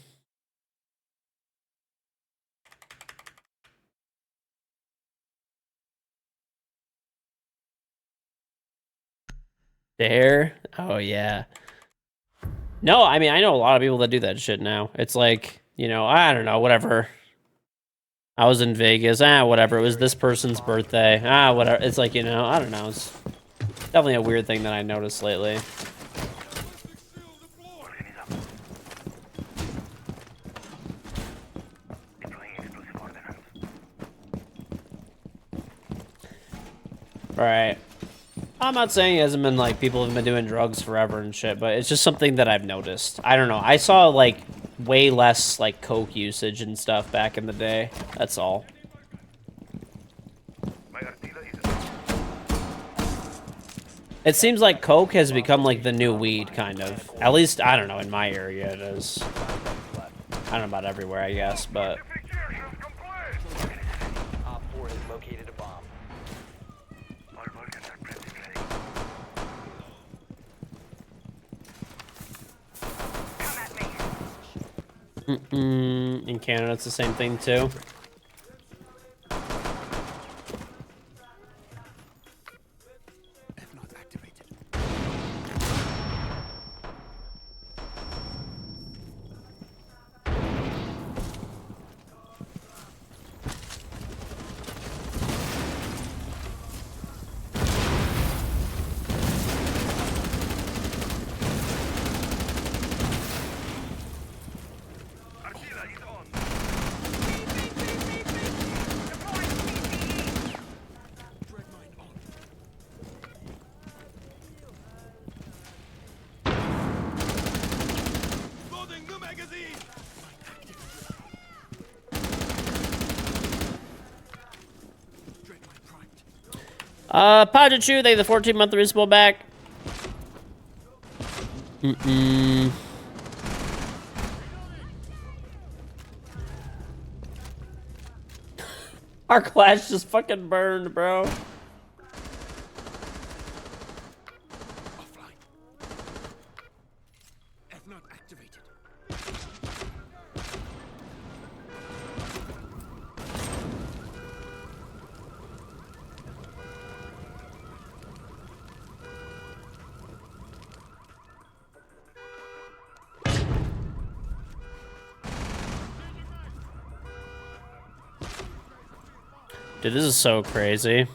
There? Oh, yeah. No, I mean, I know a lot of people that do that shit now. It's like, you know, I don't know, whatever. I was in Vegas, whatever. It was this person's birthday. Whatever. It's like, you know, I don't know. It's definitely a weird thing that I noticed lately. Alright. I'm not saying it hasn't been like people have been doing drugs forever and shit, but it's just something that I've noticed. I don't know. I saw like way less like coke usage and stuff back in the day. That's all. It seems like coke has become like the new weed, kind of. At least, I don't know, in my area it is. I don't know about everywhere, I guess, but... Op 4 has located a bomb. In Canada, it's the same thing, too. Pajachu, they the 14-month respawn back. Our clash just fucking burned, bro. Dude, this is so crazy.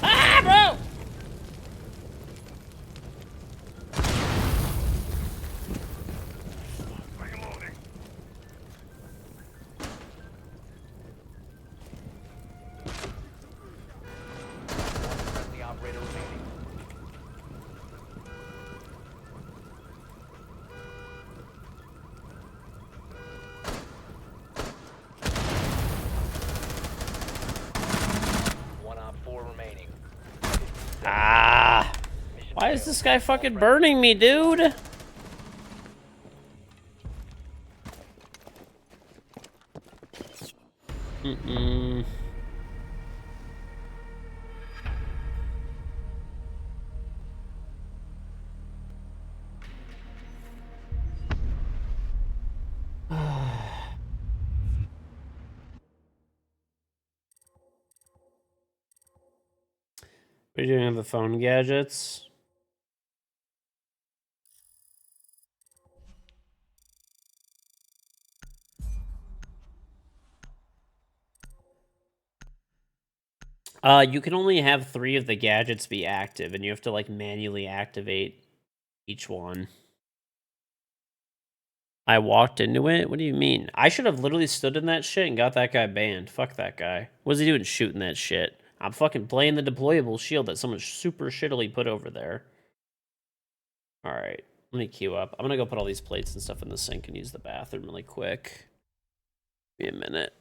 Ah, bro! The operator remaining. One Op 4 remaining. Ah. Why is this guy fucking burning me, dude? What are you doing with the phone gadgets? You can only have 3 of the gadgets be active, and you have to, like, manually activate each one. I walked into it? What do you mean? I should have literally stood in that shit and got that guy banned. Fuck that guy. What's he doing shooting that shit? I'm fucking playing the deployable shield that someone super shittily put over there. Alright, let me queue up. I'm gonna go put all these plates and stuff in the sink and use the bathroom really quick. Give me a minute.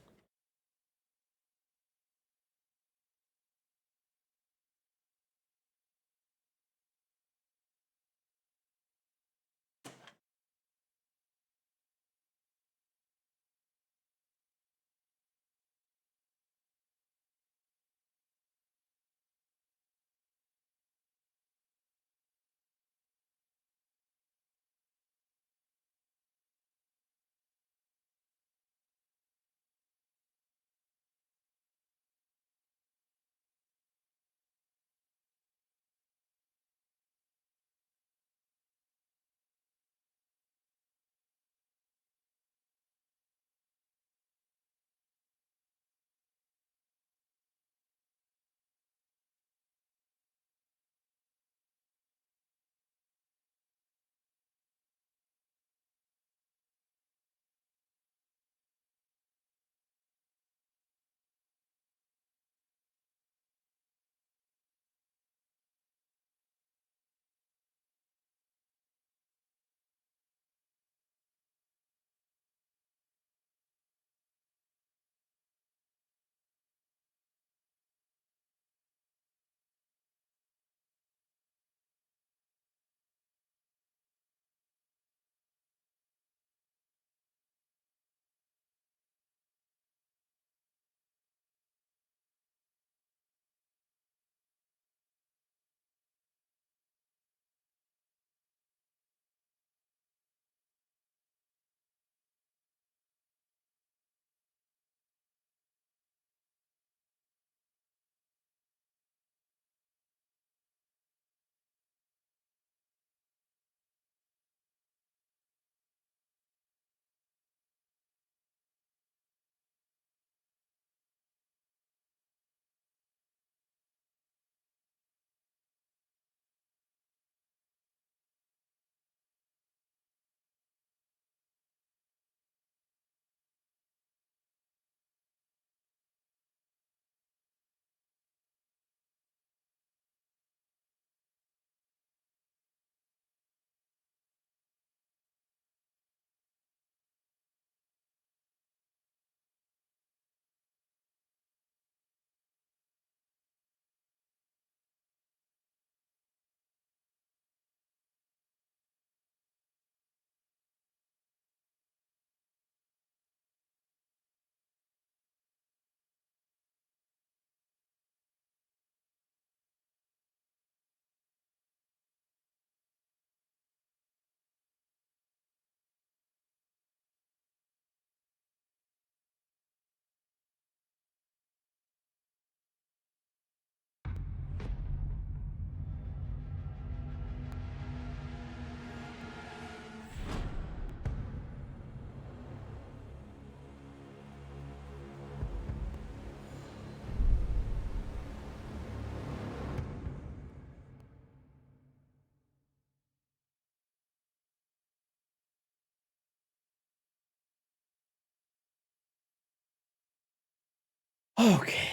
Okay.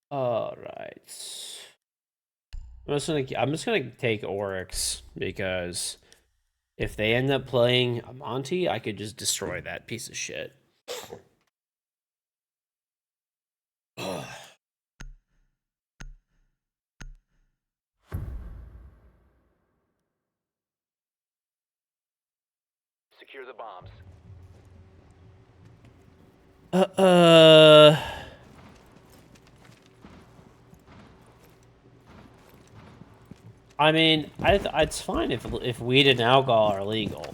All right. I'm just gonna take Oryx because if they end up playing a Monty, I could just destroy that piece of shit. Secure the bombs. I mean, it's fine if weed and alcohol are legal.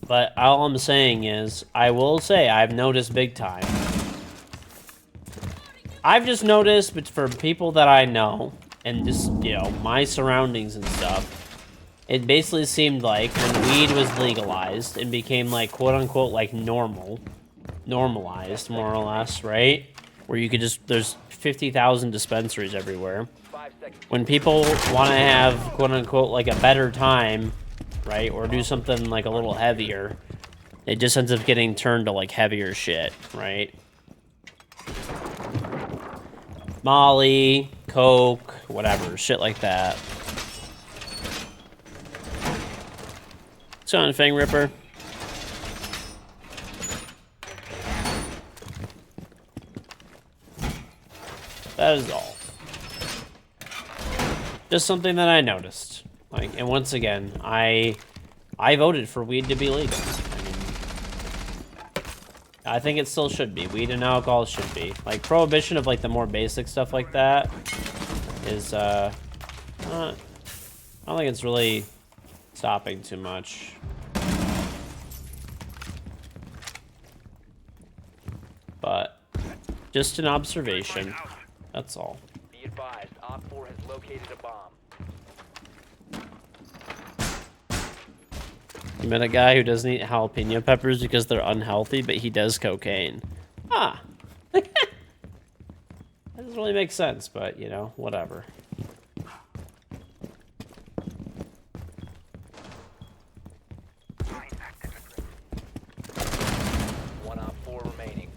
But all I'm saying is, I will say I've noticed big time. I've just noticed, but for people that I know, and just, you know, my surroundings and stuff, it basically seemed like when weed was legalized and became like, quote unquote, like normalized, more or less, right? Where you could just, there's 50,000 dispensaries everywhere. 5 seconds. When people want to have, quote unquote, like a better time, right, or do something like a little heavier, it just ends up getting turned to like heavier shit, right? Molly, coke, whatever, shit like that. What's on, Fang Ripper? That is all. Just something that I noticed. Like, and once again, I voted for weed to be legal. I mean, I think it still should be. Weed and alcohol should be. Like, prohibition of, like, the more basic stuff like that is, I don't think it's really stopping too much. But, just an observation. That's all. Be advised, Op 4 has located a bomb. You met a guy who doesn't eat jalapeno peppers because they're unhealthy, but he does cocaine. Ah. That doesn't really make sense, but, you know, whatever. One Op 4 remaining.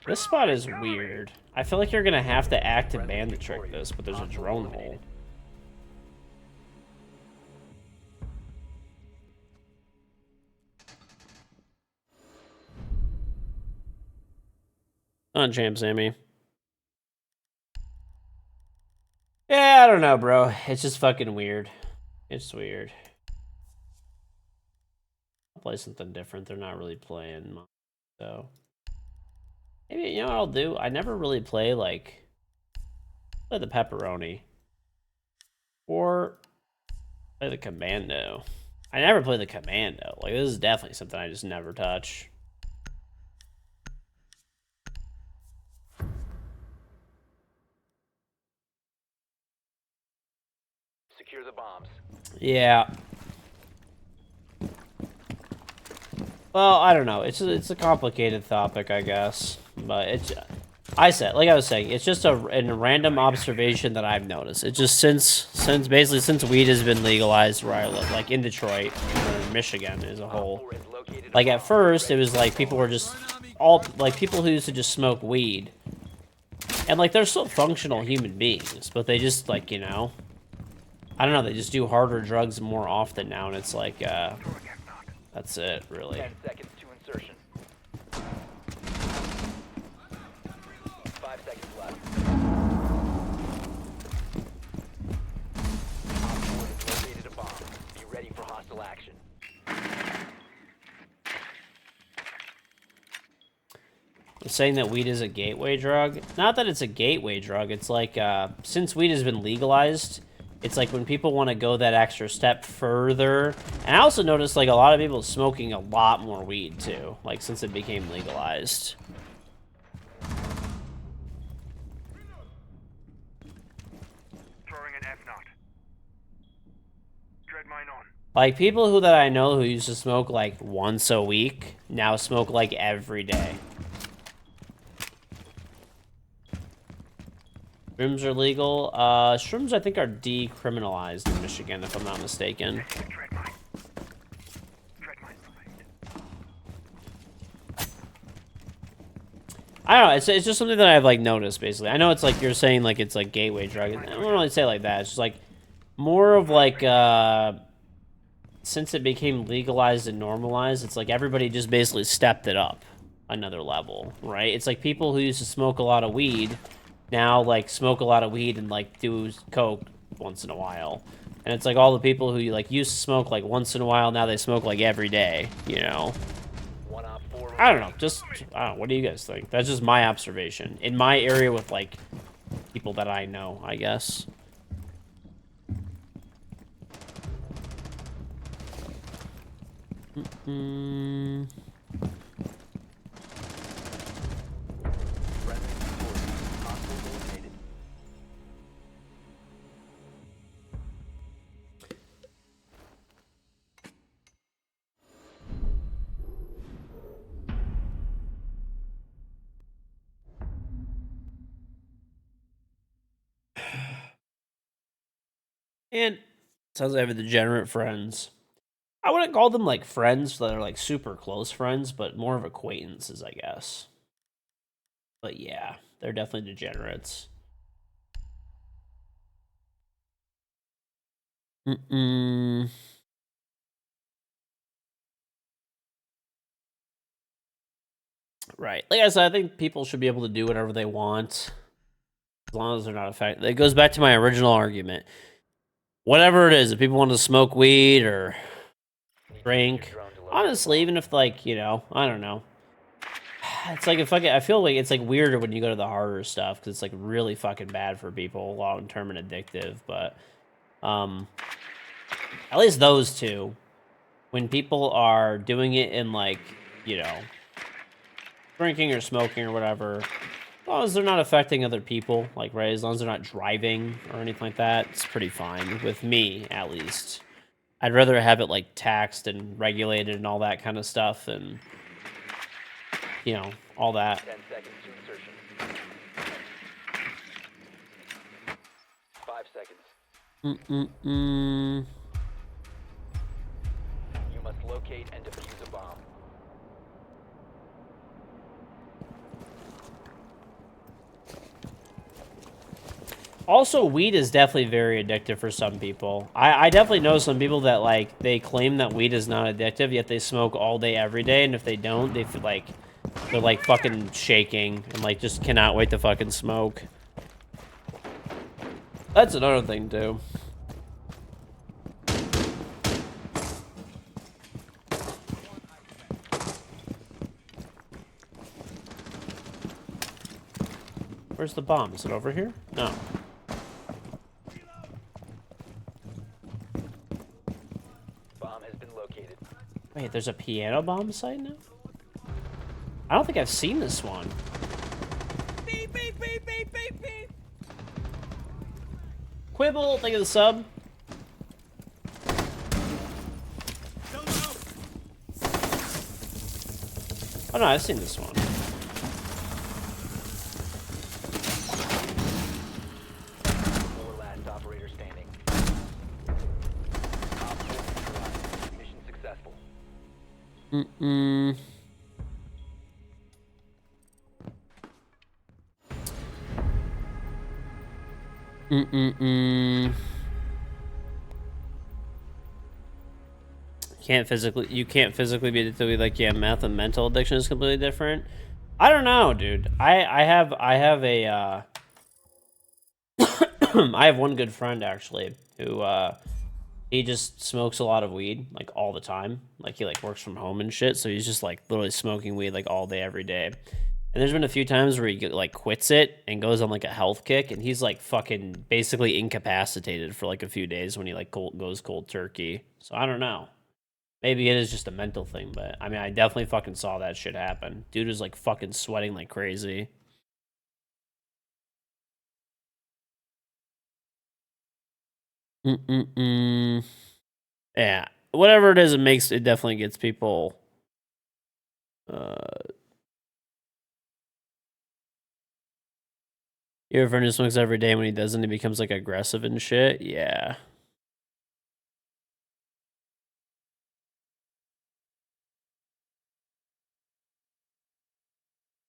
This spot is weird. I feel like you're gonna have to active bandit trick this, but there's a drone hole. On champ, Sammy. Yeah, I don't know, bro. It's just fucking weird. It's weird. I'll play something different. They're not really playing much, so maybe, you know what I'll do? I never really play, like, play the pepperoni. Or play the commando. I never play the commando. Like, this is definitely something I just never touch. Secure the bombs. Yeah. Well, I don't know. It's a complicated topic, I guess. But it's, I was saying, it's just a random observation that I've noticed. It's just since weed has been legalized where I live, like in Detroit or Michigan as a whole. Like at first, it was like people were just people who used to just smoke weed, and like they're still functional human beings, but they just like, you know, I don't know, they just do harder drugs more often now, and it's like that's it, really. 10 seconds to insertion. 5 seconds left. Op 4 has located a bomb. Be ready for hostile action. Saying that weed is a gateway drug. Not that it's a gateway drug. It's like, since weed has been legalized, it's like when people want to go that extra step further. And I also noticed, like, a lot of people smoking a lot more weed, too. Like, since it became legalized. Throwing an F-Knot. Dread mine on. Like, people who that I know who used to smoke, like, once a week, now smoke, like, every day. Shrooms are legal. Shrooms, I think, are decriminalized in Michigan, if I'm not mistaken. Tread mine. Tread mine behind. I don't know. It's just something that I've, like, noticed, basically. I know it's, like, you're saying, like, it's, like, gateway drug. I don't really say it like that. It's just, like, more of, like, since it became legalized and normalized, it's like everybody just basically stepped it up another level, right? It's like people who used to smoke a lot of weed now, like, smoke a lot of weed and, like, do coke once in a while. And it's like all the people who, like, used to smoke, like, once in a while, now they smoke, like, every day, you know? I don't know. Just, I don't know. What do you guys think? That's just my observation. In my area with, like, people that I know, I guess. And sounds like I have degenerate friends. I wouldn't call them, like, friends that are, like, super close friends, but more of acquaintances, I guess. But yeah, they're definitely degenerates. Right. Like I said, I think people should be able to do whatever they want as long as they're not affected. It goes back to my original argument. Whatever it is, if people want to smoke weed or drink, honestly, even if, like, you know, I don't know. It's like I feel like it's, like, weirder when you go to the harder stuff because it's, like, really fucking bad for people, long term and addictive. But at least those two, when people are doing it in, like, you know, drinking or smoking or whatever, as long as they're not affecting other people, like, right, as long as they're not driving or anything like that, it's pretty fine with me, at least. I'd rather have it, like, taxed and regulated and all that kind of stuff and, you know, all that. 10 seconds to insertion. 5 seconds. You must locate and defuse a bomb. Also, weed is definitely very addictive for some people. I definitely know some people that, like, they claim that weed is not addictive, yet they smoke all day, every day, and if they don't, they feel like they're, like, fucking shaking and, like, just cannot wait to fucking smoke. That's another thing, too. Where's the bomb? Is it over here? No. Bomb has been located. Wait, there's a piano bomb site now? I don't think I've seen this one. Beep, beep, beep, beep, beep, beep. Quibble, think of the sub. Oh no, I've seen this one. Last operator standing. Op 4 neutralized. Mission successful. You can't physically be addicted to, like, yeah, meth and mental addiction is completely different. I don't know, dude. I have a I have one good friend actually who he just smokes a lot of weed, like, all the time. Like, he, like, works from home and shit, so he's just, like, literally smoking weed, like, all day, every day. And there's been a few times where he, like, quits it and goes on, like, a health kick, and he's, like, fucking basically incapacitated for, like, a few days when he, like, goes cold turkey. So I don't know. Maybe it is just a mental thing, but I mean, I definitely fucking saw that shit happen. Dude was, like, fucking sweating like crazy. Yeah. whatever it is, it definitely gets people. Your friend just smokes every day. When he doesn't, he becomes like aggressive and shit. Yeah.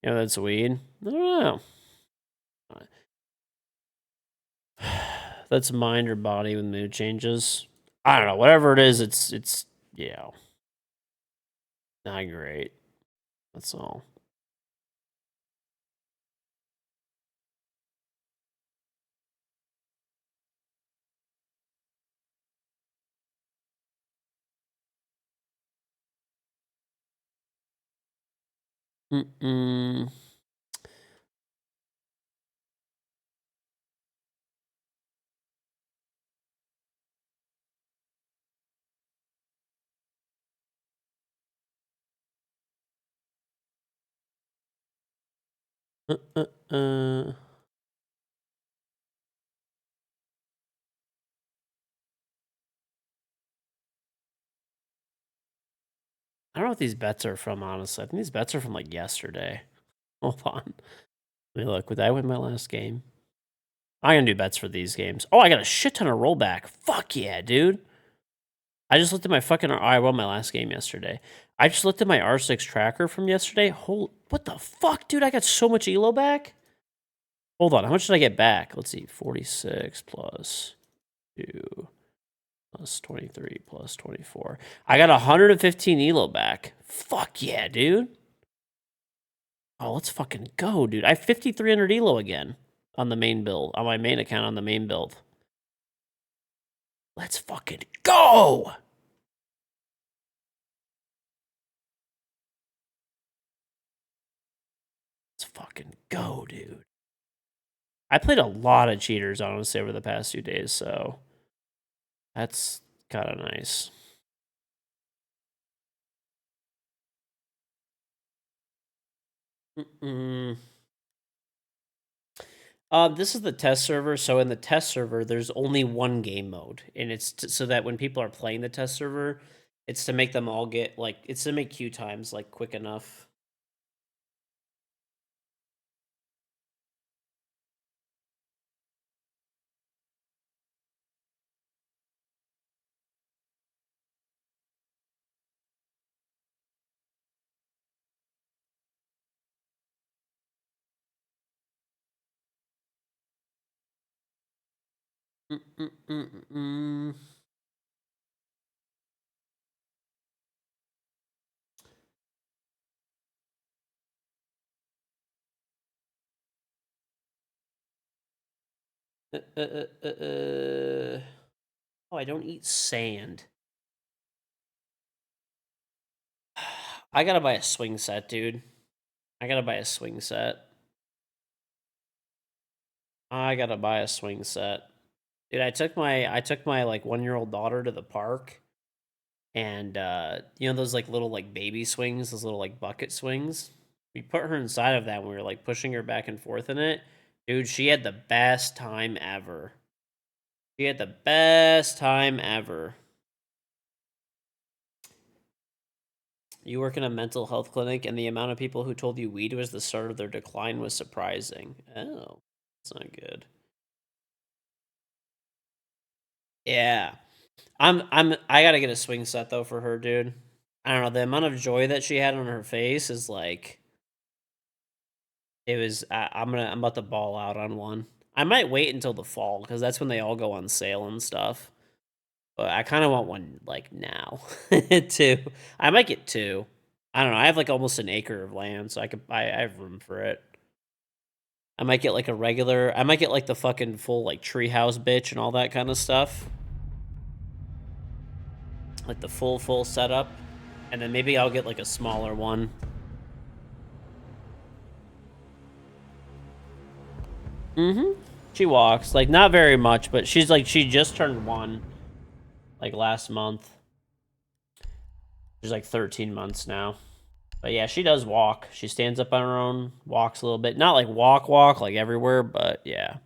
Yeah, that's weed. I don't know. That's mind or body with mood changes. I don't know. Whatever it is, it's yeah. Not great. That's all. Mm-mm. Uh. I don't know what these bets are from, honestly. I think these bets are from like yesterday. Hold on. Let me look. Would I win my last game? I'm gonna do bets for these games. Oh, I got a shit ton of rollback. Fuck yeah, dude. I just looked at my fucking. I won my last game yesterday. I just looked at my R6 tracker from yesterday. What the fuck, dude? I got so much elo back. Hold on. How much did I get back? Let's see. 46 plus 2 plus 23 plus 24. I got 115 elo back. Fuck yeah, dude. Oh, let's fucking go, dude. I have 5,300 elo again on the main build, on my main account on the main build. Let's fucking go! Let's fucking go, dude. I played a lot of cheaters, honestly, over the past 2 days, so that's kind of nice. This is the test server. So in the test server, there's only one game mode, and it's so that when people are playing the test server, it's to make them all get like it's to make queue times like quick enough. Mm-mm-mm-mm. Oh, I don't eat sand. I gotta buy a swing set, dude. I gotta buy a swing set. I gotta buy a swing set. Dude, I took my like 1-year-old daughter to the park, and you know those like little like baby swings, those little like bucket swings. We put her inside of that and we were like pushing her back and forth in it. Dude, she had the best time ever. She had the best time ever. You work in a mental health clinic, and the amount of people who told you weed was the start of their decline was surprising. Oh, that's not good. Yeah. I gotta get a swing set though for her, dude. I don't know, the amount of joy that she had on her face is like it was I'm about to ball out on one. I might wait until the fall because that's when they all go on sale and stuff. But I kind of want one like now. Two. I might get two. I don't know. I have like almost an acre of land, so I have room for it. I might get like a regular. I might get like the fucking full like treehouse bitch and all that kind of stuff. Like the full setup, and then maybe I'll get like a smaller one. She walks like not very much, but she's like she just turned 1, like last month. She's like 13 months now. But yeah, she does walk. She stands up on her own, walks a little bit. Not like walk like everywhere, but yeah.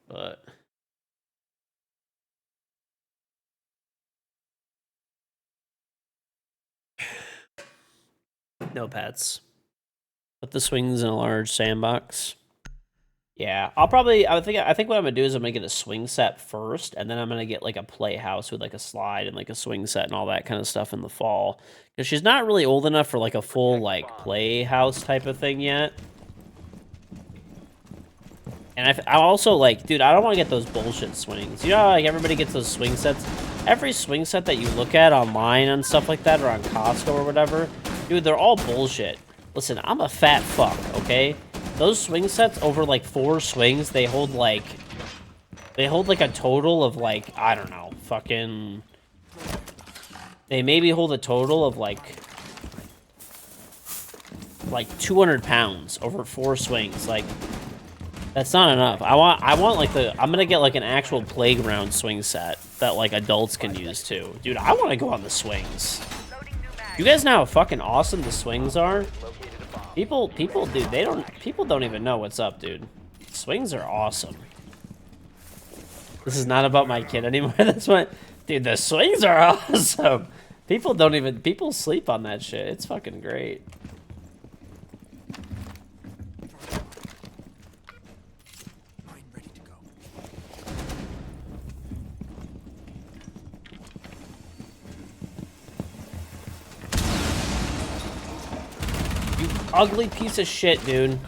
But No pets. Put the swings in a large sandbox. Yeah, I think what I'm gonna do is I'm gonna get a swing set first, and then I'm gonna get like a playhouse with like a slide and like a swing set and all that kind of stuff in the fall. Because she's not really old enough for like a full like playhouse type of thing yet. And I also like, dude, I don't want to get those bullshit swings. You know how, like, everybody gets those swing sets? Every swing set that you look at online and stuff like that, or on Costco or whatever, dude, they're all bullshit. Listen, I'm a fat fuck, okay? Those swing sets over like 4 swings, they hold like a total of like, I don't know, fucking, they maybe hold a total of like 200 pounds over 4 swings. Like, that's not enough. I want like I'm gonna get like an actual playground swing set that like adults can use too. Dude, I want to go on the swings. You guys know how fucking awesome the swings are? People, dude, people don't even know what's up, dude. Swings are awesome. This is not about my kid anymore. That's what, dude, the swings are awesome. People sleep on that shit. It's fucking great. Ugly piece of shit, dude.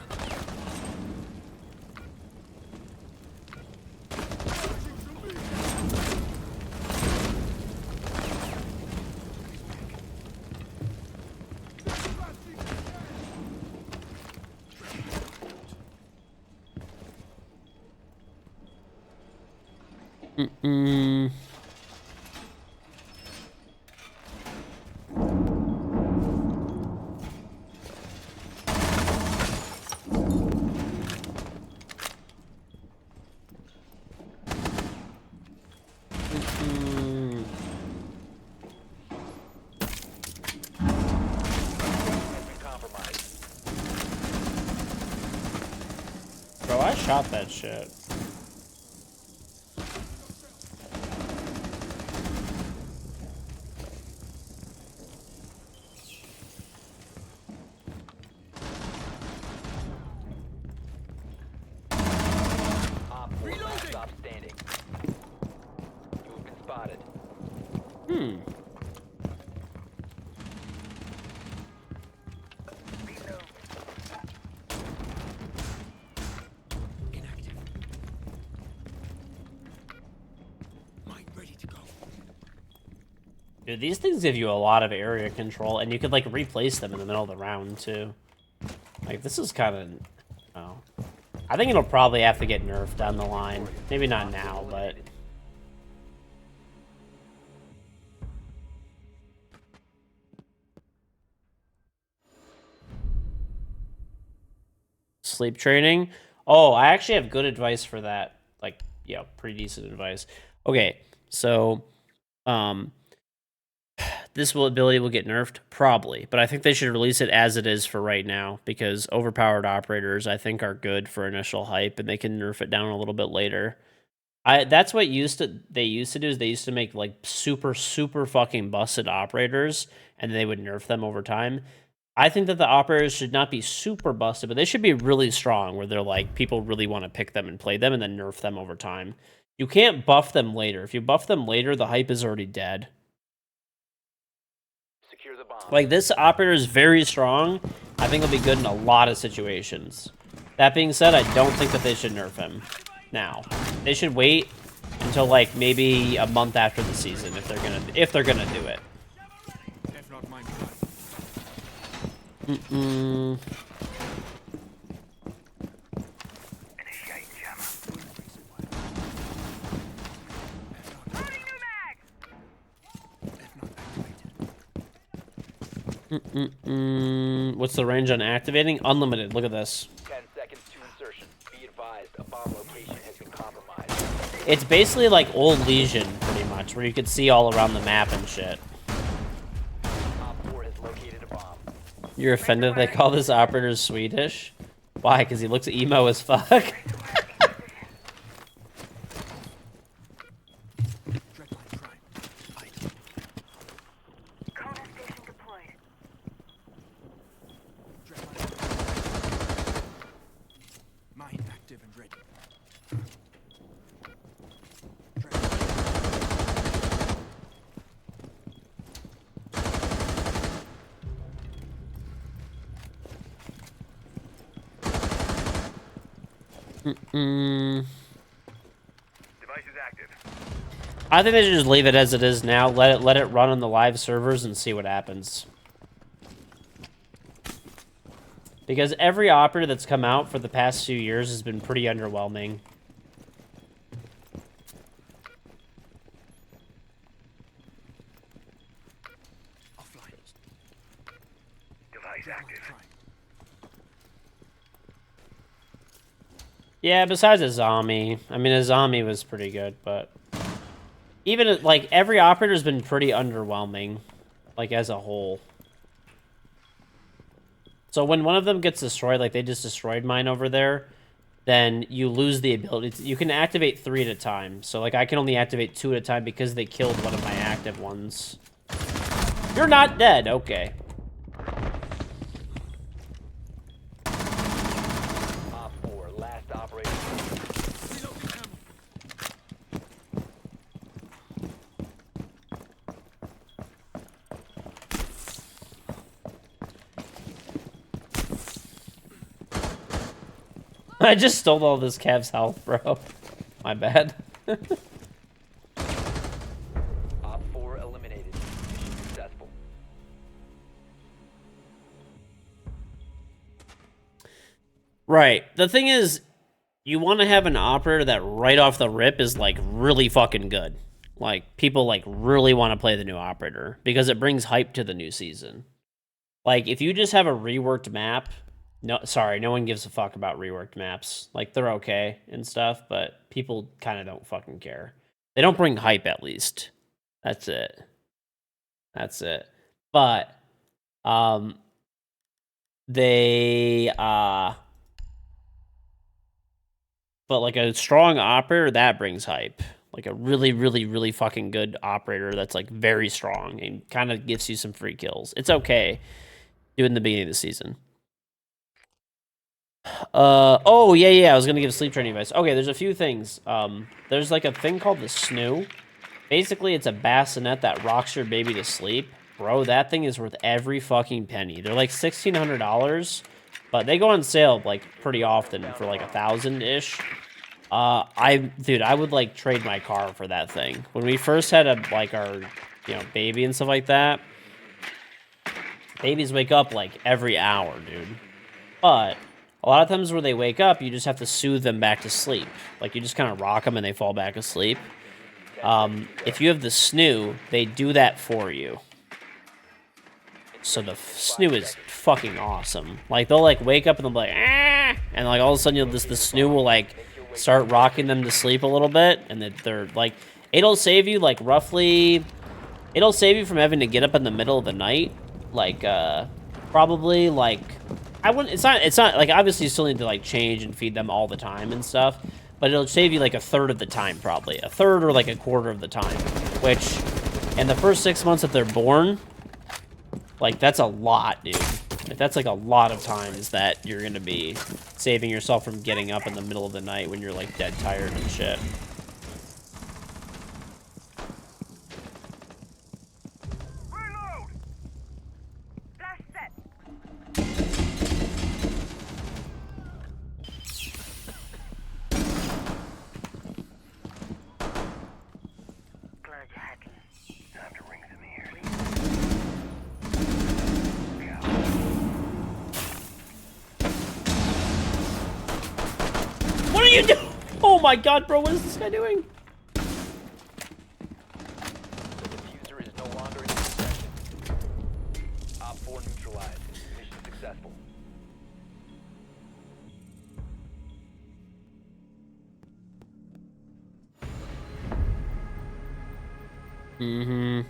Bro, I shot that shit. Stop standing. You have been spotted. Dude, these things give you a lot of area control, and you could like replace them in the middle of the round too. Like, this is kind of, oh, I think it'll probably have to get nerfed down the line. Maybe not now, but sleep training. Oh, I actually have good advice for that. Like, yeah, pretty decent advice. Okay, so this ability will get nerfed? Probably, but I think they should release it as it is for right now, because overpowered operators, I think, are good for initial hype, and they can nerf it down a little bit later. That's what they used to do, is they used to make, like, super fucking busted operators, and they would nerf them over time. I think that the operators should not be super busted, but they should be really strong, where they're, like, people really want to pick them and play them, and then nerf them over time. You can't buff them later. If you buff them later, the hype is already dead. Like, this operator is very strong. I think it'll be good in a lot of situations. That being said, I don't think that they should nerf him now. They should wait until, like, maybe a month after the season if they're gonna do it. What's the range on activating? Unlimited. Look at this. 10 seconds to insertion. Be advised, a bomb location has been compromised. It's basically like Old Legion, pretty much, where you could see all around the map and shit. Op 4 has located a bomb. You're offended they call this operator Swedish? Why? Because he looks emo as fuck? Mm-mm. Device is active. I think they should just leave it as it is now. Let it run on the live servers and see what happens. Because every operator that's come out for the past few years has been pretty underwhelming. Device active. Yeah, besides Azami. I mean, Azami was pretty good, but... Even, like, every operator's been pretty underwhelming. Like, as a whole. So when one of them gets destroyed, like they just destroyed mine over there, then you lose the ability to, you can activate 3 at a time. So like I can only activate 2 at a time because they killed one of my active ones. You're not dead, okay. Op 4, last operator. I just stole all this Cav's health, bro. My bad. Op 4 eliminated. Mission successful. Right. The thing is, you want to have an operator that right off the rip is like really fucking good. Like people like really want to play the new operator because it brings hype to the new season. Like if you just have a reworked map, no, sorry, no one gives a fuck about reworked maps. Like they're okay and stuff, but people kind of don't fucking care. They don't bring hype at least. That's it. That's it. But they but like a strong operator that brings hype. Like a really, really, really fucking good operator that's like very strong and kind of gives you some free kills. It's okay. Do it in the beginning of the season. Oh yeah, I was gonna give sleep training advice. Okay, there's a few things. There's like a thing called the snoo. Basically, it's a bassinet that rocks your baby to sleep. Bro, that thing is worth every fucking penny. They're like $1,600, but they go on sale like pretty often for like 1,000-ish. Dude, I would like trade my car for that thing. When we first had our baby and stuff like that, babies wake up like every hour, dude. But a lot of times where they wake up, you just have to soothe them back to sleep. Like you just kind of rock them and they fall back asleep. If you have the snoo, they do that for you. So the snoo is fucking awesome. Like they'll like wake up and they'll be like, ah! And like all of a sudden the snoo will like start rocking them to sleep a little bit, and they're like, it'll save you like roughly, it'll save you from having to get up in the middle of the night. Like probably like I wouldn't. It's not like obviously you still need to like change and feed them all the time and stuff, but it'll save you like a third of the time, probably a third or like a quarter of the time. Which, in the first 6 months that they're born, like that's a lot, dude. Like, that's like a lot of times that you're gonna be saving yourself from getting up in the middle of the night when you're like dead tired and shit. Reload! Flash set. Glad you're hacking. Time to ring some ears. What are you doing? Oh my god, bro, what is this guy doing? The diffuser is no longer in possession. Op 4 neutralized. Mission successful. Mm-hmm.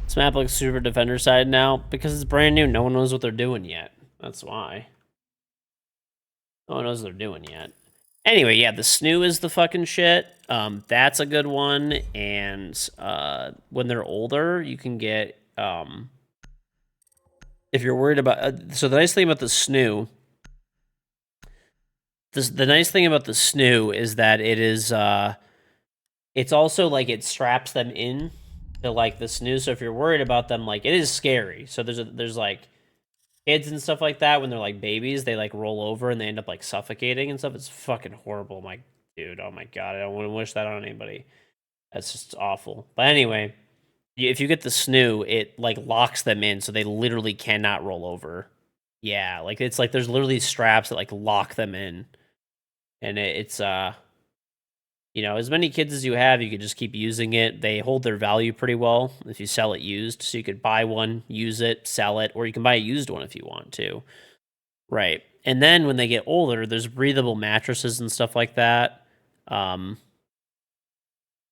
This map looks super defender side now because it's brand new. No one knows what they're doing yet. That's why. No one knows what they're doing yet. Anyway, yeah, the snoo is the fucking shit. That's a good one. And when they're older, you can get if you're worried about. So the nice thing about the snoo. The nice thing about the snoo is that it is. It's also like it straps them in to like the snooze. So if you're worried about them, like it is scary. So there's like kids and stuff like that when they're like babies, they like roll over and they end up like suffocating and stuff. It's fucking horrible, my dude. Oh my god, I don't want to wish that on anybody. That's just awful. But anyway, if you get the snoo, it like locks them in, so they literally cannot roll over. Yeah, like it's like there's literally straps that like lock them in, and it's you know, as many kids as you have, you could just keep using it. They hold their value pretty well if you sell it used. So you could buy one, use it, sell it, or you can buy a used one if you want to. Right. And then when they get older, there's breathable mattresses and stuff like that.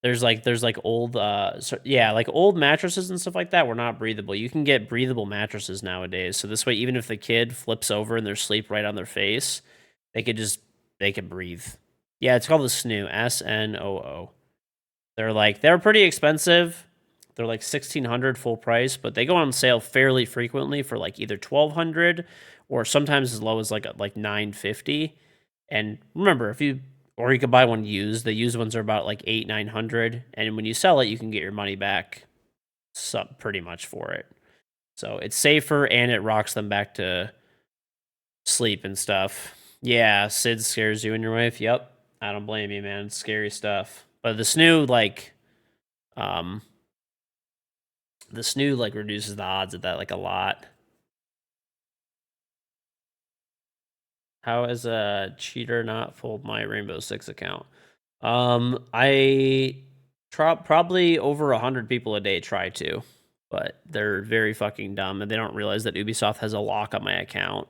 There's like old like old mattresses and stuff like that were not breathable. You can get breathable mattresses nowadays. So this way, even if the kid flips over and they're asleep right on their face, they could breathe. Yeah, it's called the Snoo, SNOO. They're pretty expensive. They're like $1,600 full price, but they go on sale fairly frequently for like either $1,200 or sometimes as low as like $950. And remember, you could buy one used. The used ones are about like $800-900, and when you sell it, you can get your money back, pretty much for it. So it's safer and it rocks them back to sleep and stuff. Yeah, Sid scares you and your wife. Yep. I don't blame you, man. It's scary stuff. But the snoo, reduces the odds of that, like, a lot. How has a cheater not fooled my Rainbow Six account? I probably over 100 people a day try to, but they're very fucking dumb, and they don't realize that Ubisoft has a lock on my account.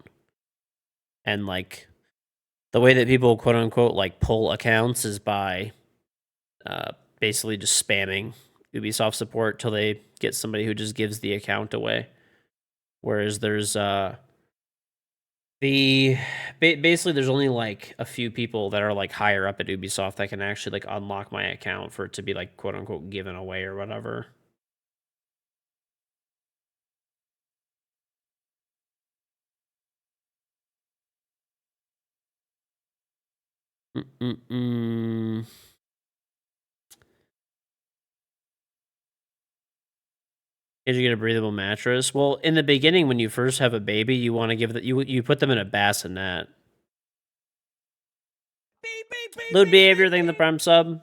And, like, the way that people, quote-unquote, like, pull accounts is by basically just spamming Ubisoft support till they get somebody who just gives the account away. Whereas there's basically there's only like a few people that are like higher up at Ubisoft that can actually like unlock my account for it to be like quote-unquote given away or whatever. Did you get a breathable mattress? Well, in the beginning, when you first have a baby, you want to give you put them in a bassinet. Lewd behavior thing, the prime sub.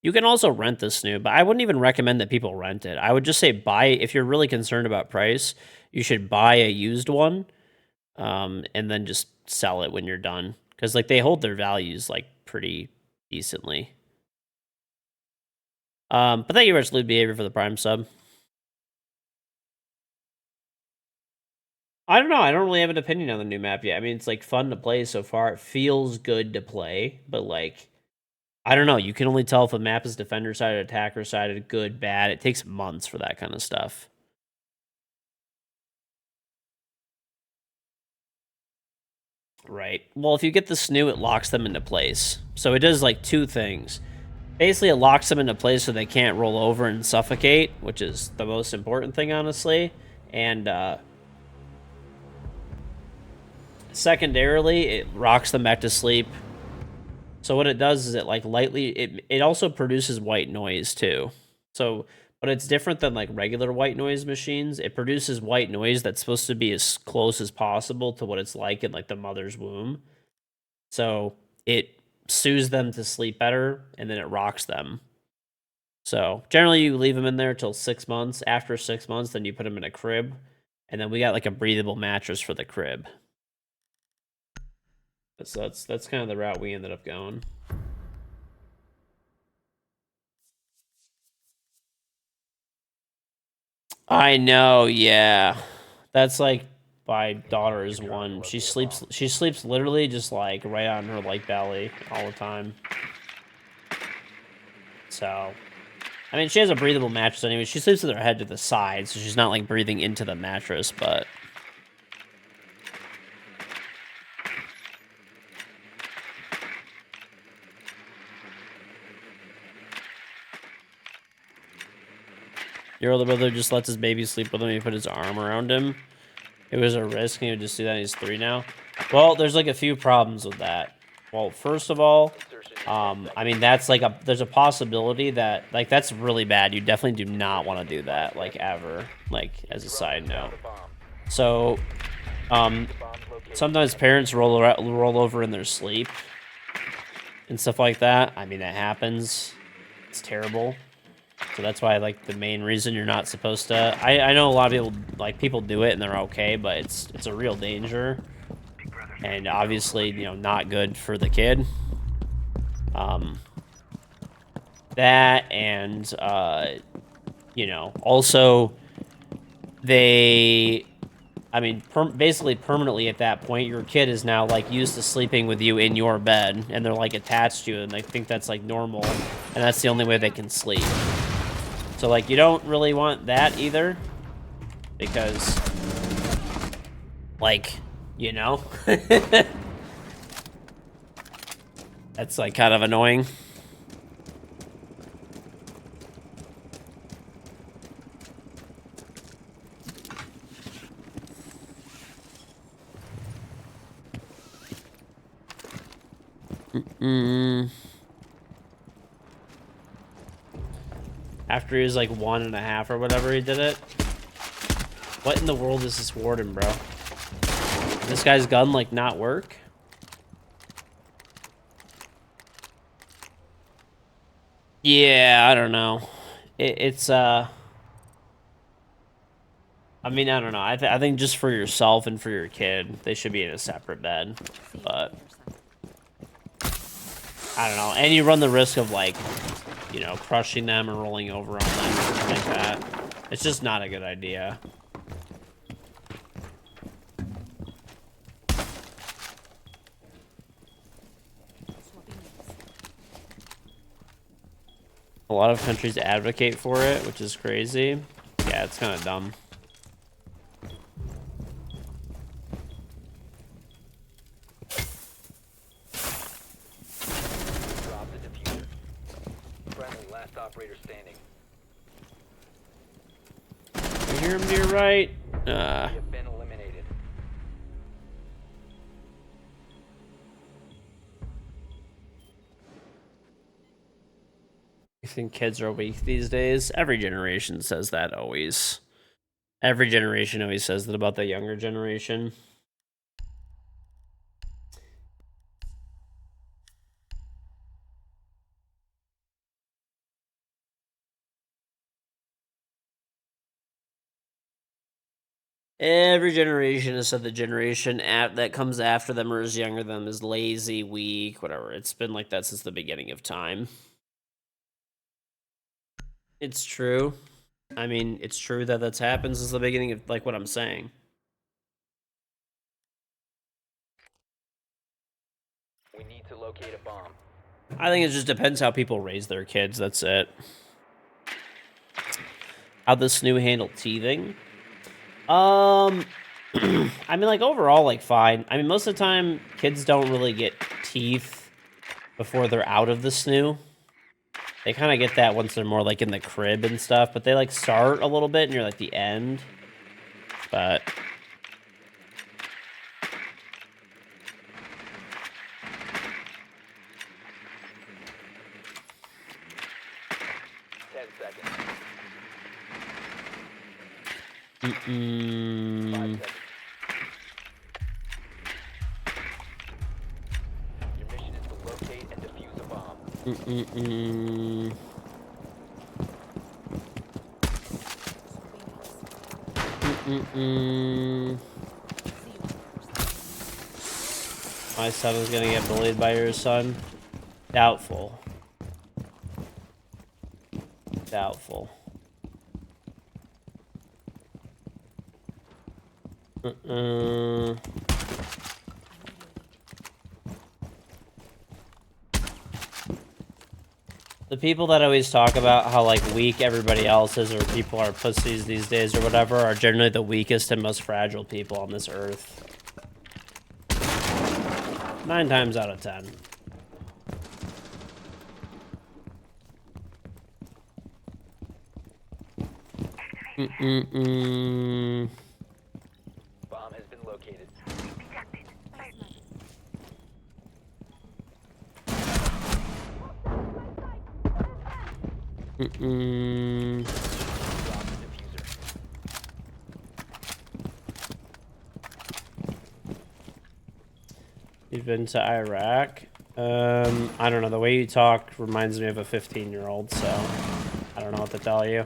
You can also rent the snoo, but I wouldn't even recommend that people rent it. I would just say if you're really concerned about price, you should buy a used one, and then just sell it when you're done. Because like they hold their values like pretty decently. But thank you very much, Lewd behavior, for the prime sub. I don't know. I don't really have an opinion on the new map yet. I mean, it's like fun to play so far. It feels good to play, but like, I don't know. You can only tell if a map is defender sided, attacker sided, good, bad. It takes months for that kind of stuff. Right. Well, if you get the snoo, it locks them into place. So it does like two things. Basically, it locks them into place so they can't roll over and suffocate, which is the most important thing, honestly. And secondarily, it rocks them back to sleep. So what it does is it like it also produces white noise too. So, but it's different than like regular white noise machines. It produces white noise that's supposed to be as close as possible to what it's like in like the mother's womb. So it soothes them to sleep better, and then it rocks them. So generally you leave them in there till 6 months. After 6 months, then you put them in a crib, and then we got like a breathable mattress for the crib. So that's kind of the route we ended up going. I know, yeah. That's like my daughter is one. She sleeps literally just like right on her like belly all the time. So, I mean, she has a breathable mattress anyway. She sleeps with her head to the side, so she's not like breathing into the mattress, but your older brother just lets his baby sleep with him. He put his arm around him. It was a risk, and he would just do that. He's 3 now. Well, there's like a few problems with that. Well, first of all, I mean, that's like there's a possibility that, like, that's really bad. You definitely do not want to do that, like, ever, like, as a side note. So, sometimes parents roll over in their sleep and stuff like that. I mean, that happens. It's terrible. So that's why, like, the main reason you're not supposed to. I know a lot of people do it and they're okay, but it's a real danger, and obviously, you know, not good for the kid. That and you know, also they. I mean, basically permanently at that point, your kid is now, like, used to sleeping with you in your bed, and they're, like, attached to you, and they think that's, like, normal, and that's the only way they can sleep. So, like, you don't really want that either, because, like, you know, that's, like, kind of annoying. After he was like 1.5 or whatever, he did it. What in the world is this warden, bro? This guy's gun, like, not work? Yeah, I don't know. It's I mean, I don't know. I think just for yourself and for your kid, they should be in a separate bed. But I don't know. And you run the risk of, like, you know, crushing them or rolling over on them or something like that. It's just not a good idea. A lot of countries advocate for it, which is crazy. Yeah, it's kind of dumb. Drop the diffuser. Friendly, last operator standing. You hear him to your right? You have been eliminated. I think kids are weak these days. Every generation says that always. Every generation always says that about the younger generation. Every generation has said the generation that comes after them or is younger than them is lazy, weak, whatever. It's been like that since the beginning of time. It's true. I mean, it's true that that's happened since the beginning of, like, what I'm saying. We need to locate a bomb. I think it just depends how people raise their kids. That's it. How this new handle teething? I mean, like, overall, like, fine. I mean, most of the time, kids don't really get teeth before they're out of the snoo. They kind of get that once they're more, like, in the crib and stuff, but they, like, start a little bit near, like, the end. But 10 seconds. 5 mm-mm. seconds. Your mission is to locate and defuse a bomb. Mm-mm-mm. Mm-mm-mm. My son is gonna get bullied by your son? Doubtful. Doubtful. The people that always talk about how, like, weak everybody else is, or people are pussies these days or whatever, are generally the weakest and most fragile people on this earth. 9 times out of 10. Bomb has been located. Mm-mm-mm. Drop the diffuser. You've been to Iraq? I don't know. The way you talk reminds me of a 15-year-old, so I don't know what to tell you.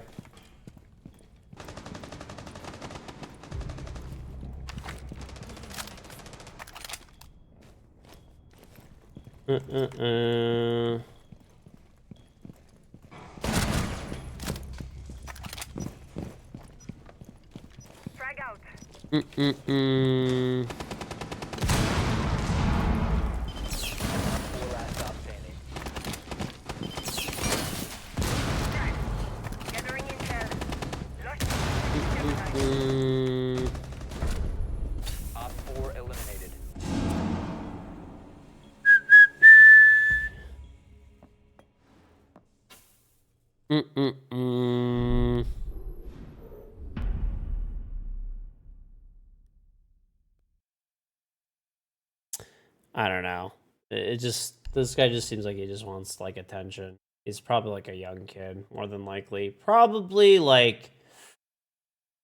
Frag out. Mm-mm-mm. Four last stop standing. Gathering intel. Lost. Mm. Op 4 eliminated. Mm-mm-mm. I don't know. It just, this guy just seems like he just wants like attention. He's probably like a young kid, more than likely. Probably like,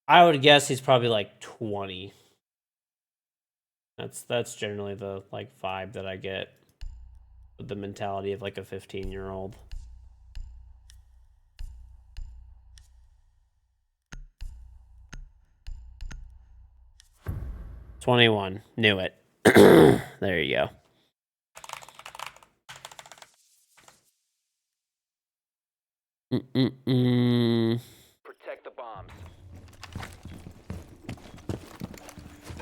I would guess he's probably like 20. That's generally the like vibe that I get with the mentality of like a 15-year-old. 21. Knew it. There you go. Mm-mm-mm. Protect the bombs.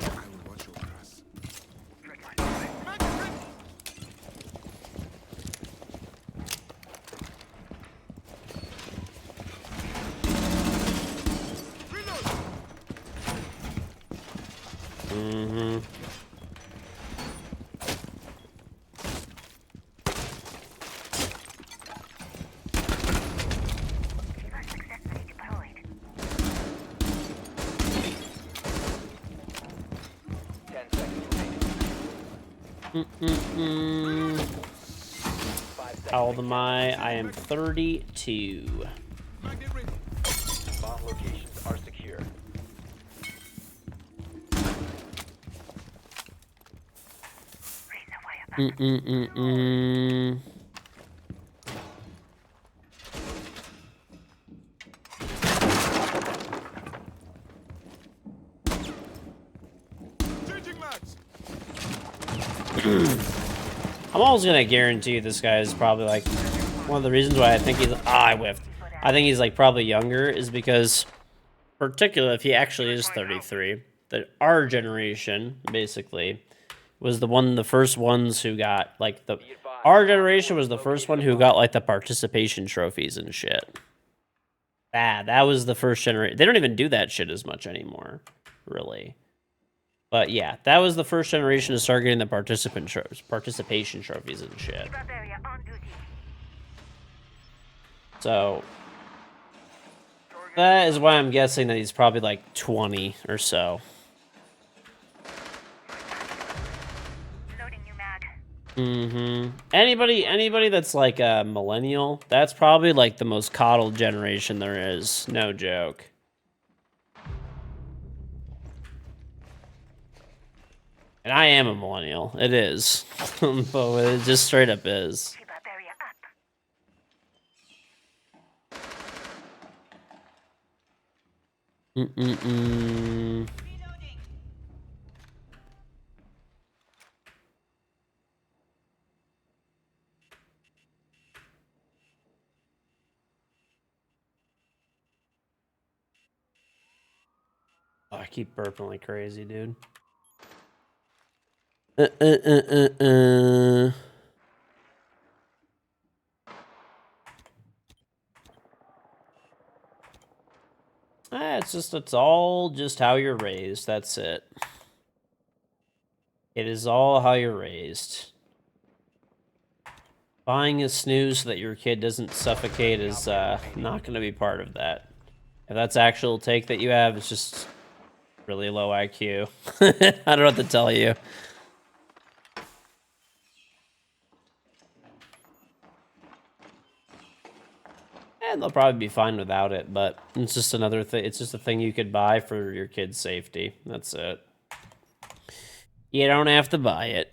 I will watch over us. Mm-hmm. Successfully deployed. 10 seconds remaining. Mm-mm-mm. 5 seconds. How old am I? I am 32. Bomb locations are secure. Mm-mm-mm-mm. I'm always gonna guarantee this guy is probably like one of the reasons why I think he's I whiffed. I think he's like probably younger is because, particularly if he actually is 33, that our generation basically was the first ones who got like our generation was the first one who got like the participation trophies and shit. That was the first generation. They don't even do that shit as much anymore, really. But yeah, that was the first generation to start getting the participation trophies and shit. So that is why I'm guessing that he's probably like 20 or so. Loading new mag. Mm-hmm. Anybody that's like a millennial, that's probably like the most coddled generation there is. No joke. And I am a millennial. It is. But it just straight up is. Shiba barrier up. Mm-mm-mm. Oh, I keep burping like crazy, dude. It's all just how you're raised. That's it. It is all how you're raised. Buying a snooze so that your kid doesn't suffocate is not going to be part of that. If that's actual take that you have, it's just really low IQ. I don't know what to tell you. they'll probably be fine without it, but it's just another thing. It's just a thing you could buy for your kid's safety. That's it. You don't have to buy it.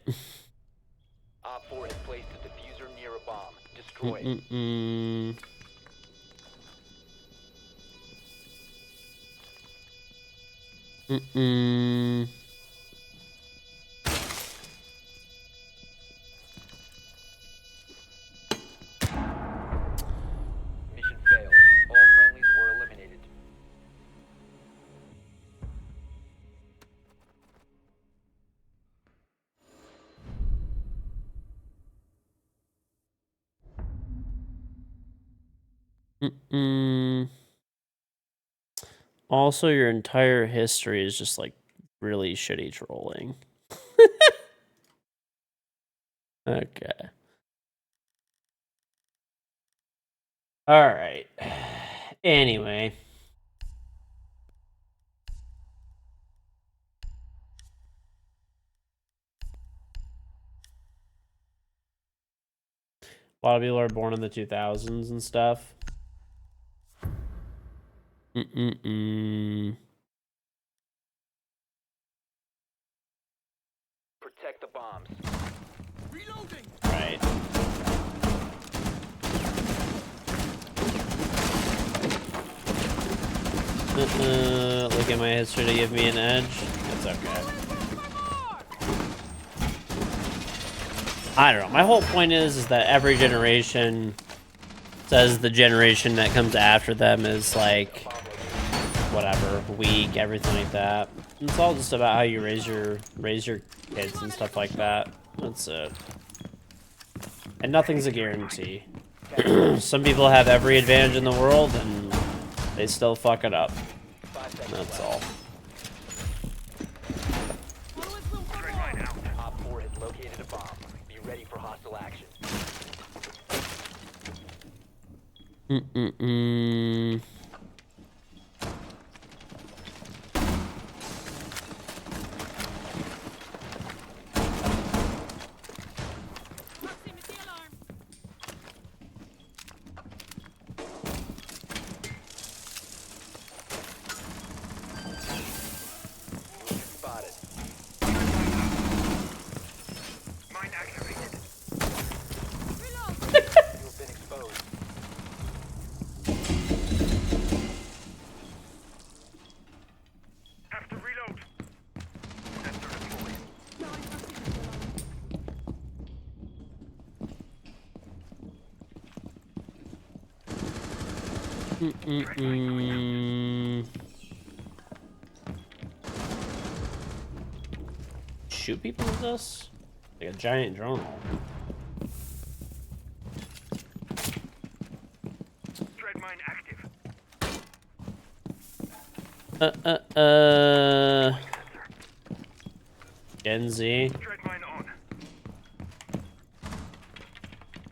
Op 4 has placed a diffuser near a bomb. Destroy it. Mission failed. All friendlies were eliminated. Also, your entire history is just like really shitty trolling. Okay. All right. Anyway. A lot of people are born in the 2000s and stuff. Protect the bombs. Reloading. Right. Look at my history to give me an edge. It's okay. I don't know. My whole point is that every generation says the generation that comes after them is like whatever, weak, everything like that. It's all just about how you raise your kids and stuff like that. That's it. And nothing's a guarantee. Some people have every advantage in the world and they still fuck it up. That's all. Op 4 has located a bomb. Be ready for hostile action. Spotted. Mine activated. You have been exposed. Have to reload. Sensor deployed. Shoot people with this? Like a giant drone. Dread mine active. Gen Z. Dread mine I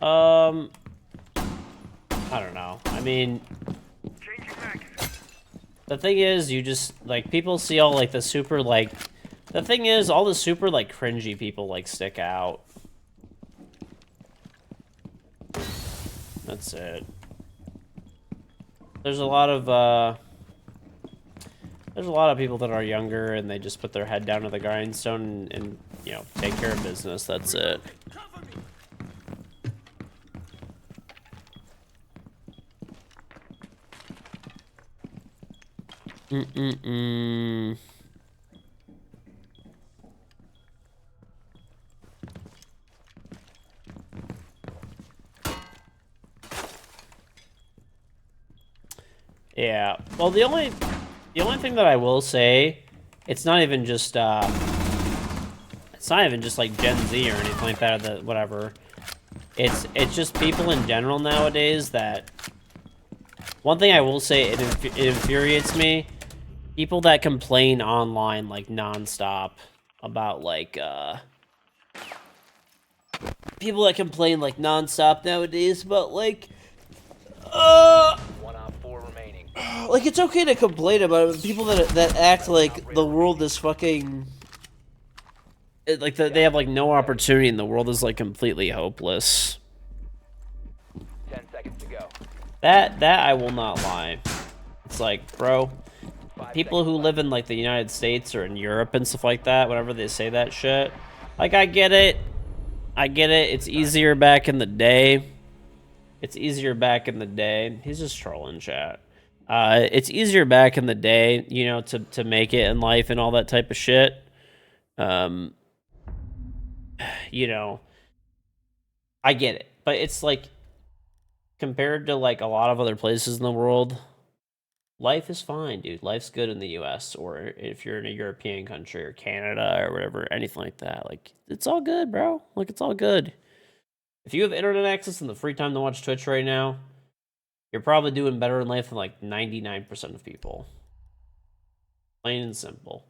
on. don't know. I mean, Changing mag. the thing is, you just, like, people see all, like, the super, like, the thing is, all the super, like, cringy people, like, stick out. That's it. There's a lot of people that are younger, and they just put their head down to the grindstone and you know, take care of business. That's it. Cover me. Yeah. Well, the only thing that I will say, it's not even just like Gen Z or anything like that, or the whatever. It's just people in general nowadays that. One thing I will say, it infuriates me. People that complain online like nonstop about like people that complain like nonstop nowadays about like One Op 4 remaining. like it's okay to complain about it, but people that act like the world is fucking like they have like no opportunity and the world is like completely hopeless. 10 seconds to go. That I will not lie. It's like, bro, people who live in like the United States or in Europe and stuff like that, whenever they say that shit, like I get it. It's easier back in the day. It's easier back in the day. He's just trolling chat. It's easier back in the day, you know, to make it in life and all that type of shit. You know, I get it, but it's like compared to like a lot of other places in the world, life is fine, dude. Life's good in the US, or if you're in a European country or Canada or whatever, anything like that. Like, it's all good, bro. Like, it's all good. If you have internet access and the free time to watch Twitch right now, you're probably doing better in life than like 99% of people. Plain and simple.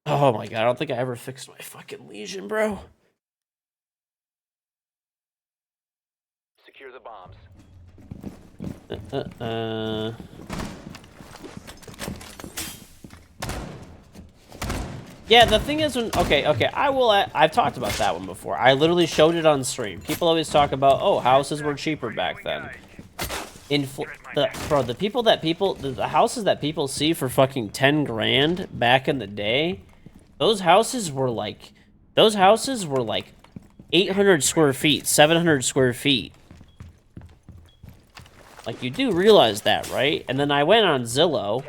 Oh my god, I don't think I ever fixed my fucking lesion, bro. Secure the bombs. Yeah, the thing is, okay, I've talked about that one before. I literally showed it on stream. People always talk about, oh, houses were cheaper back then. The houses that people see for fucking 10 grand back in the day, those houses were like 800 square feet, 700 square feet. Like, you do realize that, right? And then I went on Zillow,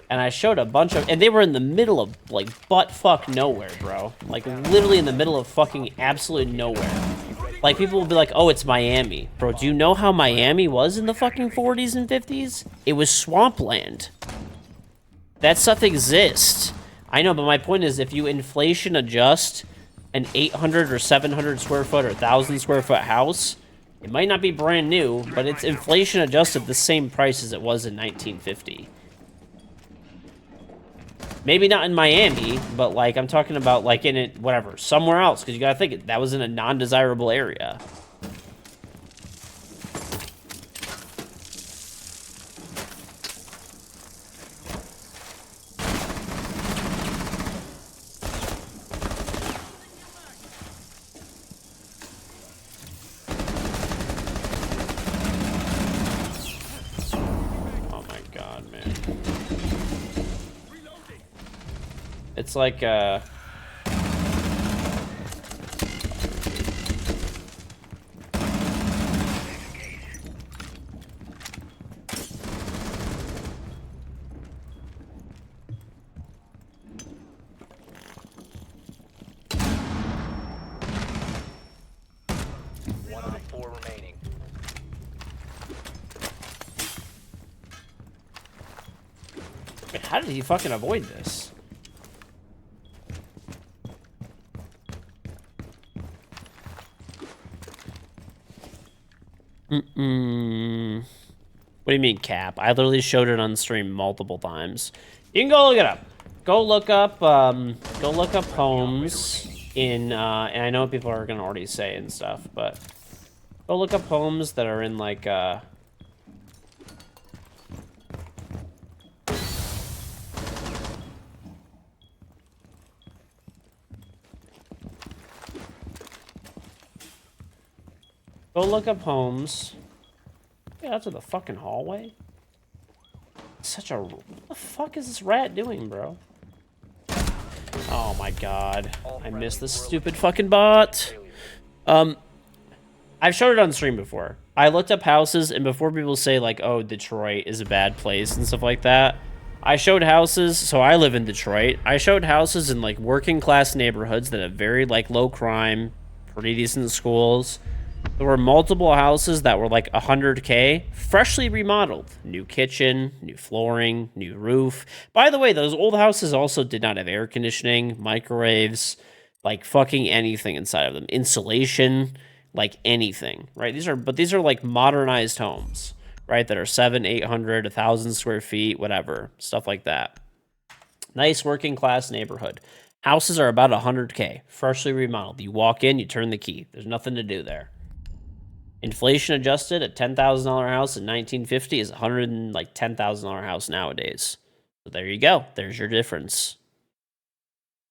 and I showed a bunch of... And they were in the middle of, like, butt-fuck nowhere, bro. Like, literally in the middle of fucking absolute nowhere. Like, people will be like, oh, it's Miami. Bro, do you know how Miami was in the fucking 40s and 50s? It was swampland. That stuff exists. I know, but my point is, if you inflation adjust an 800 or 700 square foot or 1,000 square foot house... It might not be brand new, but it's inflation adjusted the same price as it was in 1950. Maybe not in Miami, but like I'm talking about like in it, whatever, somewhere else, because you gotta think that was in a non-desirable area. It's like, One of the 4 remaining. how did he fucking avoid this? What do you mean, cap? I literally showed it on stream multiple times. You can go look it up. Go look up homes in, and I know what people are gonna already say and stuff, but go look up homes that are in, like, go look up homes. Yeah, that's in the fucking hallway. Such a... What the fuck is this rat doing, bro? Oh my god. I missed this stupid fucking bot. I've showed it on stream before. I looked up houses, and before people say, like, oh, Detroit is a bad place and stuff like that, I showed houses, so I live in Detroit. I showed houses in, like, working class neighborhoods that have very, like, low crime, pretty decent schools. There were multiple houses that were like 100K, freshly remodeled. New kitchen, new flooring, new roof. By the way, those old houses also did not have air conditioning, microwaves, like fucking anything inside of them. Insulation, like anything, right? These are like modernized homes, right? That are 700, 800, 1,000 square feet, whatever, stuff like that. Nice working class neighborhood. Houses are about 100K, freshly remodeled. You walk in, you turn the key. There's nothing to do there. Inflation adjusted, a $10,000 house in 1950 is a $110,000 house nowadays. So there you go. There's your difference.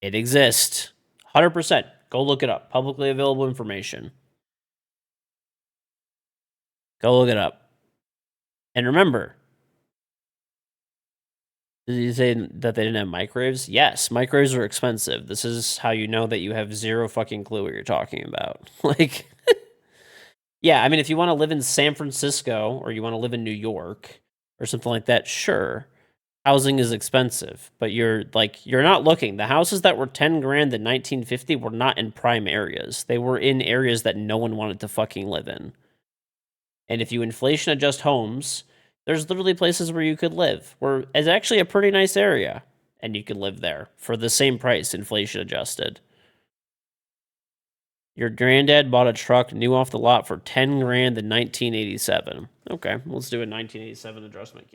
It exists. 100%. Go look it up. Publicly available information. Go look it up. And remember, did you say that they didn't have microwaves? Yes, microwaves are expensive. This is how you know that you have zero fucking clue what you're talking about. Like, yeah, I mean, if you want to live in San Francisco or you want to live in New York or something like that, sure. Housing is expensive, but you're not looking. The houses that were 10 grand in 1950 were not in prime areas. They were in areas that no one wanted to fucking live in. And if you inflation adjust homes, there's literally places where you could live, where it's actually a pretty nice area, and you could live there for the same price, inflation adjusted. Your granddad bought a truck new off the lot for 10 grand in 1987. Okay, let's do a 1987 adjustment.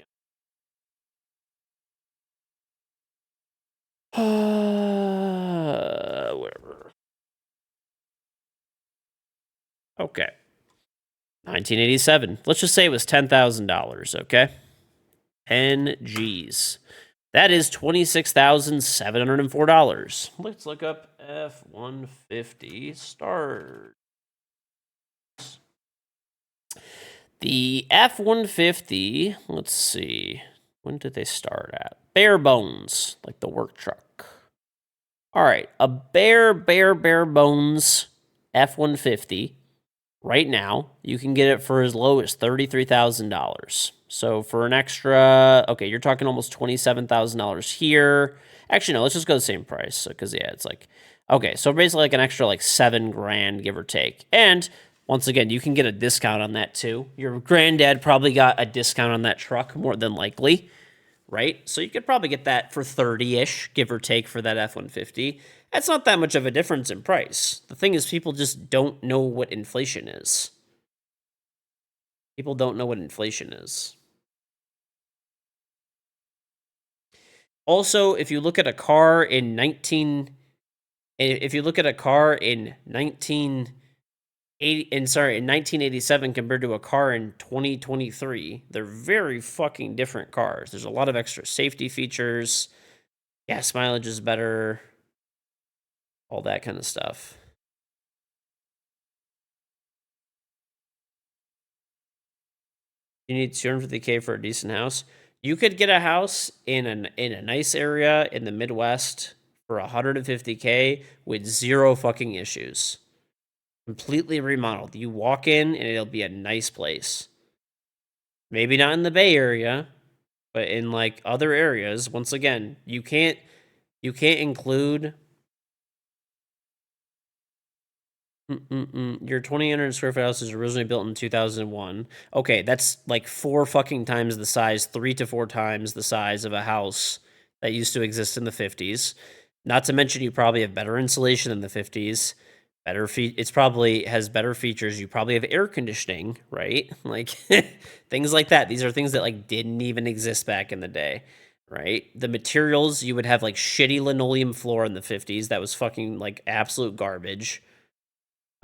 Whatever. Okay. 1987. Let's just say it was $10,000, okay? 10 G's. That is $26,704. Let's look up F-150 start. The F-150, let's see. When did they start at? Bare bones, like the work truck. All right, a bare bones F-150. Right now, you can get it for as low as $33,000. So for an extra, okay, you're talking almost $27,000 here. Actually, no, let's just go the same price. Because, yeah, it's like, okay, so basically like an extra like 7 grand, give or take. And once again, you can get a discount on that too. Your granddad probably got a discount on that truck, more than likely, right? So you could probably get that for 30-ish, give or take, for that F-150. That's not that much of a difference in price. The thing is, people just don't know what inflation is. People don't know what inflation is. Also, if you look at a car in 1987 compared to a car in 2023, they're very fucking different cars. There's a lot of extra safety features. Gas mileage is better. All that kind of stuff. You need $250K for a decent house. You could get a house in a nice area in the Midwest for $150K with zero fucking issues. Completely remodeled. You walk in and it'll be a nice place. Maybe not in the Bay Area, but in like other areas. Once again, you can't include your 2,800 square foot house was originally built in 2001. Okay, that's like 4 fucking times the size, 3 to 4 times the size of a house that used to exist in the 50s. Not to mention, you probably have better insulation in the 50s. It's probably has better features. You probably have air conditioning, right? Like things like that. These are things that like didn't even exist back in the day, right? The materials, you would have like shitty linoleum floor in the 50s that was fucking like absolute garbage.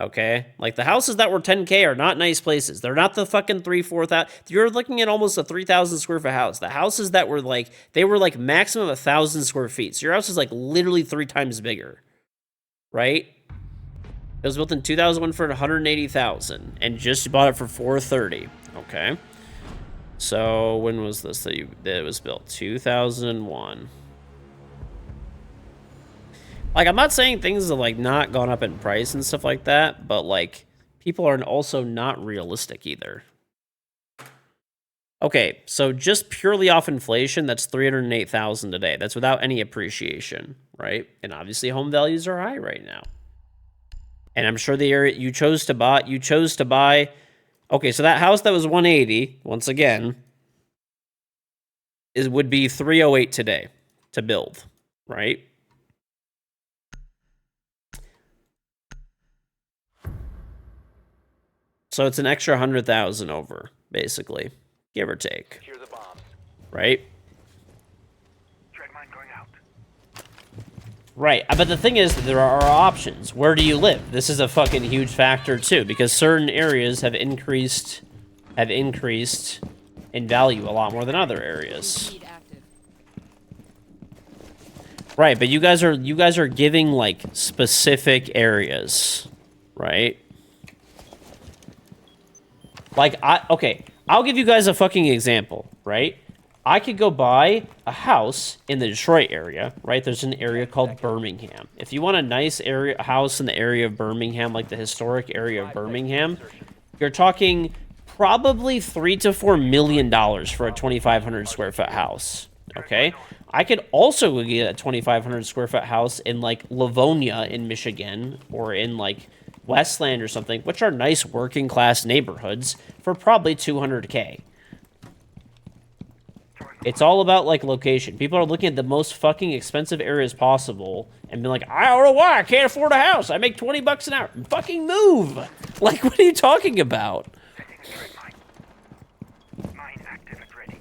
Okay, like the houses that were 10K are not nice places. They're not the fucking 3,000-4,000. You're looking at almost a 3,000 square foot house. The houses that were like, they were like maximum 1,000 square feet. So your house is like literally 3 times bigger, right? It was built in 2001 for 180,000 and just bought it for 430. Okay, so when was this that it was built? 2001. Like, I'm not saying things have, like, not gone up in price and stuff like that, but, like, people are also not realistic either. Okay, so just purely off inflation, that's $308,000 today. That's without any appreciation, right? And obviously home values are high right now. And I'm sure the area you chose to buy, okay, so that house that was 180, once again, would be 308 today to build, right? So it's an extra 100,000 over, basically, give or take. Secure the bombs. Right? Dread mine going out. Right, but the thing is that there are options. Where do you live? This is a fucking huge factor too, because certain areas have increased in value a lot more than other areas. Right, but you guys are giving like specific areas, right? Like okay, I'll give you guys a fucking example, right? I could go buy a house in the Detroit area, right? There's an area called Birmingham. If you want a nice area, a house in the area of Birmingham, like the historic area of Birmingham, you're talking probably $3 to $4 million for a 2,500 square foot house. Okay, I could also go get a 2,500 square foot house in like Livonia in Michigan or in like Westland or something, which are nice working class neighborhoods for probably 200K. It's all about like location. People are looking at the most fucking expensive areas possible and being like, I don't know why I can't afford a house. I make 20 bucks an hour. Fucking move. Like, what are you talking about? Mine active and ready.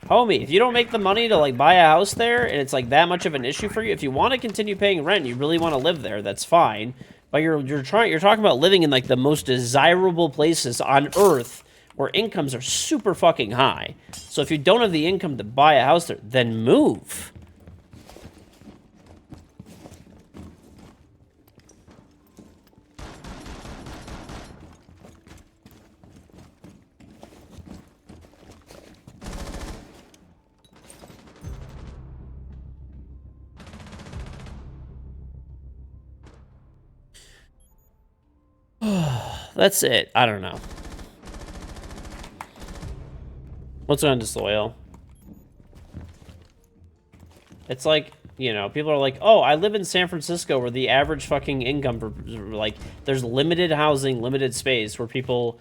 Homie, if you don't make the money to like buy a house there and it's like that much of an issue for you, if you want to continue paying rent, you really want to live there, that's fine. But you're talking about living in like the most desirable places on earth where incomes are super fucking high. So if you don't have the income to buy a house there, then move. That's it. I don't know. What's on disloyal? It's like, you know, people are like, oh, I live in San Francisco where the average fucking income for, like, there's limited housing, limited space where people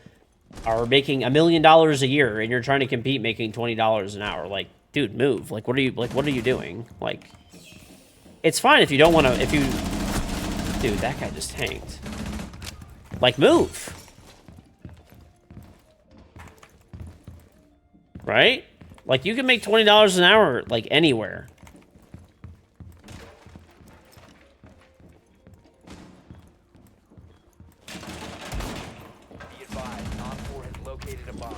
are making $1 million a year and you're trying to compete making $20 an hour. Like, dude, move. Like, what are you doing? Like, it's fine if you don't want to, if you, dude, that guy just tanked. Like, move. Right? Like, you can make $20 an hour, like, anywhere. Be advised, Op 4 has located a bomb.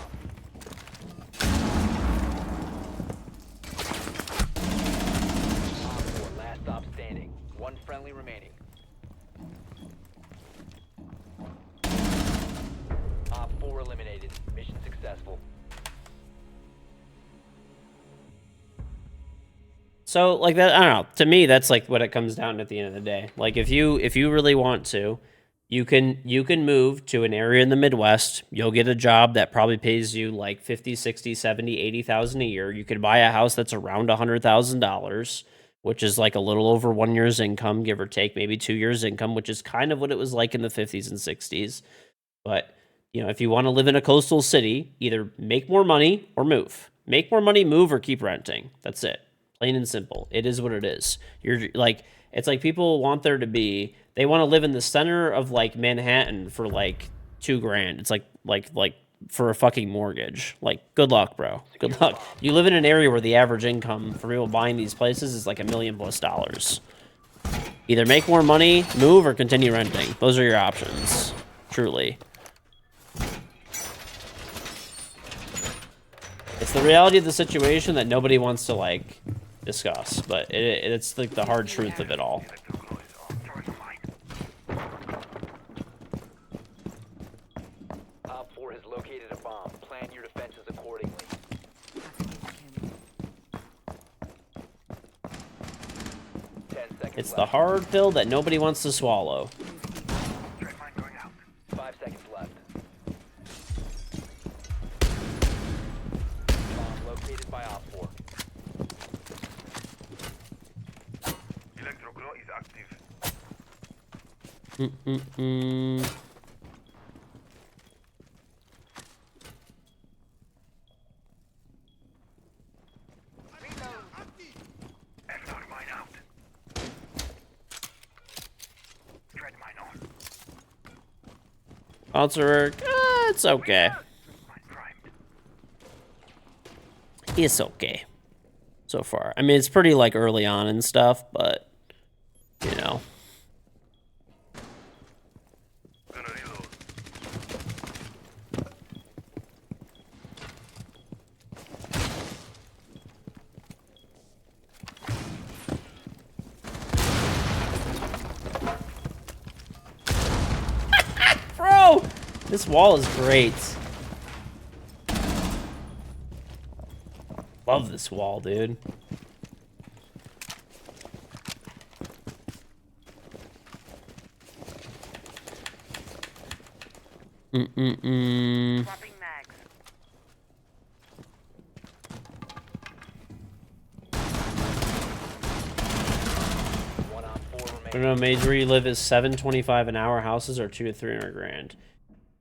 Op 4, last stop standing. One friendly remaining. Op 4 eliminated. Mission successful. So, like, that, I don't know. To me, that's like what it comes down to at the end of the day. Like, if you really want to, you can move to an area in the Midwest. You'll get a job that probably pays you like 50, 60, 70, 80,000 a year. You could buy a house that's around $100,000, which is like a little over 1 year's income, give or take, maybe 2 years income, which is kind of what it was like in the 50s and 60s. But, you know, if you want to live in a coastal city, either make more money or move. Make more money, move, or keep renting. That's it. Plain and simple. It is what it is. You're like, it's like people want there to be, they want to live in the center of like Manhattan for like $2,000. It's like for a fucking mortgage. Like, good luck, bro. Good luck. You live in an area where the average income for people buying these places is like $1 million+. Either make more money, move, or continue renting. Those are your options. Truly. It's the reality of the situation that nobody wants to like discuss, but it's like the hard truth of it all. Op 4 has located a bomb. Plan your defenses accordingly. 10 seconds It's left. the hard pill that nobody wants to swallow. 5 seconds left. Bomb located by Op 4. Electroglow is active. F-Dog mine out. Tread mine on. Sponsor work, it's okay. Mine primed. It's okay. So far. I mean, it's pretty like early on and stuff, but you know. Gonna reload. This wall is great. Love this wall, dude. Swapping mags. One on 4 I remaining. don't know, Mage, where you live is $7.25 an hour houses or 200 to 300 grand.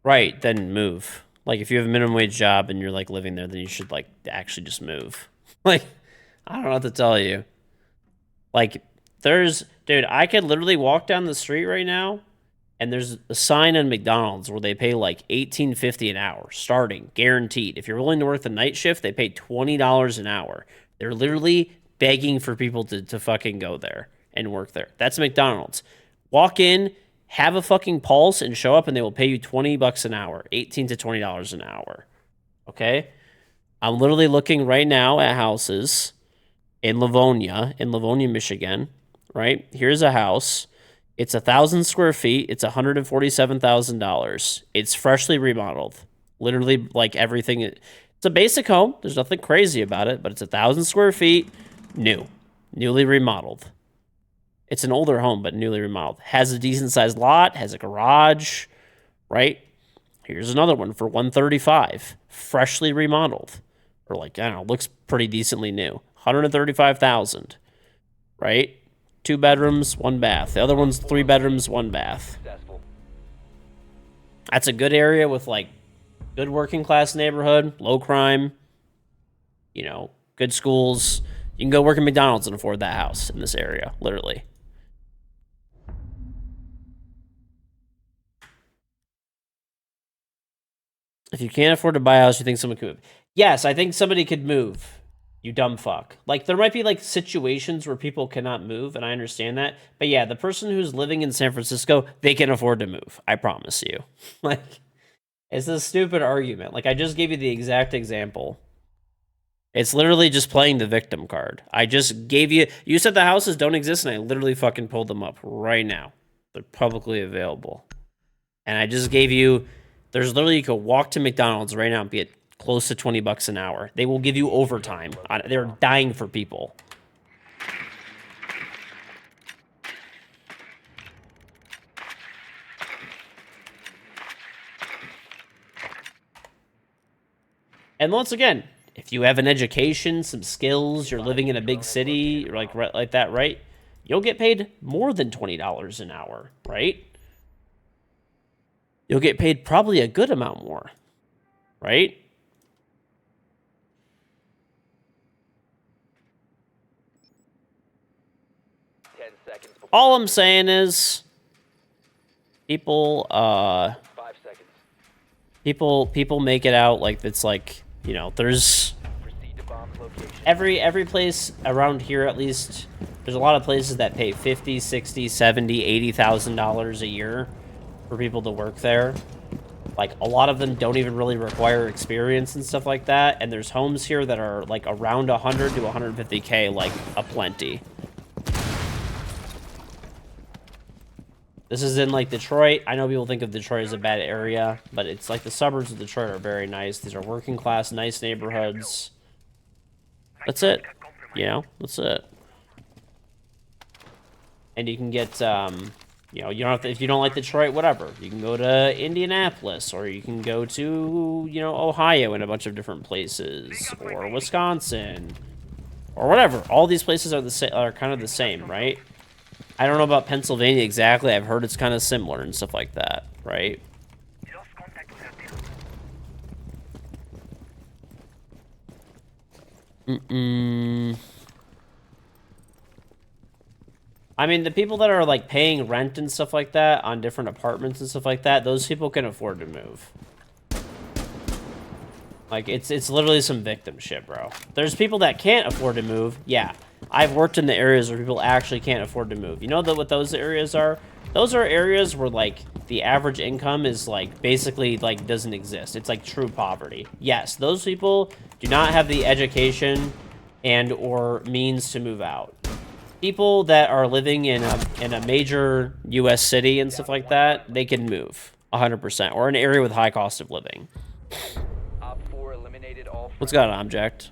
Right, then move. Like, if you have a minimum wage job and you're like living there, then you should like actually just move. Like, I don't know what to tell you. Like, dude, I could literally walk down the street right now, and there's a sign on McDonald's where they pay like $18.50 an hour, starting, guaranteed. If you're willing to work the night shift, they pay $20 an hour. They're literally begging for people to fucking go there and work there. That's McDonald's. Walk in, have a fucking pulse, and show up, and they will pay you $20 an hour, $18 to $20 an hour. Okay? I'm literally looking right now at houses in Livonia, Michigan, right? Here's a house. It's 1,000 square feet. It's $147,000. It's freshly remodeled. Literally, like everything. It's a basic home. There's nothing crazy about it, but it's 1,000 square feet, newly remodeled. It's an older home, but newly remodeled. Has a decent sized lot, has a garage, right? Here's another one for $135, freshly remodeled. Or like, I don't know, looks pretty decently new. $135,000, right? 2 bedrooms, 1 bath. The other one's 3 bedrooms, 1 bath. Successful. That's a good area with like good working class neighborhood, low crime, you know, good schools. You can go work at McDonald's and afford that house in this area, literally. If you can't afford to buy a house, you think someone could move? Yes, I think somebody could move. You dumb fuck. Like, there might be, like, situations where people cannot move, and I understand that. But yeah, the person who's living in San Francisco, they can afford to move. I promise you. Like, it's a stupid argument. Like, I just gave you the exact example. It's literally just playing the victim card. I just gave you... You said the houses don't exist, and I literally fucking pulled them up right now. They're publicly available. And I just gave you... There's literally... You could walk to McDonald's right now and be at close to $20 an hour. They will give you overtime. They're dying for people. And once again, if you have an education, some skills, you're living in a big city, like that, right? You'll get paid more than $20 an hour, right? You'll get paid probably a good amount more, right? All I'm saying is, people, 5 seconds. people make it out like it's like, you know, there's Proceed to bomb's location. every place around here, at least, there's a lot of places that pay $50,000, $60,000, $70,000, $80,000 a year for people to work there. Like, a lot of them don't even really require experience and stuff like that. And there's homes here that are like around 100 to 150K, like aplenty. This is in like Detroit. I know people think of Detroit as a bad area, but it's like the suburbs of Detroit are very nice. These are working class, nice neighborhoods. That's it. You know, that's it. And you can get, you know, you don't have to, if you don't like Detroit, whatever. You can go to Indianapolis, or you can go to, you know, Ohio and a bunch of different places, or Wisconsin, or whatever. All these places are kind of the same, right? I don't know about Pennsylvania exactly. I've heard it's kind of similar and stuff like that, right? I mean, the people that are like paying rent and stuff like that on different apartments and stuff like that, those people can afford to move. Like, it's literally some victim shit, bro. There's people that can't afford to move. Yeah, I've worked in the areas where people actually can't afford to move. You know what those areas are? Those are areas where, like, the average income is, like, basically, like, doesn't exist. It's, like, true poverty. Yes, those people do not have the education and or means to move out. People that are living in a major U.S. city and stuff like that, they can move. 100%. Or an area with high cost of living. Op 4 eliminated all What's got an object?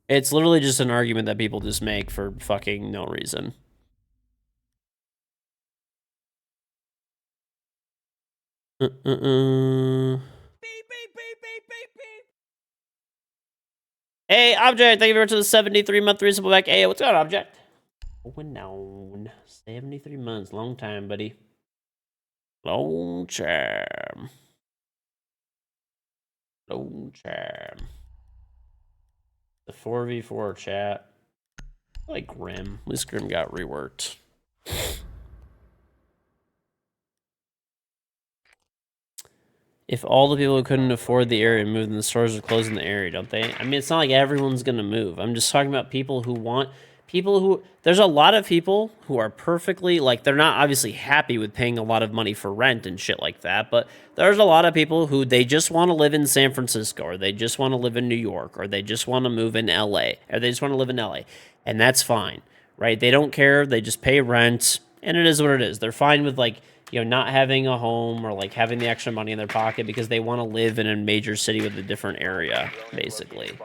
It's literally just an argument that people just make for fucking no reason. Hey, object, thank you very much for the 73-month reasonable back. Hey, what's going on, object? Going down. 73 months, long time, buddy. Long time. Long time. The 4v4 chat. I like Grim. At least Grim got reworked. If all the people who couldn't afford the area moved, then the stores are closing the area, don't they? I mean, it's not like everyone's gonna move. I'm just talking about people who want... There's a lot of people who are perfectly... Like, they're not obviously happy with paying a lot of money for rent and shit like that, but there's a lot of people who they just want to live in San Francisco, or they just want to live in New York, or they just want to move in LA, or they just want to live in LA. And that's fine, right? They don't care. They just pay rent, and it is what it is. They're fine with, like... You know, not having a home or like having the extra money in their pocket because they want to live in a major city with a different area, basically.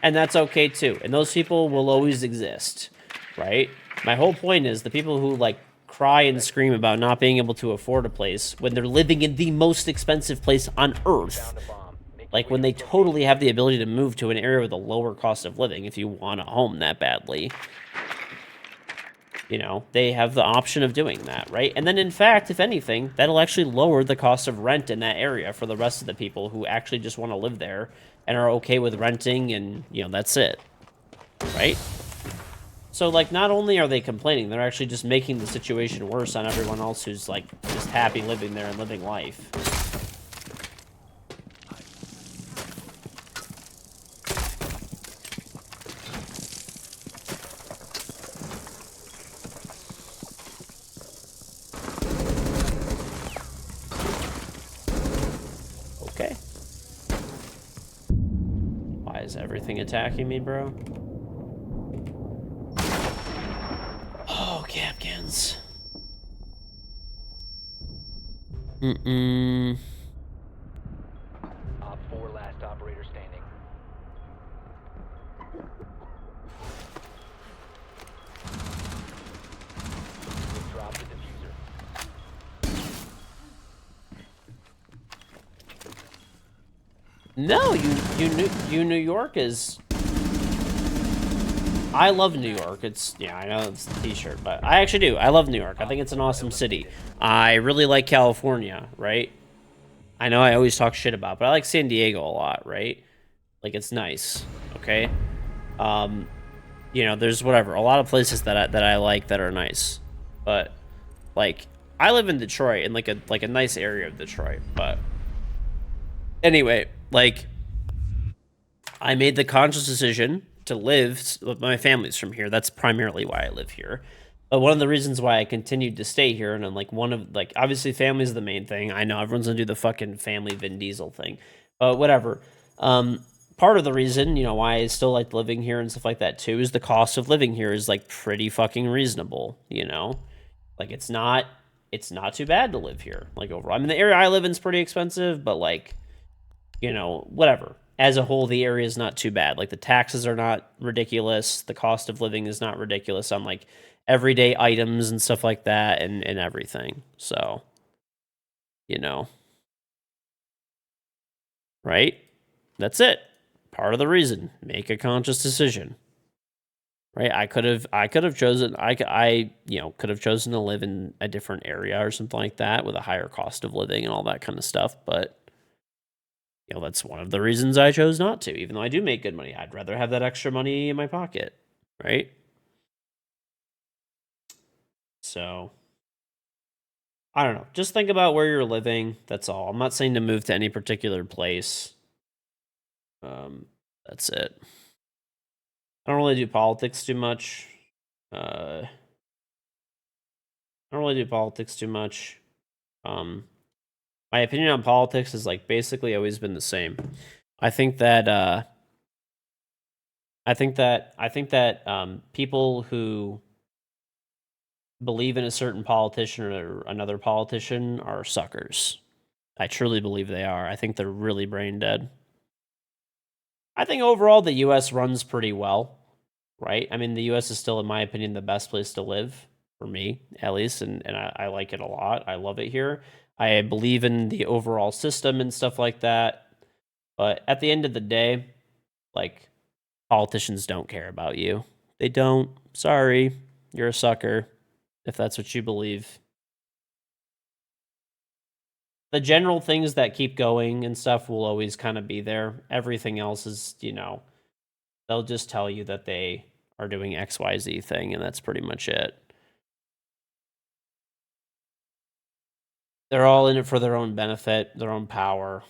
And that's okay too. And those people will always exist, right? My whole point is the people who like cry and scream about not being able to afford a place when they're living in the most expensive place on earth. Like when they totally have the ability to move to an area with a lower cost of living if you want a home that badly. You know, they have the option of doing that, right? And then, in fact, if anything, that'll actually lower the cost of rent in that area for the rest of the people who actually just want to live there and are okay with renting and, you know, that's it, right? So, like, not only are they complaining, they're actually just making the situation worse on everyone else who's, like, just happy living there and living life. Okay. Why is everything attacking me, bro? Oh, Capkins. Op 4 last operator standing. Drop the diffuser. No, New York is... I love New York. It's, yeah, I know it's the t-shirt, but I actually do. I love New York. I think it's an awesome city. I really like California, right? I know I always talk shit about, but I like San Diego a lot, right? Like, it's nice, okay? You know, there's whatever, a lot of places that I like that are nice. But, like, I live in Detroit, in like a nice area of Detroit, but... Anyway, like, I made the conscious decision to live, my family's from here, that's primarily why I live here. But one of the reasons why I continued to stay here, and I'm like, obviously family's the main thing. I know everyone's gonna do the fucking family Vin Diesel thing, but whatever. Part of the reason, you know, why I still like living here and stuff like that too, is the cost of living here is like pretty fucking reasonable, you know? Like, it's not too bad to live here, like, overall. I mean, the area I live in is pretty expensive, but like, you know, whatever. As a whole, the area is not too bad. Like, the taxes are not ridiculous. The cost of living is not ridiculous on, like, everyday items and stuff like that and everything. So, you know. Right? That's it. Part of the reason. Make a conscious decision. Right? I could have chosen, you know, could have chosen to live in a different area or something like that with a higher cost of living and all that kind of stuff, but... You know, that's one of the reasons I chose not to, even though I do make good money. I'd rather have that extra money in my pocket, right? So, I don't know. Just think about where you're living. That's all. I'm not saying to move to any particular place. That's it. I don't really do politics too much. I don't really do politics too much. My opinion on politics has like basically always been the same. I think that people who believe in a certain politician or another politician are suckers. I truly believe they are. I think they're really brain dead. I think overall the US runs pretty well, right? I mean, the US is still, in my opinion, the best place to live, for me, at least, and I like it a lot. I love it here. I believe in the overall system and stuff like that. But at the end of the day, like, politicians don't care about you. They don't. Sorry. You're a sucker, if that's what you believe. The general things that keep going and stuff will always kind of be there. Everything else is, you know, they'll just tell you that they are doing XYZ thing, and that's pretty much it. They're all in it for their own benefit, their own power,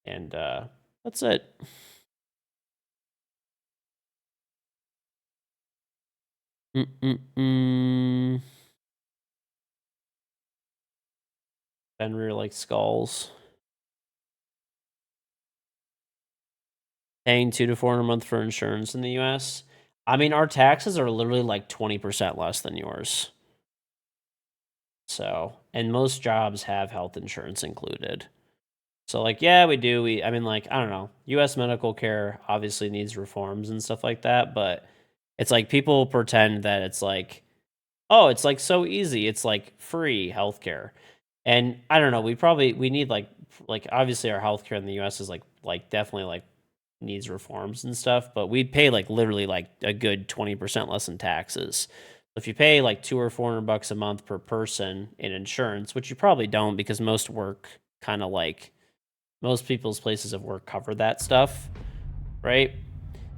and that's it. Fenrir likes skulls. Paying $200 to $400 a month for insurance in the US. I mean, our taxes are literally like 20% less than yours. So, and most jobs have health insurance included. So, like, yeah, we do. I mean, like, I don't know. US medical care obviously needs reforms and stuff like that, but it's like people pretend that it's like, oh, it's like so easy. It's like free healthcare. And I don't know, we need like obviously our healthcare in the US is like definitely like needs reforms and stuff, but we pay like literally like a good 20% less in taxes. If you pay like $200 or $400 a month per person in insurance, which you probably don't because most work kind of like most people's places of work cover that stuff, right?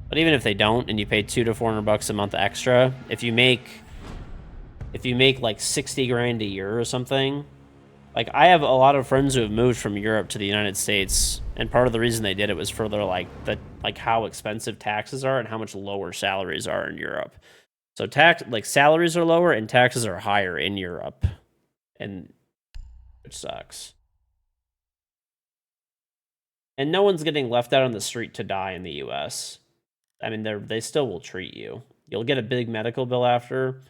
But even if they don't, and you pay $200 to $400 a month extra, if you make like 60 grand a year or something, like I have a lot of friends who have moved from Europe to the United States, and part of the reason they did it was for their like how expensive taxes are and how much lower salaries are in Europe. So salaries are lower and taxes are higher in Europe, and which sucks. And no one's getting left out on the street to die in the US. I mean, they still will treat you. You'll get a big medical bill after,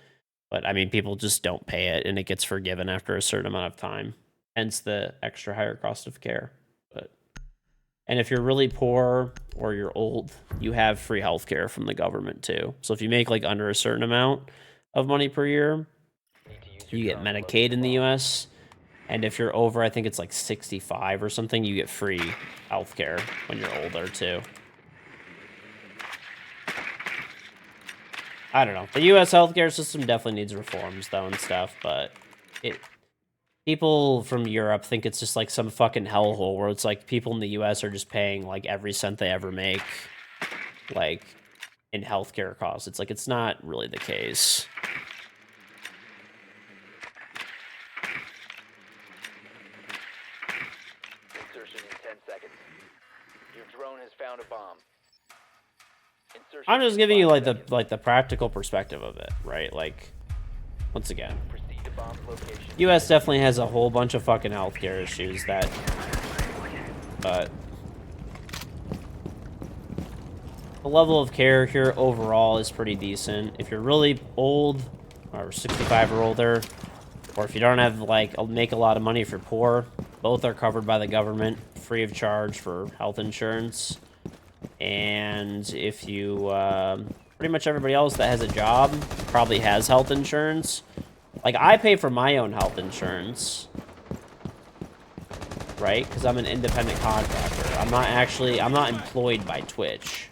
but I mean, people just don't pay it, and it gets forgiven after a certain amount of time. Hence the extra higher cost of care. And if you're really poor or you're old, you have free healthcare from the government too. So if you make like under a certain amount of money per year, you get Medicaid in the US. And if you're over, I think it's like 65 or something, you get free healthcare when you're older too. I don't know. The US healthcare system definitely needs reforms though and stuff, but people from Europe think it's just like some fucking hellhole where it's like people in the US are just paying like every cent they ever make, like in healthcare costs. It's like, it's not really the case. Insertion in 10 seconds. Your drone has found a bomb. Insertion I'm just in giving you 5 like the practical perspective of it, right? Like, once again, US definitely has a whole bunch of fucking healthcare issues but the level of care here overall is pretty decent. If you're really old or 65 or older, or if you don't have make a lot of money, if you're poor, both are covered by the government, free of charge for health insurance. And if you, pretty much everybody else that has a job probably has health insurance. Like, I pay for my own health insurance, right? Because I'm an independent contractor. I'm not employed by Twitch.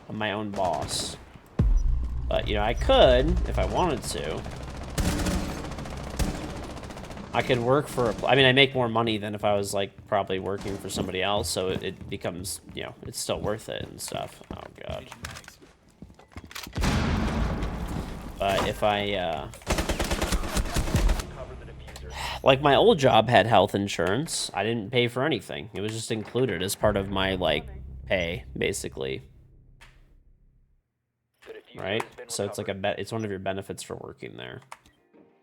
I'm my own boss. But, you know, I could, if I wanted to. I could work for I mean, I make more money than if I was, like, probably working for somebody else, so it becomes, you know, it's still worth it and stuff. Oh, God. But if I, like, my old job had health insurance. I didn't pay for anything. It was just included as part of my, like, pay, basically. Right? So it's like it's one of your benefits for working there.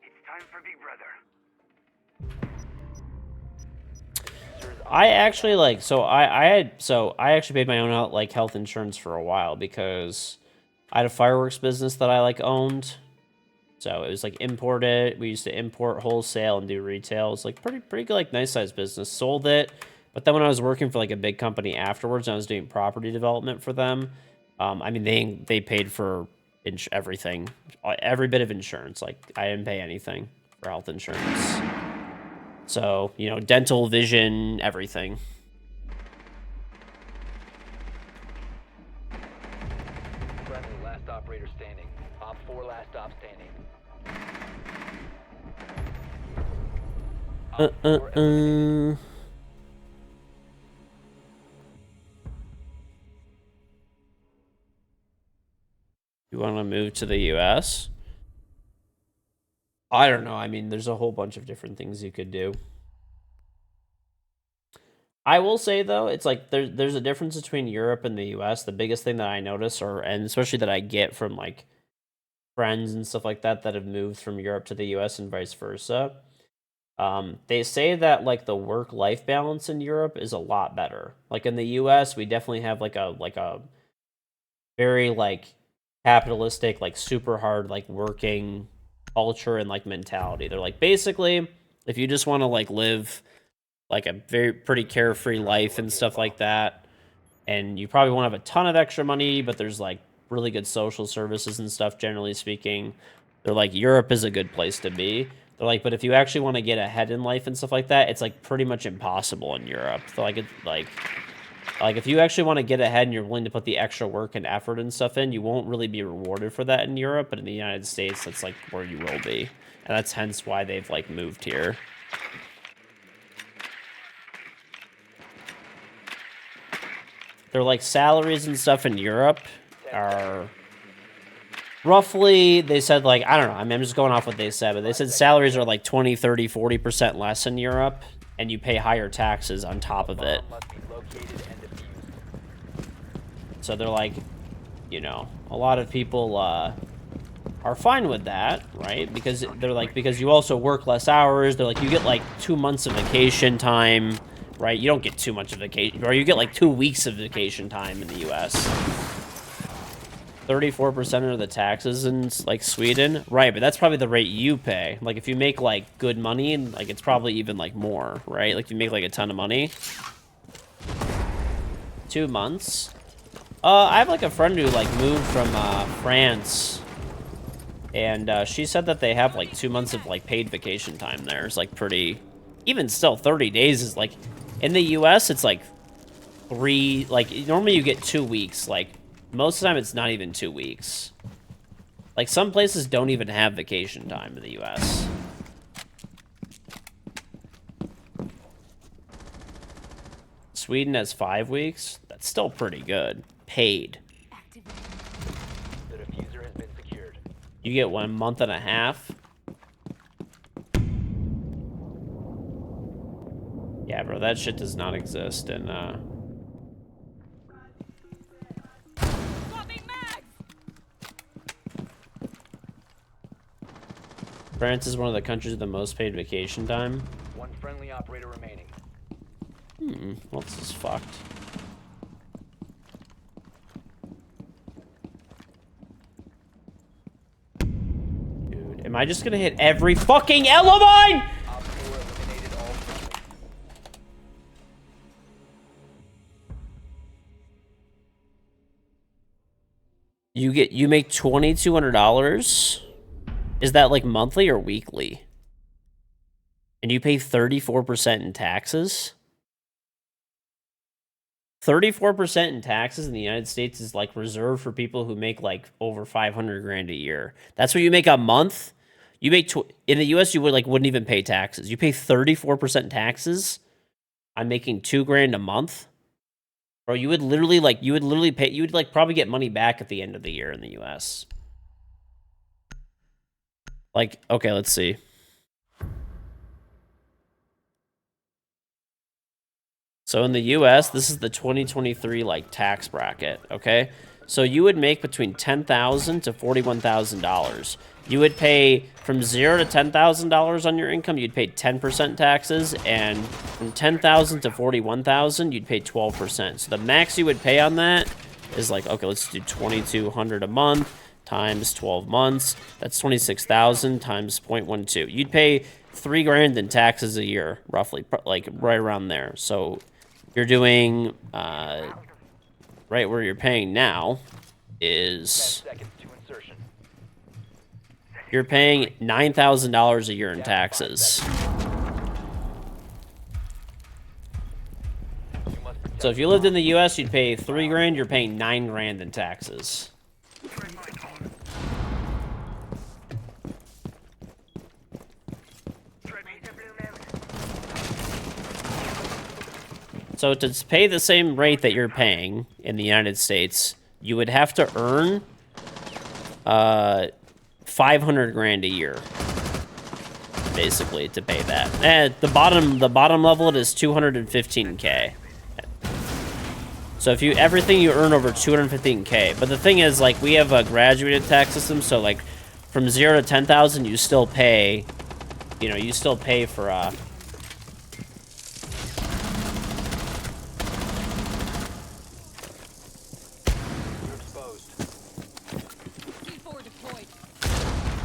It's time for Big Brother. I actually, like, I actually paid my own, like, health insurance for a while because I had a fireworks business that I, like, owned. So it was like imported. We used to import wholesale and do retail. It was like pretty good, like nice sized business. Sold it. But then when I was working for like a big company afterwards, and I was doing property development for them. I mean, they paid for everything, every bit of insurance. Like I didn't pay anything for health insurance. So, you know, dental, vision, everything. Friendly, last operator standing. Op 4, last stop standing. Op 4 eliminated. You want to move to the US? I don't know. I mean, there's a whole bunch of different things you could do. I will say though, it's like there's a difference between Europe and the US. The biggest thing that I notice, and especially that I get from like friends and stuff like that have moved from Europe to the US and vice versa. They say that like the work-life balance in Europe is a lot better. Like in the US, we definitely have like a very like capitalistic, like super hard, like working culture and like mentality. They're like, basically, if you just want to like live like a pretty carefree life and stuff like that, and you probably won't have a ton of extra money, but there's like really good social services and stuff, generally speaking. They're like, Europe is a good place to be. They're like, but if you actually want to get ahead in life and stuff like that, it's like pretty much impossible in Europe. So like, it's like if you actually want to get ahead and you're willing to put the extra work and effort and stuff in, you won't really be rewarded for that in Europe, but in the United States, that's like where you will be. And that's hence why they've like moved here. Their like salaries and stuff in Europe are roughly, they said like, I don't know, I mean, I'm just going off what they said, but they said salaries are like 20, 30, 40% less in Europe, and you pay higher taxes on top of it. So they're like, you know, a lot of people are fine with that, right? Because they're like, because you also work less hours. They're like, you get like 2 months of vacation time, right? You don't get too much of vacation, or you get like 2 weeks of vacation time in the US. 34% of the taxes in like Sweden, right? But that's probably the rate you pay. Like if you make like good money, and like it's probably even like more, right? Like you make like a ton of money. 2 months. I have like a friend who like moved from France, and she said that they have like 2 months of like paid vacation time there. It's like pretty, even still 30 days is like, in the US it's like 3, like normally you get 2 weeks. Like most of the time it's not even 2 weeks. Like some places don't even have vacation time in the US. Sweden has 5 weeks. That's still pretty good. Paid. The diffuser has been secured. You get 1 month and a half. Yeah, bro, that shit does not exist in France is one of the countries with the most paid vacation time. 1 friendly operator remaining. Well, this is fucked. Dude, am I just gonna hit every fucking yellow mine? Op 4 eliminated all friendly. You make $2,200? Is that like monthly or weekly? And you pay 34% in taxes? 34% in taxes in the United States is like reserved for people who make like over 500 grand a year. That's what you make a month. You make in the US you wouldn't even pay taxes. You pay 34% taxes on making 2 grand a month. Bro, you would literally pay, you would like probably get money back at the end of the year in the US. Like, okay, let's see. So in the US, this is the 2023 like tax bracket, okay? So you would make between $10,000 to $41,000. You would pay from $0 to $10,000 on your income, you'd pay 10% taxes, and from $10,000 to $41,000, you'd pay 12%. So the max you would pay on that is like, okay, let's do 2,200 a month times 12 months. That's 26,000 times 0.12. You'd pay $3 grand in taxes a year, roughly, like right around there. So you're doing right where you're paying now is you're paying $9,000 a year in taxes. So if you lived in the U.S., you'd pay $3 grand. You're paying $9 grand in taxes. So to pay the same rate that you're paying in the United States, you would have to earn 500 grand a year, basically, to pay that. And the bottom level it is 215K. So if you everything you earn over 215K, but the thing is, like, we have a graduated tax system, so like from 0 to 10,000, you still pay, you know, you still pay for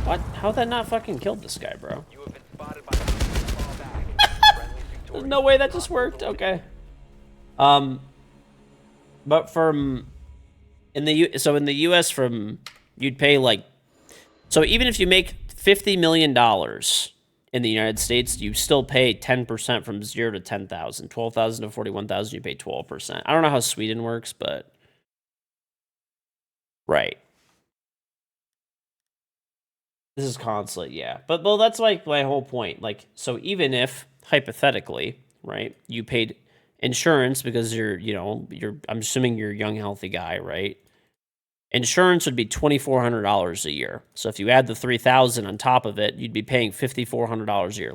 What? How'd that not fucking killed this guy, bro? You have been spotted by fall back. There's no way that just worked. Okay. But from in the U.S. from you'd pay like, so even if you make $50 million in the United States, you still pay 10% from 0 to 10,000, 12,000 to 41,000. You pay 12%. I don't know how Sweden works, but right. This is consulate, yeah. But well, that's like my whole point. Like, so even if hypothetically, right, you paid insurance because I'm assuming you're a young, healthy guy, right? Insurance would be $2,400 a year. So if you add the $3,000 on top of it, you'd be paying $5,400 a year.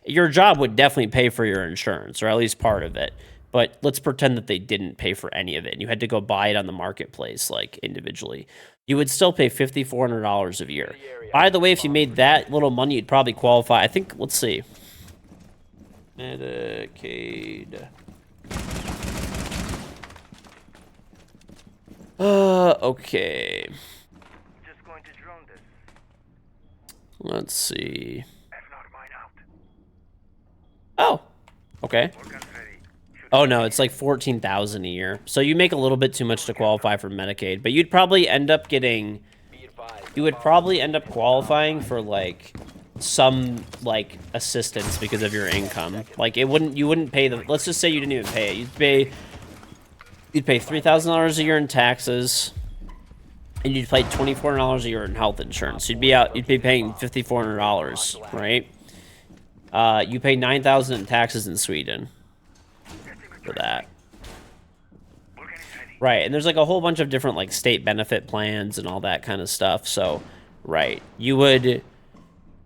Your job would definitely pay for your insurance, or at least part of it. But let's pretend that they didn't pay for any of it, and you had to go buy it on the marketplace, like individually. You would still pay $5,400 a year. By the way, if you made that little money, you'd probably qualify. I think, let's see. Medicaid. Okay. Just going to drone this. Let's see. Oh, okay. Oh no, it's like $14,000 a year. So you make a little bit too much to qualify for Medicaid, but you'd probably end up getting. You would probably end up qualifying for like some like assistance because of your income. Like you wouldn't pay the. Let's just say you didn't even pay it. You'd pay $3,000 a year in taxes, and you'd pay $2,400 a year in health insurance. You'd be paying $5,400, right? You pay $9,000 in taxes in Sweden for that. Right, and there's like a whole bunch of different like state benefit plans and all that kind of stuff. So, right, you would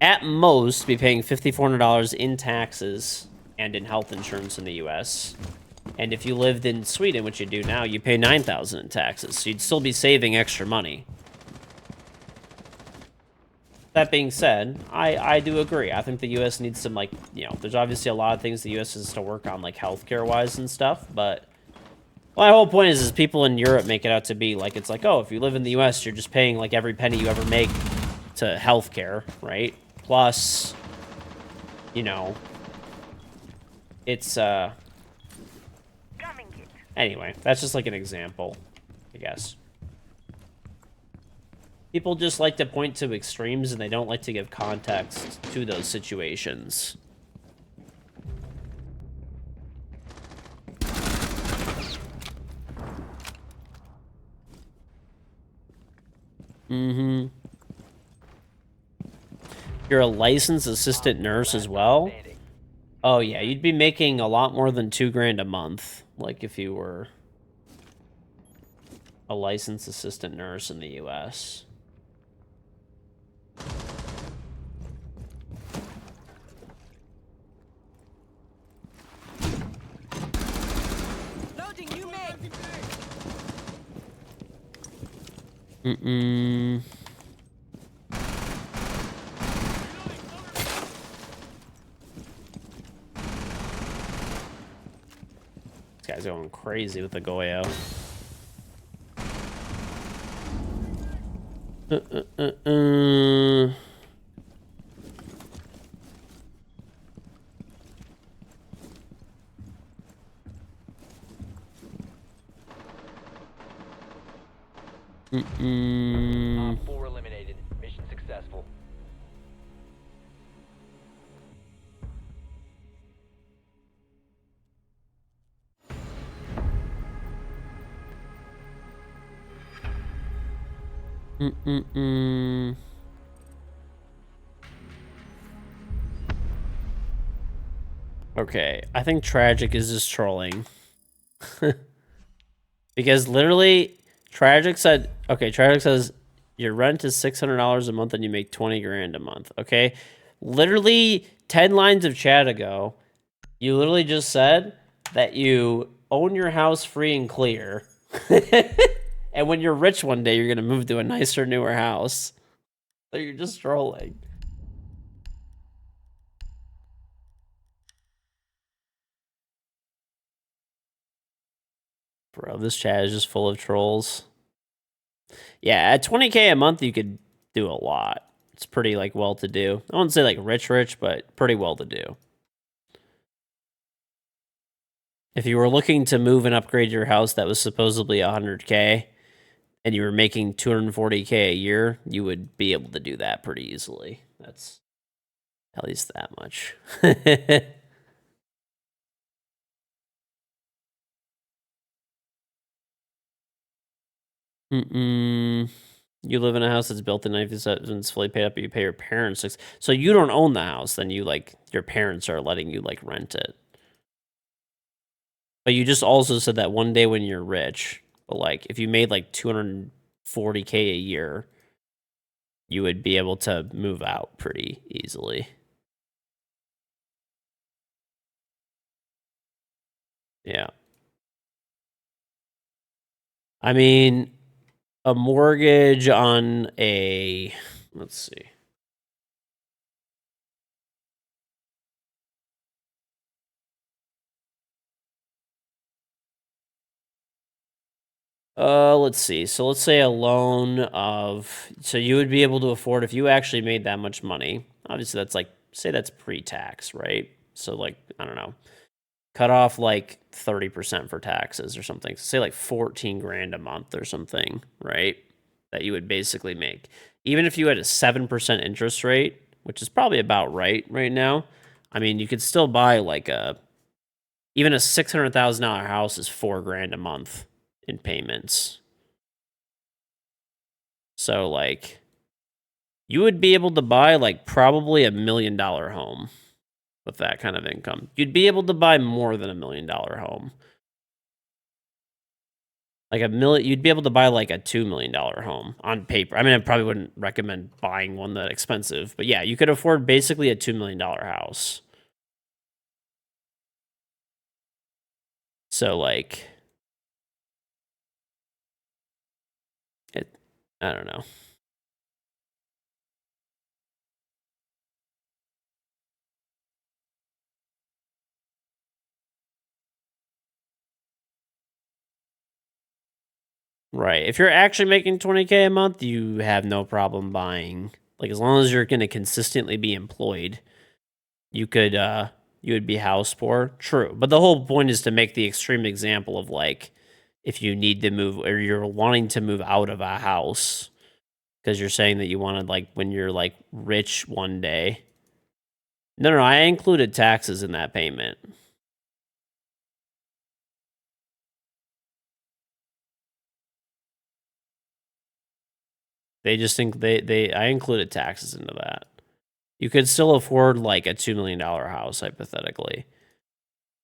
at most be paying $5,400 in taxes and in health insurance in the U.S. And if you lived in Sweden, which you do now, you pay $9,000 in taxes. So you'd still be saving extra money. That being said, I do agree. I think the U.S. needs some, like, there's obviously a lot of things the U.S. has to work on, like, healthcare-wise and stuff, but my whole point is people in Europe make it out to be, like, it's like, oh, if you live in the U.S., you're just paying, like, every penny you ever make to healthcare, right? Plus, it's, anyway, that's just, like, an example, I guess. People just like to point to extremes, and they don't like to give context to those situations. Mm-hmm. You're a licensed assistant nurse as well? Oh, yeah, you'd be making a lot more than $2 grand a month, like if you were a licensed assistant nurse in the U.S. Mm-mm. This guy's going crazy with the Goyo. Op 4 eliminated. Mission successful. Okay, I think Tragic is just trolling. Because literally, Tragic said, okay, Tragic says your rent is $600 a month and you make 20 grand a month. Okay, literally 10 lines of chat ago, you literally just said that you own your house free and clear. And when you're rich one day, you're going to move to a nicer, newer house. So you're just trolling. Bro, this chat is just full of trolls. Yeah, at 20K a month, you could do a lot. It's pretty, like, well-to-do. I wouldn't say, like, rich, but pretty well-to-do. If you were looking to move and upgrade your house that was supposedly 100K, and you were making 240K a year, you would be able to do that pretty easily. That's at least that much. You live in a house that's built in 1997, it's fully paid up, but you pay your parents. So you don't own the house, then you, like, your parents are letting you, like, rent it. But you just also said that one day when you're rich, but, like, if you made, like, 240K a year, you would be able to move out pretty easily. Yeah. I mean, a mortgage on a, let's see. Let's see. So let's say a loan of, so you would be able to afford if you actually made that much money. Obviously, that's like, say that's pre-tax, right? So, like, I don't know, cut off like 30% for taxes or something. So say like 14 grand a month or something, right? That you would basically make. Even if you had a 7% interest rate, which is probably about right now. I mean, you could still buy like even a $600,000 house is 4 grand a month in payments. So, like, you would be able to buy like probably $1 million home with that kind of income. You'd be able to buy more than $1 million home. Like you'd be able to buy like a $2 million home on paper. I mean, I probably wouldn't recommend buying one that expensive, but yeah, you could afford basically a $2 million house. So, like, I don't know. Right. If you're actually making 20K a month, you have no problem buying. Like, as long as you're going to consistently be employed, you would be house poor. True. But the whole point is to make the extreme example of, like, if you need to move or you're wanting to move out of a house because you're saying that you wanted, like, when you're, like, rich one day. No, I included taxes in that payment. They just think I included taxes into that. You could still afford like a $2 million house, hypothetically.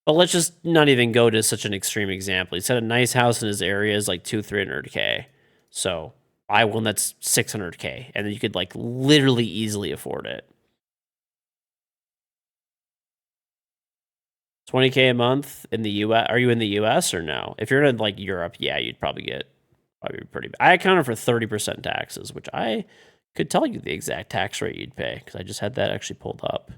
But let's just not even go to such an extreme example. He said a nice house in his area is like 300K. So buy one that's 600K, and then you could like literally easily afford it. 20K a month in the US. Are you in the US or no? If you're in like Europe, yeah, you'd probably get pretty bad. I accounted for 30% taxes, which I could tell you the exact tax rate you'd pay because I just had that actually pulled up.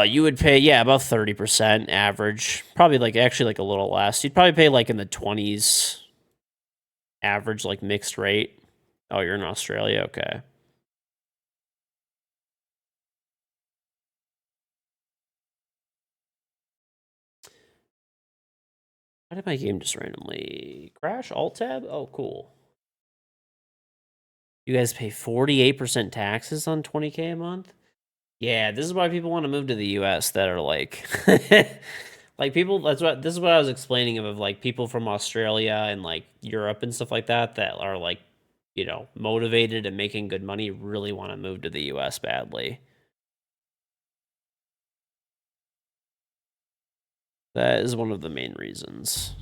You would pay, yeah, about 30% average. Probably like actually like a little less. You'd probably pay like in the 20s average, like mixed rate. Oh, you're in Australia? Okay. Why did my game just randomly crash? Alt-tab? Oh, cool. You guys pay 48% taxes on 20K a month? Yeah, this is why people want to move to the US that are like like people this is what I was explaining of like people from Australia and like Europe and stuff like that that are like, you know, motivated and making good money really want to move to the US badly. That is one of the main reasons.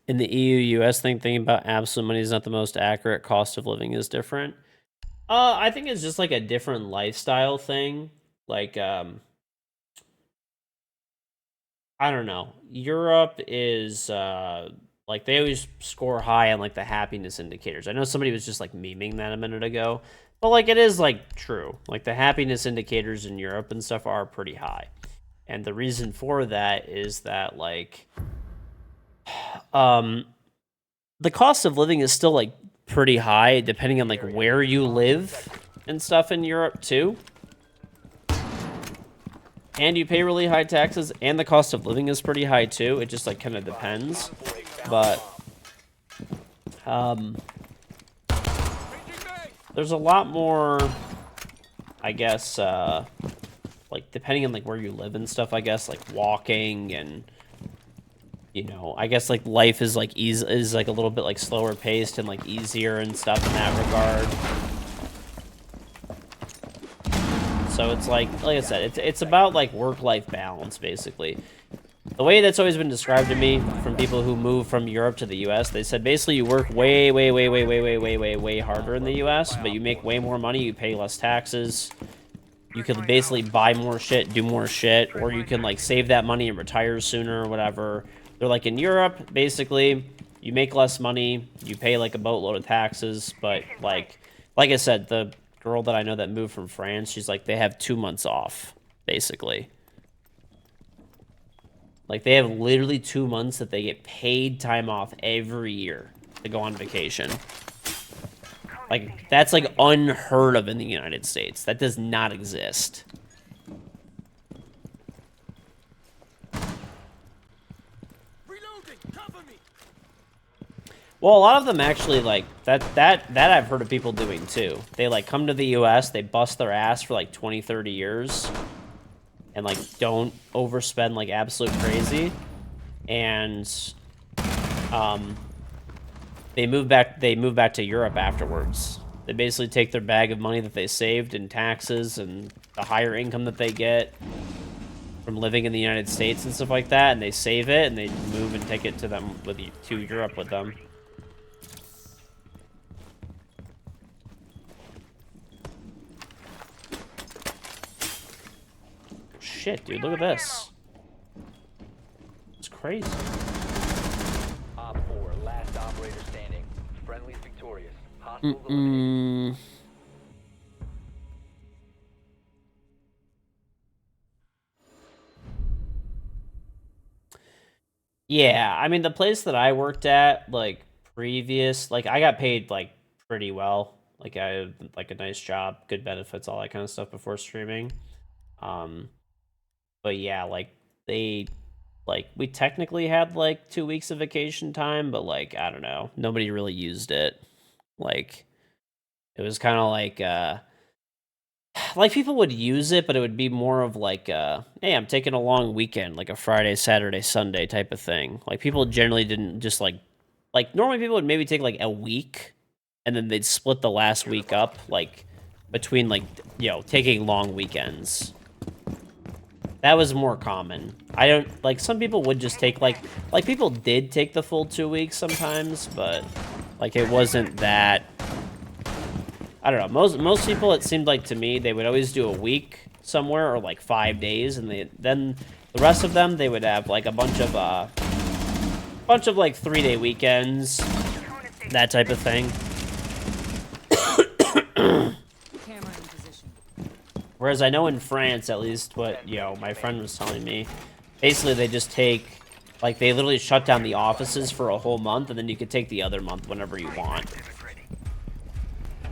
In the EU-US thing, thinking about absolute money is not the most accurate. Cost of living is different. I think it's just like a different lifestyle thing. Like, I don't know. Europe is like they always score high on like the happiness indicators. I know somebody was just like memeing that a minute ago, but like it is like true. Like the happiness indicators in Europe and stuff are pretty high, and the reason for that is that like, the cost of living is still like pretty high depending on like where you live and stuff in Europe too. And you pay really high taxes, and the cost of living is pretty high too. It just like kind of depends. But there's a lot more, I guess, like depending on like where you live and stuff, I guess, like walking and, you know, I guess like life is like is like a little bit like slower paced and like easier and stuff in that regard. So it's like I said, it's about like work-life balance basically. The way that's always been described to me from people who move from Europe to the US, they said basically you work way harder in the US, but you make way more money, you pay less taxes. You could basically buy more shit, do more shit, or you can like save that money and retire sooner or whatever. They're like in Europe, basically, you make less money, you pay like a boatload of taxes, but like I said, the girl that I know that moved from France, she's like, they have 2 months off, basically. Like, they have literally 2 months that they get paid time off every year to go on vacation. Like, that's, like, unheard of in the United States. That does not exist. Well, a lot of them actually, like, that I've heard of people doing, too. They, like, come to the U.S., they bust their ass for, like, 20, 30 years, and, like, don't overspend, like, absolute crazy, and, they move back to Europe afterwards. They basically take their bag of money that they saved in taxes and the higher income that they get from living in the United States and stuff like that, and they save it, and they move and take it to Europe with them. Shit, dude, look at this. It's crazy. Op 4, last operator standing. Friendly's victorious. Hostiles eliminated. Yeah, I mean, the place that I worked at, like, like, I got paid, like, pretty well. Like, I had, like, a nice job, good benefits, all that kind of stuff before streaming. But yeah, like, we technically had, like, 2 weeks of vacation time, but, like, I don't know. Nobody really used it. Like, it was kind of like, people would use it, but it would be more of, like, hey, I'm taking a long weekend, like a Friday, Saturday, Sunday type of thing. Like, people generally didn't just, like, normally people would maybe take, like, a week, and then they'd split the last week up, like, between, like, you know, taking long weekends. That was more common. I don't, like, some people would just take, like, people did take the full 2 weeks sometimes, but, like, it wasn't that, I don't know, most people, it seemed like to me, they would always do a week somewhere, or, like, 5 days, and then the rest of them, they would have, like, a bunch of like, 3-day weekends, that type of thing. Camera in position. Whereas I know in France, at least what, my friend was telling me, basically they just take, like, they literally shut down the offices for a whole month, and then you could take the other month whenever you want.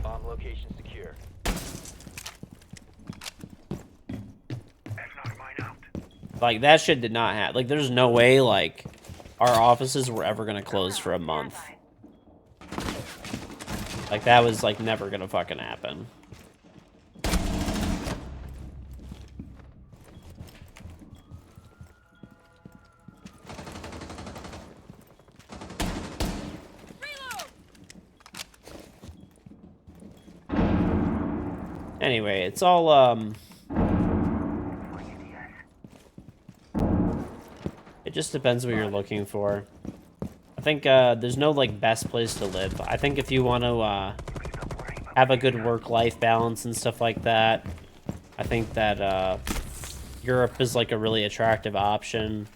Bomb location secure. Like, that shit did not happen. Like, there's no way, like, our offices were ever gonna close for a month. Like, that was, like, never gonna fucking happen. Anyway, it's all, it just depends what you're looking for. I think, there's no, like, best place to live. I think if you want to, have a good work-life balance and stuff like that, I think that, Europe is, like, a really attractive option.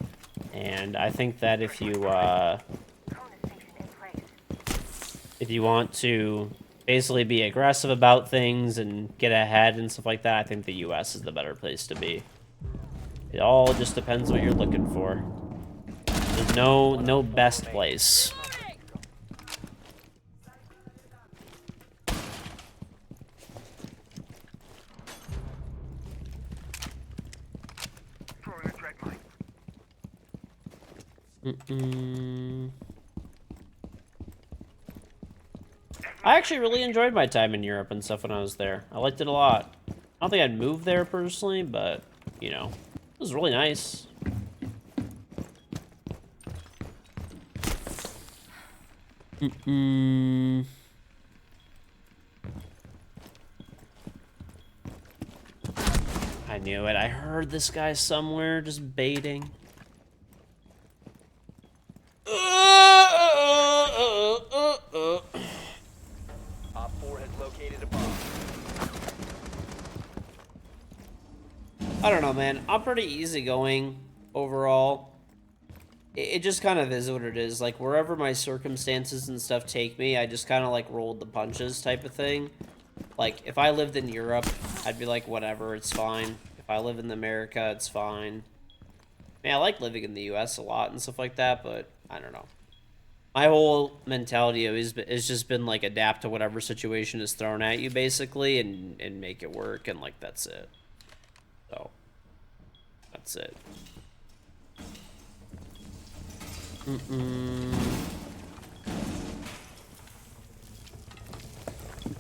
And I think that if you want to basically be aggressive about things and get ahead and stuff like that, I think the US is the better place to be. It all just depends what you're looking for. There's no best place. I actually really enjoyed my time in Europe and stuff when I was there. I liked it a lot. I don't think I'd move there personally, but, it was really nice. I knew it. I heard this guy somewhere just baiting. Op 4 has located a bomb. I don't know, man. I'm pretty easygoing overall. It just kind of is what it is. Like, wherever my circumstances and stuff take me, I just kind of, like, rolled the punches type of thing. Like, if I lived in Europe, I'd be like, whatever, it's fine. If I live in America, it's fine. I mean, I like living in the US a lot and stuff like that, but I don't know. My whole mentality has just been, like, adapt to whatever situation is thrown at you, basically, and make it work, and, like, that's it. So, that's it.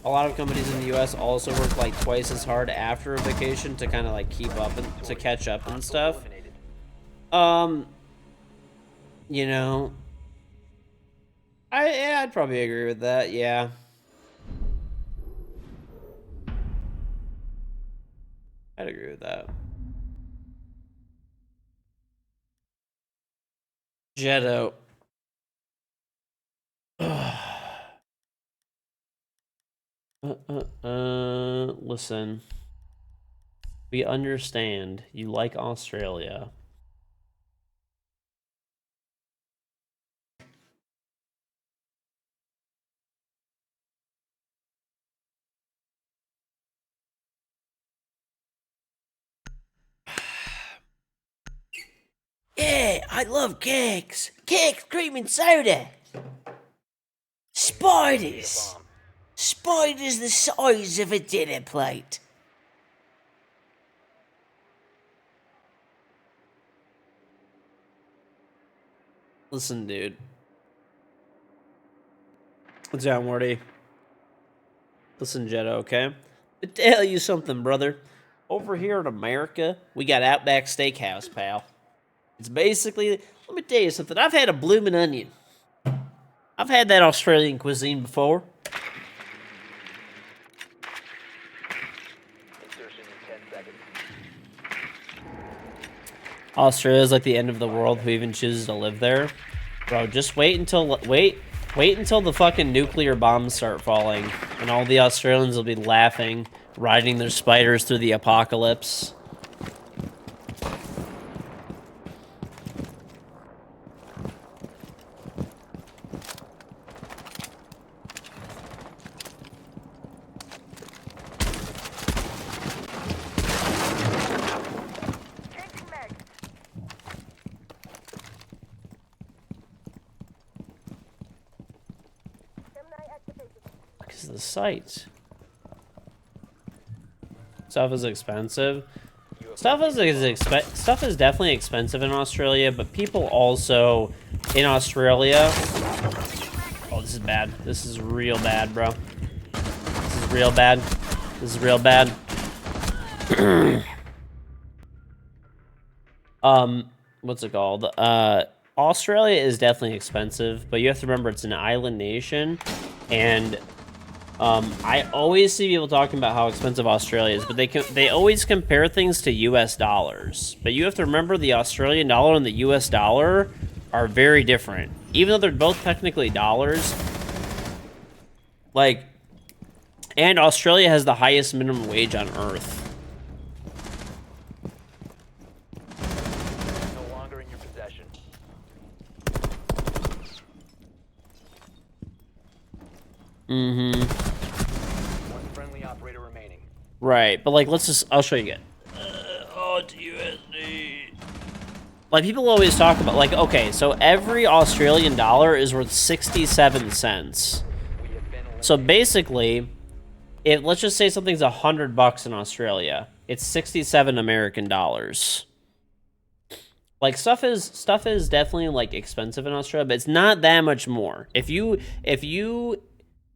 A lot of companies in the US also work, like, twice as hard after a vacation to kind of, like, keep up and to catch up and stuff. I'd probably agree with that, yeah. I'd agree with that. Jetto. Listen. We understand you like Australia. Yeah, I love cakes. Cakes, cream and soda. Spiders. Spiders the size of a dinner plate. Listen, dude. What's down, Morty? Listen, Jetto, okay? To tell you something, brother. Over here in America, we got Outback Steakhouse, pal. It's basically, let me tell you something. I've had a bloomin' onion. I've had that Australian cuisine before. Insertion in 10 seconds. Australia's like the end of the world. Who even chooses to live there? Bro, just wait until the fucking nuclear bombs start falling, and all the Australians will be laughing, riding their spiders through the apocalypse. is the site? Stuff is expensive. Stuff is definitely expensive in Australia, but people also in Australia. Oh, this is bad. This is real bad, bro. This is real bad. This is real bad. What's it called? Australia is definitely expensive, but you have to remember it's an island nation, and I always see people talking about how expensive Australia is, but they always compare things to US dollars. But you have to remember the Australian dollar and the US dollar are very different. Even though they're both technically dollars, like, and Australia has the highest minimum wage on Earth. No longer in your possession. One friendly operator remaining. Right, but like, I'll show you again. USD. Like, people always talk about, like, okay, so every Australian dollar is worth 67 cents. So basically, let's just say something's $100 in Australia, it's 67 American dollars. Like, stuff is definitely, like, expensive in Australia, but it's not that much more. If you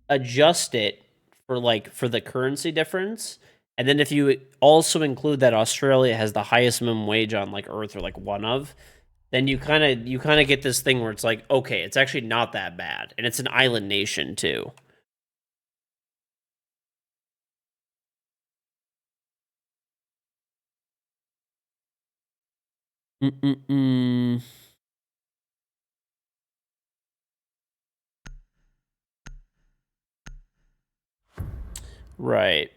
adjust it for the currency difference, and then if you also include that Australia has the highest minimum wage on, like, Earth, or like one of, then you kind of get this thing where it's like, okay, it's actually not that bad, and it's an island nation too. Right.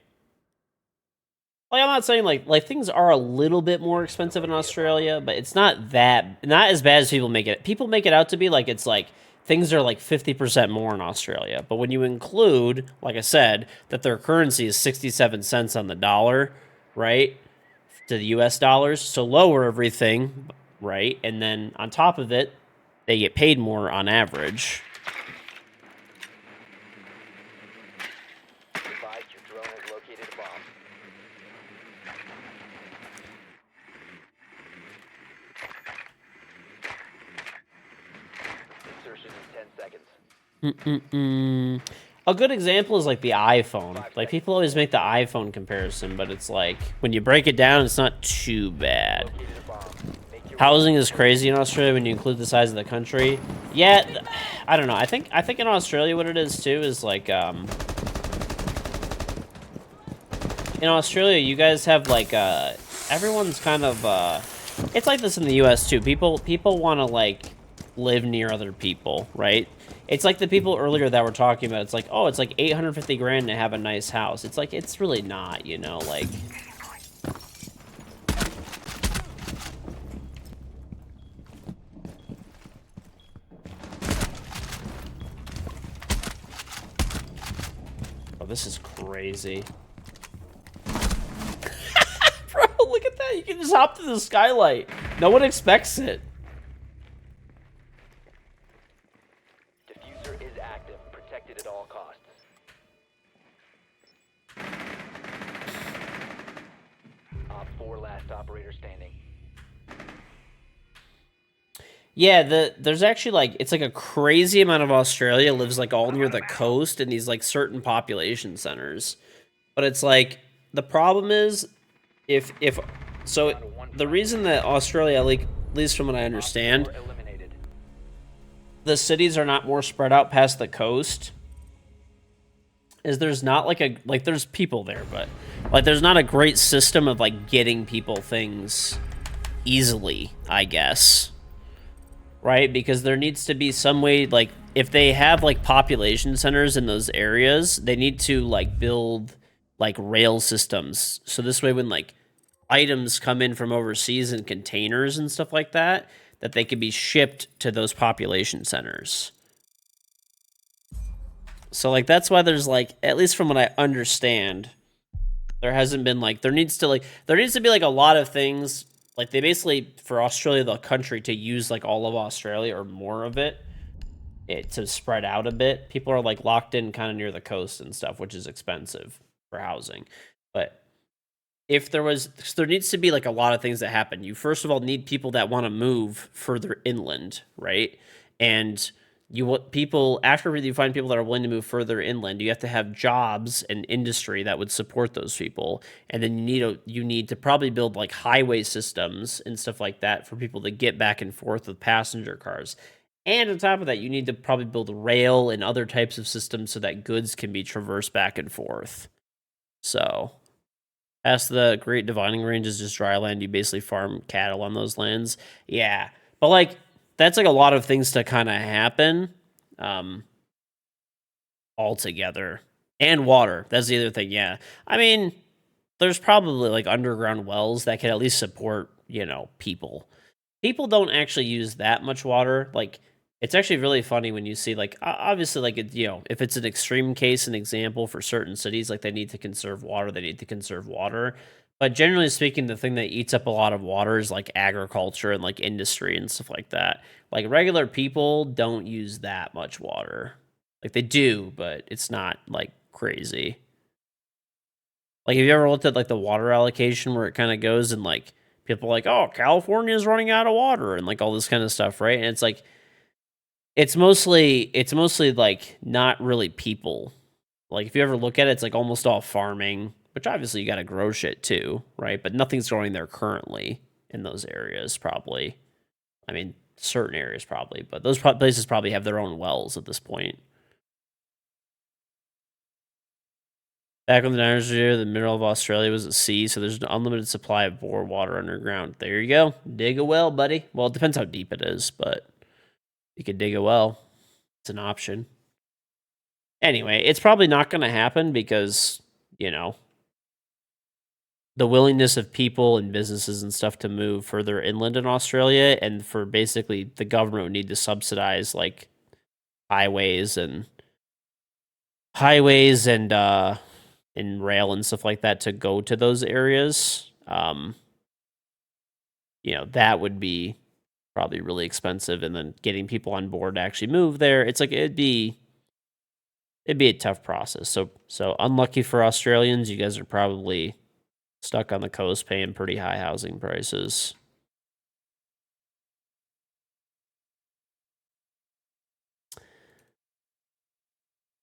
Like, I'm not saying like things are a little bit more expensive in Australia, but it's not as bad as people make it. People make it out to be like it's like things are like 50% more in Australia. But when you include, like I said, that their currency is 67 cents on the dollar, right? To the US dollars, so lower everything, right? And then on top of it, they get paid more on average. Advise your drone has located a bomb. Insertion in 10 seconds. A good example is like the iPhone. Like, people always make the iPhone comparison, but it's like, when you break it down, it's not too bad. Housing is crazy in Australia when you include the size of the country. Yeah, I don't know. I think in Australia what it is too is like, in Australia you guys have like, everyone's kind of, it's like this in the US too. People want to like live near other people, right? It's like the people earlier that were talking about, it's like, oh, it's like 850 grand to have a nice house. It's like, it's really not, you know, like. Oh, this is crazy. Bro, look at that. You can just hop through the skylight. No one expects it. Diffuser is active, protected at all costs. Op 4 last operator standing. Yeah, there's actually like, it's like a crazy amount of Australia lives like all near the coast in these like certain population centers. But it's like, the problem is, so the reason that Australia, like, at least from what I understand, the cities are not more spread out past the coast, is there's not like there's people there, but like there's not a great system of like getting people things easily, I guess. Right? Because there needs to be some way, like, if they have like population centers in those areas, they need to like build like rail systems. So this way, when like items come in from overseas in containers and stuff like that, that they can be shipped to those population centers. So like, that's why there's like, at least from what I understand, there hasn't been like, there needs to be like a lot of things. Like, they basically, for Australia, the country, to use like all of Australia or more of it, it to spread out a bit. People are like locked in kind of near the coast and stuff, which is expensive for housing. But if there needs to be like a lot of things that happen. You first of all need people that want to move further inland, right? And you want people, after you find people that are willing to move further inland, you have to have jobs and industry that would support those people. And then you need to probably build like highway systems and stuff like that for people to get back and forth with passenger cars. And on top of that, you need to probably build rail and other types of systems so that goods can be traversed back and forth. So, as the Great Dividing Range is just dry land, you basically farm cattle on those lands. Yeah, but like that's like a lot of things to kind of happen altogether. And water. That's the other thing, yeah. I mean, there's probably like underground wells that can at least support, people. People don't actually use that much water. Like, it's actually really funny when you see, like, obviously, like, if it's an extreme case, an example for certain cities, like, they need to conserve water, they need to conserve water. But generally speaking, the thing that eats up a lot of water is, like, agriculture and, like, industry and stuff like that. Like, regular people don't use that much water. Like, they do, but it's not, like, crazy. Like, have you ever looked at, like, the water allocation where it kind of goes and, like, people are like, oh, California's running out of water and, like, all this kind of stuff, right? And it's, like, it's mostly like not really people. Like if you ever look at it, it's like almost all farming, which obviously you got to grow shit too, right? But nothing's growing there currently in those areas, probably. I mean, certain areas probably, but those places probably have their own wells at this point. Back when the dinosaurs were here, the middle of Australia was at sea, so there's an unlimited supply of bore water underground. There you go. Dig a well, buddy. Well, it depends how deep it is, but you could dig a well. It's an option. Anyway, it's probably not going to happen because, the willingness of people and businesses and stuff to move further inland in Australia, and for basically the government would need to subsidize like highways and rail and stuff like that to go to those areas. That would be probably really expensive, and then getting people on board to actually move there, it's like it'd be a tough process. So unlucky for Australians, you guys are probably stuck on the coast paying pretty high housing prices.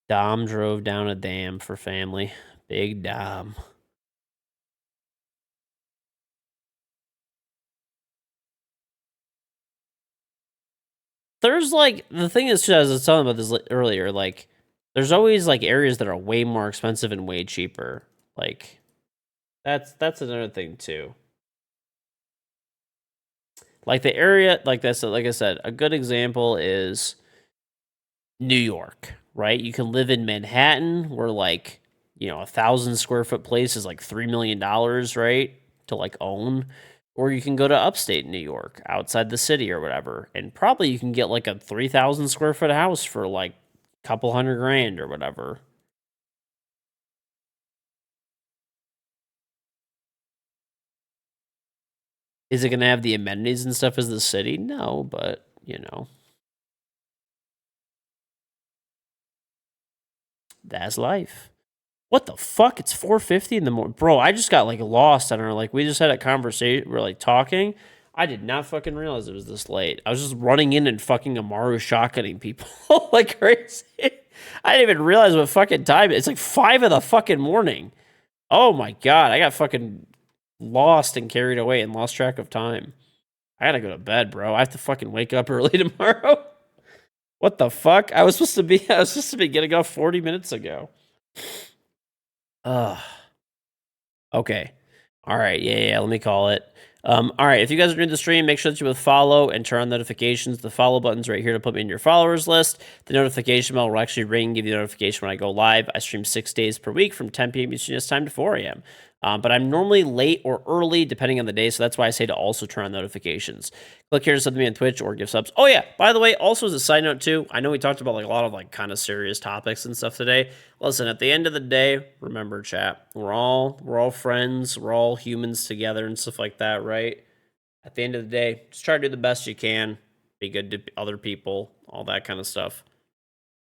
Dom drove down a dam for family. Big Dom. There's like, the thing is, as I was telling about this earlier, like, there's always like areas that are way more expensive and way cheaper. Like, that's another thing too. Like the area, like I said, a good example is New York, right? You can live in Manhattan where like, 1,000 square foot place is like $3 million, right? To like own. Or you can go to upstate New York, outside the city or whatever, and probably you can get like a 3,000 square foot house for like a couple $100,000 or whatever. Is it going to have the amenities and stuff as the city? No, but, that's life. What the fuck? It's 4:50 in the morning. Bro, I just got like lost. I don't know. Like we just had a conversation. We're like talking. I did not fucking realize it was this late. I was just running in and fucking Amaru shotgunning people like crazy. I didn't even realize what fucking time it is. It's like 5 in the fucking morning. Oh my God. I got fucking lost and carried away and lost track of time. I gotta go to bed, bro. I have to fucking wake up early tomorrow. What the fuck? I was supposed to be getting off 40 minutes ago. Okay. All right. Yeah. Let me call it. All right. If you guys are new to the stream, make sure that you will follow and turn on notifications. The follow button's right here to put me in your followers list. The notification bell will actually ring, give you the notification when I go live. I stream 6 days per week from 10 p.m. Eastern time to 4 a.m. But I'm normally late or early depending on the day, so that's why I say to also turn on notifications. Click here to sub to me on Twitch or give subs. Oh yeah, by the way, also as a side note too, I know we talked about like a lot of like kind of serious topics and stuff today. Listen, at the end of the day, remember chat, we're all friends, we're all humans together and stuff like that, right? At the end of the day, just try to do the best you can, be good to other people, all that kind of stuff.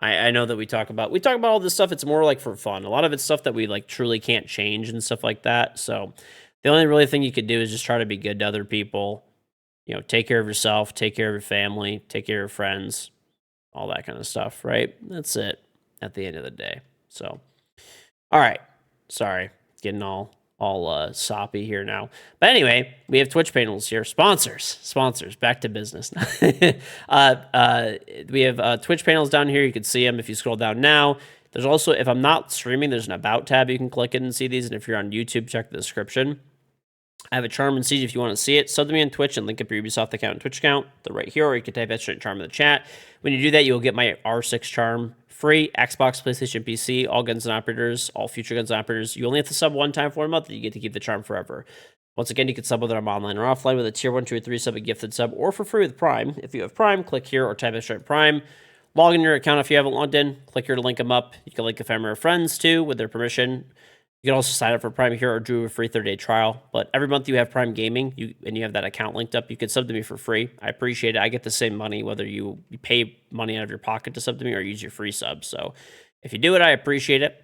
I know that we talk about all this stuff. It's more like for fun. A lot of it's stuff that we like truly can't change and stuff like that. So the only really thing you could do is just try to be good to other people. You know, take care of yourself, take care of your family, take care of your friends, all that kind of stuff, right? That's it at the end of the day. So, all right. Sorry, getting all soppy here now. But anyway, we have Twitch panels here. Sponsors. Back to business. We have Twitch panels down here. You can see them if you scroll down now. There's also, if I'm not streaming, there's an About tab. You can click it and see these. And if you're on YouTube, check the description. I have a charm and siege if you want to see it. Sub to me on Twitch and link up your Ubisoft account and Twitch account. They're right here, or you can type extra charm in the chat. When you do that, you'll get my R6 charm free. Xbox, PlayStation, PC, all guns and operators, all future guns and operators. You only have to sub one time for a month, and you get to keep the charm forever. Once again, you can sub whether I'm online or offline with a tier 1, 2, or 3 sub, a gifted sub, or for free with Prime. If you have Prime, click here or type extra Prime. Log in your account if you haven't logged in. Click here to link them up. You can link a family or friends too with their permission. You can also sign up for Prime here or do a free 30-day trial. But every month you have Prime Gaming and you have that account linked up, you can sub to me for free. I appreciate it. I get the same money whether you pay money out of your pocket to sub to me or use your free sub. So if you do it, I appreciate it.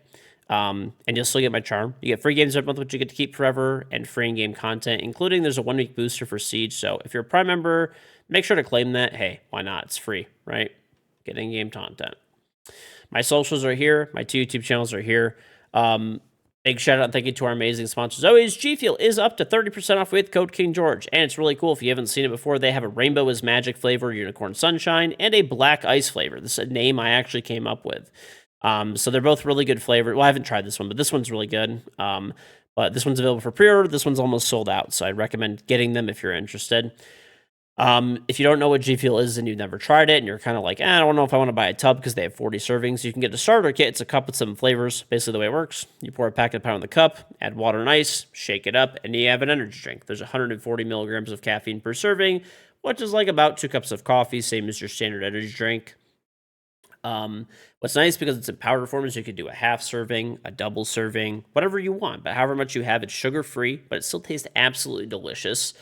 And you'll still get my charm. You get free games every month, which you get to keep forever, and free in-game content, including there's a 1-week booster for Siege. So if you're a Prime member, make sure to claim that. Hey, why not? It's free, right? Get in-game content. My socials are here. My 2 YouTube channels are here. Big shout out and thank you to our amazing sponsors. Always, G Fuel is up to 30% off with code KingGeorge. And it's really cool. If you haven't seen it before, they have a Rainbow is Magic flavor, Unicorn Sunshine, and a Black Ice flavor. This is a name I actually came up with. So they're both really good flavors. Well, I haven't tried this one, but this one's really good. But this one's available for pre-order. This one's almost sold out. So I'd recommend getting them if you're interested. If you don't know what G Fuel is and you've never tried it and you're kind of like, I don't know if I want to buy a tub because they have 40 servings, you can get a starter kit. It's a cup with some flavors. Basically the way it works, you pour a packet of powder in the cup, add water and ice, shake it up, and you have an energy drink. There's 140 milligrams of caffeine per serving, which is like about 2 cups of coffee, same as your standard energy drink. What's nice because it's in powder form is you could do a half serving, a double serving, whatever you want, but however much you have, it's sugar-free, but it still tastes absolutely delicious.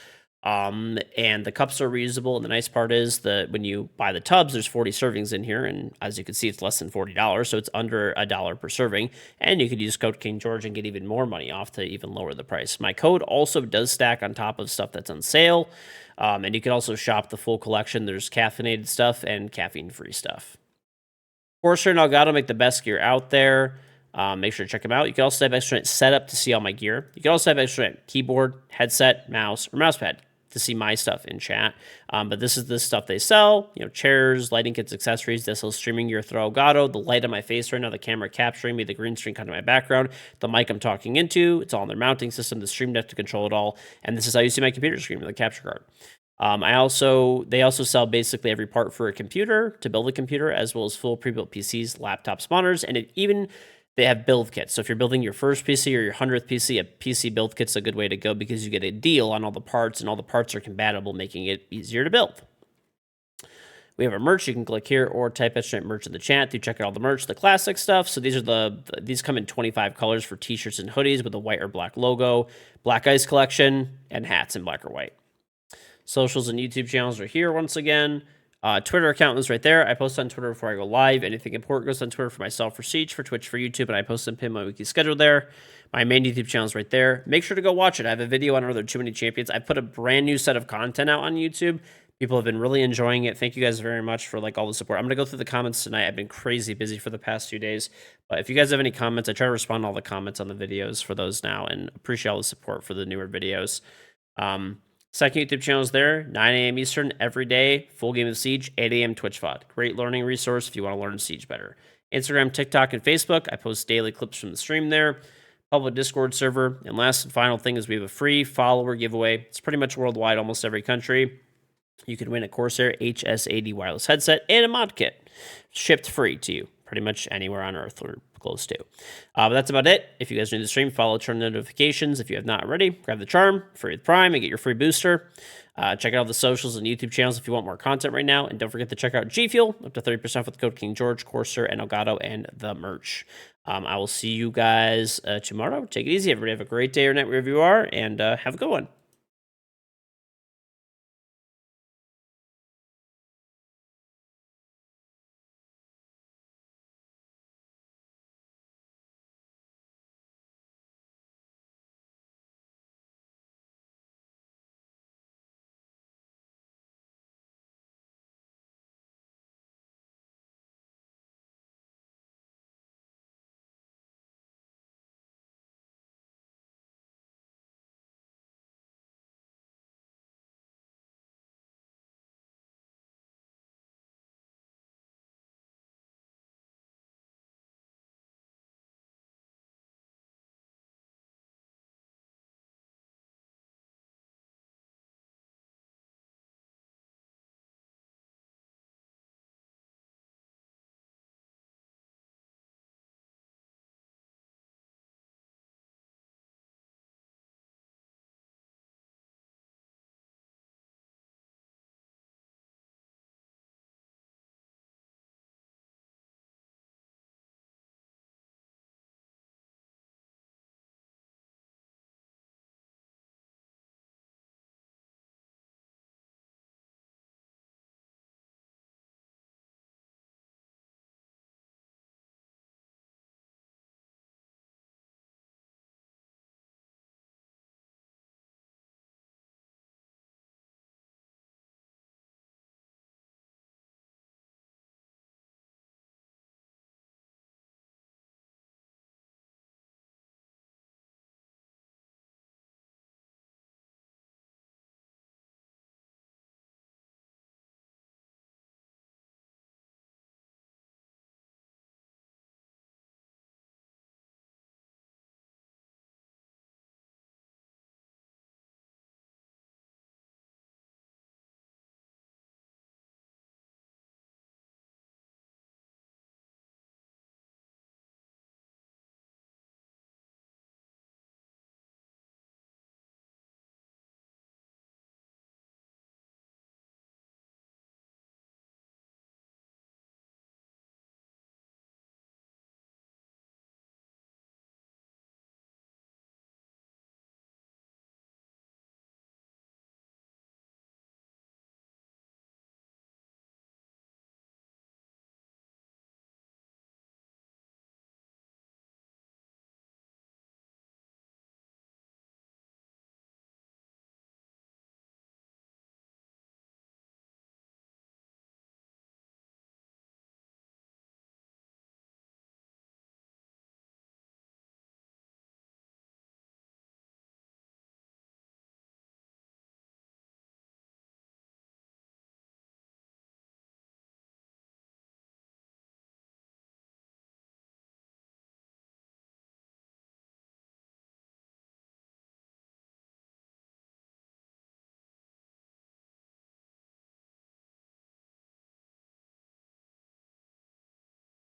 And the cups are reusable. And the nice part is that when you buy the tubs, there's 40 servings in here. And as you can see, it's less than $40. So it's under $1 per serving. And you could use code KingGeorge and get even more money off to even lower the price. My code also does stack on top of stuff that's on sale. And you can also shop the full collection. There's caffeinated stuff and caffeine-free stuff. Corsair and Elgato make the best gear out there. Make sure to check them out. You can also have extra setup to see all my gear. You can also have extra keyboard, headset, mouse, or mousepad to see my stuff in chat. But this is the stuff they sell, you know, chairs, lighting kits, accessories. This is streaming gear through Elgato. The light on my face right now, the camera capturing me, the green screen kind of my background, the mic I'm talking into, it's all in their mounting system, the stream deck to control it all. And this is how you see my computer screen with the capture card. They also sell basically every part for a computer to build a computer, as well as full pre-built PCs, laptops, monitors, and they have build kits. So if you're building your first PC or your 100th PC, a PC build kit's a good way to go because you get a deal on all the parts and all the parts are compatible, making it easier to build. We have our merch. You can click here or type merch in the chat to check out all the merch, the classic stuff. So these come in 25 colors for t-shirts and hoodies with a white or black logo, Black Ice collection, and hats in black or white. Socials and YouTube channels are here once again. Twitter account is right there. I post on Twitter before I go live. Anything important goes on Twitter for myself, for Siege, for Twitch, for YouTube, and I post and pin my weekly schedule there. My main YouTube channel is right there. Make sure to go watch it. I have a video on Are There Too Many Champions? I put a brand new set of content out on YouTube. People have been really enjoying it. Thank you guys very much for all the support. I'm going to go through the comments tonight. I've been crazy busy for the past 2 days. But if you guys have any comments, I try to respond to all the comments on the videos for those now and appreciate all the support for the newer videos. Second YouTube channel is there, 9 a.m. Eastern every day, full game of Siege, 8 a.m. Twitch VOD. Great learning resource if you want to learn Siege better. Instagram, TikTok, and Facebook. I post daily clips from the stream there. Public Discord server. And last and final thing is we have a free follower giveaway. It's pretty much worldwide, almost every country. You can win a Corsair HS80 wireless headset and a mod kit shipped free to you pretty much anywhere on Earth or close to. But that's about it. If you guys are new to the stream, follow, turn notifications. If you have not already, grab the charm, free with Prime, and get your free booster. Check out the socials and YouTube channels if you want more content right now. And don't forget to check out G Fuel, up to 30% with the code KingGeorge, Corsair, and Elgato, and the merch. I will see you guys tomorrow. Take it easy. Everybody have a great day or night wherever you are, and have a good one.